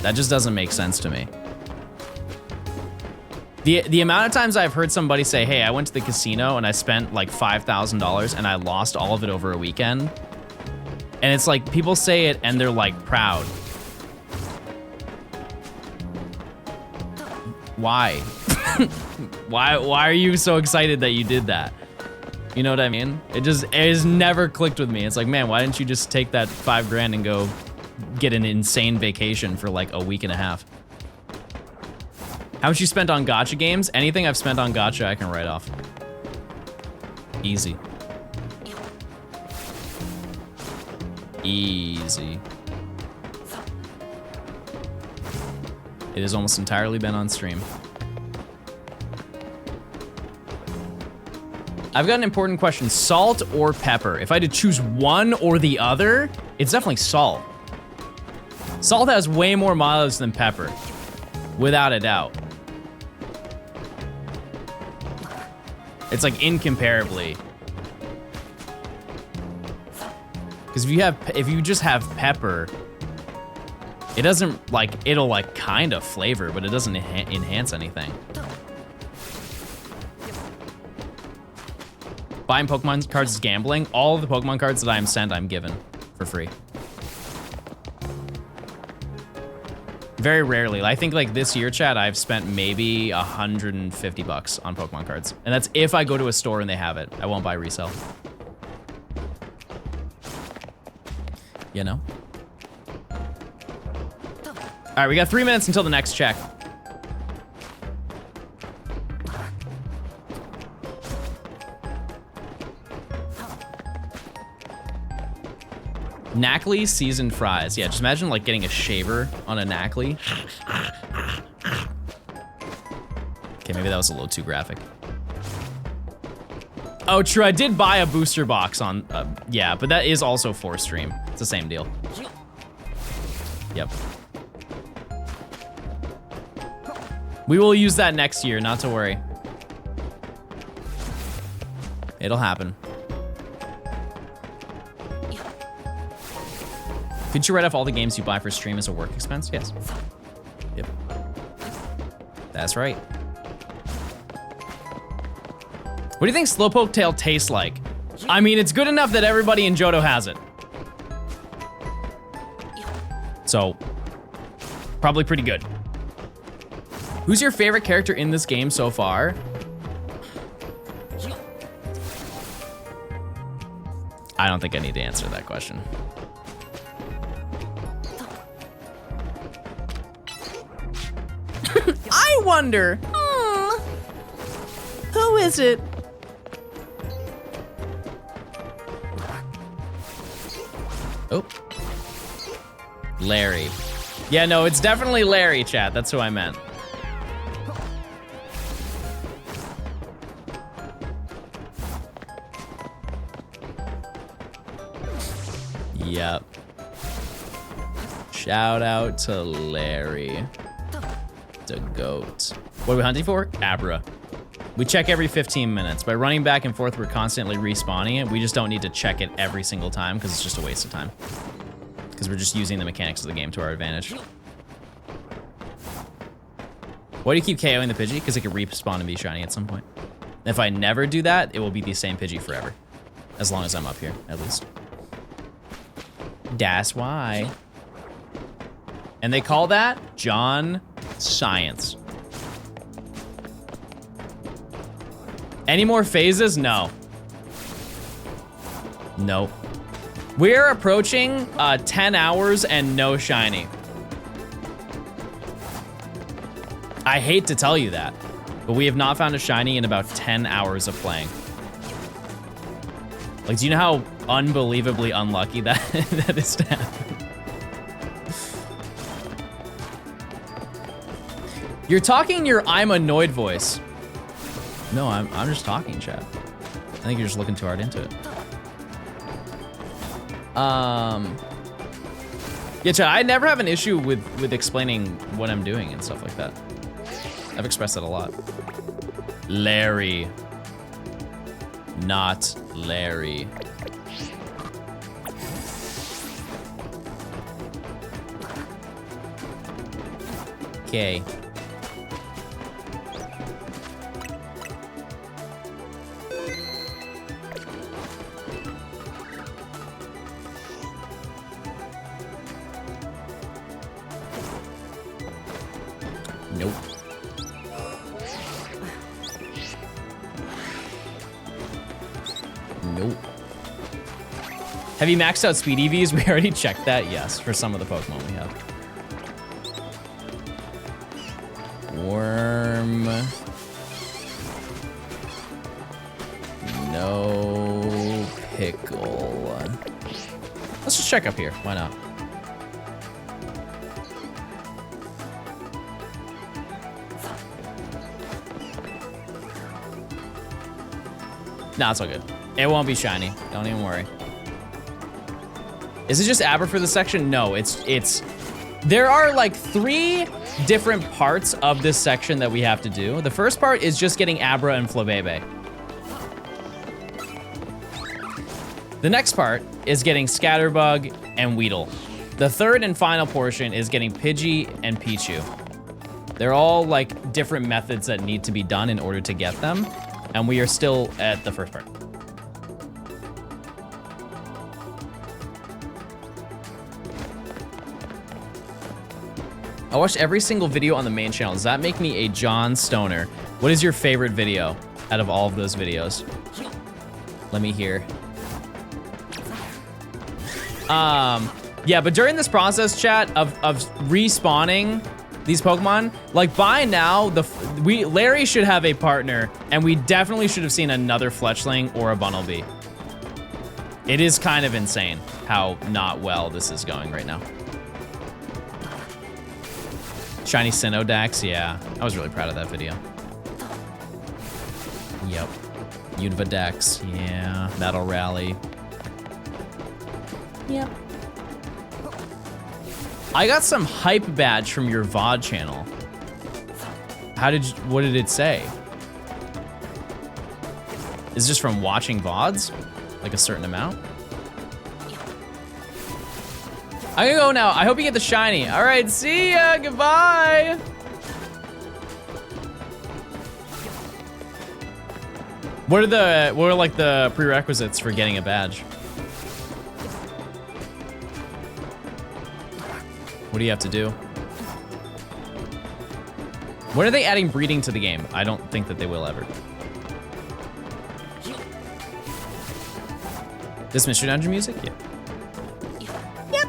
That just doesn't make sense to me. The amount of times I've heard somebody say, hey, I went to the casino and I spent like $5,000 and I lost all of it over a weekend. And it's like, people say it and they're like proud. Why? Why are you so excited that you did that? You know what I mean? It has never clicked with me. It's like, man, why didn't you just take that $5 grand and go get an insane vacation for like a week and a half? How much you spent on gacha games? Anything I've spent on gacha, I can write off. Easy. Easy. It has almost entirely been on stream. I've got an important question. Salt or pepper? If I had to choose one or the other, it's definitely salt. Salt has way more mileage than pepper, without a doubt. It's like incomparably. Because if you just have pepper, it doesn't like, it'll like kind of flavor, but it doesn't enhance anything. Buying Pokemon cards is gambling. All of the Pokemon cards that I am sent, I'm given for free. Very rarely. I think like this year, chat, I've spent maybe $150 on Pokemon cards. And that's if I go to a store and they have it. I won't buy resale. You know? All right, we got 3 minutes until the next check. Knackley seasoned fries. Yeah, just imagine like getting a shaver on a Knackley. Okay, maybe that was a little too graphic. Oh, true, I did buy a booster box on, yeah, but that is also for stream. It's the same deal. Yep. We will use that next year, not to worry. It'll happen. Could you write off all the games you buy for stream as a work expense? Yes. Yep. That's right. What do you think Slowpoke Tail tastes like? I mean, it's good enough that everybody in Johto has it. So, probably pretty good. Who's your favorite character in this game so far? I don't think I need to answer that question. I wonder. Who is it? Oh. Larry. Yeah, no, it's definitely Larry, chat. That's who I meant. Yep. Shout out to Larry. The goat. What are we hunting for? Abra. We check every 15 minutes. By running back and forth, we're constantly respawning it. We just don't need to check it every single time because it's just a waste of time. Because we're just using the mechanics of the game to our advantage. Why do you keep KOing the Pidgey? Because it can respawn and be shiny at some point. If I never do that, it will be the same Pidgey forever. As long as I'm up here, at least. That's why. And they call that John Science. Any more phases? No. Nope. We're approaching 10 hours and no shiny. I hate to tell you that, but we have not found a shiny in about 10 hours of playing. Like, do you know how unbelievably unlucky that that is to happen? You're talking your I'm annoyed voice. No, I'm just talking, chat. I think you're just looking too hard into it. Yeah, chat, I never have an issue with explaining what I'm doing and stuff like that. I've expressed it a lot. Larry. Not Larry. Okay. Nope. Nope. Have you maxed out speed EVs? We already checked that, yes, for some of the Pokemon we have. Worm. No pickle. Let's just check up here, why not? Nah, it's all good. It won't be shiny. Don't even worry. Is it just Abra for this section? No, it's... There are like 3 different parts of this section that we have to do. The first part is just getting Abra and Flabebe. The next part is getting Scatterbug and Weedle. The third and final portion is getting Pidgey and Pichu. They're all like different methods that need to be done in order to get them. And we are still at the first part. I watched every single video on the main channel. Does that make me a Johnstoner? What is your favorite video out of all of those videos? Let me hear. Yeah, but during this process, chat, of respawning these Pokemon, like by now, Larry should have a partner, and we definitely should have seen another Fletchling or a Bunnelby. It is kind of insane how not well this is going right now. Shiny Sinnoh yeah. I was really proud of that video. Yep. Univadex, yeah. Metal Rally. Yep. I got some hype badge from your VOD channel. What did it say? Is this from watching VODs? Like a certain amount? I'm gonna go now. I hope you get the shiny. All right, see ya, goodbye. What are like the prerequisites for getting a badge? What do you have to do? When are they adding breeding to the game? I don't think that they will ever. This Mystery Dungeon music? Yeah. Yep.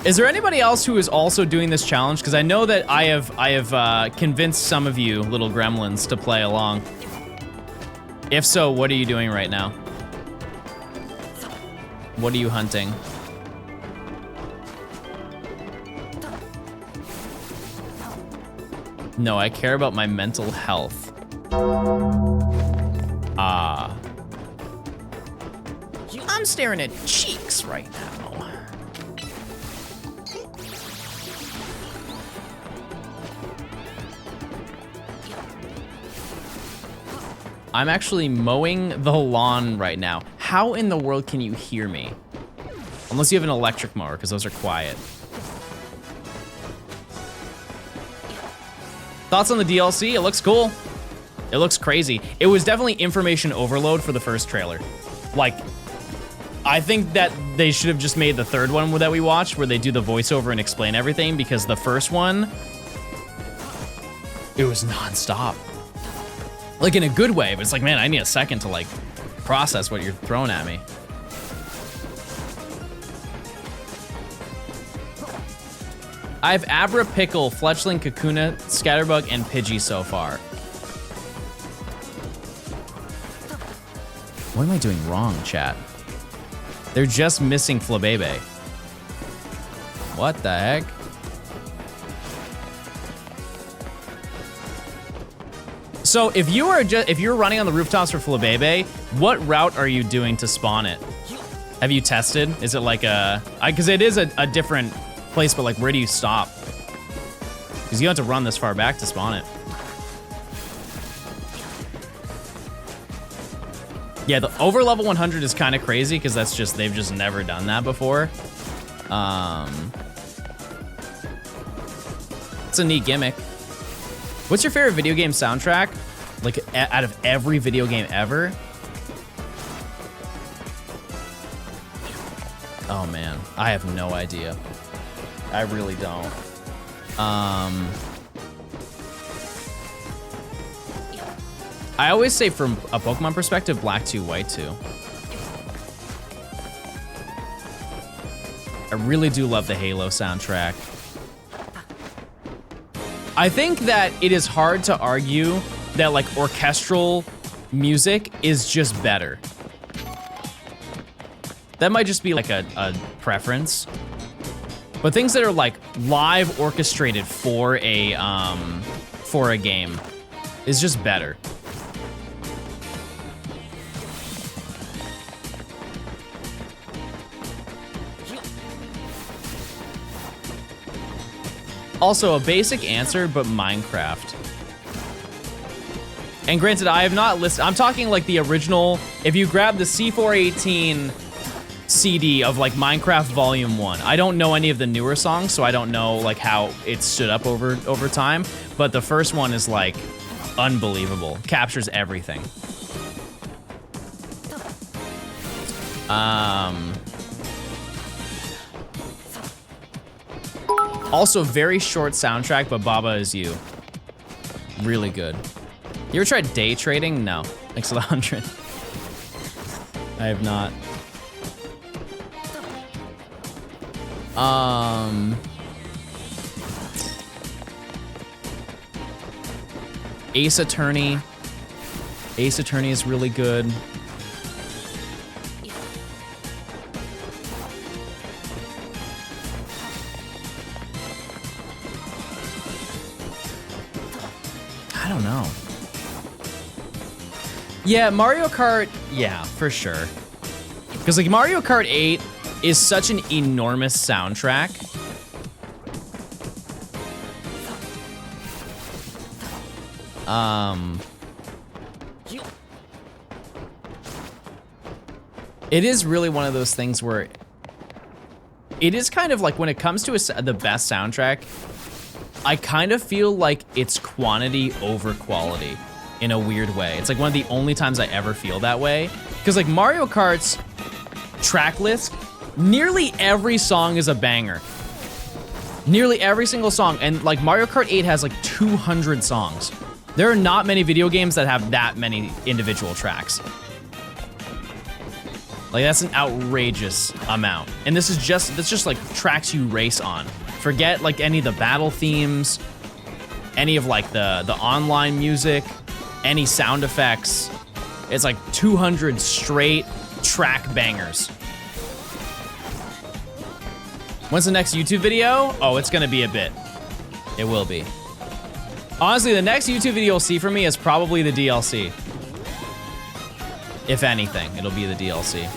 Is there anybody else who is also doing this challenge? Because I know that I have convinced some of you little gremlins to play along. If so, what are you doing right now? What are you hunting? No, I care about my mental health. Ah. I'm staring at cheeks right now. I'm actually mowing the lawn right now. How in the world can you hear me? Unless you have an electric mower, because those are quiet. Thoughts on the DLC? It looks cool. It looks crazy. It was definitely information overload for the first trailer. Like, I think that they should have just made the third one that we watched, where they do the voiceover and explain everything, because the first one, it was nonstop. Like in a good way, but it's like, man, I need a second to like process what you're throwing at me. I have Abra, Pickle, Fletchling, Kakuna, Scatterbug, and Pidgey so far. What am I doing wrong, chat? They're just missing Flabebe. What the heck? So if you're running on the rooftops for Flabebe, what route are you doing to spawn it? Have you tested? Is it like because it is a different place, but like where do you stop? Because you have to run this far back to spawn it. Yeah, the over level 100 is kind of crazy because they've just never done that before. It's a neat gimmick. What's your favorite video game soundtrack? Like, out of every video game ever? Oh, man. I have no idea. I really don't. I always say from a Pokemon perspective, Black 2, White 2. I really do love the Halo soundtrack. I think that it is hard to argue that like orchestral music is just better. That might just be like a preference. But things that are like live orchestrated for a game is just better. Also, a basic answer, but Minecraft. And granted, I have not listed, I'm talking like the original, if you grab the C418 CD of like Minecraft Volume 1. I don't know any of the newer songs, so I don't know like how it stood up over time, but the first one is like unbelievable. Captures everything. Also, very short soundtrack, but Baba Is You. Really good. You ever tried day trading? No. Thanks for the 100. I have not. Ace Attorney. Ace Attorney is really good. I don't know. Yeah, Mario Kart, yeah, for sure. Because like Mario Kart 8 is such an enormous soundtrack. It is really one of those things where it is kind of like when it comes to the best soundtrack, I kind of feel like it's quantity over quality in a weird way. It's like one of the only times I ever feel that way. Because like Mario Kart's track list, nearly every song is a banger. Nearly every single song. And like Mario Kart 8 has like 200 songs. There are not many video games that have that many individual tracks. Like that's an outrageous amount. And that's just like tracks you race on. Forget like any of the battle themes, any of like the online music, any sound effects. It's like 200 straight track bangers. When's the next YouTube video? Oh, it's gonna be a bit. It will be. Honestly, the next YouTube video you'll see from me is probably the DLC. If anything, it'll be the DLC.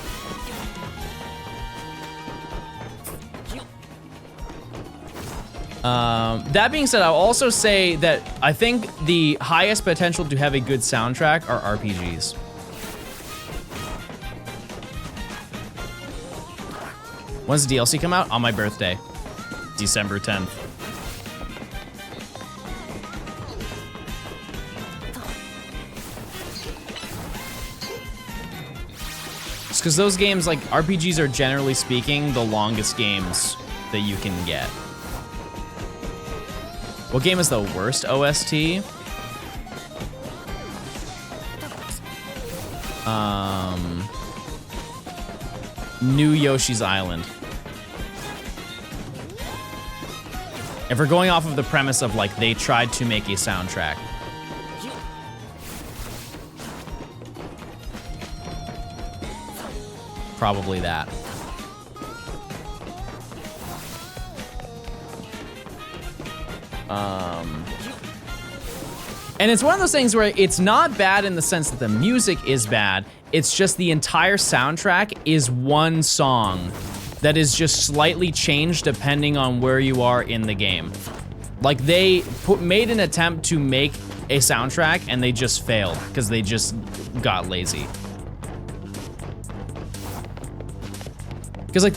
That being said, I'll also say that I think the highest potential to have a good soundtrack are RPGs. When's the DLC come out? On my birthday, December 10th. Just because those games, like RPGs are generally speaking, the longest games that you can get. What game is the worst OST? New Yoshi's Island. If we're going off of the premise of like they tried to make a soundtrack. Probably that. And it's one of those things where it's not bad in the sense that the music is bad. It's just the entire soundtrack is one song that is just slightly changed depending on where you are in the game. Like they made an attempt to make a soundtrack and they just failed because they just got lazy. Because like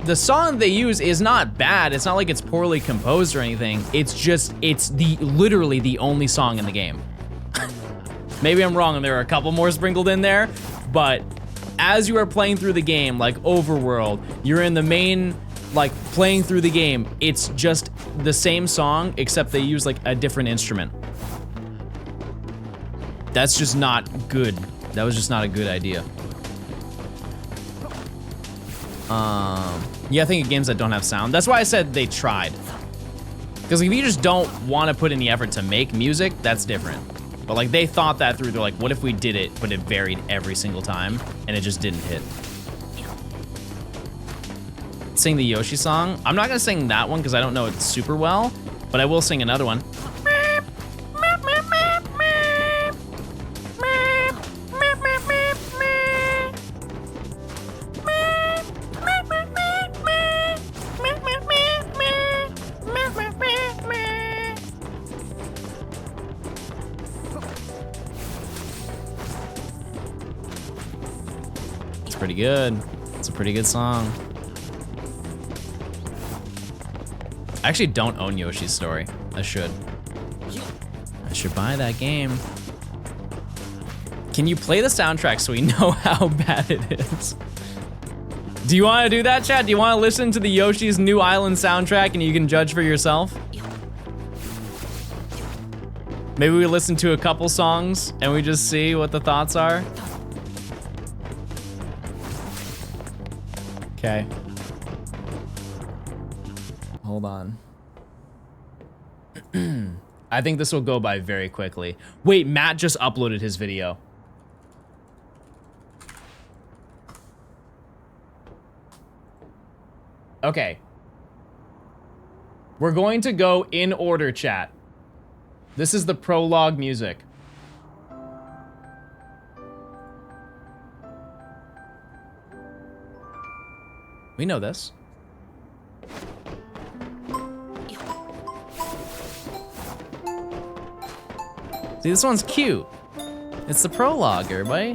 the song they use is not bad. It's not like it's poorly composed or anything. It's just, it's literally the only song in the game. Maybe I'm wrong and there are a couple more sprinkled in there, but as you are playing through the game, like Overworld, you're in the main, like playing through the game, it's just the same song except they use like a different instrument. That's just not good. That was just not a good idea. Yeah, I think of games that don't have sound. That's why I said they tried. Because if you just don't want to put any effort to make music, that's different. But like they thought that through. They're like, what if we did it, but it varied every single time, and it just didn't hit. Sing the Yoshi song. I'm not gonna sing that one because I don't know it super well, but I will sing another one. Pretty good. It's a pretty good song. I actually don't own Yoshi's Story. I should. I should buy that game. Can you play the soundtrack so we know how bad it is? Do you want to do that, chat? Do you want to listen to the Yoshi's New Island soundtrack and you can judge for yourself? Maybe we listen to a couple songs and we just see what the thoughts are. Okay. Hold on. I I think this will go by very quickly. Wait, Matt just uploaded his video. Okay. We're going to go in order, chat. This is the prologue music. We know this. See, this one's cute. It's the prologue, everybody.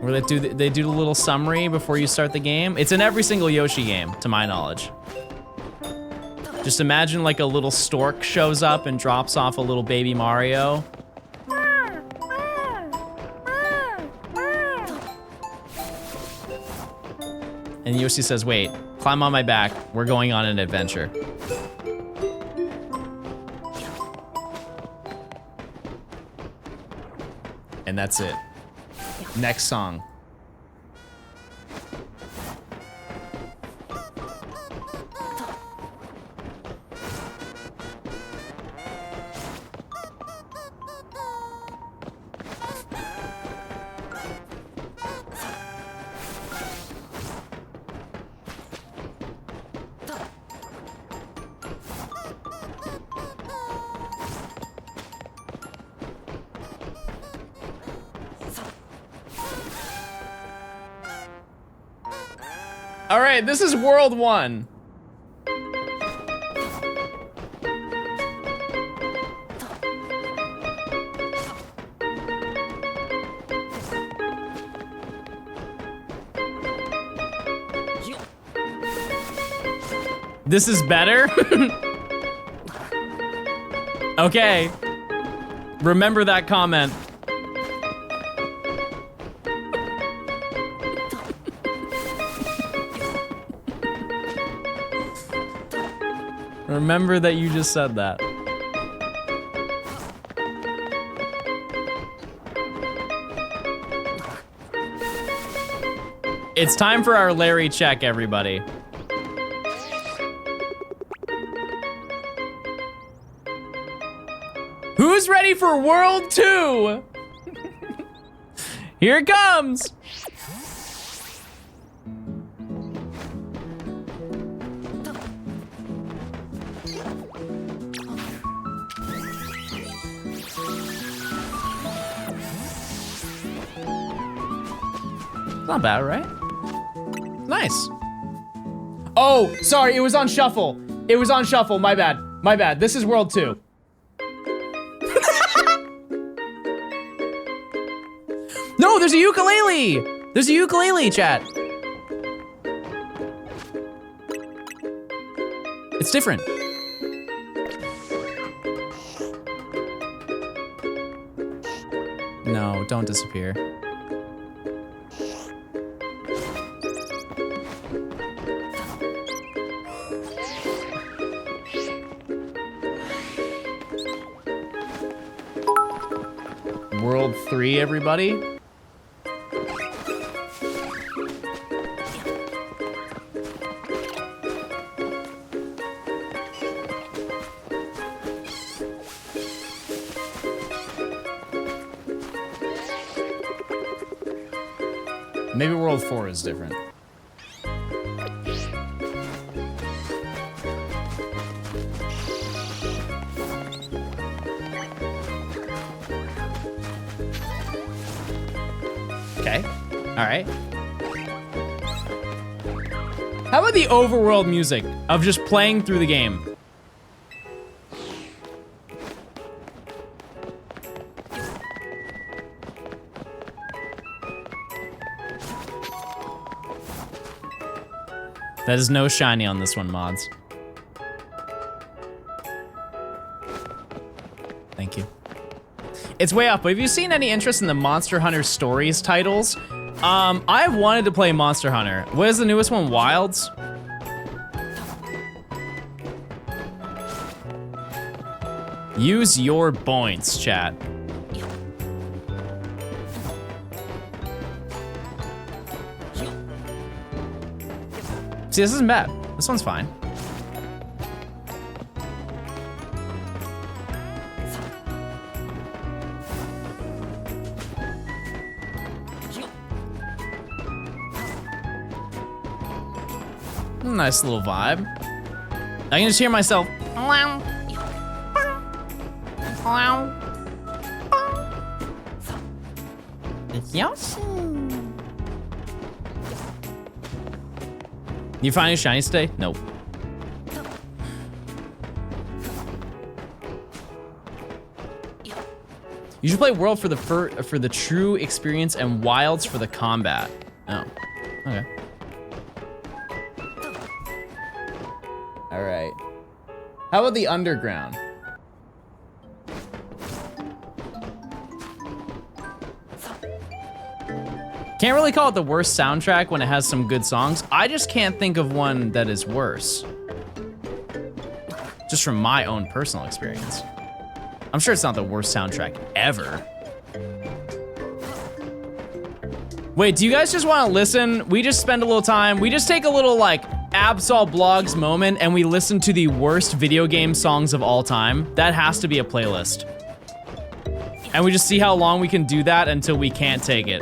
Where they do the little summary before you start the game. It's in every single Yoshi game, to my knowledge. Just imagine like a little stork shows up and drops off a little baby Mario. And Yoshi says, wait, climb on my back. We're going on an adventure. And that's it. Next song. All right, this is World 1. This is better? Okay. Remember that comment. Remember that you just said that. It's time for our Larry check, everybody. Who's ready for World 2? Here it comes. Not bad, right? Nice. Oh, sorry, it was on shuffle. It was on shuffle, my bad. My bad, this is World 2. No, there's a ukulele! There's a ukulele, chat. It's different. No, don't disappear. World 3, everybody. Maybe World 4 is different. Okay, all right. How about the overworld music of just playing through the game? That is no shiny on this one, mods. Thank you. It's way off, but have you seen any interest in the Monster Hunter Stories titles? I've wanted to play Monster Hunter. What is the newest one, Wilds? Use your points, chat. See, this isn't bad. This one's fine. Nice little vibe. I can just hear myself. Yes. You find any shinies today? Nope. You should play World for the true experience and Wilds for the combat. Oh, okay. All right. How about the Underground? Can't really call it the worst soundtrack when it has some good songs. I just can't think of one that is worse. Just from my own personal experience. I'm sure it's not the worst soundtrack ever. Wait, do you guys just want to listen? We just spend a little time. We just take a little like Absol Blogs moment and we listen to the worst video game songs of all time. That has to be a playlist. And we just see how long we can do that until we can't take it.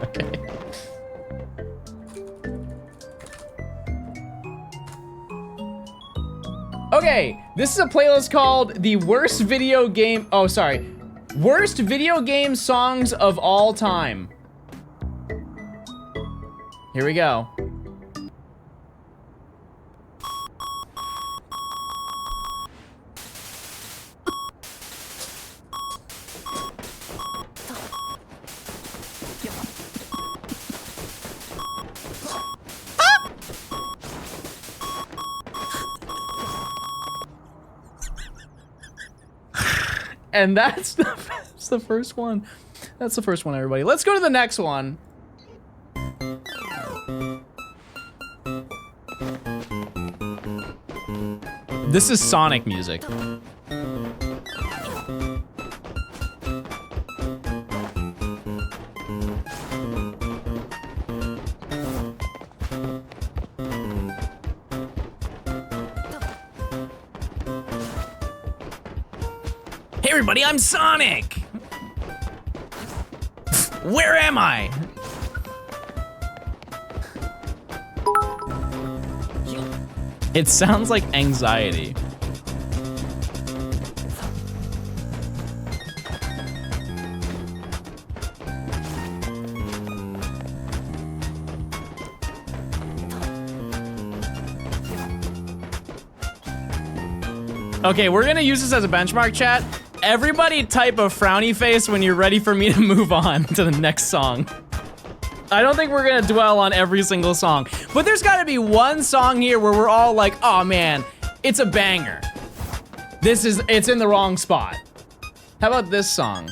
Okay. Okay, this is a playlist called the worst video game, worst video game songs of all time. Here we go. And that's the first one. That's the first one, everybody. Let's go to the next one. This is Sonic music. Hey everybody, I'm Sonic! Where am I? It sounds like anxiety. Okay, we're gonna use this as a benchmark, chat. Everybody type a frowny face when you're ready for me to move on to the next song. I don't think we're gonna dwell on every single song, but there's gotta be one song here where we're all like, oh man, it's a banger. It's in the wrong spot. How about this song?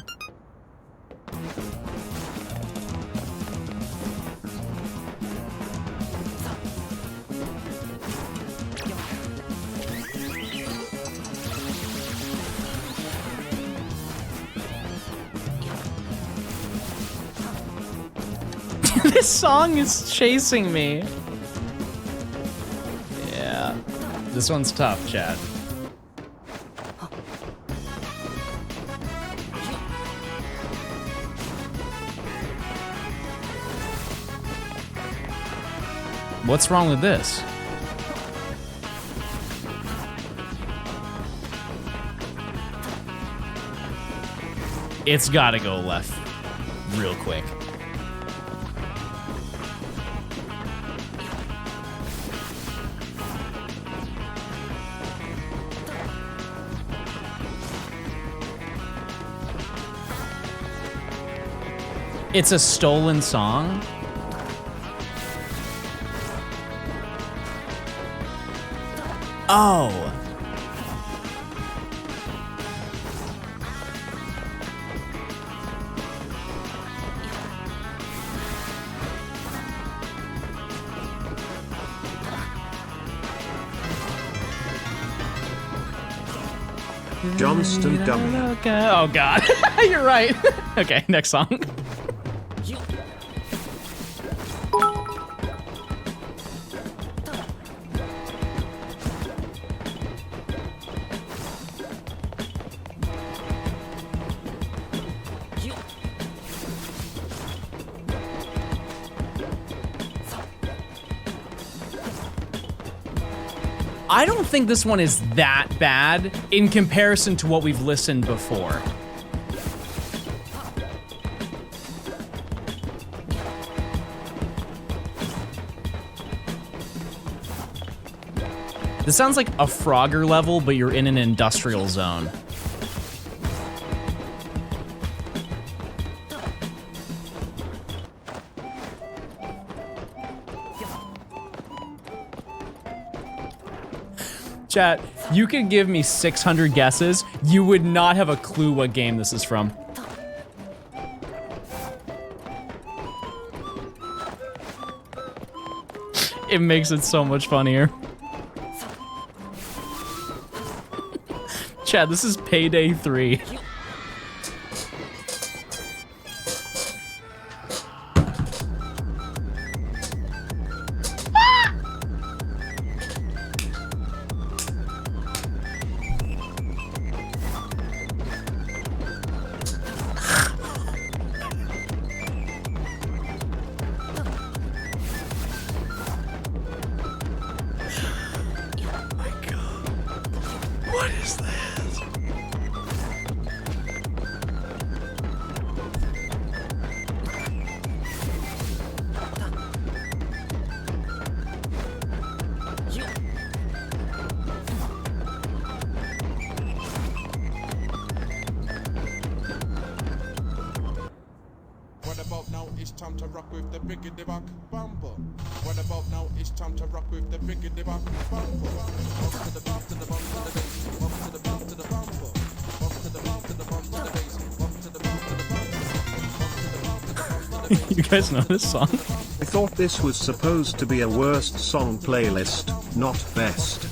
This song is chasing me. Yeah, this one's tough, chat. What's wrong with this? It's gotta go left real quick. It's a stolen song? Oh. Johnstone dummy. Oh god, you're right. Okay, next song. I don't think this one is that bad in comparison to what we've listened before. This sounds like a Frogger level, but you're in an industrial zone. Chat, you could give me 600 guesses. You would not have a clue what game this is from. It makes it so much funnier. Chat, this is Payday 3. You guys know this song? I thought this was supposed to be a worst song playlist, not best.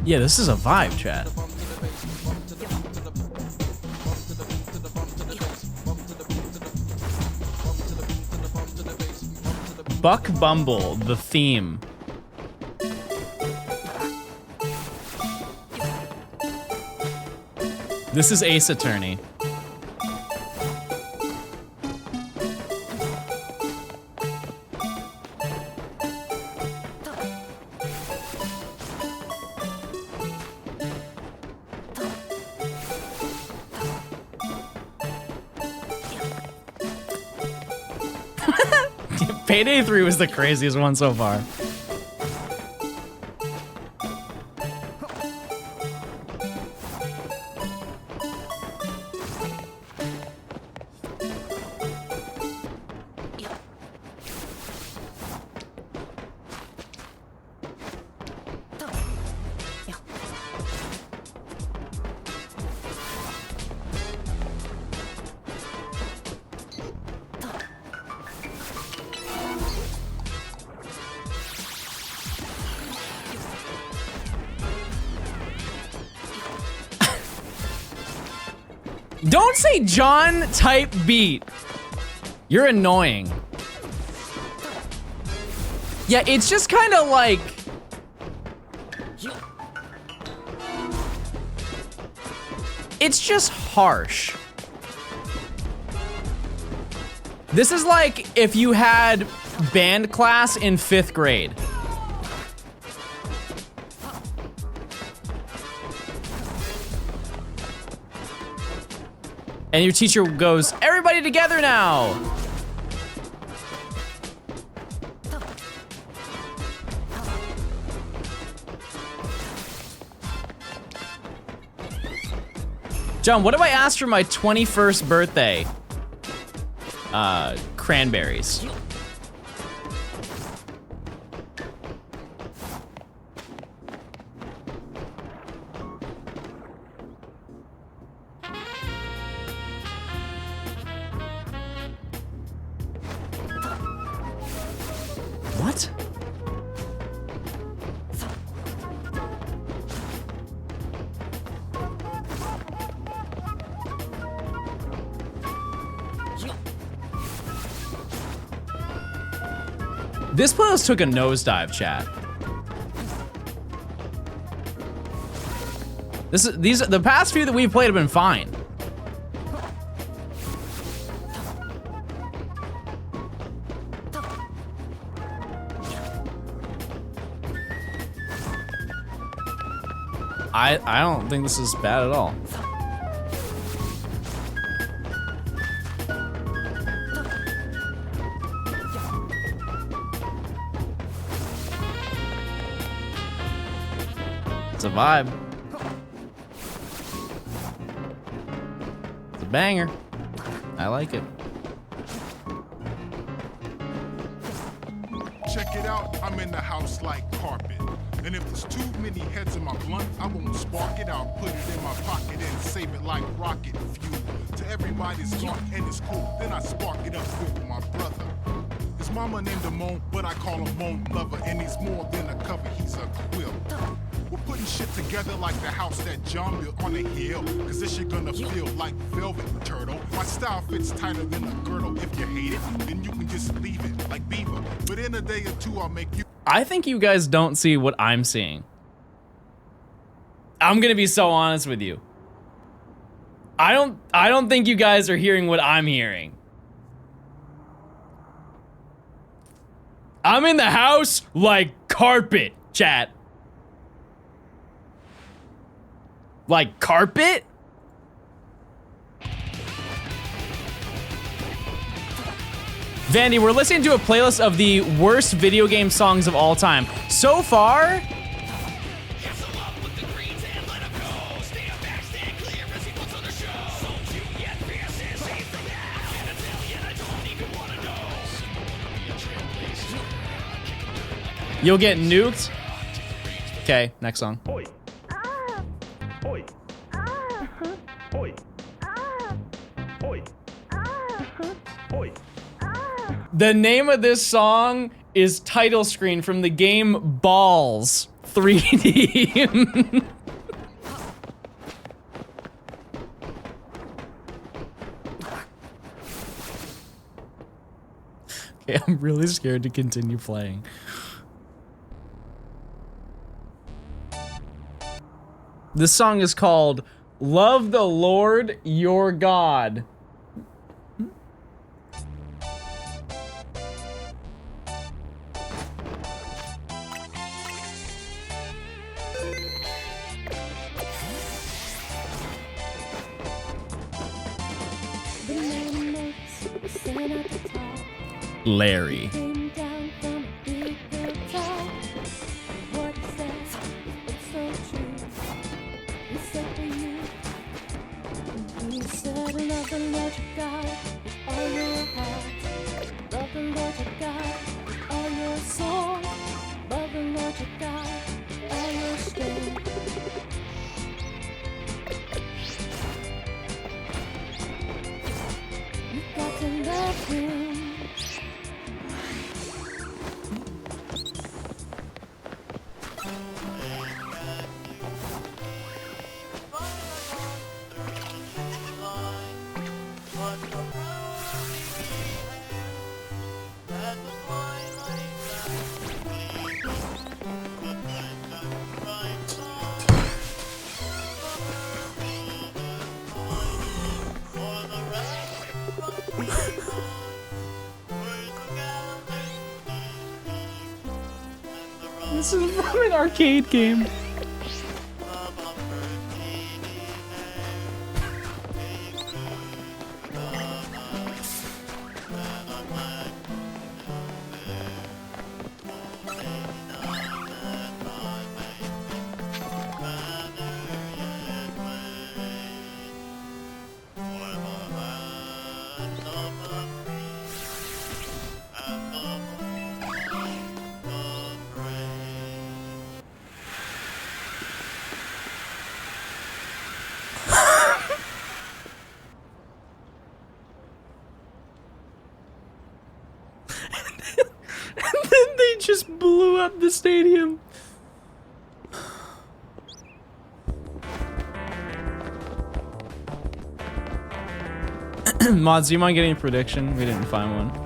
Yeah, this is a vibe, chat. Buck Bumble, the theme. This is Ace Attorney. Payday 3 was the craziest one so far. Don't say John type beat. You're annoying. Yeah, it's just kind of like... It's just harsh. This is like if you had band class in 5th grade. And your teacher goes, everybody together now. John, what do I ask for my 21st birthday? Cranberries. What? This playlist took a nosedive, chat. The past few that we've played have been fine. I don't think this is bad at all. It's a vibe. It's a banger. I like it. Check it out, I'm in the house like carpet. And if there's too many heads in my blunt, I won't spark it. I'll put it in my pocket and save it like rocket fuel. To everybody's gone and it's cool. Then I spark it up with my brother. His mama named him Moan, but I call him Moan Lover. And he's more than a cover, he's a quill. We're putting shit together like the house that John built on a hill. Cause this shit gonna feel like velvet, turtle. My style fits tighter than a girdle. If you hate it, then you can just leave it like Beaver. But in a day or two, I'll make you. I think you guys don't see what I'm seeing. I'm gonna be so honest with you. I don't think you guys are hearing what I'm hearing. I'm in the house like carpet, chat. Like carpet? Vandy, we're listening to a playlist of the worst video game songs of all time. So far, you'll get nuked. Okay, next song. The name of this song is title screen from the game Balls 3D. Okay, I'm really scared to continue playing. This song is called Love the Lord Your God. Larry. This is from an arcade game. Just blew up the stadium. Mods, do you mind getting a prediction? We didn't find one.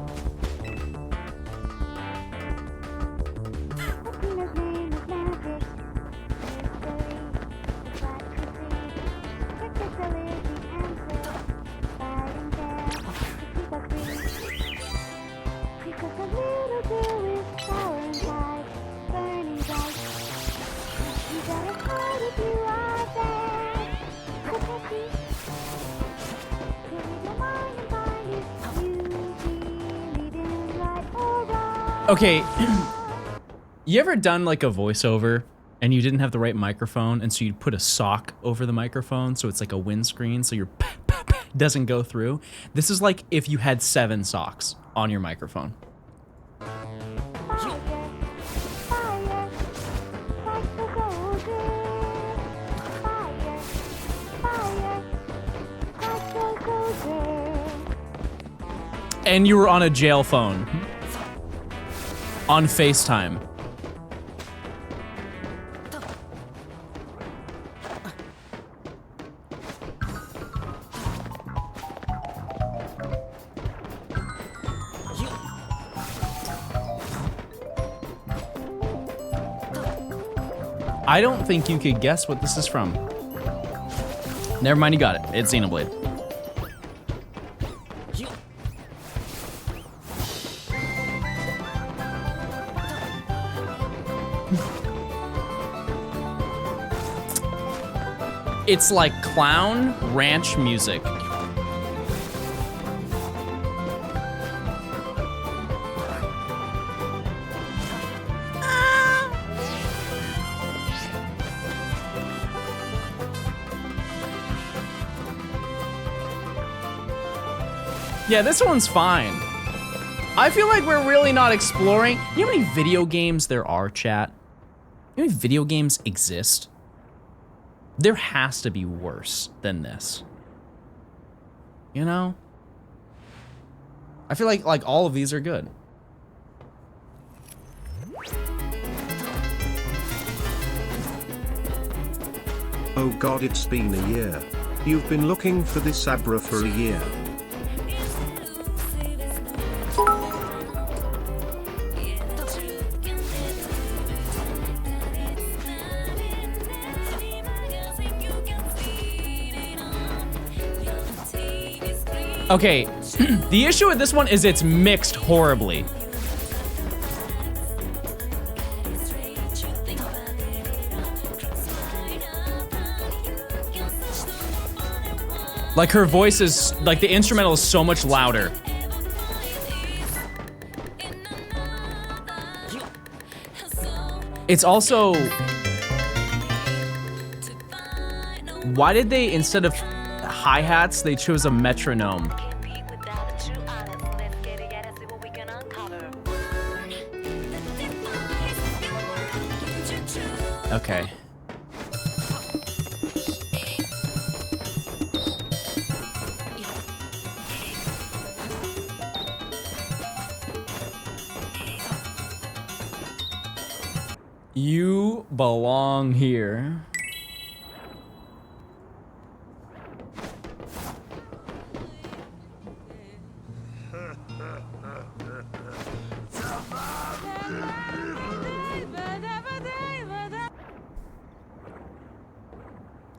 Okay, you ever done like a voiceover and you didn't have the right microphone, and so you put a sock over the microphone so it's like a windscreen so your doesn't go through? This is like if you had 7 socks on your microphone. And you were on a jail phone on FaceTime. I don't think you could guess what this is from. Never mind, you got it. It's Xenoblade. It's like clown ranch music. Yeah, this one's fine. I feel like we're really not exploring. You know how many video games there are, chat? You know how many video games exist? There has to be worse than this. You know? I feel like all of these are good. Oh god, it's been a year. You've been looking for this Abra for a year. Okay, the issue with this one is it's mixed horribly. Like her voice is, like the instrumental is so much louder. It's also, why did they, instead of hi-hats, they chose a metronome? Okay. You belong here.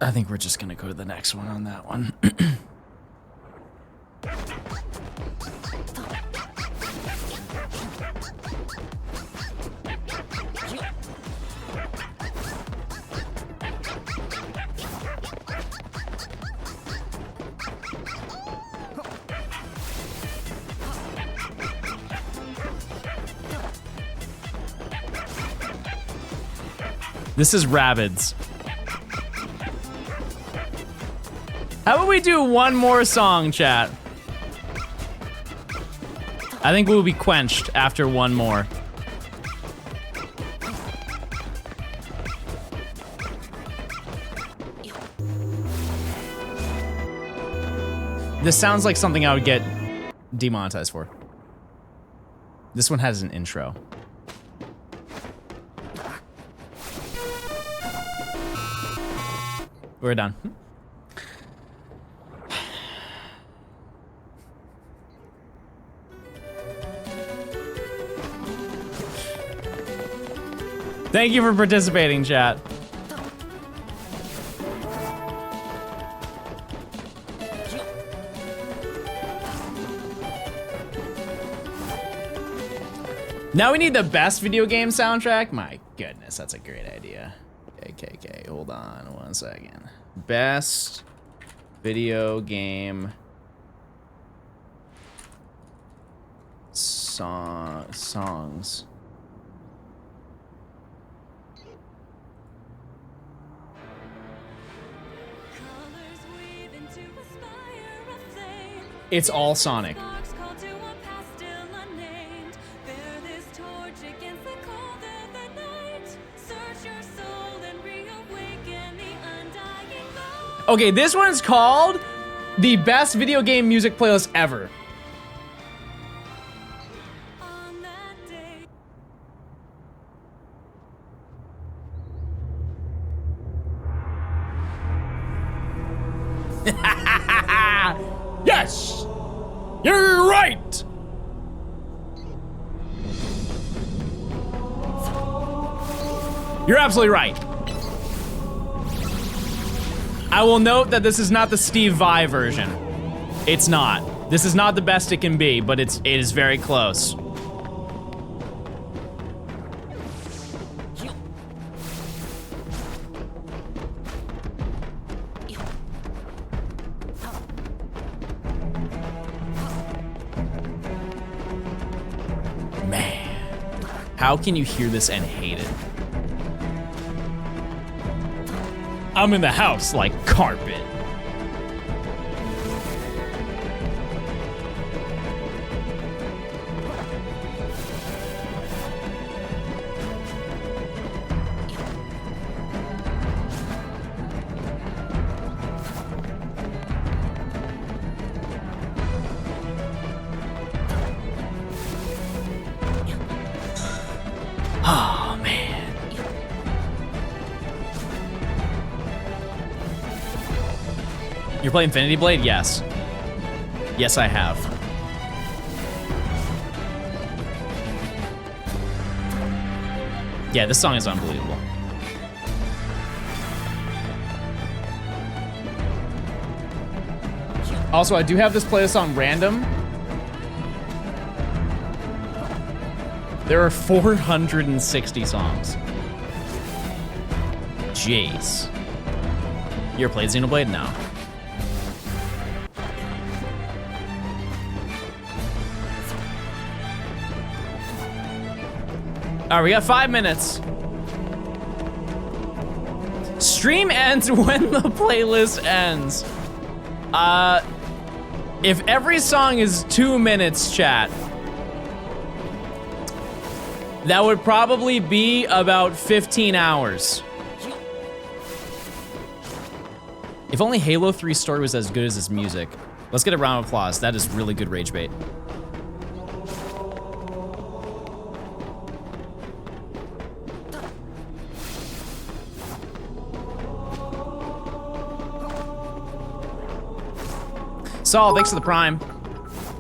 I think we're just gonna go to the next one on that one. This is Rabbids. How about we do one more song, chat? I think we'll be quenched after one more. This sounds like something I would get demonetized for. This one has an intro. We're done. Thank you for participating, chat. Now we need the best video game soundtrack? My goodness, that's a great idea. Okay, hold on 1 second. Best video game songs. It's all Sonic. Okay, this one's called the best video game music playlist ever. Yes! You're right! You're absolutely right. I will note that this is not the Steve Vai version. It's not. This is not the best it can be, but it is very close. Man, how can you hear this and hate it? I'm in the house like carpet. Oh, man. You're playing Infinity Blade? Yes. Yes, I have. Yeah, this song is unbelievable. Also, I do have this playlist on random. There are 460 songs. Jeez. You ever played Xenoblade? No. All right, we got 5 minutes. Stream ends when the playlist ends. If every song is 2 minutes, chat, that would probably be about 15 hours. If only Halo 3's story was as good as its music. Let's get a round of applause. That is really good rage bait. Saul, thanks for the prime.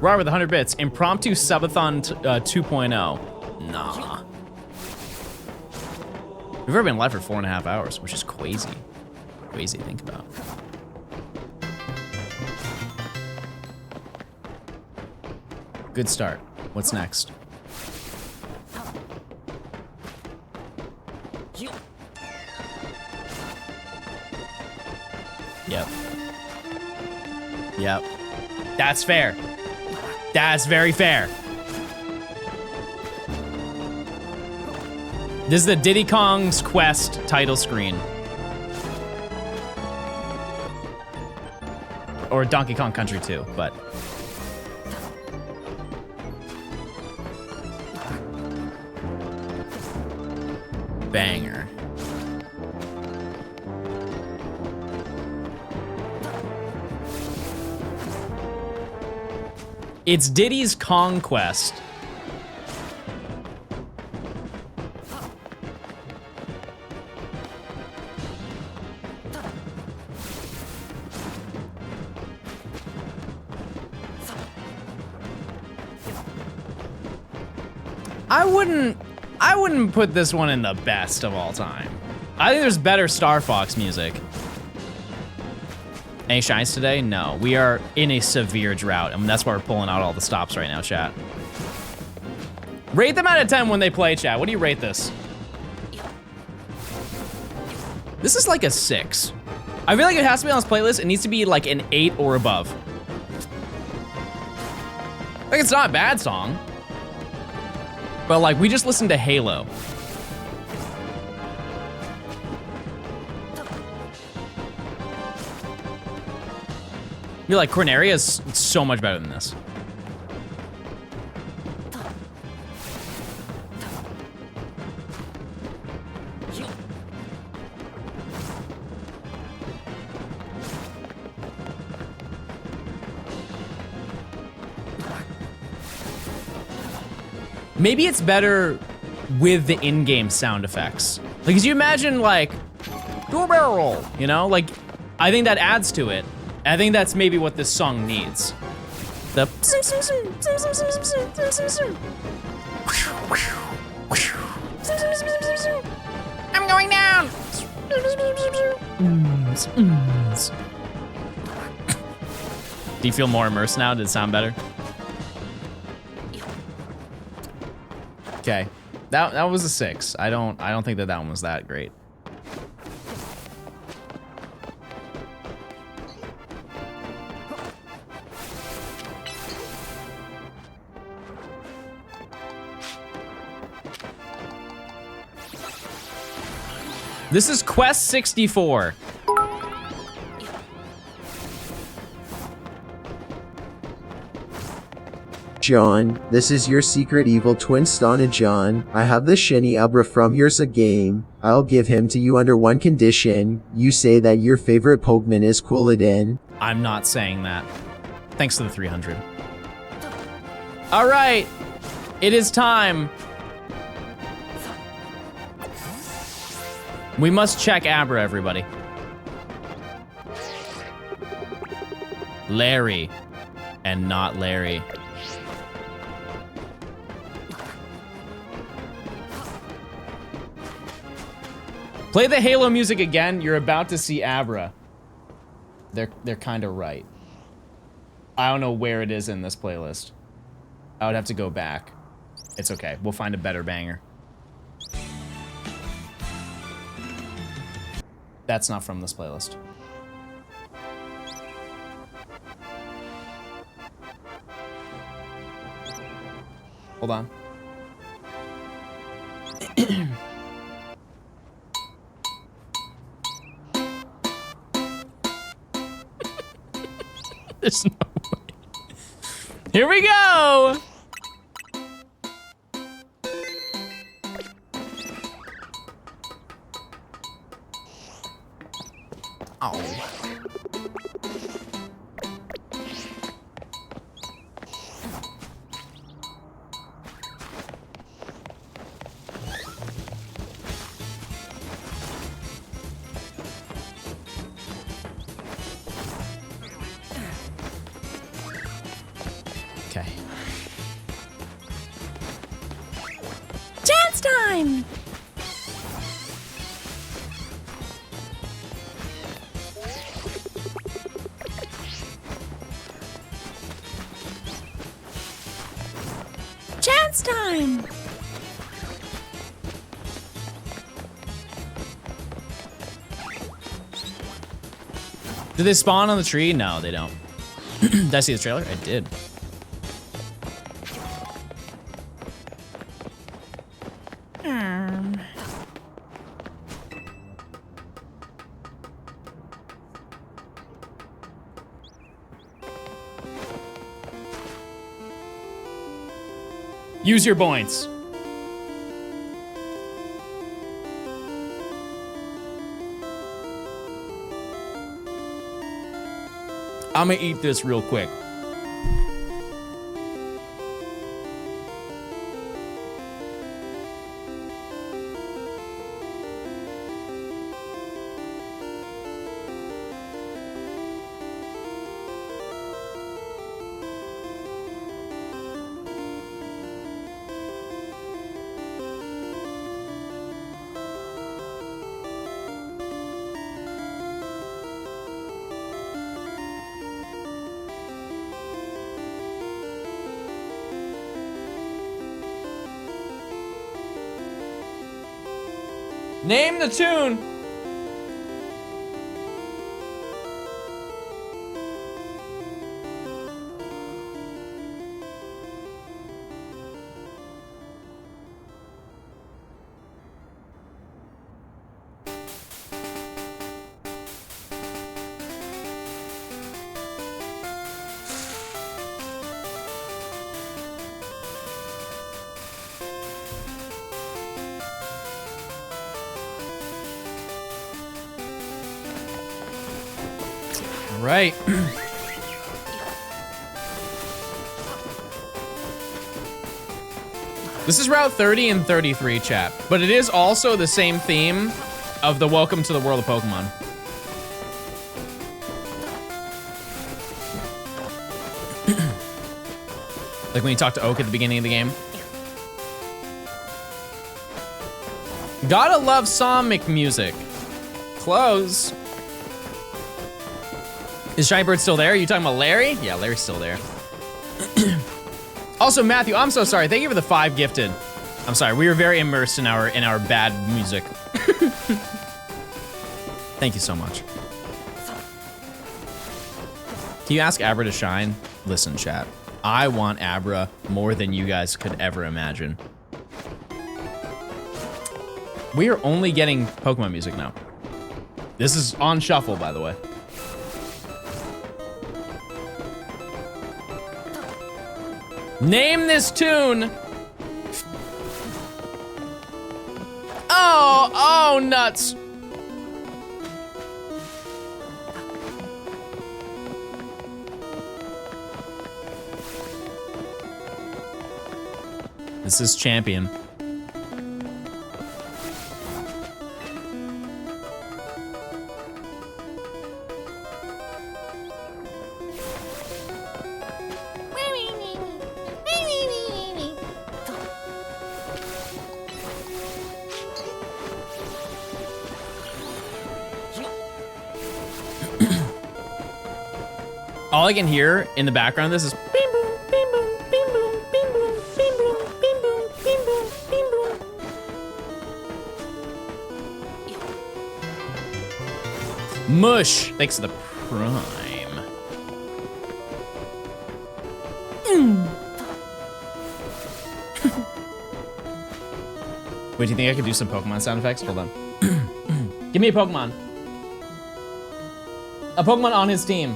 Robert with 100 bits. Impromptu subathon 2.0. Nah. We've ever been live for 4.5 hours, which is crazy. Crazy to think about. Good start. What's next? Yep. Yep. That's fair. That's very fair. This is the Diddy Kong's Quest title screen. Or Donkey Kong Country 2, but. Banger. It's Diddy's Conquest. I wouldn't put this one in the best of all time. I think there's better Star Fox music. Any shines today? No. We are in a severe drought, and that's why we're pulling out all the stops right now, chat. Rate them out of 10 when they play, chat. What do you rate this? This is like a 6. I feel like it has to be on this playlist. It needs to be like an 8 or above. Like, it's not a bad song. But like, we just listened to Halo. You're like, Corneria is so much better than this. Maybe it's better with the in-game sound effects. Like, could you imagine, like, do a barrel roll, you know? Like, I think that adds to it. I think that's maybe what this song needs. The I'm going down. Do you feel more immersed now? Did it sound better? Okay, that was a 6. I don't think that one was that great. This is Quest 64. John, this is your secret evil twin Stana John. I have the shiny Abra from yours a game. I'll give him to you under one condition. You say that your favorite Pokemon is Quilladin. I'm not saying that. Thanks to the 300. All right, it is time. We must check Abra, everybody. Larry, and not Larry. Play the Halo music again. You're about to see Abra. They're kind of right. I don't know where it is in this playlist. I would have to go back. It's okay. We'll find a better banger. That's not from this playlist. Hold on. There's no way. Here we go! Oh. Okay. Dance time! Chance time! Did they spawn on the tree? No, they don't. Did I see the trailer? I did. Use your points. I'm gonna eat this real quick. Name the tune. All right. This is Route 30 and 33, chat, but it is also the same theme of the Welcome to the World of Pokemon. Like when you talk to Oak at the beginning of the game. Gotta love Sonic music. Close. Is Shiny Bird still there? Are you talking about Larry? Yeah, Larry's still there. Also, Matthew, I'm so sorry. Thank you for the 5 gifted. I'm sorry. We were very immersed in our bad music. Thank you so much. Can you ask Abra to shine? Listen, chat. I want Abra more than you guys could ever imagine. We are only getting Pokemon music now. This is on shuffle, by the way. Name this tune. Oh, nuts. This is Champion. All I can hear in the background of this is beam boom, beam boom, beam boom, beam boom, beam boom, beam boom, beam boom, beam boom. Mush, thanks to the Prime. Wait, do you think I could do some Pokemon sound effects? Hold on. Give me a Pokemon. A Pokemon on his team.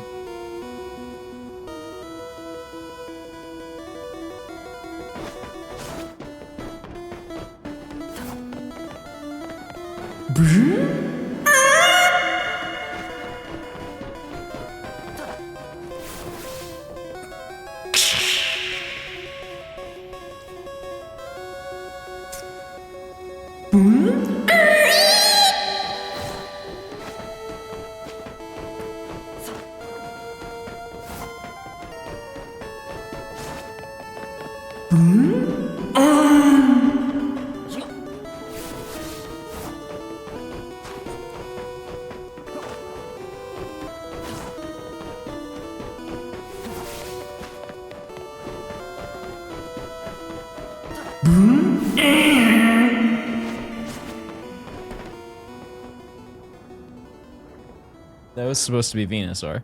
That was supposed to be Venusaur.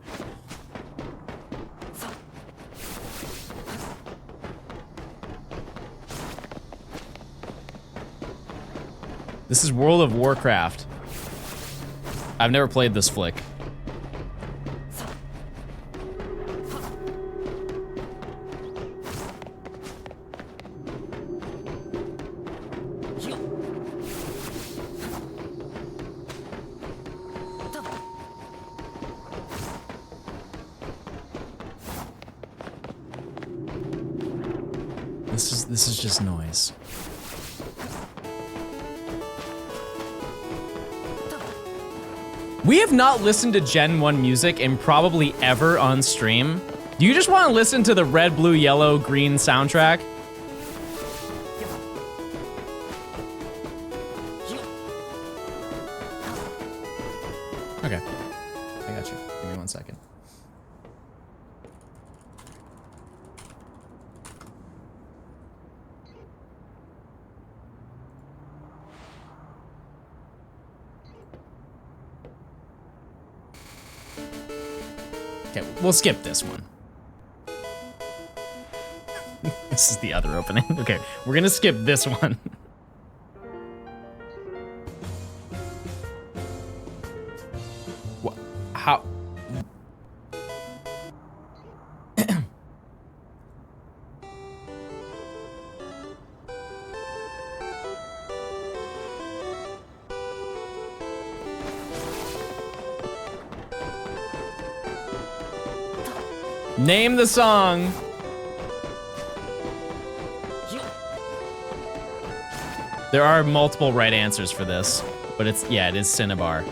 This is World of Warcraft. I've never played this flick. This is just noise. We have not listened to Gen 1 music in probably ever on stream. Do you just want to listen to the red, blue, yellow, green soundtrack? Okay, I got you. Give me 1 second. Okay, we'll skip this one. This is the other opening. Okay, we're gonna skip this one. What? How? Name the song. There are multiple right answers for this, but it is Cinnabar.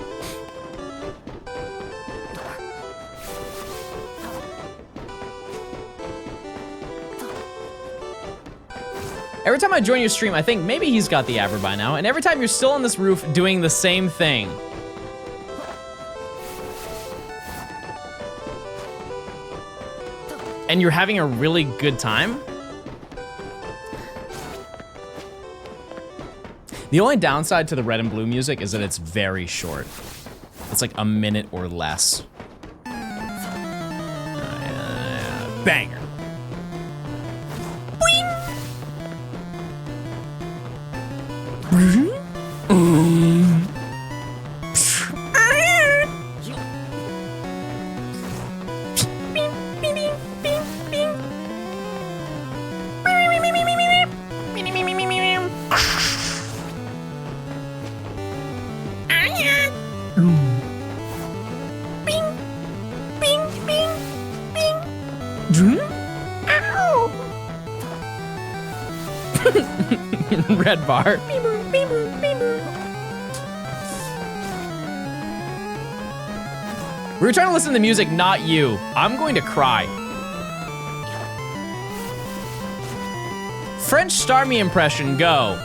Every time I join your stream, I think maybe he's got the Abra by now, and every time you're still on this roof doing the same thing. And you're having a really good time? The only downside to the red and blue music is that it's very short. It's like a minute or less. Banger. Red bar. We were trying to listen to music, not you. I'm going to cry. French Starmie impression, go.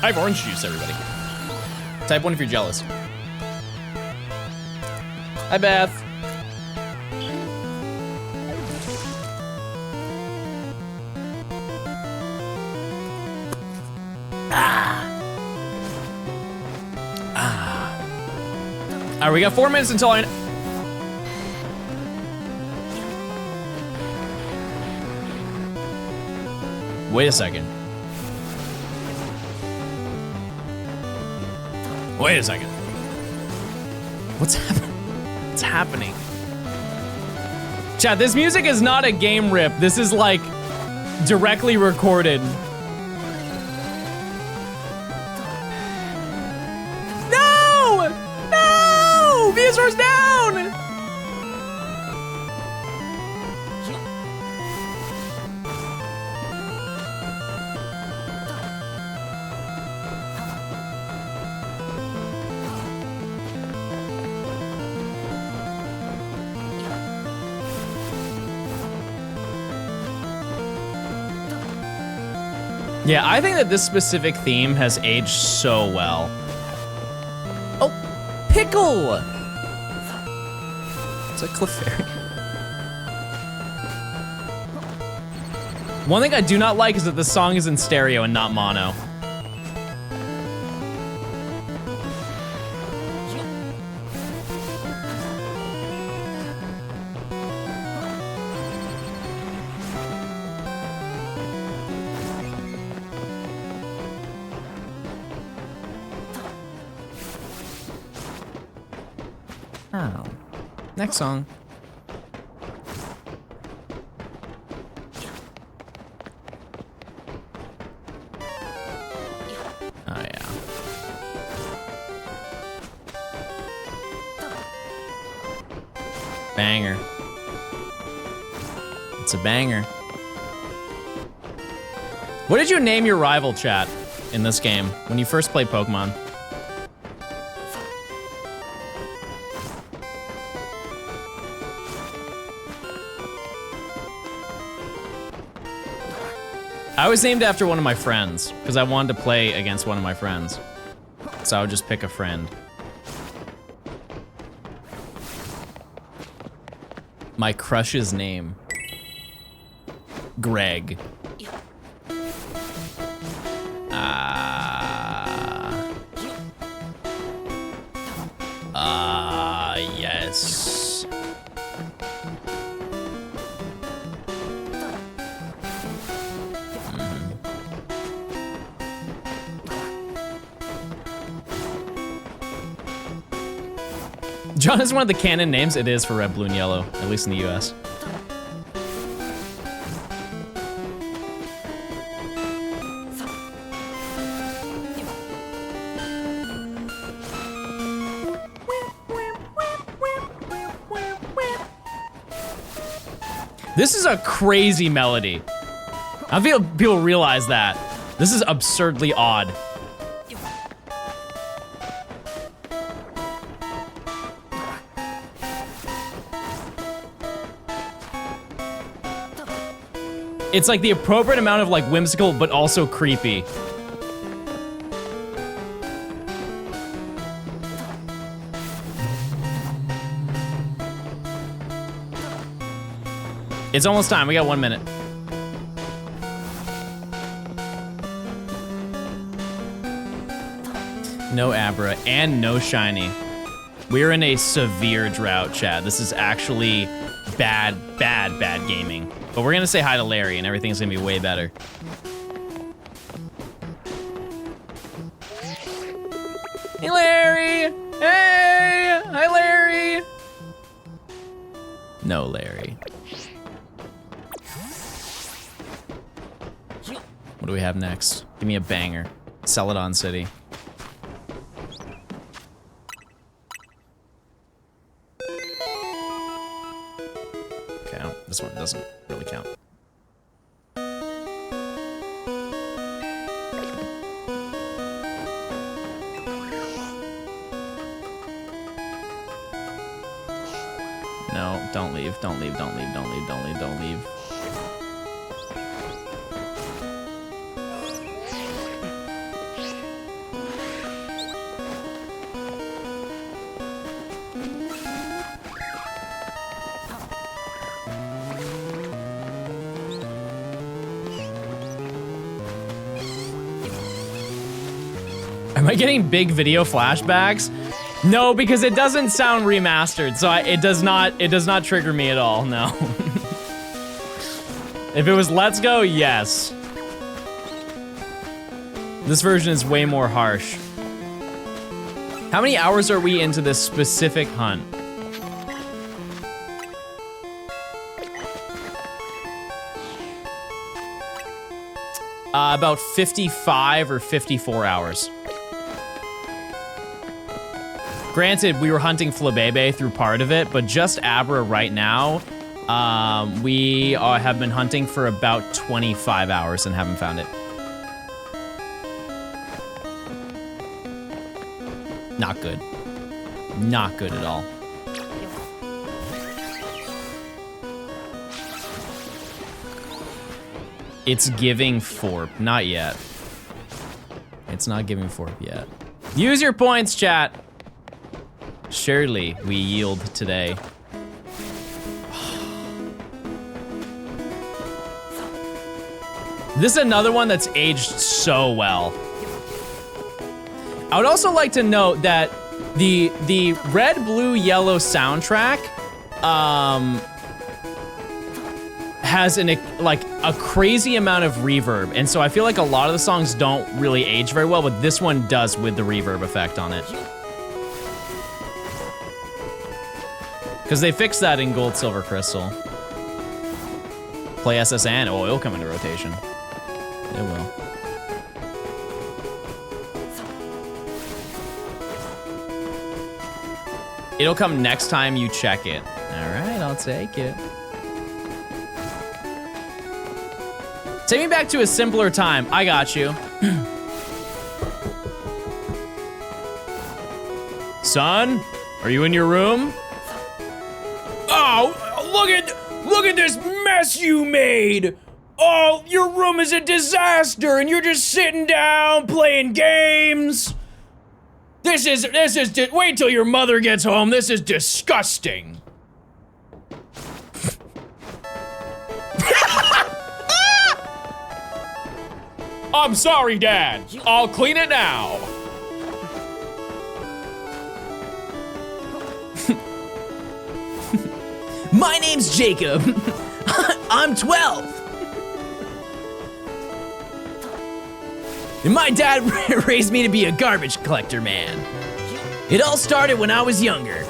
I have orange juice, everybody. Type 1 if you're jealous. Hi, Beth. All right, we got 4 minutes until I... Wait a second. Wait a second. What's happening? What's happening? Chat, this music is not a game rip. This is like directly recorded. No! No! VSR's down! Yeah, I think that this specific theme has aged so well. Oh, pickle! It's a Clefairy. One thing I do not like is that the song is in stereo and not mono. Oh. Next song. Oh yeah. Banger. It's a banger. What did you name your rival, chat, in this game when you first played Pokemon? I was named after one of my friends because I wanted to play against one of my friends. So I would just pick a friend. My crush's name. Greg. Yes. John is one of the canon names. It is for red, blue, and yellow, at least in the US. This is a crazy melody. I feel people realize that. This is absurdly odd. It's like the appropriate amount of like whimsical, but also creepy. It's almost time, we got 1 minute. No Abra and no Shiny. We're in a severe drought, Chad. This is actually bad gaming. But we're gonna say hi to Larry and everything's gonna be way better. Hey, Larry! Hey! Hi, Larry! No, Larry. What do we have next? Give me a banger. Celadon City. Okay, this one doesn't really count. No, don't leave, don't leave, don't leave, don't leave, don't leave, don't leave. Am I getting big video flashbacks? No, because it doesn't sound remastered, so it does not trigger me at all, no. If it was Let's Go, yes. This version is way more harsh. How many hours are we into this specific hunt? About 55 or 54 hours. Granted, we were hunting Flabebe through part of it, but just Abra right now, we have been hunting for about 25 hours and haven't found it. Not good. Not good at all. It's giving Forp. Not yet. It's not giving Forp yet. Use your points, chat. Surely we yield today. This is another one that's aged so well. I would also like to note that the red, blue, yellow soundtrack has a crazy amount of reverb, and so I feel like a lot of the songs don't really age very well, but this one does with the reverb effect on it. Because they fixed that in Gold, Silver, Crystal. Play SSN. Oh, it'll come into rotation. It will. It'll come next time you check it. All right, I'll take it. Take me back to a simpler time. I got you. Son, are you in your room? Oh, look at this mess you made. Oh, your room is a disaster and you're just sitting down playing games. This is wait till your mother gets home. This is disgusting. I'm sorry, Dad. I'll clean it now. My name's Jacob. I'm 12. And my dad raised me to be a garbage collector man. It all started when I was younger.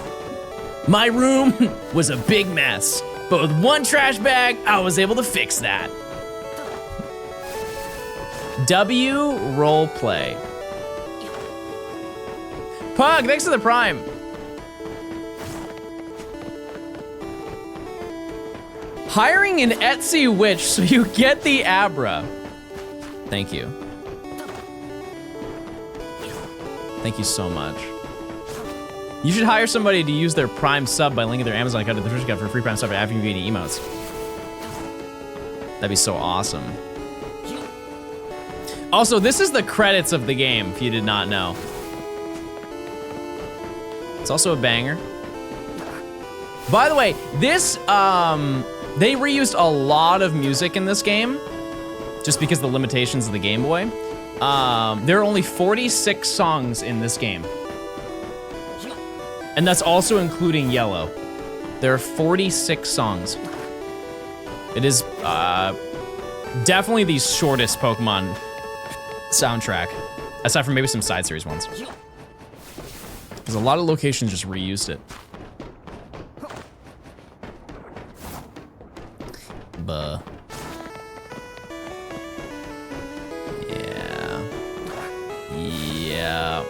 My room was a big mess, but with one trash bag, I was able to fix that. W roleplay. Pug, thanks for the prime. Hiring an Etsy witch so you get the Abra. Thank you. Thank you so much. You should hire somebody to use their Prime sub by linking their Amazon account to the description account for a free Prime sub for having any emotes. That'd be so awesome. Also, this is the credits of the game, if you did not know. It's also a banger. By the way, this, they reused a lot of music in this game, just because of the limitations of the Game Boy. There are only 46 songs in this game. And that's also including Yellow. There are 46 songs. It is definitely the shortest Pokemon soundtrack, aside from maybe some side series ones. Because a lot of locations just reused it. Buh. Yeah. Yeah.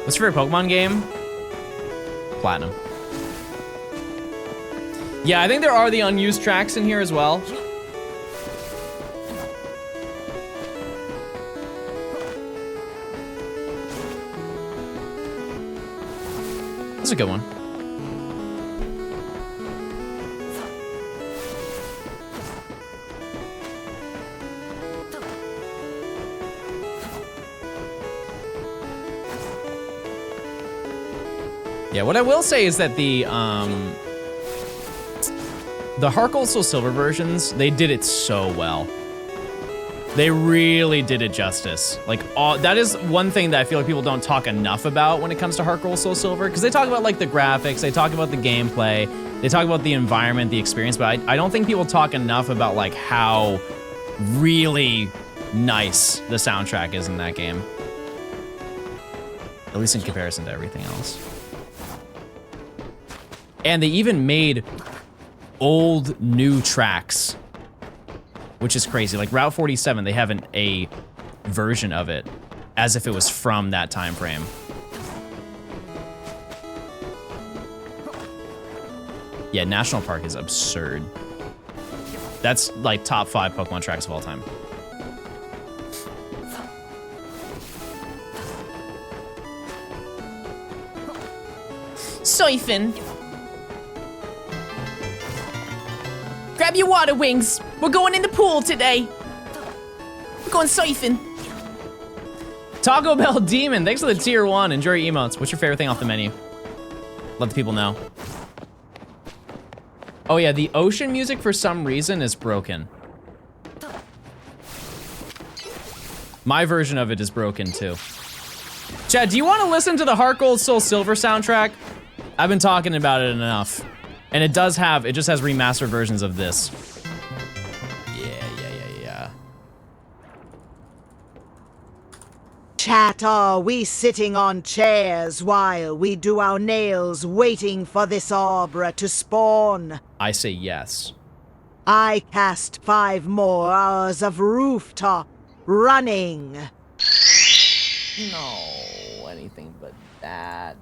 What's your favorite Pokemon game? Platinum. Yeah, I think there are the unused tracks in here as well. That's a good one. Yeah, what I will say is that the Heart Gold Soul Silver versions, they did it so well. They really did it justice. Like, that is one thing that I feel like people don't talk enough about when it comes to Heart Gold Soul Silver, because they talk about like the graphics, they talk about the gameplay, they talk about the environment, the experience, but I don't think people talk enough about like how really nice the soundtrack is in that game. At least in comparison to everything else. And they even made old new tracks, which is crazy. Like Route 47, they have a version of it as if it was from that time frame. Yeah, National Park is absurd. That's like top 5 Pokemon tracks of all time. Siphon. Grab your water wings. We're going in the pool today. We're going surfing. Taco Bell Demon, thanks for the tier 1. Enjoy your emotes. What's your favorite thing off the menu? Let the people know. Oh yeah, the ocean music for some reason is broken. My version of it is broken too. Chad, do you want to listen to the Heart Gold Soul Silver soundtrack? I've been talking about it enough. And it just has remastered versions of this. Yeah. Chat, are we sitting on chairs while we do our nails waiting for this Abra to spawn? I say yes. I cast 5 more hours of rooftop running. No, anything but that.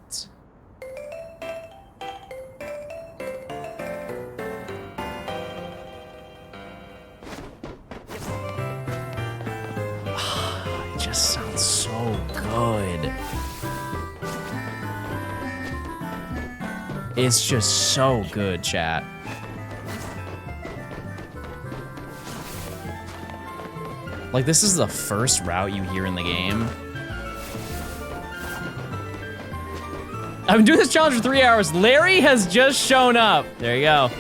It just sounds so good. It's just so good, chat. Like, this is the first route you hear in the game. I've been doing this challenge for 3 hours. Larry has just shown up. There you go.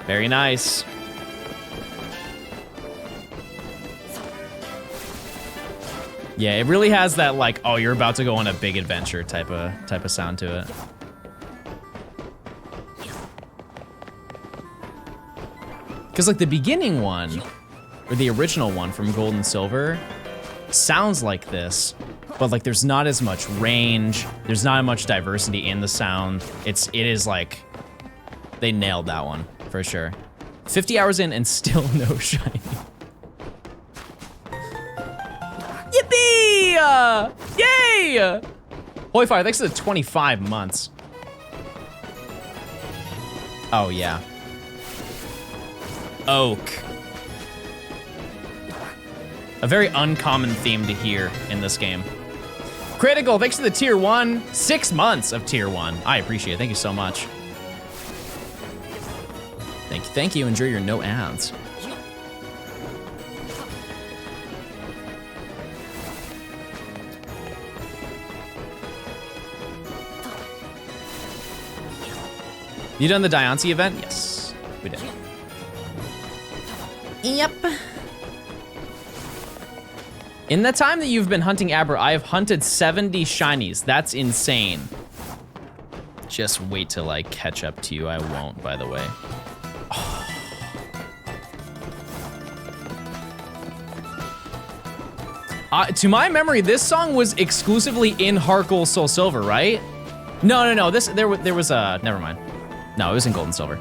Very nice. Yeah, it really has that like, oh, you're about to go on a big adventure type of sound to it. Cause like the beginning one, or the original one from Gold and Silver, sounds like this, but like there's not as much range. There's not much diversity in the sound. It is like, they nailed that one for sure. 50 hours in and still no shiny. Yippee! Yay! Holy fire, thanks to the 25 months. Oh yeah. Oak. A very uncommon theme to hear in this game. Critical, thanks to the tier 1. 6 months of tier 1. I appreciate it, thank you so much. Thank you, enjoy your no ads. You done the Diancie event? Yes, we did. Yep. In the time that you've been hunting Abra, I have hunted 70 shinies. That's insane. Just wait till I catch up to you. I won't, by the way. To my memory, this song was exclusively in Heart Gold Soul Silver, right? No. There was a, never mind. No, it was in Gold and Silver.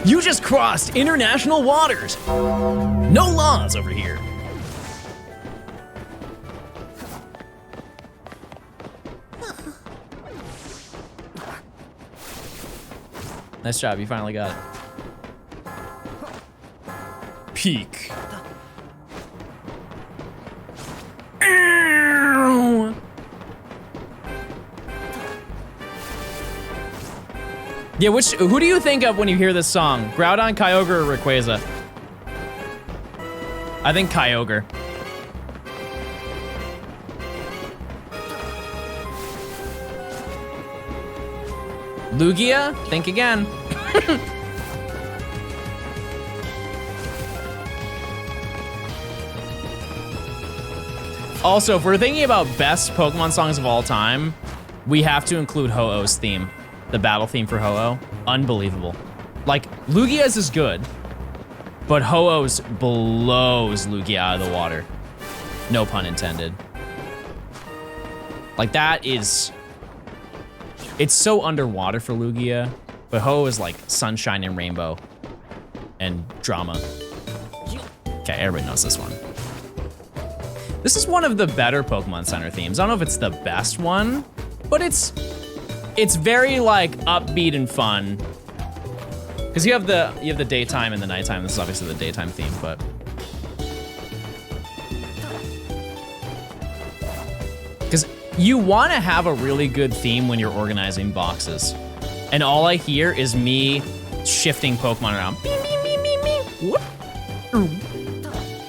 You just crossed international waters. No laws over here. Nice job, you finally got it. Peek. Yeah, who do you think of when you hear this song? Groudon, Kyogre, or Rayquaza? I think Kyogre. Lugia? Think again. Also, if we're thinking about best Pokemon songs of all time, we have to include Ho-Oh's theme. The battle theme for Ho-Oh. Unbelievable. Like, Lugia's is good, but Ho-Oh's blows Lugia out of the water. No pun intended. Like, that is... It's so underwater for Lugia, but Ho-Oh is like sunshine and rainbow and drama. Okay, everybody knows this one. This is one of the better Pokemon Center themes. I don't know if it's the best one, but it's very like upbeat and fun. Because you have the daytime and the nighttime. This is obviously the daytime theme, but because you want to have a really good theme when you're organizing boxes, and all I hear is me shifting Pokemon around. Beep, beep, beep, beep, beep. Whoop.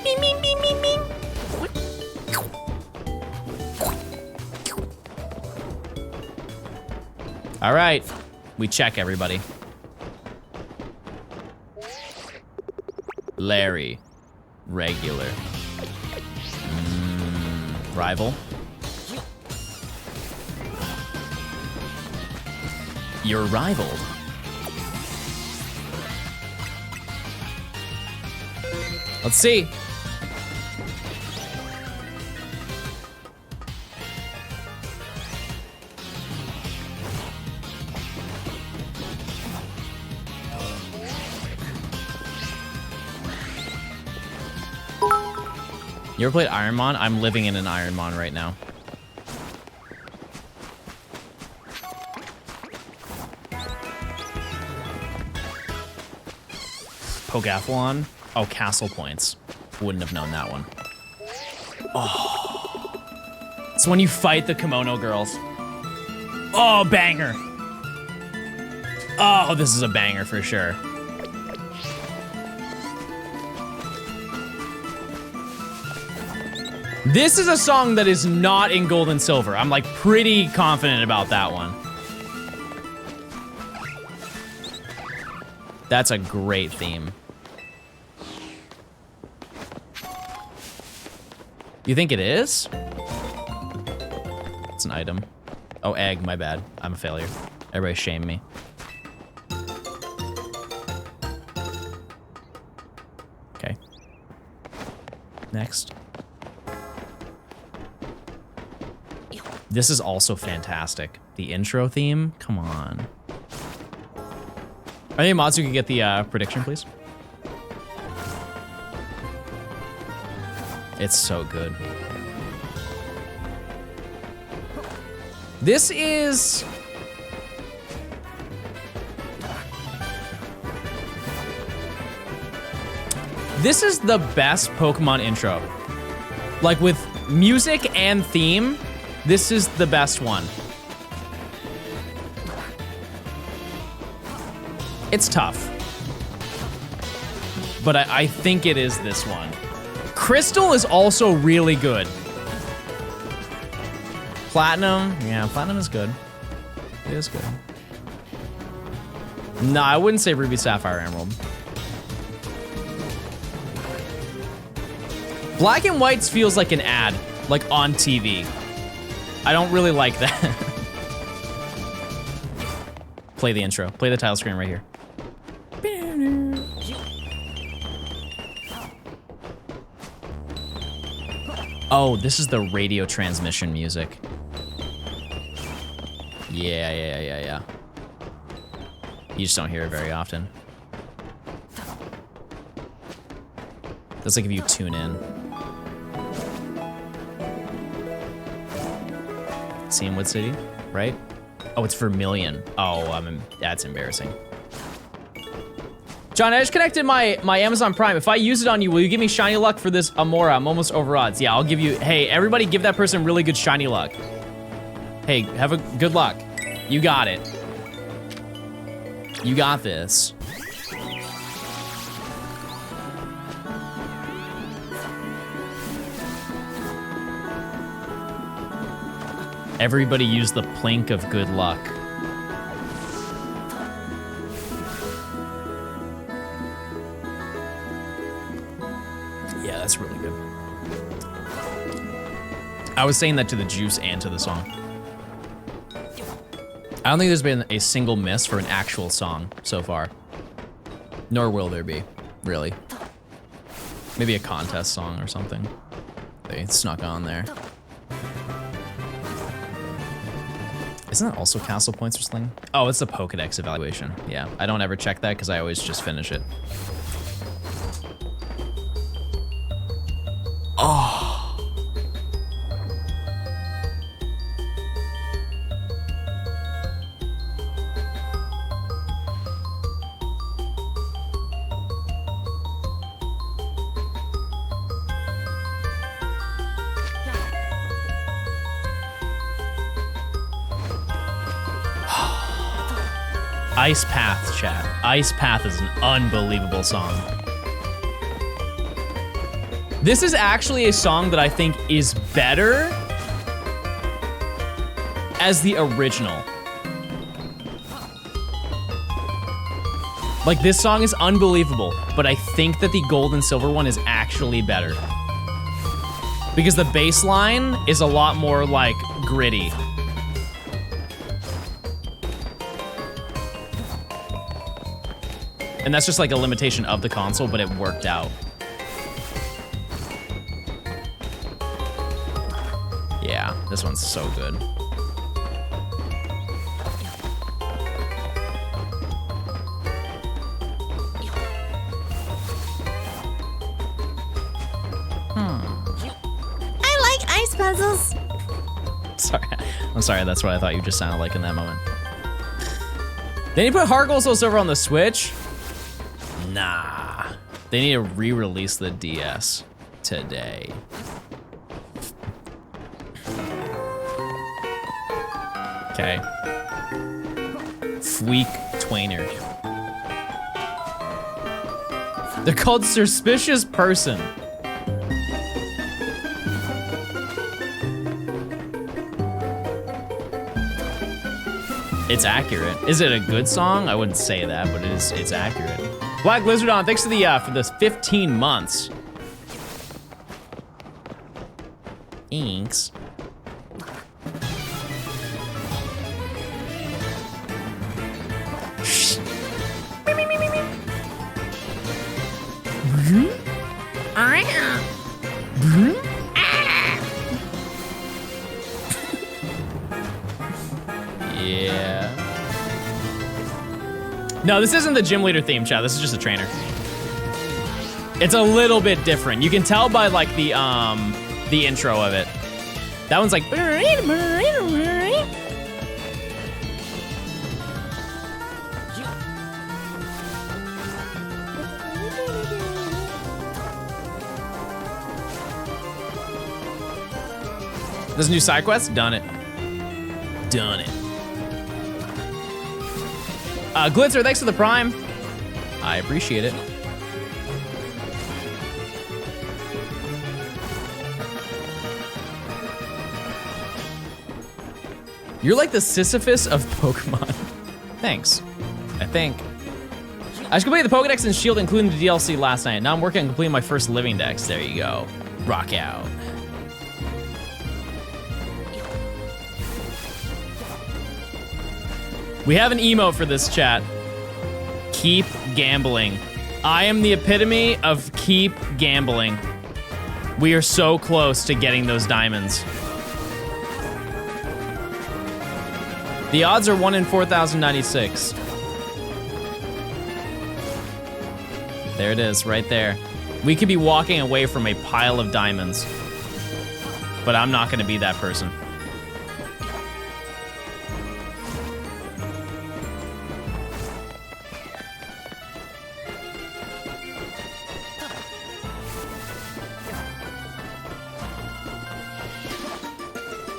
Beep, beep, beep, beep, beep. All right, we check everybody. Larry, regular. Rival. You're rivaled. Let's see. You ever played Ironmon? I'm living in an Ironmon right now. Pogathlon? Oh, Castle Points. Wouldn't have known that one. Oh. It's when you fight the kimono girls. Oh, banger. Oh, this is a banger for sure. This is a song that is not in Gold and Silver. I'm like pretty confident about that one. That's a great theme. You think it is? It's an item. Oh, egg, my bad. I'm a failure. Everybody shame me. Okay. Next. This is also fantastic. The intro theme, come on. I think Matsu could get the prediction, please. It's so good. This is... This is the best Pokemon intro. Like with music and theme, this is the best one. It's tough. But I think it is this one. Crystal is also really good. Platinum, yeah, Platinum is good. It is good. No, I wouldn't say Ruby, Sapphire, Emerald. Black and Whites feels like an ad, like on TV. I don't really like that. Play the intro. Play the title screen right here. Oh, this is the radio transmission music. Yeah. You just don't hear it very often. That's like if you tune in. Seeing City, right? Oh, it's Vermilion. Oh, that's embarrassing. John, I just connected my Amazon Prime. If I use it on you, will you give me shiny luck for this Amora? I'm almost over odds. Yeah, I'll give you, hey, everybody give that person really good shiny luck. Hey, have a good luck. You got it. You got this. Everybody use the plank of good luck. Yeah, that's really good. I was saying that to the juice and to the song. I don't think there's been a single miss for an actual song so far. Nor will there be, really. Maybe a contest song or something. They snuck on there. Isn't that also castle points or something? Oh, it's the Pokedex evaluation. Yeah, I don't ever check that because I always just finish it. Oh. Ice Path, chat. Ice Path is an unbelievable song. This is actually a song that I think is better as the original. Like, this song is unbelievable, but I think that the gold and silver one is actually better. Because the bass line is a lot more, like, gritty. And that's just like a limitation of the console, but it worked out. Yeah, this one's so good. I like ice puzzles. Sorry, I'm sorry, that's what I thought you just sounded like in that moment. They need to put Heart Gold Soul Silver on the Switch? Nah. They need to re-release the DS today. Okay. Fleek Twainer. They're called Suspicious Person. It's accurate. Is it a good song? I wouldn't say that, but it's accurate. Black Lizardon, thanks for the 15 months. Inks. Yeah. No, this isn't the gym leader theme, chat. This is just a trainer. It's a little bit different. You can tell by like the intro of it. That one's like. This new side quest? Done it. Done it. Glitzer, thanks for the Prime. I appreciate it. You're like the Sisyphus of Pokemon. Thanks, I think. I just completed the Pokedex and Shield, including the DLC last night. Now I'm working on completing my first Living Dex. There you go. Rock out. We have an emote for this, chat. Keep gambling. I am the epitome of keep gambling. We are so close to getting those diamonds. The odds are 1 in 4,096. There it is, right there. We could be walking away from a pile of diamonds, but I'm not gonna be that person.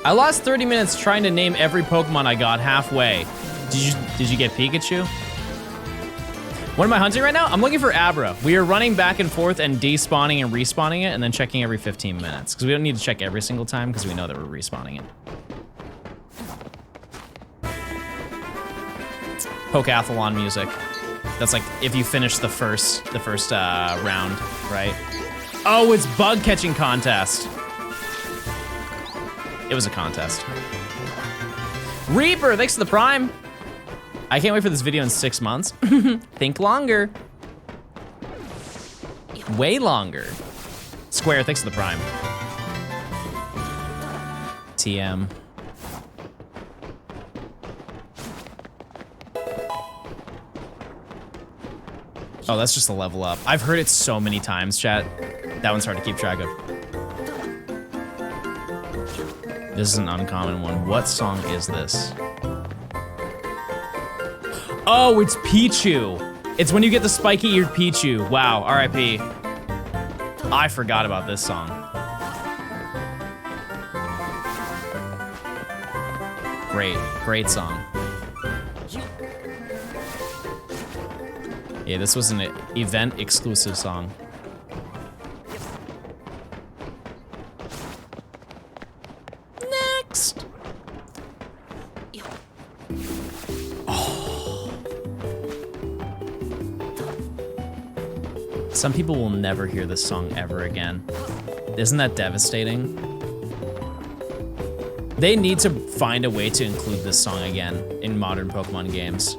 I lost 30 minutes trying to name every Pokemon I got halfway. Did you get Pikachu? What am I hunting right now? I'm looking for Abra. We are running back and forth and despawning and respawning it and then checking every 15 minutes. Because we don't need to check every single time because we know that we're respawning it. Pokathlon music. That's like if you finish the first round, right? Oh, it's bug catching contest. It was a contest. Reaper, thanks for the prime. I can't wait for this video in 6 months. Think longer. Way longer. Square, thanks for the prime. TM. Oh, that's just a level up. I've heard it so many times, chat. That one's hard to keep track of. This is an uncommon one. What song is this? Oh, it's Pichu. It's when you get the spiky-eared Pichu. Wow, RIP. I forgot about this song. Great song. Yeah, this was an event exclusive song. Next. Oh. Some people will never hear this song ever again. Isn't that devastating? They need to find a way to include this song again in modern Pokemon games.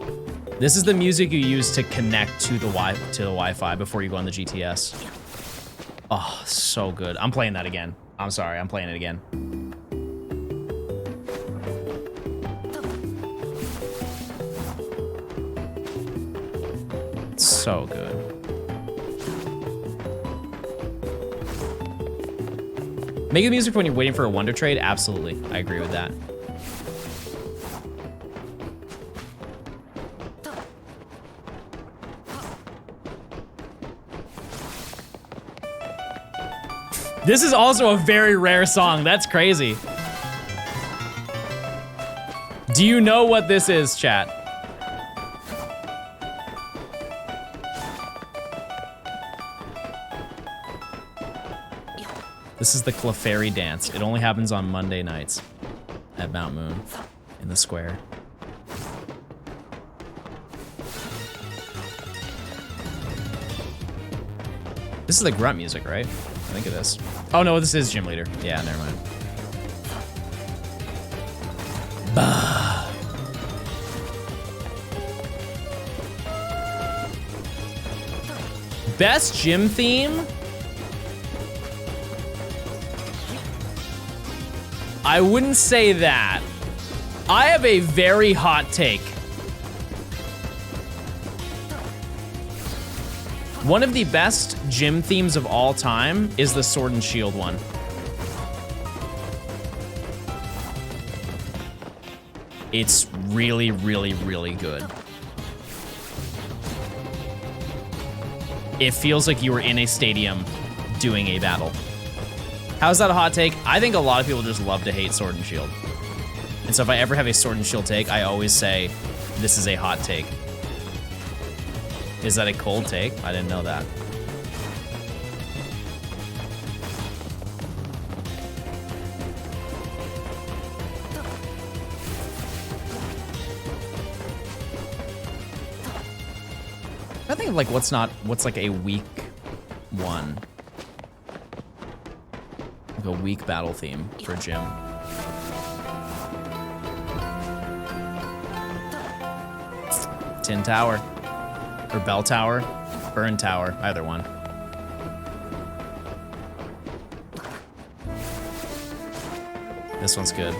This is the music you use to connect to the Wi-Fi before you go on the GTS. Oh, so good. I'm playing that again. I'm sorry, I'm playing it again. It's so good. Make the music when you're waiting for a Wonder Trade? Absolutely, I agree with that. This is also a very rare song. That's crazy. Do you know what this is, chat? This is the Clefairy dance. It only happens on Monday nights at Mount Moon in the square. This is the grunt music, right? I think it is. Oh no, this is Gym Leader. Yeah, never mind. Bah. Best gym theme? I wouldn't say that. I have a very hot take. One of the best gym themes of all time is the Sword and Shield one. It's really, really, really good. It feels like you were in a stadium doing a battle. How's that a hot take? I think a lot of people just love to hate Sword and Shield. And so if I ever have a Sword and Shield take, I always say, this is a hot take. Is that a cold take? I didn't know that. I think of like what's like a weak one. Like a weak battle theme for gym. Tin Tower. Or Bell Tower, Burn Tower, either one. This one's good.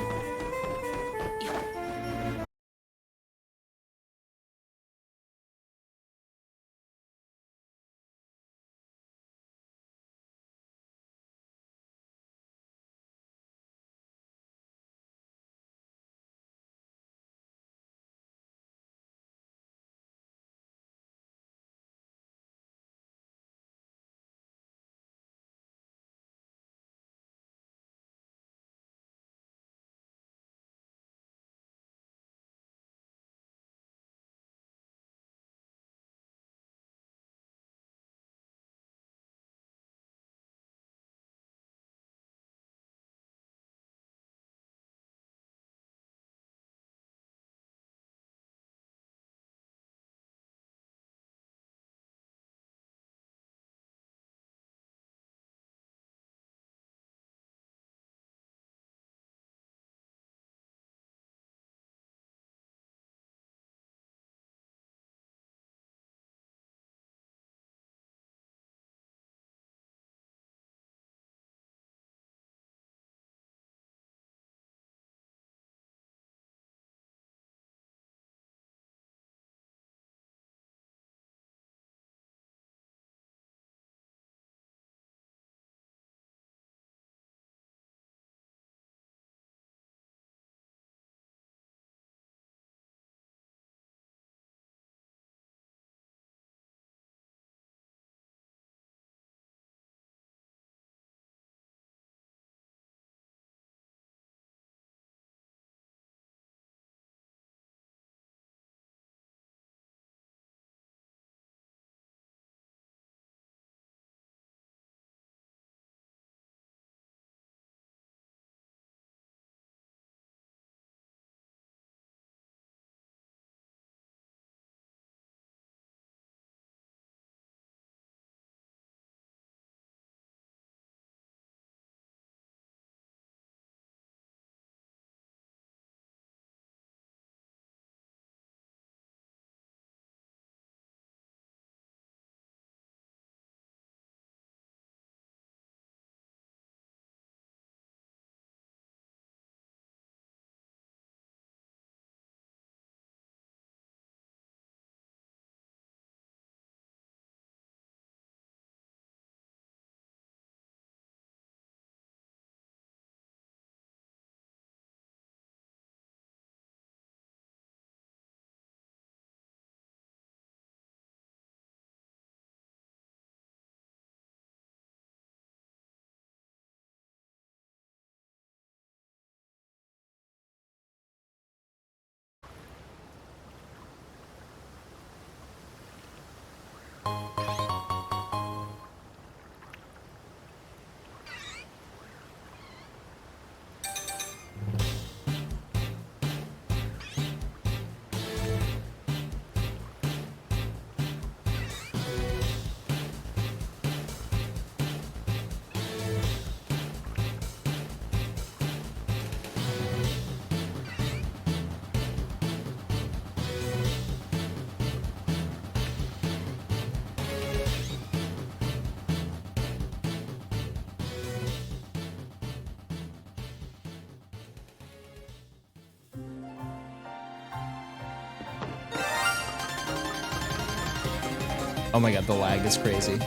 Oh my god, the lag is crazy.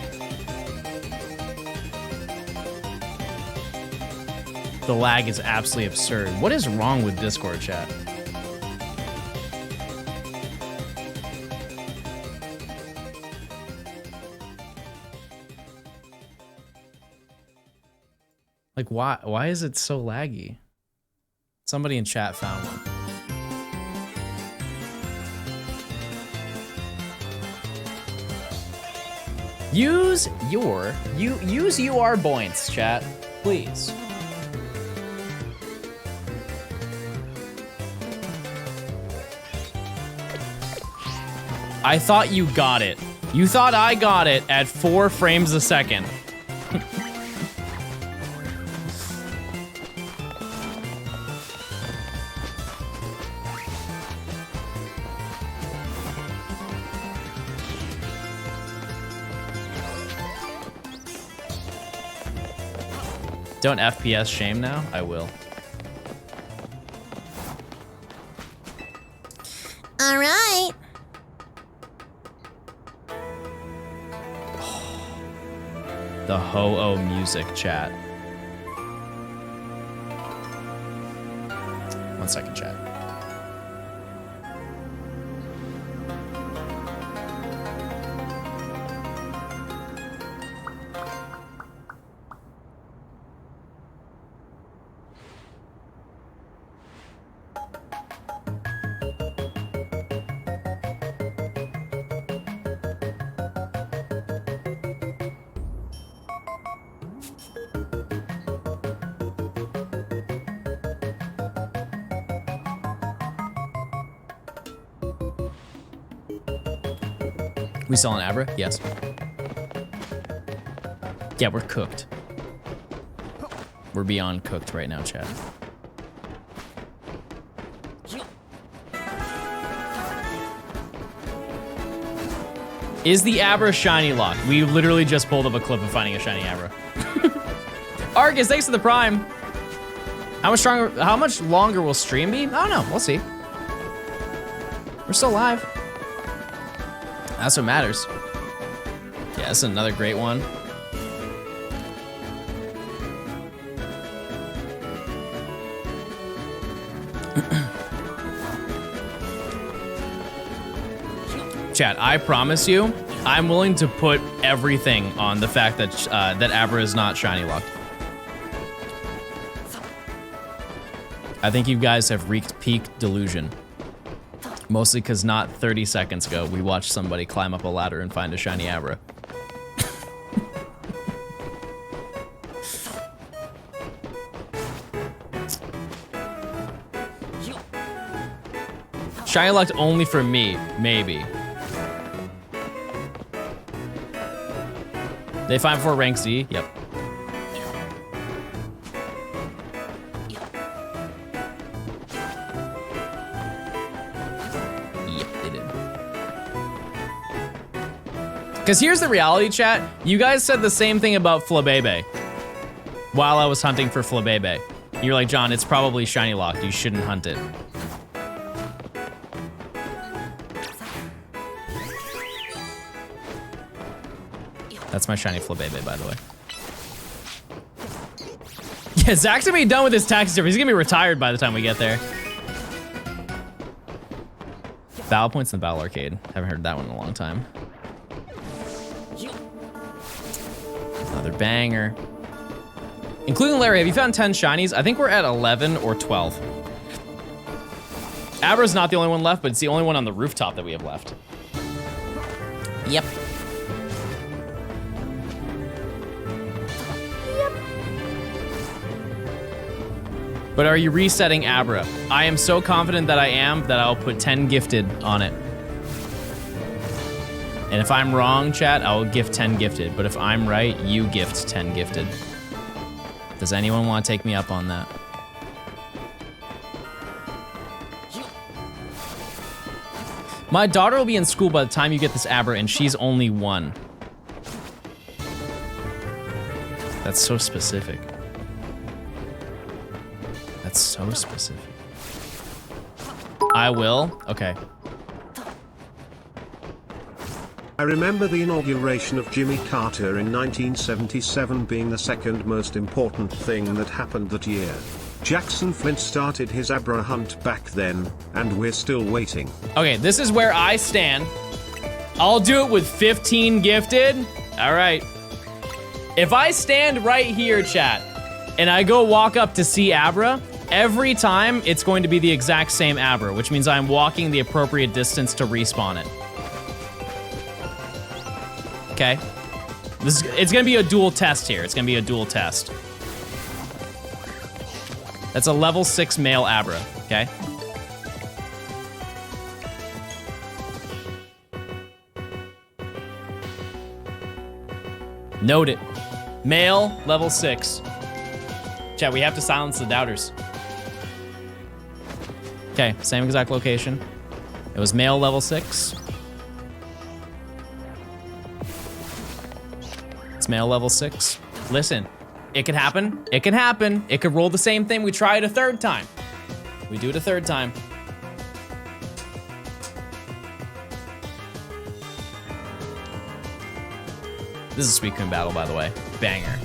The lag is absolutely absurd. What is wrong with Discord chat? Like, why is it so laggy? Somebody in chat found one. Use UR points, chat, please. I thought you got it. You thought I got it at 4 frames a second. Don't FPS shame now? I will. All right. The ho-oh music chat. 1 second, chat. We selling Abra? Yes. Yeah, we're cooked. We're beyond cooked right now, chat. Is the Abra shiny lock? We literally just pulled up a clip of finding a shiny Abra. Argus, thanks for the prime. How much longer will stream be? I don't know, we'll see. We're still live. That's what matters. Yeah, that's another great one. Chat, I promise you, I'm willing to put everything on the fact that that Abra is not shiny locked. I think you guys have reached peak delusion. Mostly because not 30 seconds ago, we watched somebody climb up a ladder and find a shiny Abra. Shiny locked only for me, maybe. They find for rank Z, yep. Because here's the reality, chat. You guys said the same thing about Flabebe while I was hunting for Flabebe. You're like, John, it's probably shiny locked. You shouldn't hunt it. That's my shiny Flabebe, by the way. Yeah, Zach's gonna be done with his taxi service. He's gonna be retired by the time we get there. Battle points in the Battle Arcade. Haven't heard that one in a long time. Another banger. Including Larry, have you found 10 shinies? I think we're at 11 or 12. Abra's not the only one left, but it's the only one on the rooftop that we have left. Yep. But are you resetting Abra? I am so confident that I am that I'll put 10 gifted on it. And if I'm wrong, chat, I will gift 10 gifted. But if I'm right, you gift 10 gifted. Does anyone want to take me up on that? My daughter will be in school by the time you get this Abra, and she's only 1. That's so specific. That's so specific. I will? Okay. I remember the inauguration of Jimmy Carter in 1977 being the second most important thing that happened that year. Jackson Flint started his Abra hunt back then, and we're still waiting. Okay, this is where I stand. I'll do it with 15 gifted. All right. If I stand right here, chat, and I go walk up to see Abra, every time it's going to be the exact same Abra, which means I'm walking the appropriate distance to respawn it. Okay. It's gonna be a dual test here. It's gonna be a dual test. That's a level 6 male Abra, okay? Note it. Male, level 6. Chat, we have to silence the doubters. Okay, same exact location. It was male, level 6. It's male, level 6. Listen, it could happen. It can happen. It could roll the same thing. We try it a third time. We do it a third time. This is a Sweet Cream battle, by the way. Banger.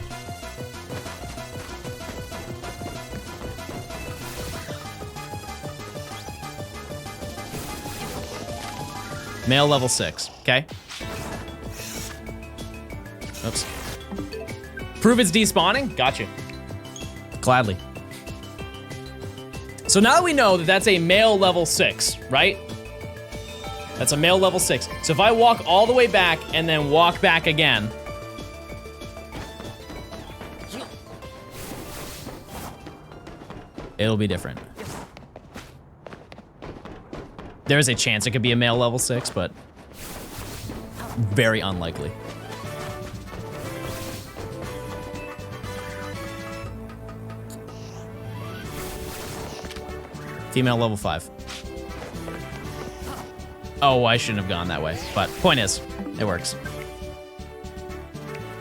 Male level 6, okay? Oops. Prove it's despawning? Gotcha. Gladly. So now that we know that that's a male level 6, right? That's a male level 6. So if I walk all the way back and then walk back again, it'll be different. There's a chance it could be a male level 6, but very unlikely. Female level 5. Oh, I shouldn't have gone that way, but point is, it works.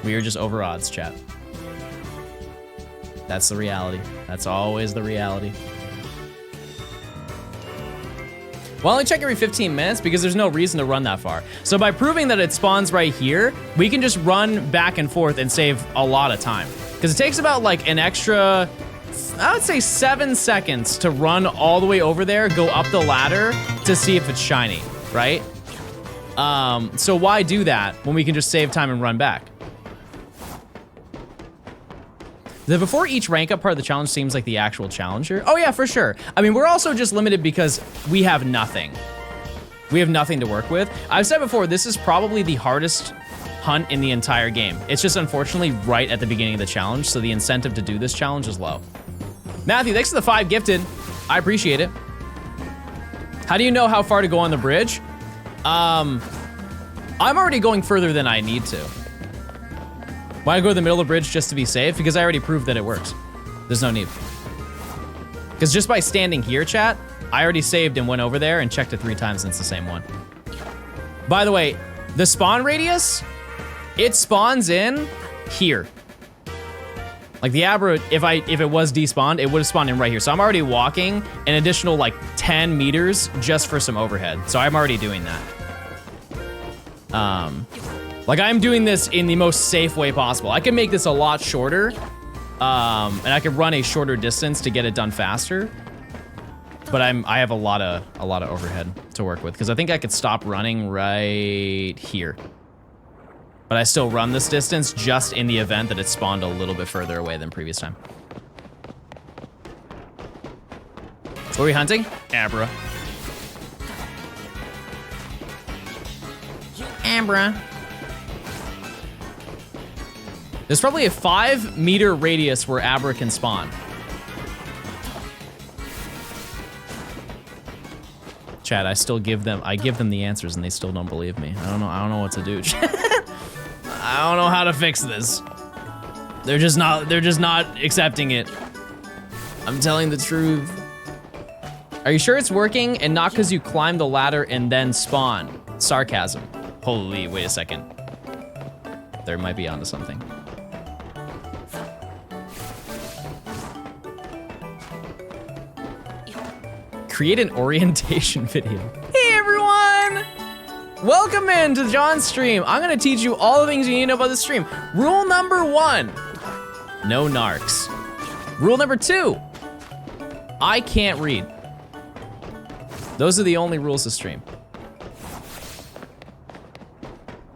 We are just over odds, chat. That's the reality. That's always the reality. Well, I only check every 15 minutes because there's no reason to run that far. So by proving that it spawns right here, we can just run back and forth and save a lot of time. Because it takes about like an extra, I would say 7 seconds to run all the way over there, go up the ladder to see if it's shiny, right? So why do that when we can just save time and run back? The before each rank up part of the challenge seems like the actual challenger. Oh yeah, for sure. I mean, we're also just limited because we have nothing. We have nothing to work with. I've said before, this is probably the hardest hunt in the entire game. It's just unfortunately right at the beginning of the challenge, so the incentive to do this challenge is low. Matthew, thanks for the 5 gifted. I appreciate it. How do you know how far to go on the bridge? I'm already going further than I need to. Why go to the middle of the bridge just to be safe? Because I already proved that it works. There's no need. Because just by standing here, chat, I already saved and went over there and checked it 3 times and it's the same one. By the way, the spawn radius, it spawns in here. Like the Abra, if it was despawned, it would have spawned in right here. So I'm already walking an additional like 10 meters just for some overhead. So I'm already doing that. Like I'm doing this in the most safe way possible. I can make this a lot shorter, and I can run a shorter distance to get it done faster. But I have a lot of overhead to work with because I think I could stop running right here. But I still run this distance just in the event that it spawned a little bit further away than previous time. What are we hunting? Abra. Abra. There's probably a 5-meter radius where Abra can spawn. Chat, I give them the answers and they still don't believe me. I don't know what to do. I don't know how to fix this. They're just not accepting it. I'm telling the truth. Are you sure it's working and not because you climb the ladder and then spawn? Sarcasm. Holy, wait a second. There might be onto something. Create an orientation video. Hey everyone! welcome into John's stream. I'm gonna teach you all the things you need to know about the stream. Rule number 1, no narcs. Rule number 2, I can't read. Those are the only rules of stream.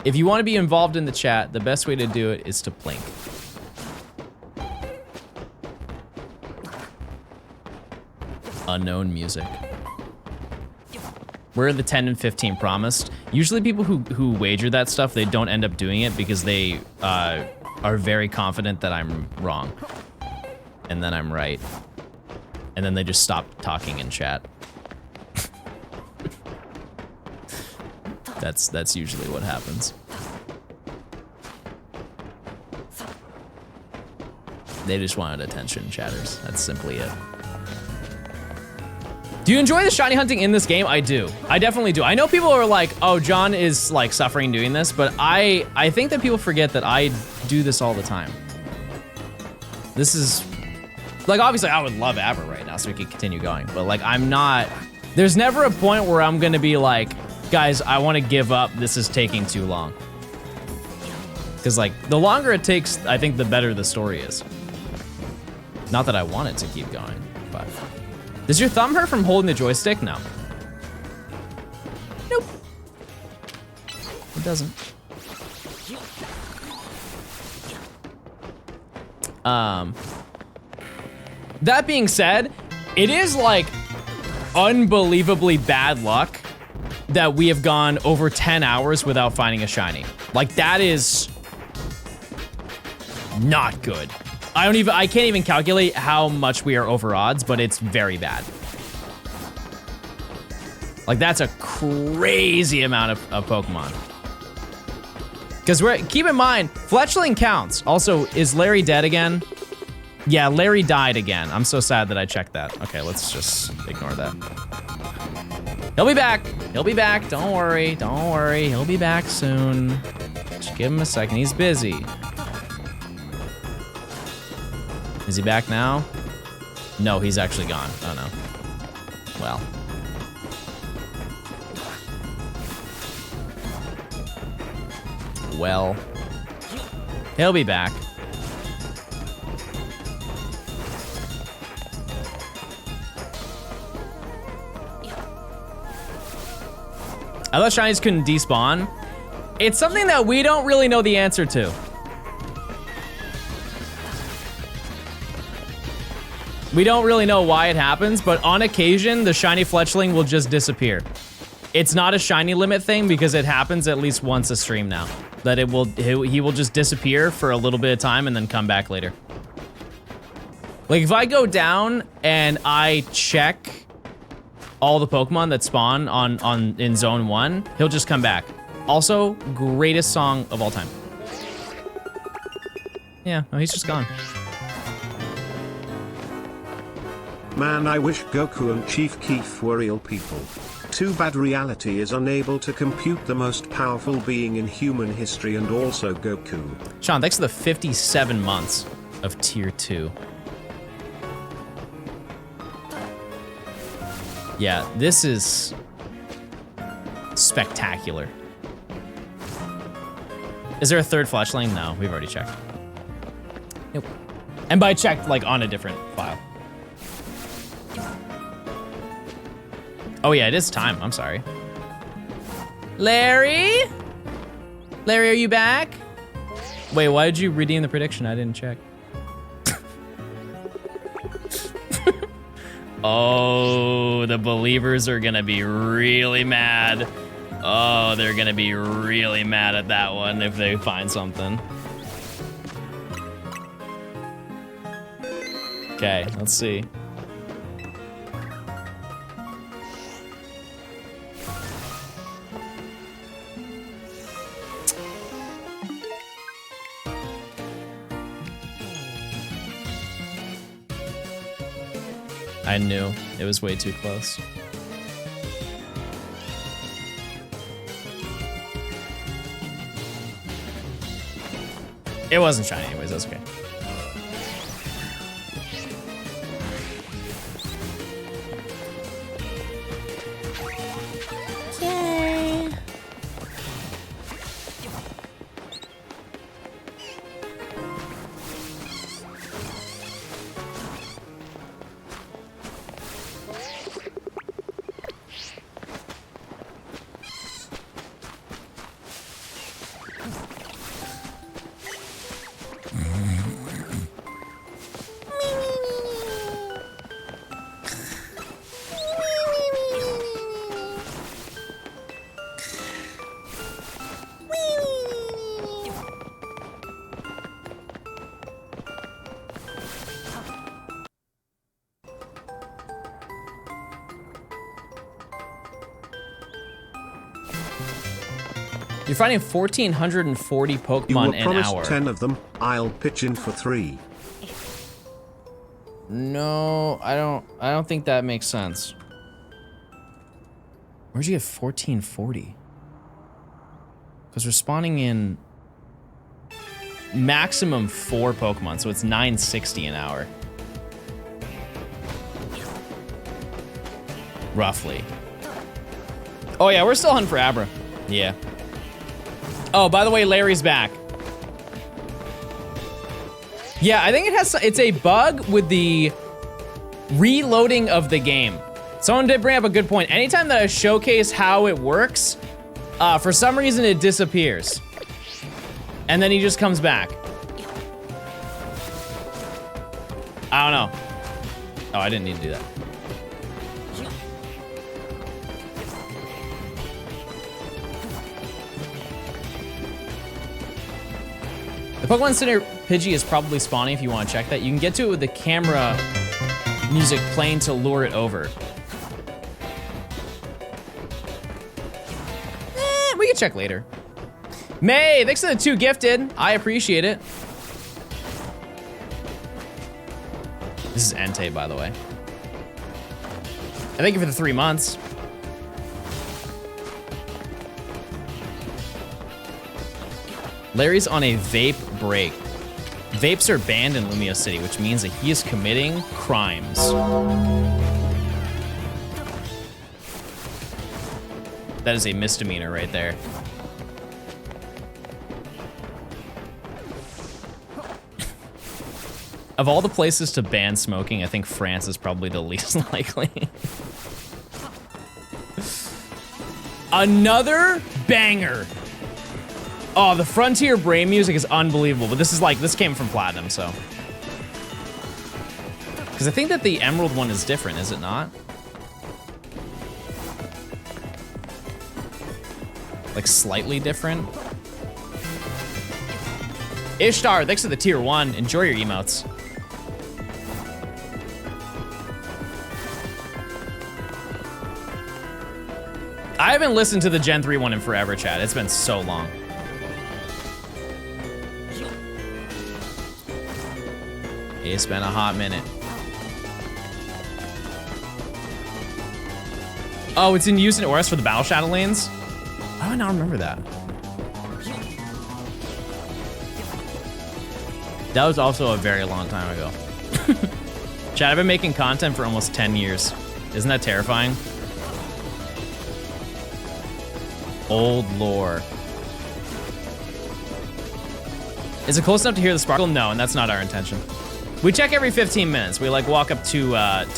If you want to be involved in the chat, the best way to do it is to blink. Unknown music. We're in the 10 and 15 promised. Usually people who wager that stuff, they don't end up doing it because they are very confident that I'm wrong. And then I'm right. And then they just stop talking in chat. That's usually what happens. They just wanted attention, chatters. That's simply it. Do you enjoy the shiny hunting in this game? I do. I definitely do. I know people are like, oh, John is like suffering doing this, but I think that people forget that I do this all the time. This is, like, obviously I would love Abra right now so we could continue going, but like I'm not, there's never a point where I'm gonna be like, guys, I wanna give up, this is taking too long. Because like, the longer it takes, I think the better the story is. Not that I want it to keep going, but. Does your thumb hurt from holding the joystick? No. Nope. It doesn't. That being said, it is like unbelievably bad luck that we have gone over 10 hours without finding a shiny. Like that is not good. I can't even calculate how much we are over odds, but it's very bad. Like that's a crazy amount of Pokemon. Because keep in mind, Fletchling counts. Also, is Larry dead again? Yeah, Larry died again. I'm so sad that I checked that. Okay, let's just ignore that. He'll be back. He'll be back. Don't worry. Don't worry. He'll be back soon. Just give him a second. He's busy. Is he back now? No, he's actually gone. Oh no. Well. Well. He'll be back. I thought shinies couldn't despawn. It's something that we don't really know the answer to. We don't really know why it happens, but on occasion, the shiny Fletchling will just disappear. It's not a shiny limit thing because it happens at least once a stream now. That he will just disappear for a little bit of time and then come back later. Like if I go down and I check all the Pokemon that spawn in Zone 1, he'll just come back. Also, greatest song of all time. Yeah, no, he's just gone. Man, I wish Goku and Chief Keef were real people. Too bad reality is unable to compute the most powerful being in human history and also Goku. Sean, thanks for the 57 months of tier 2. Yeah, this is spectacular. Is there a third Fletchling? No, we've already checked. Nope. And by checked, like on a different file. Oh yeah, it is time. I'm sorry. Larry? Larry, are you back? Wait, why did you redeem the prediction? I didn't check. Oh, the believers are gonna be really mad. Oh, they're gonna be really mad at that one if they find something. Okay, let's see. I knew it was way too close. It wasn't shiny anyways, that's okay. Yay. You're fighting 1,440 You Pokemon were an promised hour. 10 of them. I'll pitch in for 3. No, I don't think that makes sense. Where'd you get 1440? Because we're spawning in maximum 4 Pokemon, so it's 960 an hour. Roughly. Oh yeah, we're still hunting for Abra. Yeah. Oh, by the way, Larry's back. Yeah, I think it's a bug with the reloading of the game. Someone did bring up a good point. Anytime that I showcase how it works, for some reason it disappears. And then he just comes back. I don't know. Oh, I didn't need to do that. The Pokemon Center Pidgey is probably spawning if you want to check that. You can get to it with the camera music playing to lure it over. We can check later. May, thanks for the 2 gifted. I appreciate it. This is Entei, by the way. I thank you for the 3 months. Larry's on a vape break. Vapes are banned in Lumia City, which means that he is committing crimes. That is a misdemeanor right there. Of all the places to ban smoking, I think France is probably the least likely. Another banger. Oh, the Frontier Brain music is unbelievable, but this came from Platinum, so. Because I think that the Emerald one is different, is it not? Like slightly different. Ishtar, thanks for the tier 1. Enjoy your emotes. I haven't listened to the Gen 3 one in forever, chat. It's been so long. It's been a hot minute. Oh, it's in use in ORS for the Battle Shadow lanes? How do I not remember that? That was also a very long time ago. Chad, I've been making content for almost 10 years. Isn't that terrifying? Old lore. Is it close enough to hear the sparkle? No, and that's not our intention. We check every 15 minutes. We like walk up to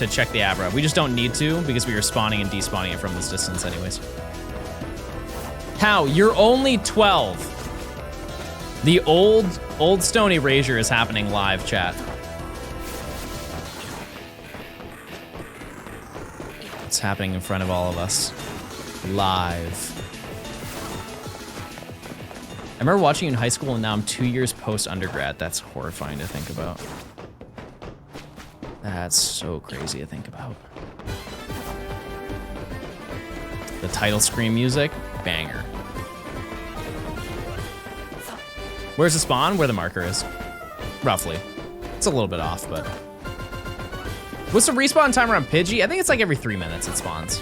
check the Abra. We just don't need to because we are spawning and despawning it from this distance anyways. How? You're only 12. The old Stone Erasure is happening live, chat. It's happening in front of all of us. Live. I remember watching you in high school and now I'm 2 years post-undergrad. That's horrifying to think about. That's so crazy to think about. The title screen music, banger. Where's the spawn? Where the marker is. Roughly. It's a little bit off, but. What's the respawn timer on Pidgey? I think it's like every 3 minutes it spawns.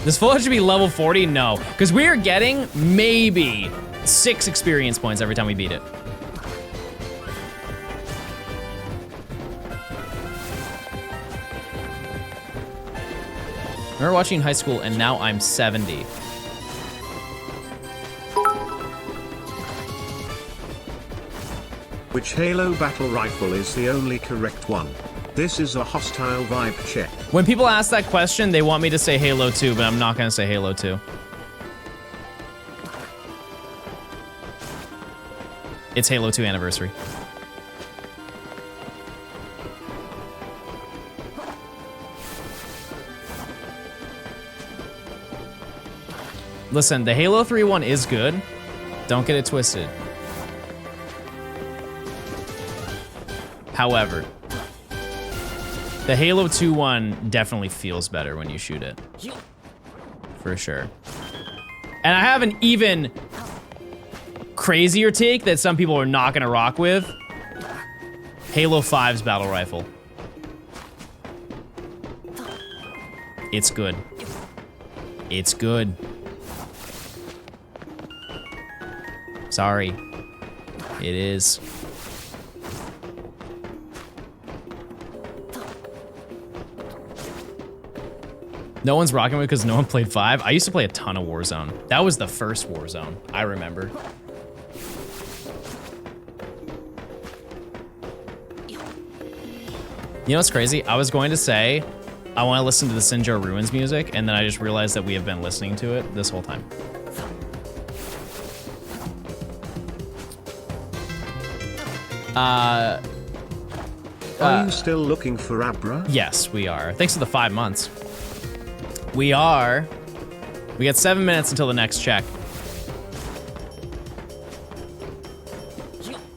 Does Full should be level 40? No, because we are getting maybe 6 experience points every time we beat it. I remember watching in high school and now I'm 70. Which Halo battle rifle is the only correct one? This is a hostile vibe check. When people ask that question, they want me to say Halo 2, but I'm not gonna say Halo 2. It's Halo 2 anniversary. Listen, the Halo 3 one is good. Don't get it twisted. However, the Halo 2 one definitely feels better when you shoot it. For sure. And I have an even crazier take that some people are not gonna rock with. Halo 5's battle rifle. It's good. It's good. Sorry. It is. No one's rocking with because no one played 5. I used to play a ton of Warzone. That was the first Warzone, I remember. You know what's crazy? I was going to say, I want to listen to the Sinjar Ruins music, and then I just realized that we have been listening to it this whole time. Are you still looking for Abra? Yes, we are. Thanks for the 5 months. We are. We got 7 minutes until the next check.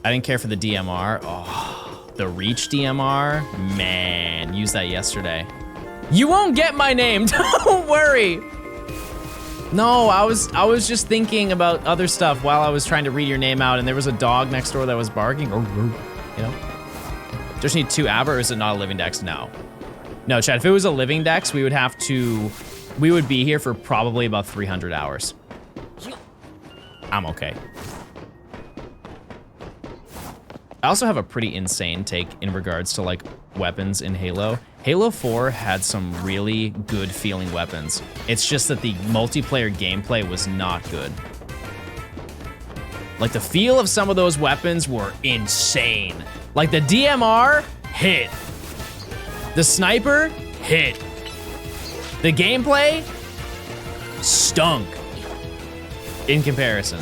I didn't care for the DMR. Oh, the Reach DMR? Man, used that yesterday. You won't get my name, don't worry. No, I was just thinking about other stuff while I was trying to read your name out, and there was a dog next door that was barking. You know? Just need 2 Abra, or is it not a living dex? No. No, Chad, if it was a living dex, we would be here for probably about 300 hours. I'm okay. I also have a pretty insane take in regards to like weapons in Halo. Halo 4 had some really good feeling weapons. It's just that the multiplayer gameplay was not good. Like the feel of some of those weapons were insane. Like the DMR hit. The sniper hit. The gameplay stunk in comparison.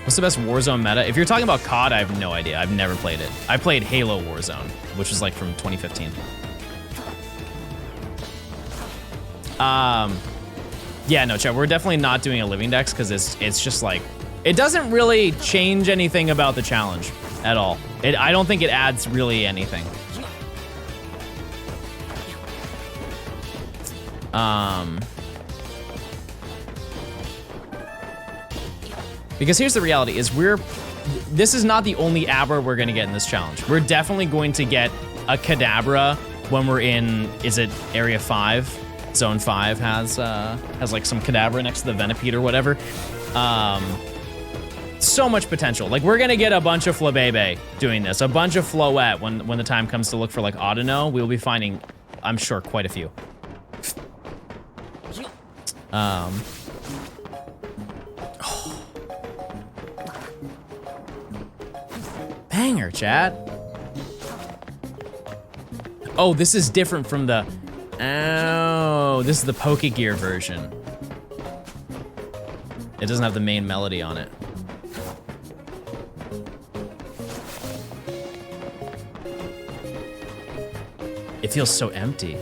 What's the best Warzone meta? If you're talking about COD, I have no idea. I've never played it. I played Halo Warzone, which was like from 2015. Yeah, no, Chad, we're definitely not doing a living dex because it's just like, it doesn't really change anything about the challenge at all. I don't think it adds really anything. Because here's the reality is this is not the only Abra we're gonna get in this challenge. We're definitely going to get a Kadabra when we're in, is it Area 5? Zone 5 has like some Kadabra next to the Venipede or whatever. So much potential. Like we're gonna get a bunch of Flabebe doing this, a bunch of Floette when the time comes to look for like Audino. We'll be finding, I'm sure, quite a few. Banger, chat. Oh, this is different from the, oh, this is the Pokegear version. It doesn't have the main melody on it. It feels so empty.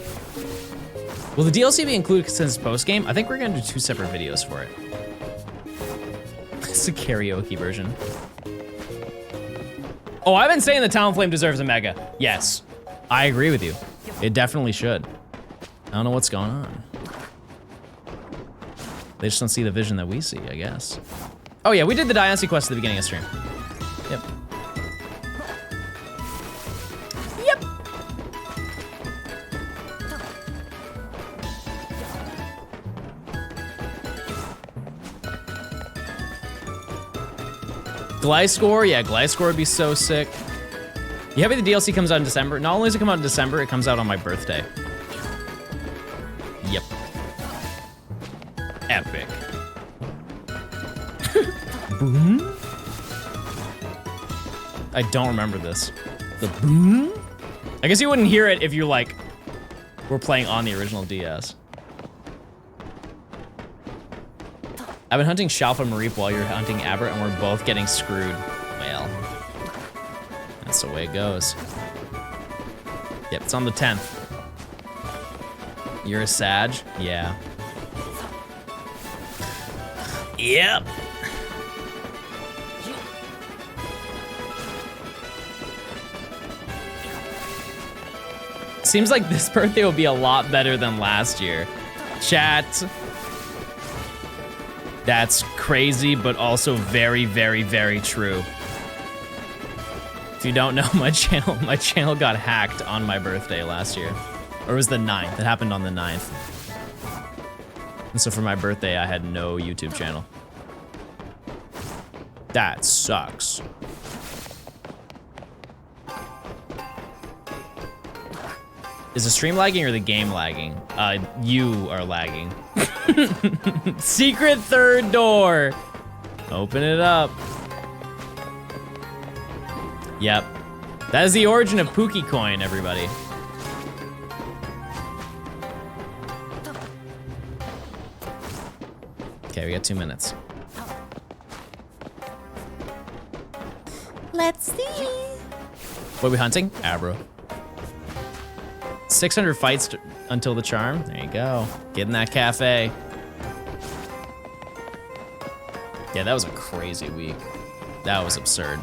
Will the DLC be included since post-game? I think we're gonna do 2 separate videos for it. It's a karaoke version. Oh, I've been saying the Talonflame deserves a mega. Yes, I agree with you. It definitely should. I don't know what's going on. They just don't see the vision that we see, I guess. Oh yeah, we did the Dynasty quest at the beginning of stream. Yep. Yep. Gliscor, yeah, Gliscor would be so sick. You happy the DLC comes out in December? Not only does it come out in December, it comes out on my birthday. Yep. Epic. Boom? I don't remember this. The boom? I guess you wouldn't hear it if you like were playing on the original DS. I've been hunting Shalfa Marip while you're hunting Abra, and we're both getting screwed. Well, that's the way it goes. Yep, it's on the 10th. You're a Sag? Yeah. Yep. seems like this birthday will be a lot better than last year. Chat. That's crazy, but also very, very, very true. If you don't know my channel got hacked on my birthday last year. Or it was the 9th, it happened on the 9th. And so for my birthday, I had no YouTube channel. That sucks. Is the stream lagging or the game lagging? You are lagging. Secret third door. Open it up. Yep. That is the origin of Pookie Coin, everybody. Okay, we got 2 minutes. Let's see. What are we hunting? Abra. 600 fights until the charm. There you go. Get in that cafe. Yeah, that was a crazy week. That was absurd.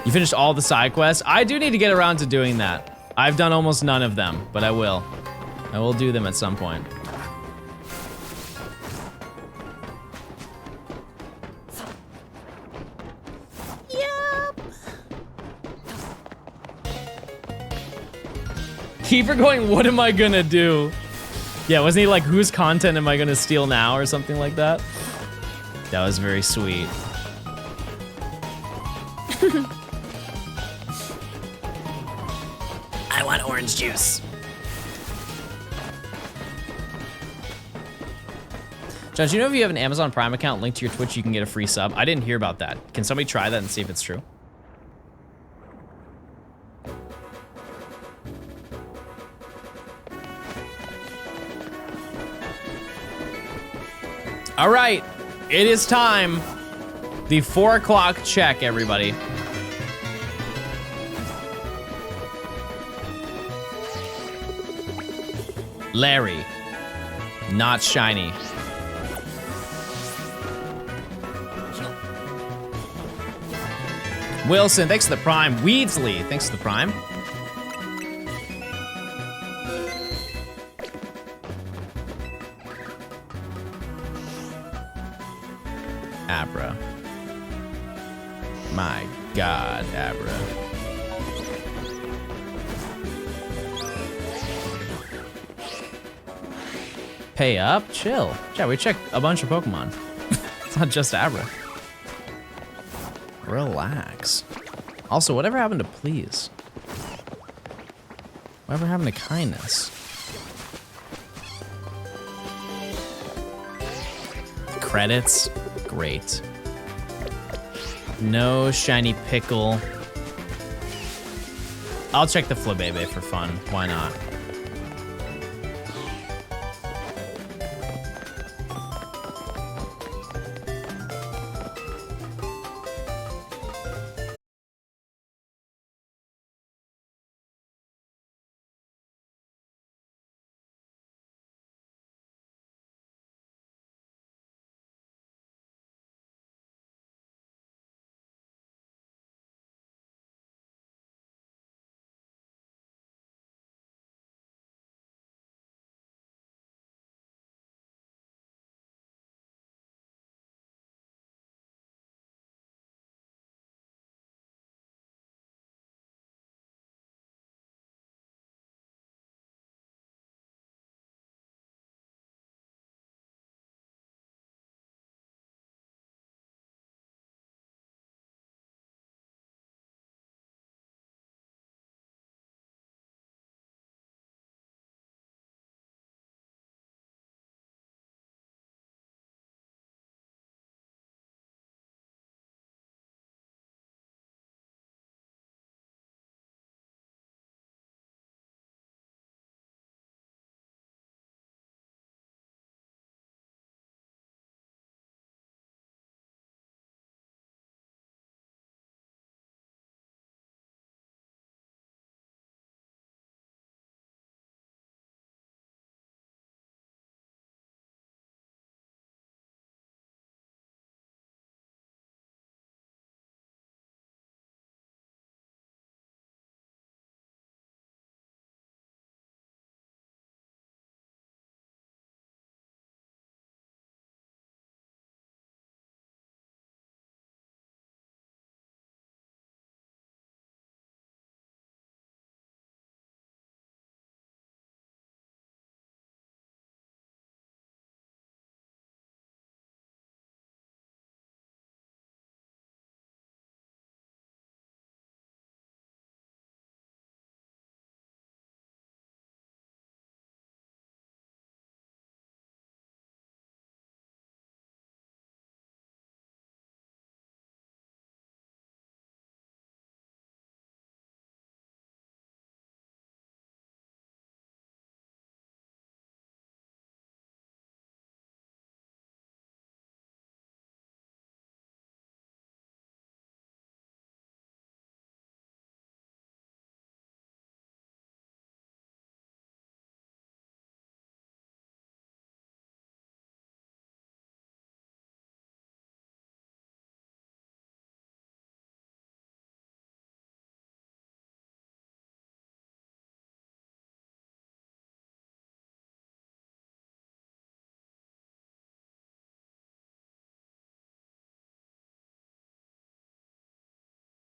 You finished all the side quests? I do need to get around to doing that. I've done almost none of them, but I will. I will do them at some point. Keep her going, what am I gonna do? Yeah, wasn't he like, whose content am I gonna steal now or something like that? That was very sweet. I want orange juice. John, do you know if you have an Amazon Prime account linked to your Twitch, you can get a free sub? I didn't hear about that. Can somebody try that and see if it's true? All right, it is time. The 4 o'clock check, everybody. Larry, not shiny. Wilson, thanks for the prime. Weedsley, thanks for the prime. Abra. My God, Abra. Pay up? Chill. Yeah, we checked a bunch of Pokemon. It's not just Abra. Relax. Also, whatever happened to please? Whatever happened to kindness? Credits? Great. No shiny pickle. I'll check the Flabebe for fun. Why not?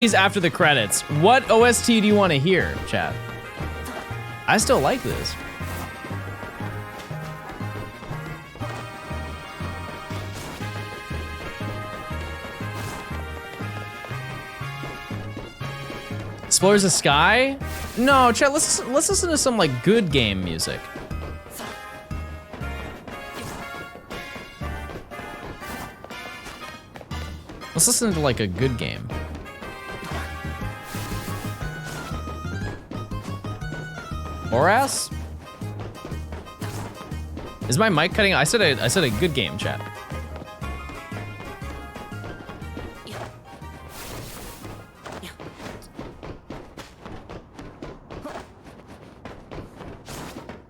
after the credits. What OST do you want to hear, chat? I still like this. Explores the Sky? No, chat, let's listen to some like good game music. Let's listen to like a good game. Horace? Is my mic cutting? I said a good game, chat.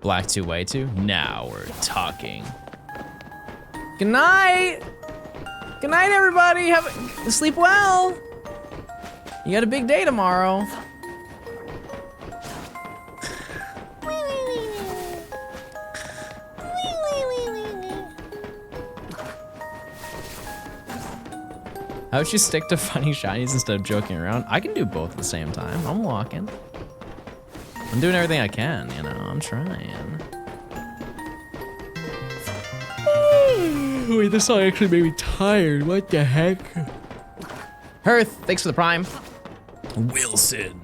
Black 2 way 2? Now we're talking. Good night! Good night, everybody! Sleep well! You got a big day tomorrow. How would you stick to funny shinies instead of joking around? I can do both at the same time. I'm walking. I'm doing everything I can, you know, I'm trying. Wait, this song actually made me tired. What the heck? Hearth, thanks for the prime. Wilson.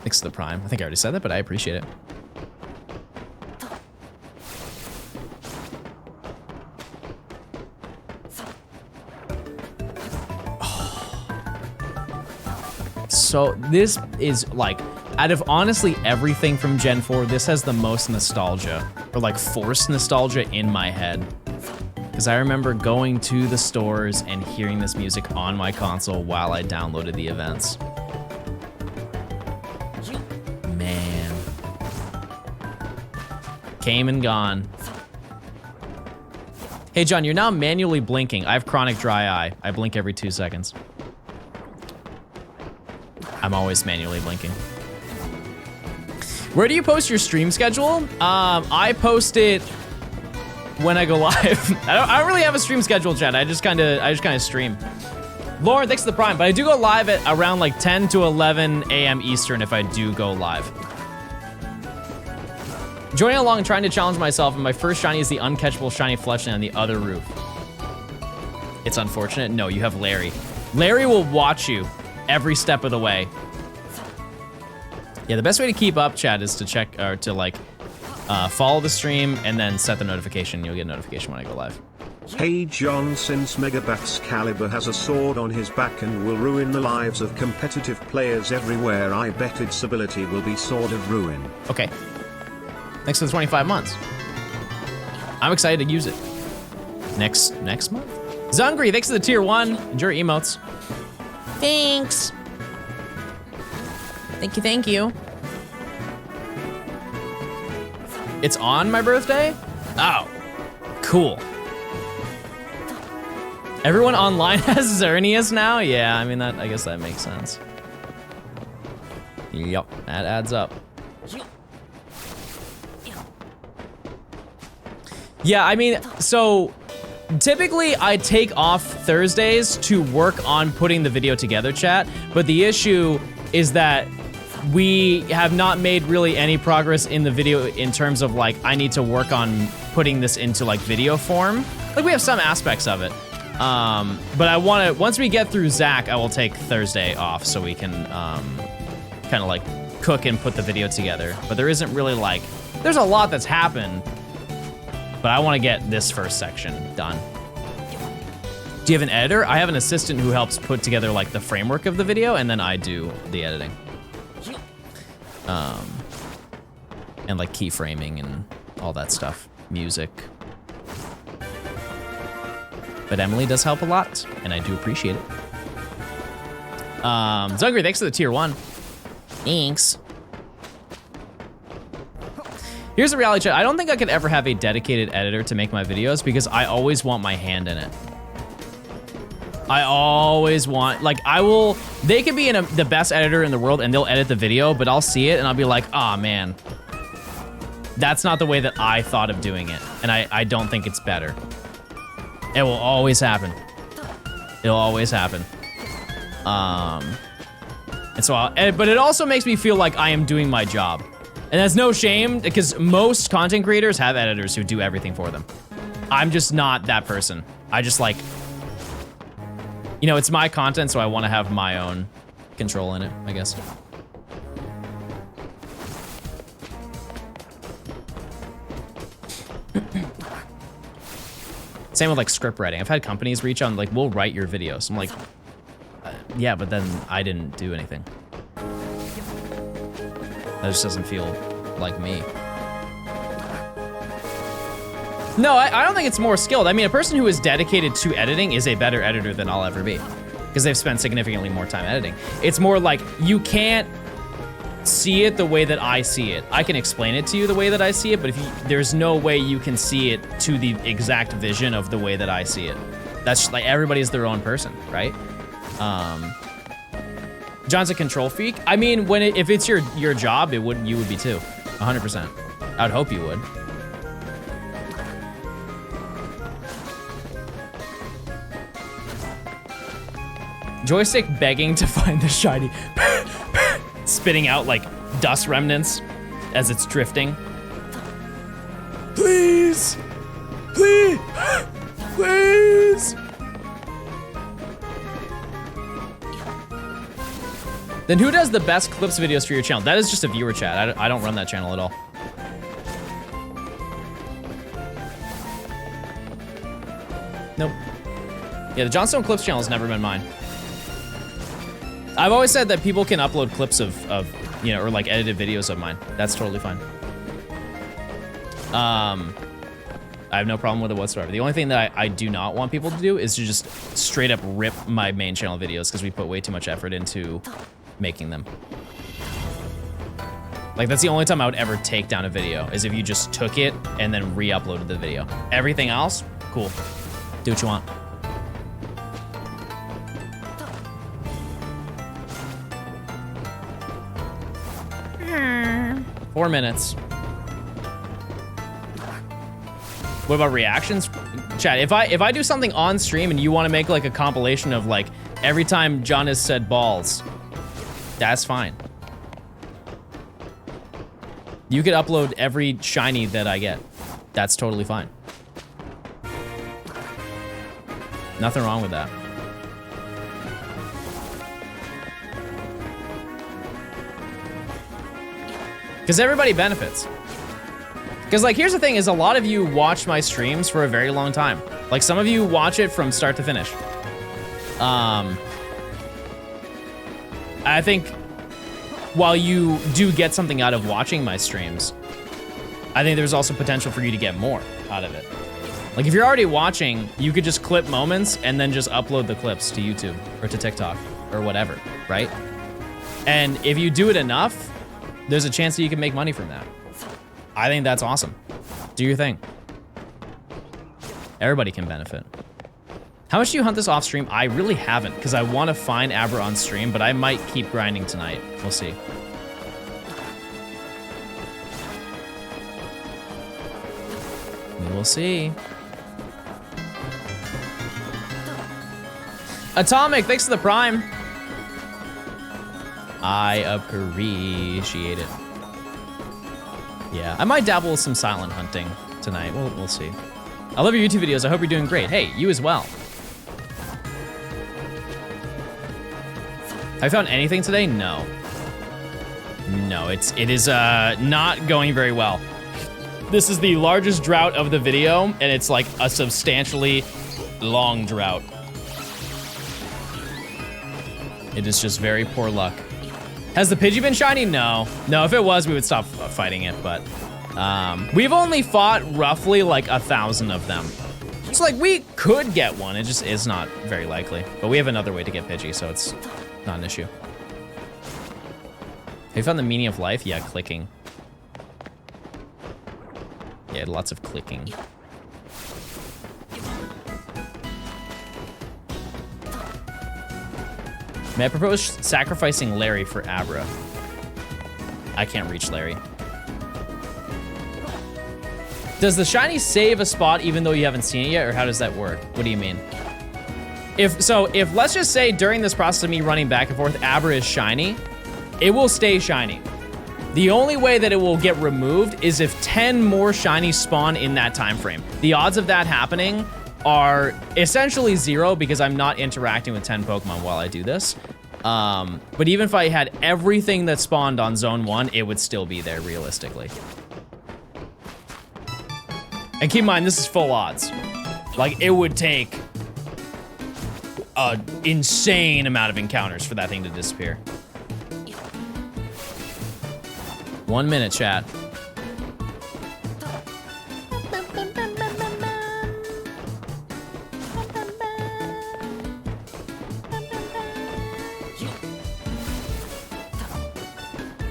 Thanks for the prime. I think I already said that, but I appreciate it. So this is like, out of honestly everything from Gen 4, this has the most nostalgia, or like forced nostalgia in my head. Because I remember going to the stores and hearing this music on my console while I downloaded the events. Man. Came and gone. Hey John, you're now manually blinking. I have chronic dry eye. I blink every 2 seconds. I'm always manually blinking. Where do you post your stream schedule? I post it when I go live. I don't really have a stream schedule, chat. I just kind of stream. Lauren, thanks for the prime, but I do go live at around like 10 to 11 a.m. Eastern if I do go live. Joining along, trying to challenge myself, and my first shiny is the uncatchable shiny Fletchling on the other roof. It's unfortunate. No, you have Larry. Larry will watch you every step of the way. Yeah, the best way to keep up, chat, is to check, or to like, follow the stream and then set the notification. You'll get a notification when I go live. Hey John, since Megabat's Caliber has a sword on his back and will ruin the lives of competitive players everywhere, I bet its ability will be Sword of Ruin. Okay. Thanks for the 25 months. I'm excited to use it. Next month? Zungry, thanks for the tier 1. Enjoy your emotes. Thanks. Thank you. It's on my birthday? Oh, cool. Everyone online has Xerneas now? Yeah, I mean, I guess that makes sense. Yup, that adds up. Yeah, I mean, so typically I take off Thursdays to work on putting the video together, chat, but the issue is that we have not made really any progress in the video in terms of like, I need to work on putting this into like video form. Like we have some aspects of it. But I want to, once we get through Zach, I will take Thursday off so we can kind of like cook and put the video together. But there isn't really like, there's a lot that's happened, but I want to get this first section done. Do you have an editor? I have an assistant who helps put together like the framework of the video, and then I do the editing. And like keyframing and all that stuff, music. But Emily does help a lot, and I do appreciate it. Zungry, thanks for the tier 1. Thanks. Here's the reality check. I don't think I could ever have a dedicated editor to make my videos because I always want my hand in it. I always want, like, they could be the best editor in the world and they'll edit the video, but I'll see it and I'll be like, oh man, that's not the way that I thought of doing it. And I don't think it's better. It will always happen. It'll always happen. And so, but it also makes me feel like I am doing my job. And that's no shame, because most content creators have editors who do everything for them. I'm just not that person. I just like, you know, it's my content, so I want to have my own control in it, I guess. Same with like script writing. I've had companies reach out and like, we'll write your videos. I'm like, yeah, but then I didn't do anything. That just doesn't feel like me. No, I don't think it's more skilled. I mean, a person who is dedicated to editing is a better editor than I'll ever be, because they've spent significantly more time editing. It's more like you can't see it the way that I see it. I can explain it to you the way that I see it, but there's no way you can see it to the exact vision of the way that I see it. That's just, like, everybody's their own person, right? John's a control freak. I mean, if it's your job, you would be too, 100%. I would hope you would. Joystick begging to find the shiny, spitting out like dust remnants as it's drifting. Please, please, please. Then who does the best clips videos for your channel? That is just a viewer chat. I don't run that channel at all. Nope. Yeah, the Johnstone Clips channel has never been mine. I've always said that people can upload clips of you know, or like edited videos of mine. That's totally fine. I have no problem with it whatsoever. The only thing that I do not want people to do is to just straight up rip my main channel videos, because we put way too much effort into making them. Like, that's the only time I would ever take down a video, is if you just took it and then re-uploaded the video. Everything else, cool. Do what you want. Hmm. 4 minutes. What about reactions? Chat, if I do something on stream and you want to make like a compilation of like every time John has said balls, that's fine. You could upload every shiny that I get. That's totally fine. Nothing wrong with that. Because everybody benefits. Because, like, here's the thing, is a lot of you watch my streams for a very long time. Like, some of you watch it from start to finish. I think while you do get something out of watching my streams, I think there's also potential for you to get more out of it. Like, if you're already watching, you could just clip moments and then just upload the clips to YouTube or to TikTok or whatever, right? And if you do it enough, there's a chance that you can make money from that. I think that's awesome. Do your thing. Everybody can benefit. How much do you hunt this off stream? I really haven't, because I want to find Abra on stream, but I might keep grinding tonight. We'll see. We will see. Atomic, thanks for the prime. I appreciate it. Yeah, I might dabble with some silent hunting tonight. We'll see. I love your YouTube videos. I hope you're doing great. Hey, you as well. Have you found anything today? No. No, it is not going very well. This is the largest drought of the video, and it's like a substantially long drought. It is just very poor luck. Has the Pidgey been shiny? No. No, if it was, we would stop fighting it, but we've only fought roughly like 1,000 of them. So like, we could get one, it just is not very likely. But we have another way to get Pidgey, so it's not an issue. Have you found the meaning of life? Yeah, clicking. Yeah, lots of clicking. May I propose sacrificing Larry for Abra? I can't reach Larry. Does the shiny save a spot even though you haven't seen it yet, or how does that work? What do you mean? if let's just say during this process of me running back and forth, Abra is shiny, it will stay shiny. The only way that it will get removed is if 10 more shinies spawn in that time frame. The odds of that happening are essentially 0 because I'm not interacting with 10 Pokemon while I do this. But even if I had everything that spawned on Zone 1, it would still be there realistically. And keep in mind, this is full odds. Like, it would take an insane amount of encounters for that thing to disappear. 1 minute, chat.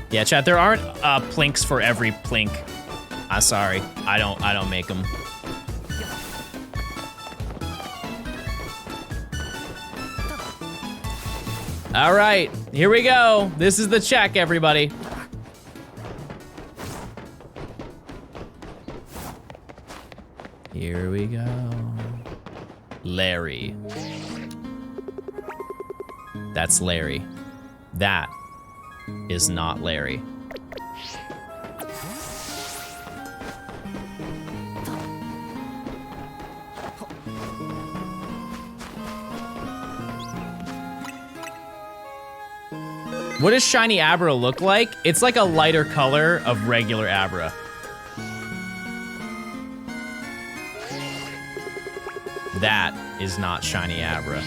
Yeah, chat, there aren't plinks for every plink. Sorry, I don't make them. All right, here we go. This is the check, everybody. Here we go. Larry. That's Larry. That is not Larry. What does shiny Abra look like? It's like a lighter color of regular Abra. That is not shiny Abra.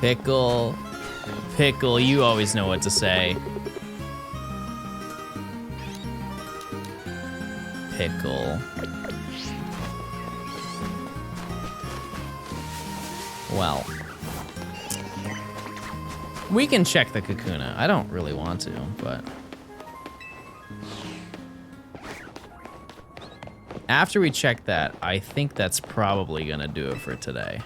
Pickle. Pickle, you always know what to say. Pickle. Well. We can check the Kakuna. I don't really want to, but... After we check that, I think that's probably gonna do it for today.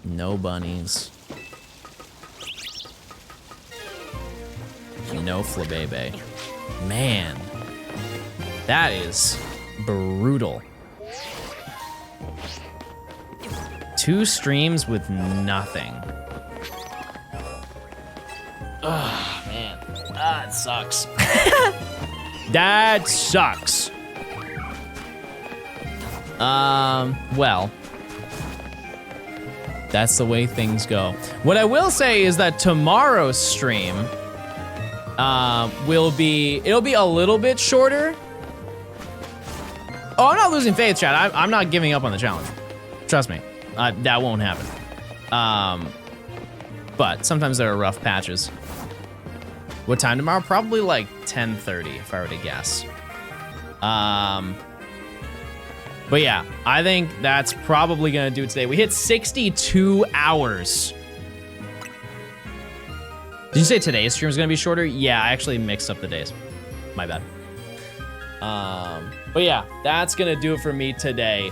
No bunnies. No Flabebe. Man, that is brutal. 2 streams with nothing. Oh, man. That sucks. That sucks. Well. That's the way things go. What I will say is that tomorrow's stream it'll be a little bit shorter. Oh, I'm not losing faith, chat. I'm not giving up on the challenge. Trust me, that won't happen. But sometimes there are rough patches. What time tomorrow? Probably like 10:30 if I were to guess. But yeah, I think that's probably gonna do it today. We hit 62 hours. Did you say today's stream is gonna be shorter? Yeah, I actually mixed up the days. My bad. But yeah, that's gonna do it for me today.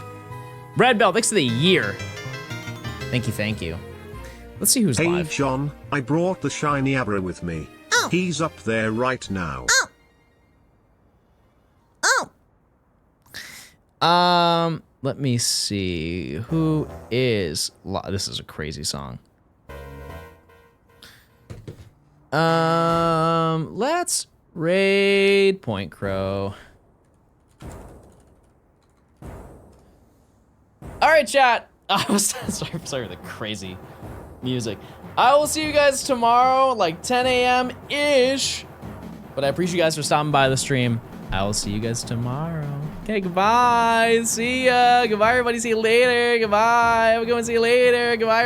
Red Belt, thanks for the year. Thank you, thank you. Let's see who's live. Hey John, I brought the shiny Abra with me. Oh. He's up there right now. Oh. Let me see. Who is... This is a crazy song. Let's raid Point Crow. All right, chat. Sorry for the crazy music. I will see you guys tomorrow, like 10 a.m.-ish. But I appreciate you guys for stopping by the stream. I will see you guys tomorrow. Okay, goodbye. See ya. Goodbye, everybody. See you later. Goodbye. Have a good one. See you later. Goodbye.